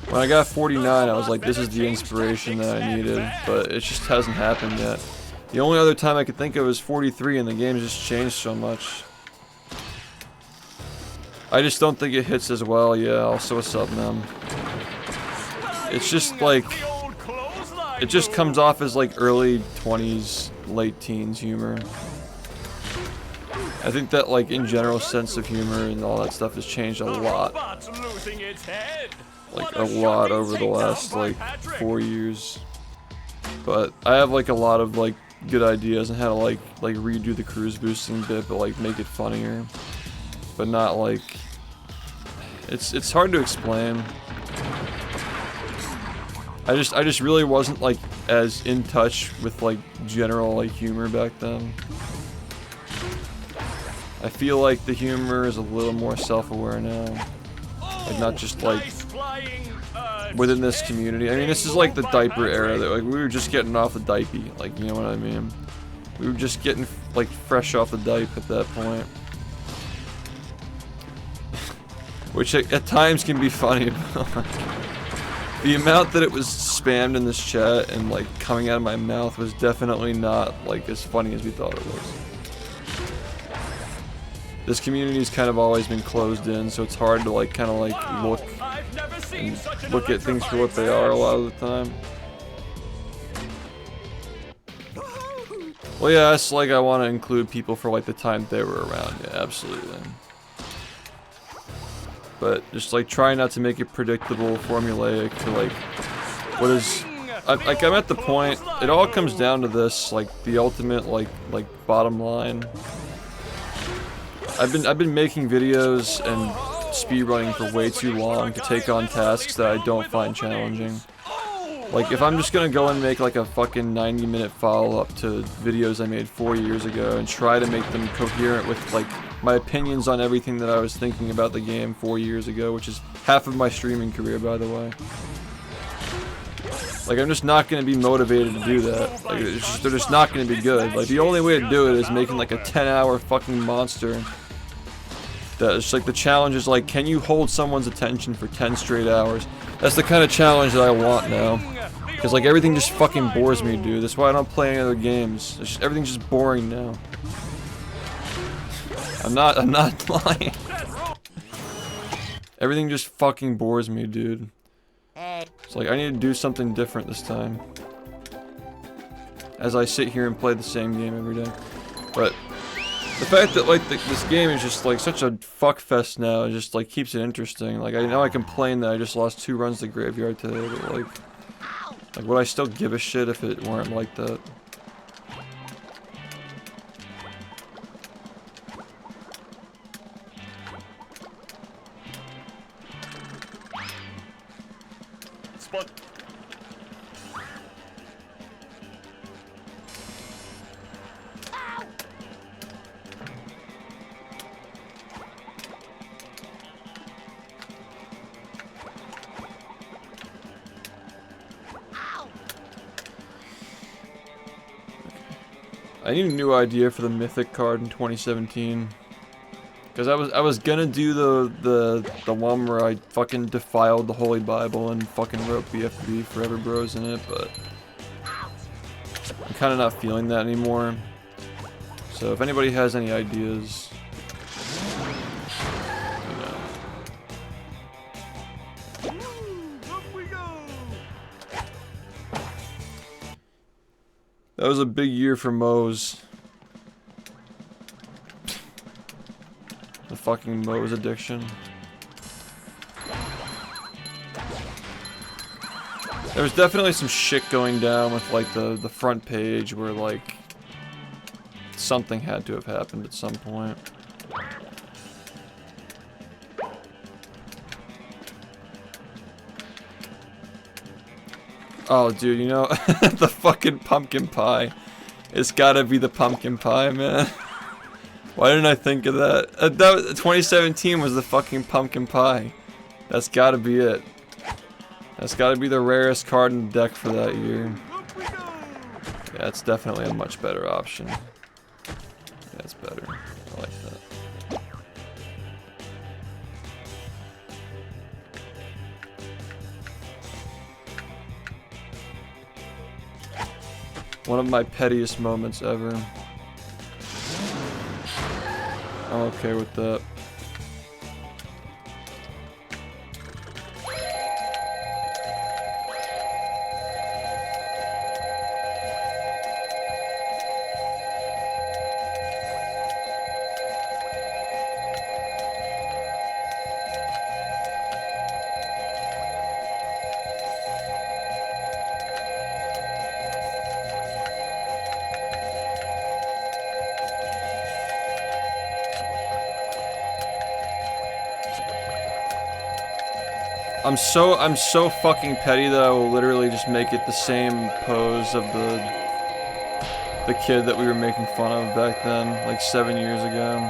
When I got 49, I was like, this is the inspiration that I needed, but it just hasn't happened yet. The only other time I could think of is 43, and the game's just changed so much. I just don't think it hits as well. Yeah, also what's up, man? It's just like, it just comes off as like early 20s, late teens humor. I think that like in general sense of humor and all that stuff has changed a lot. Like a lot over the last like 4 years. But I have like a lot of like good ideas on how to like redo the cruise boosting bit, but like make it funnier. But not like, it's hard to explain. I just really wasn't like as in touch with like general like humor back then. I feel like the humor is a little more self-aware now. Like not just like within this community. I mean, this is like the diaper era that like we were just getting off the diaper, like, you know what I mean? We were just getting like fresh off the diaper at that point. Which at times can be funny, but like, the amount that it was spammed in this chat and like coming out of my mouth was definitely not like as funny as we thought it was. This community's kind of always been closed in, so it's hard to like kind of like look at things for what they are a lot of the time. Well, yeah, it's like I want to include people for like the time they were around. Yeah, absolutely. But just like try not to make it predictable, formulaic to like what is. Like I'm at the point. It all comes down to this, like the ultimate like bottom line. I've been making videos and speedrunning for way too long to take on tasks that I don't find challenging. Like if I'm just gonna go and make like a fucking 90-minute follow-up to videos I made 4 years ago and try to make them coherent with like my opinions on everything that I was thinking about the game 4 years ago, which is half of my streaming career, by the way. Like I'm just not gonna be motivated to do that. Like they're just not gonna be good. Like the only way to do it is making like a 10-hour fucking monster. That's like the challenge is like, can you hold someone's attention for 10 straight hours? That's the kind of challenge that I want now. Because like everything just fucking bores me, dude. That's why I don't play any other games. Everything's just boring now. I'm not lying. Everything just fucking bores me, dude. It's like I need to do something different this time. As I sit here and play the same game every day. But the fact that like this game is just like such a fuckfest now, it just like keeps it interesting. Like I know I complain that I just lost 2 runs to Graveyard today, but like would I still give a shit if it weren't like that? Spot. I need a new idea for the Mythic card in 2017. Cause I was gonna do the one where I fucking defiled the Holy Bible and fucking wrote BFB Forever Bros in it, but I'm kinda not feeling that anymore. So if anybody has any ideas, you know. Up we go. That was a big year for Moe's. The fucking Moe's addiction. There was definitely some shit going down with like the front page where like something had to have happened at some point. Oh, dude, you know, the fucking pumpkin pie. It's gotta be the pumpkin pie, man. Why didn't I think of that? 2017 was the fucking pumpkin pie. That's gotta be it. That's gotta be the rarest card in the deck for that year. Yeah, it's definitely a much better option. Yeah, it's better. I like that. One of my pettiest moments ever. I'm okay with that. I'm so fucking petty that I will literally just make it the same pose of the kid that we were making fun of back then, like 7 years ago.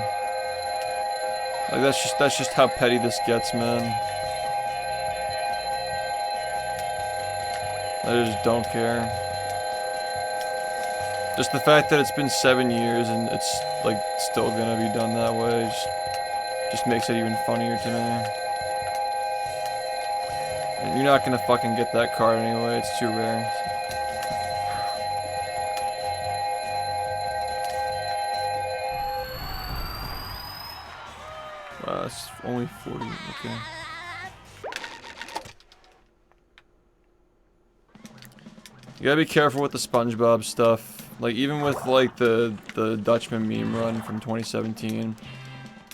Like that's just how petty this gets, man. I just don't care. Just the fact that it's been 7 years and it's like still gonna be done that way just makes it even funnier to me. You're not gonna fucking get that card anyway, it's too rare. Wow, it's only 40, okay. You gotta be careful with the SpongeBob stuff. Like, even with, like, the Dutchman meme run from 2017,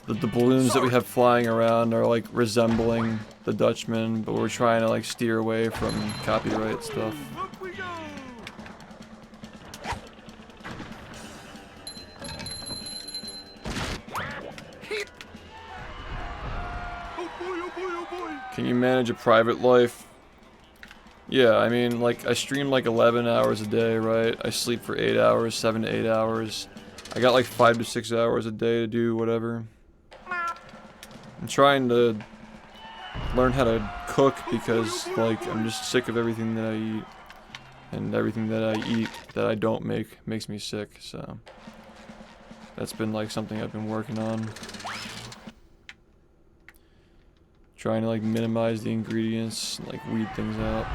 the balloons that we have flying around are, like, resembling the Dutchman, but we're trying to, like, steer away from copyright stuff. Up we go! Oh boy, oh boy, oh boy! Can you manage a private life? Yeah, I mean, like, I stream like 11 hours a day, right? I sleep for 8 hours, 7 to 8 hours. I got like 5 to 6 hours a day to do whatever. I'm trying to learn how to cook because, like, I'm just sick of everything that I eat. And everything that I eat that I don't make makes me sick, so... That's been, like, something I've been working on. Trying to, like, minimize the ingredients, and, like, weed things out.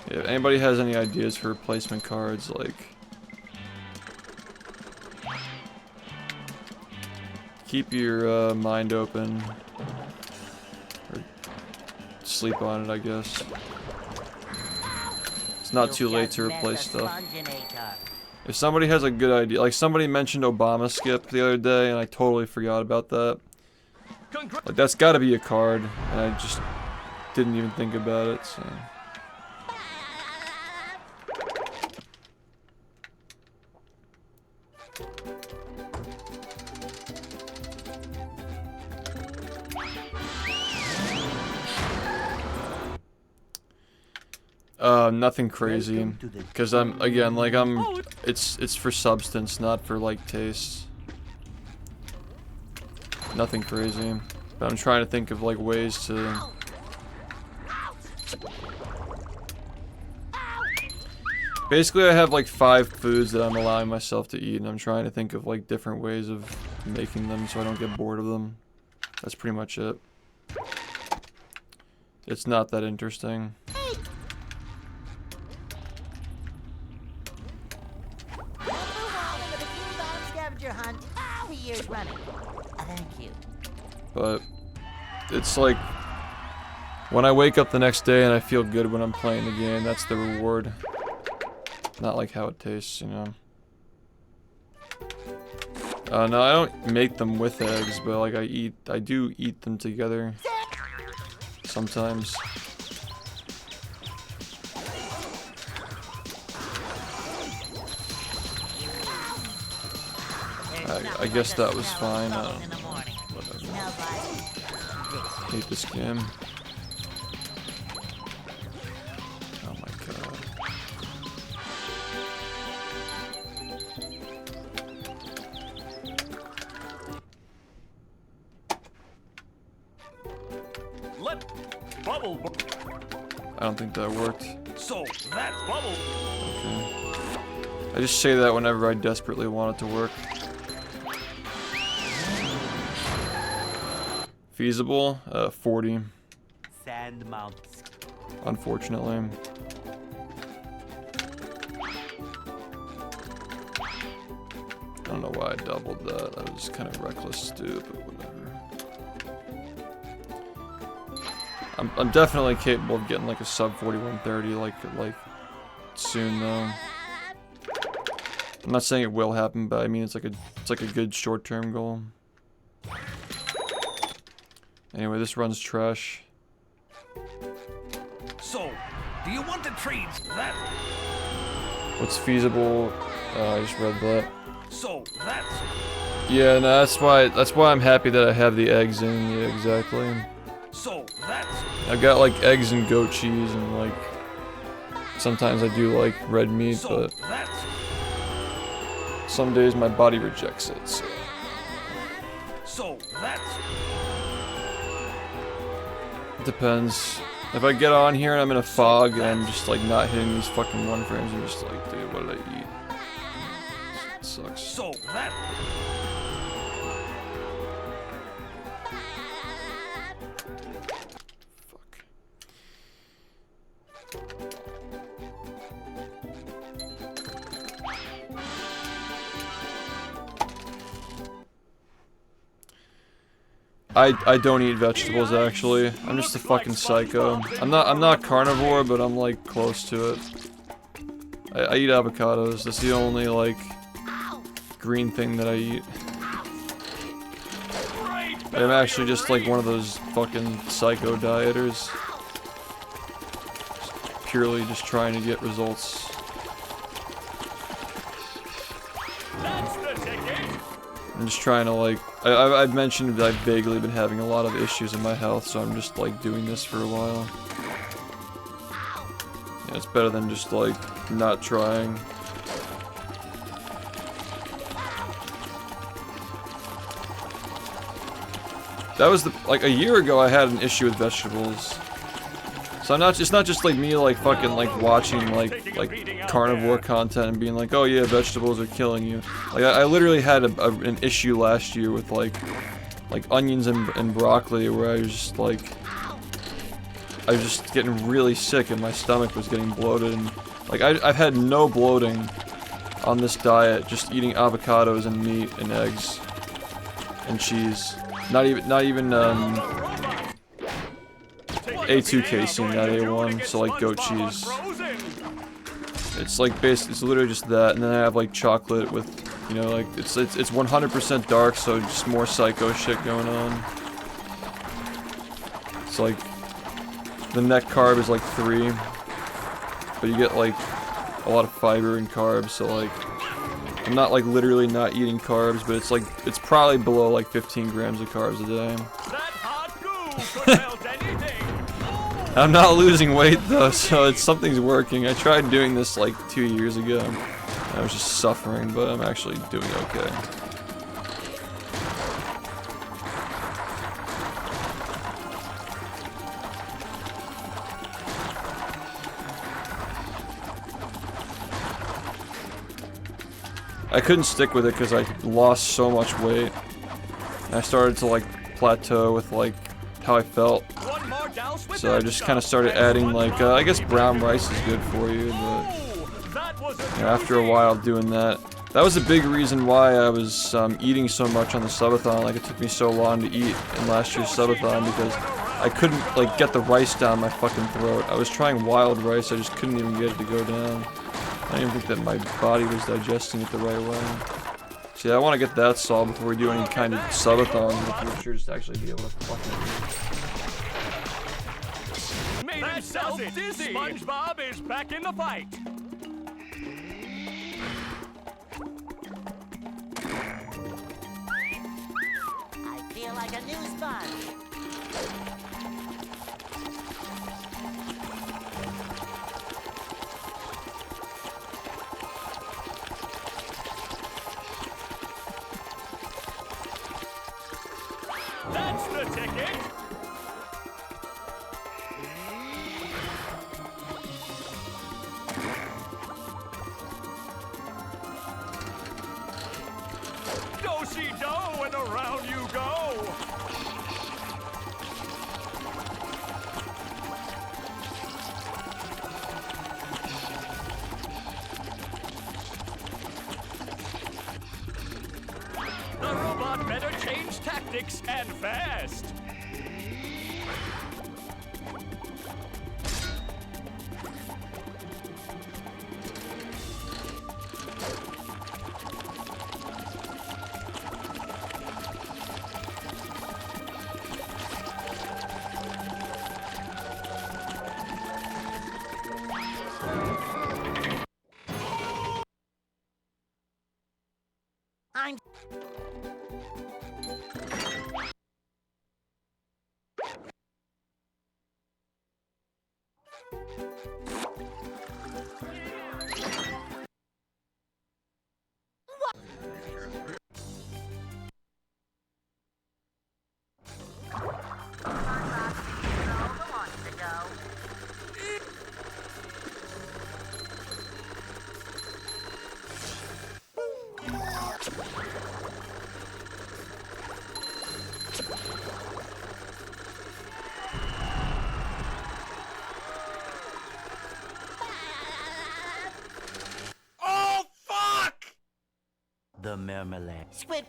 Yeah, if anybody has any ideas for replacement cards, like... Keep your mind open. Or sleep on it, I guess. It's not too late to replace stuff. If somebody has a good idea, like somebody mentioned Obama skip the other day and I totally forgot about that. Like that's gotta be a card and I just didn't even think about it, so. Nothing crazy, because I'm, again, like, it's for substance, not for, like, taste. Nothing crazy, but I'm trying to think of, like, ways to... Basically, I have, like, 5 foods that I'm allowing myself to eat, and I'm trying to think of, like, different ways of making them so I don't get bored of them. That's pretty much it. It's not that interesting. But it's like when I wake up the next day and I feel good when I'm playing the game, that's the reward. Not like how it tastes, you know. No, I don't make them with eggs, but like I do eat them together sometimes. I guess that was fine. Whatever. Hate this game. Oh my god. Let bubble. I don't think that worked. So that's bubble. Okay. I just say that whenever I desperately want it to work. Feasible? 40. sand mounts. Unfortunately. I don't know why I doubled that. That was kind of reckless to do, but whatever. I'm definitely capable of getting like a sub 4130 like soon though. I'm not saying it will happen, but I mean it's like a good short-term goal. Anyway, this run's trash. So, do you want to trade that? What's feasible? I just read that. So, that's... Yeah, no, that's why I'm happy that I have the eggs in. Yeah, exactly. So, that's... I've got like eggs and goat cheese and like sometimes I do like red meat, but some days my body rejects it. So that's... It depends. If I get on here and I'm in a fog and I'm just like not hitting these fucking one frames, I'm just like, dude, what did I eat? It sucks. So that... I don't eat vegetables actually. I'm just a fucking psycho. I'm not carnivore, but I'm like close to it. I eat avocados. That's the only like green thing that I eat. I'm actually just like one of those fucking psycho dieters. Purely just trying to get results. I'm just trying to like, I've mentioned that I've vaguely been having a lot of issues in my health, so I'm just like doing this for a while. Yeah, it's better than just like not trying. That was like a year ago I had an issue with vegetables. So it's not just like me like fucking like watching like carnivore content and being like, oh yeah, vegetables are killing you. Like I literally had an issue last year with like onions and broccoli where I was just getting really sick and my stomach was getting bloated, and like I've had no bloating on this diet, just eating avocados and meat and eggs and cheese. Not even A2 casein, not A1, so like goat cheese. It's like it's literally just that, and then I have like chocolate with, you know, like it's 100% dark, so just more psycho shit going on. It's like the net carb is like 3, but you get like a lot of fiber and carbs, so like I'm not like literally not eating carbs, but it's like it's probably below like 15 grams of carbs a day. I'm not losing weight though, so something's working. I tried doing this like 2 years ago. I was just suffering, but I'm actually doing okay. I couldn't stick with it because I lost so much weight. And I started to like plateau with like how I felt. So I just kind of started adding like, I guess brown rice is good for you, but you know, after a while doing that, that was a big reason why I was eating so much on the subathon. Like it took me so long to eat in last year's subathon because I couldn't like get the rice down my fucking throat. I was trying wild rice, I just couldn't even get it to go down. I didn't think that my body was digesting it the right way. So yeah, I want to get that solved before we do any kind of subathon in the future, just to actually be able to fucking Made himself dizzy. SpongeBob is back in the fight. I feel like a new sponge. That's the ticket. Do-si-do, and around you go. robot better change tactics and fast. I'm... Oh, fuck! The marmalade. Squid...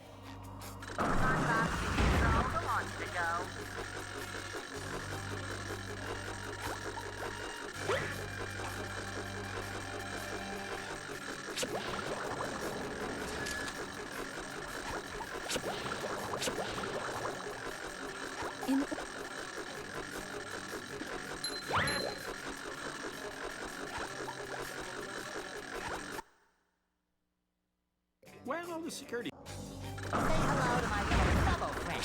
Where are all the security? Say hello to my little bubble friend.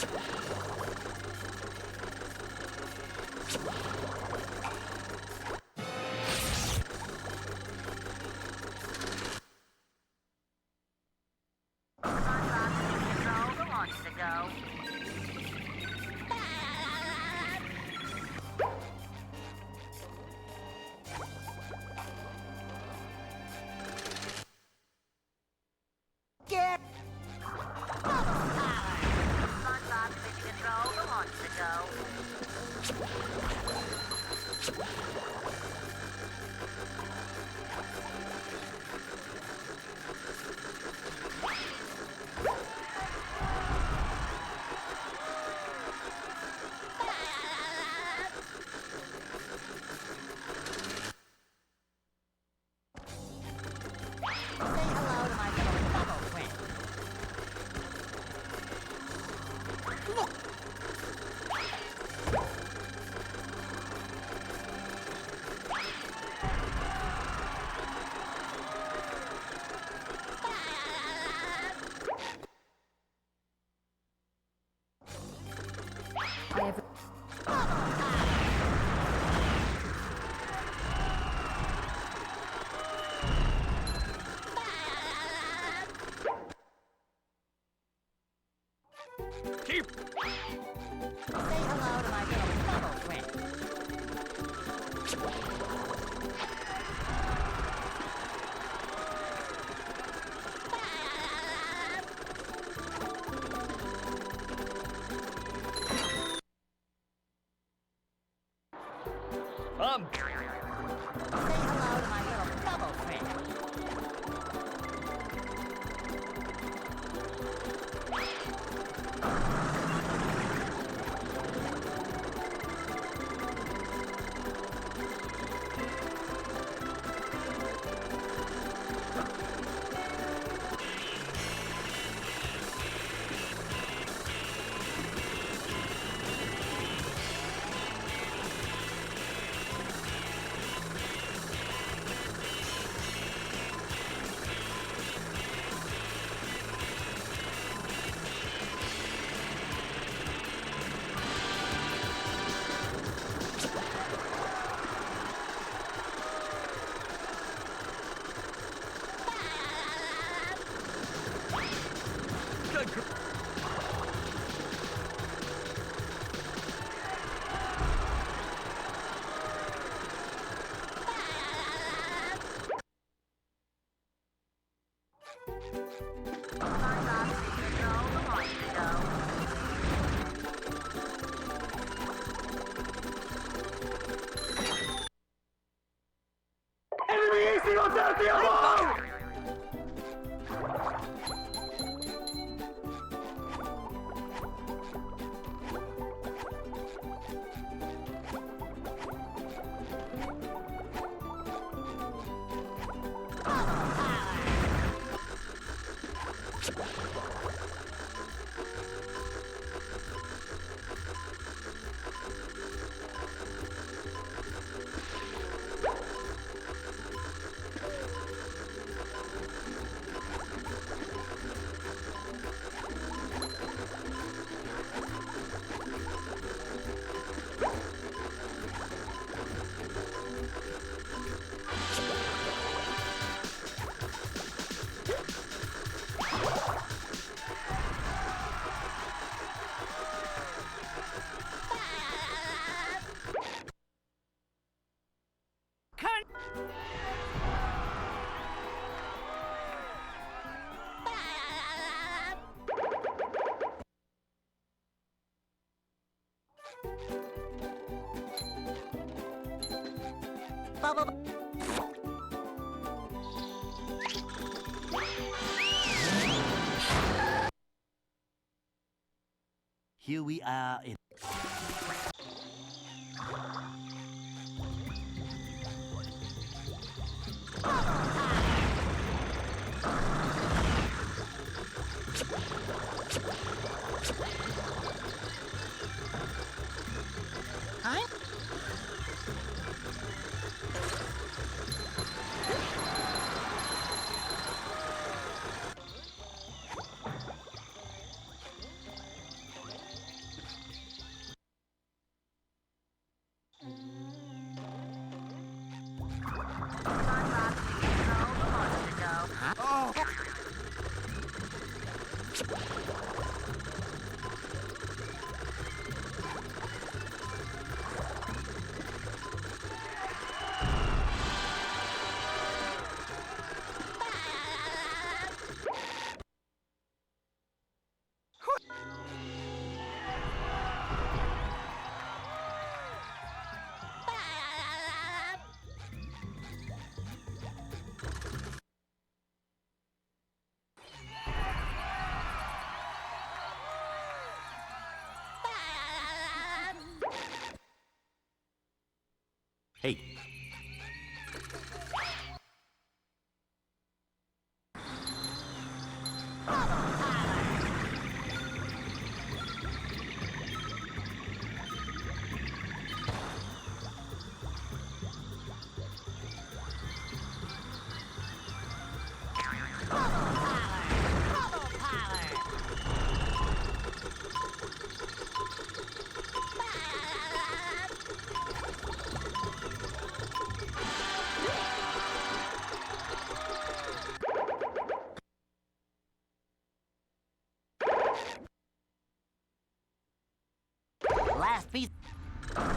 Get bubble power! SpongeBob Mission Control, the launch to go. Say hello to my little bubble friend. I have bubble power! Keep. Say hello to my little bubble friend. Say hello to my little bubble friend. Good. Enemy AC on the above! Bubble. Here we are in. Huh? Hey. Last piece. Control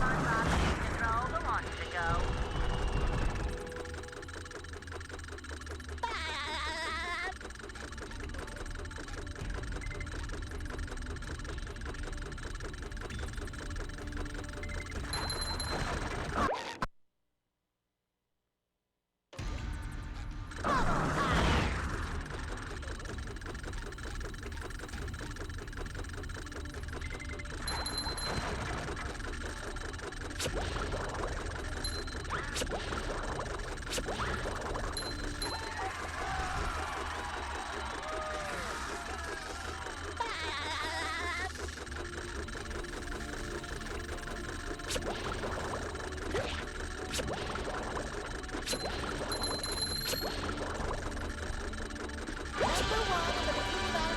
the launch to go.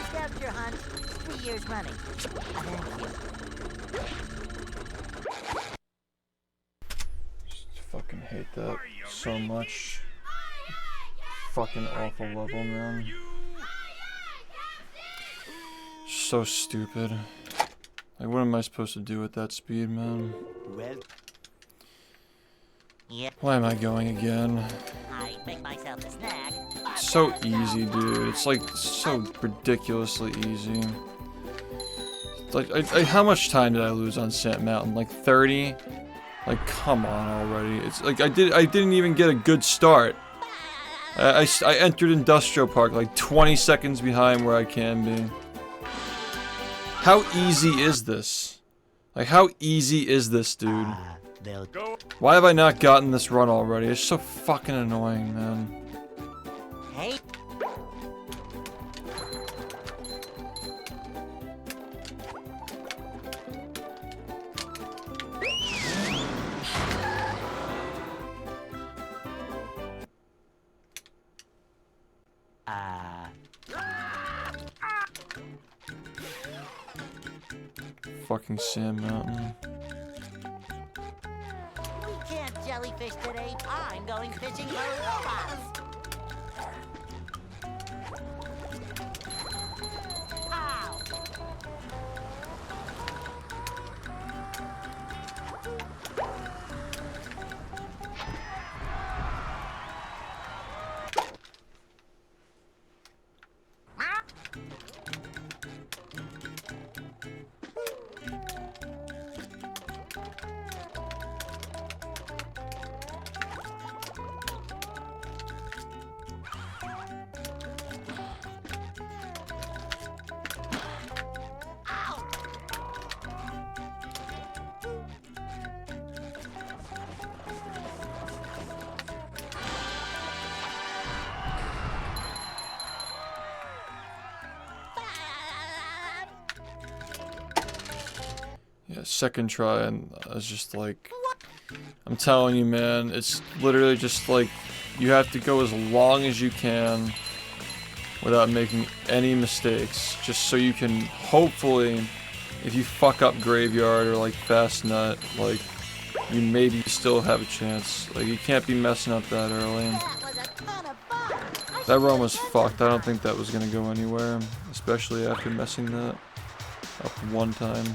Scavenger hunt 3 years running. Thank you. Just fucking hate that so much. Fucking awful level, man. So stupid. Like, what am I supposed to do with that speed, man? Well, Yep, Why am I going again? I make myself a snack. It's so easy, dude. It's like so ridiculously easy. Like, how much time did I lose on Sand Mountain? Like 30? Like, come on already. It's like I didn't even get a good start. I entered Industrial Park like 20 seconds behind where I can be. How easy is this? Like, how easy is this, dude? they'll Why have I not gotten this run already? It's so fucking annoying, man. Hey. Fucking Sand Mountain. We can't jellyfish today. I'm going fishing for robots. Ow! Yeah, second try, and I was just like, I'm telling you, man, it's literally just like, you have to go as long as you can without making any mistakes, just so you can, hopefully, if you fuck up Graveyard or like Fast Nut, like, you maybe still have a chance. Like, you can't be messing up that early. That was a ton of fun. I That should run do was it fucked. I don't sometime. think that was gonna go anywhere, especially after messing that up one time.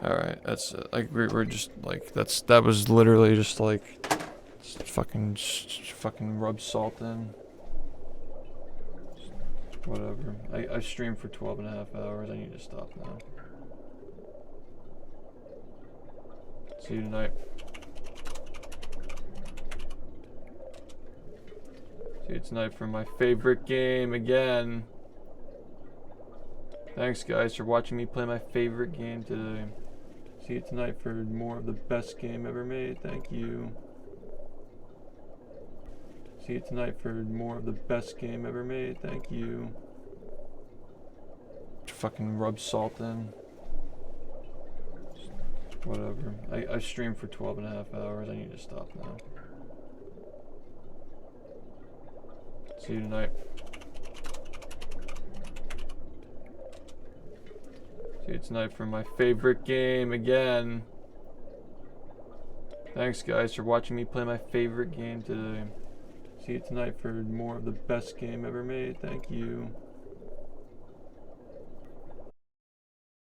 Alright, that's like we're just like that was literally just like fucking rub salt in. Whatever. I streamed for 12.5 hours. I need to stop now. See you tonight. See you tonight for my favorite game again. Thanks guys for watching me play my favorite game today. See you tonight for more of the best game ever made. Thank you. See you tonight for more of the best game ever made. Thank you. Fucking rub salt in. Whatever. I streamed for 12.5 hours. I need to stop now. See you tonight. See you tonight for my favorite game again. Thanks guys for watching me play my favorite game today. See you tonight for more of the best game ever made. Thank you.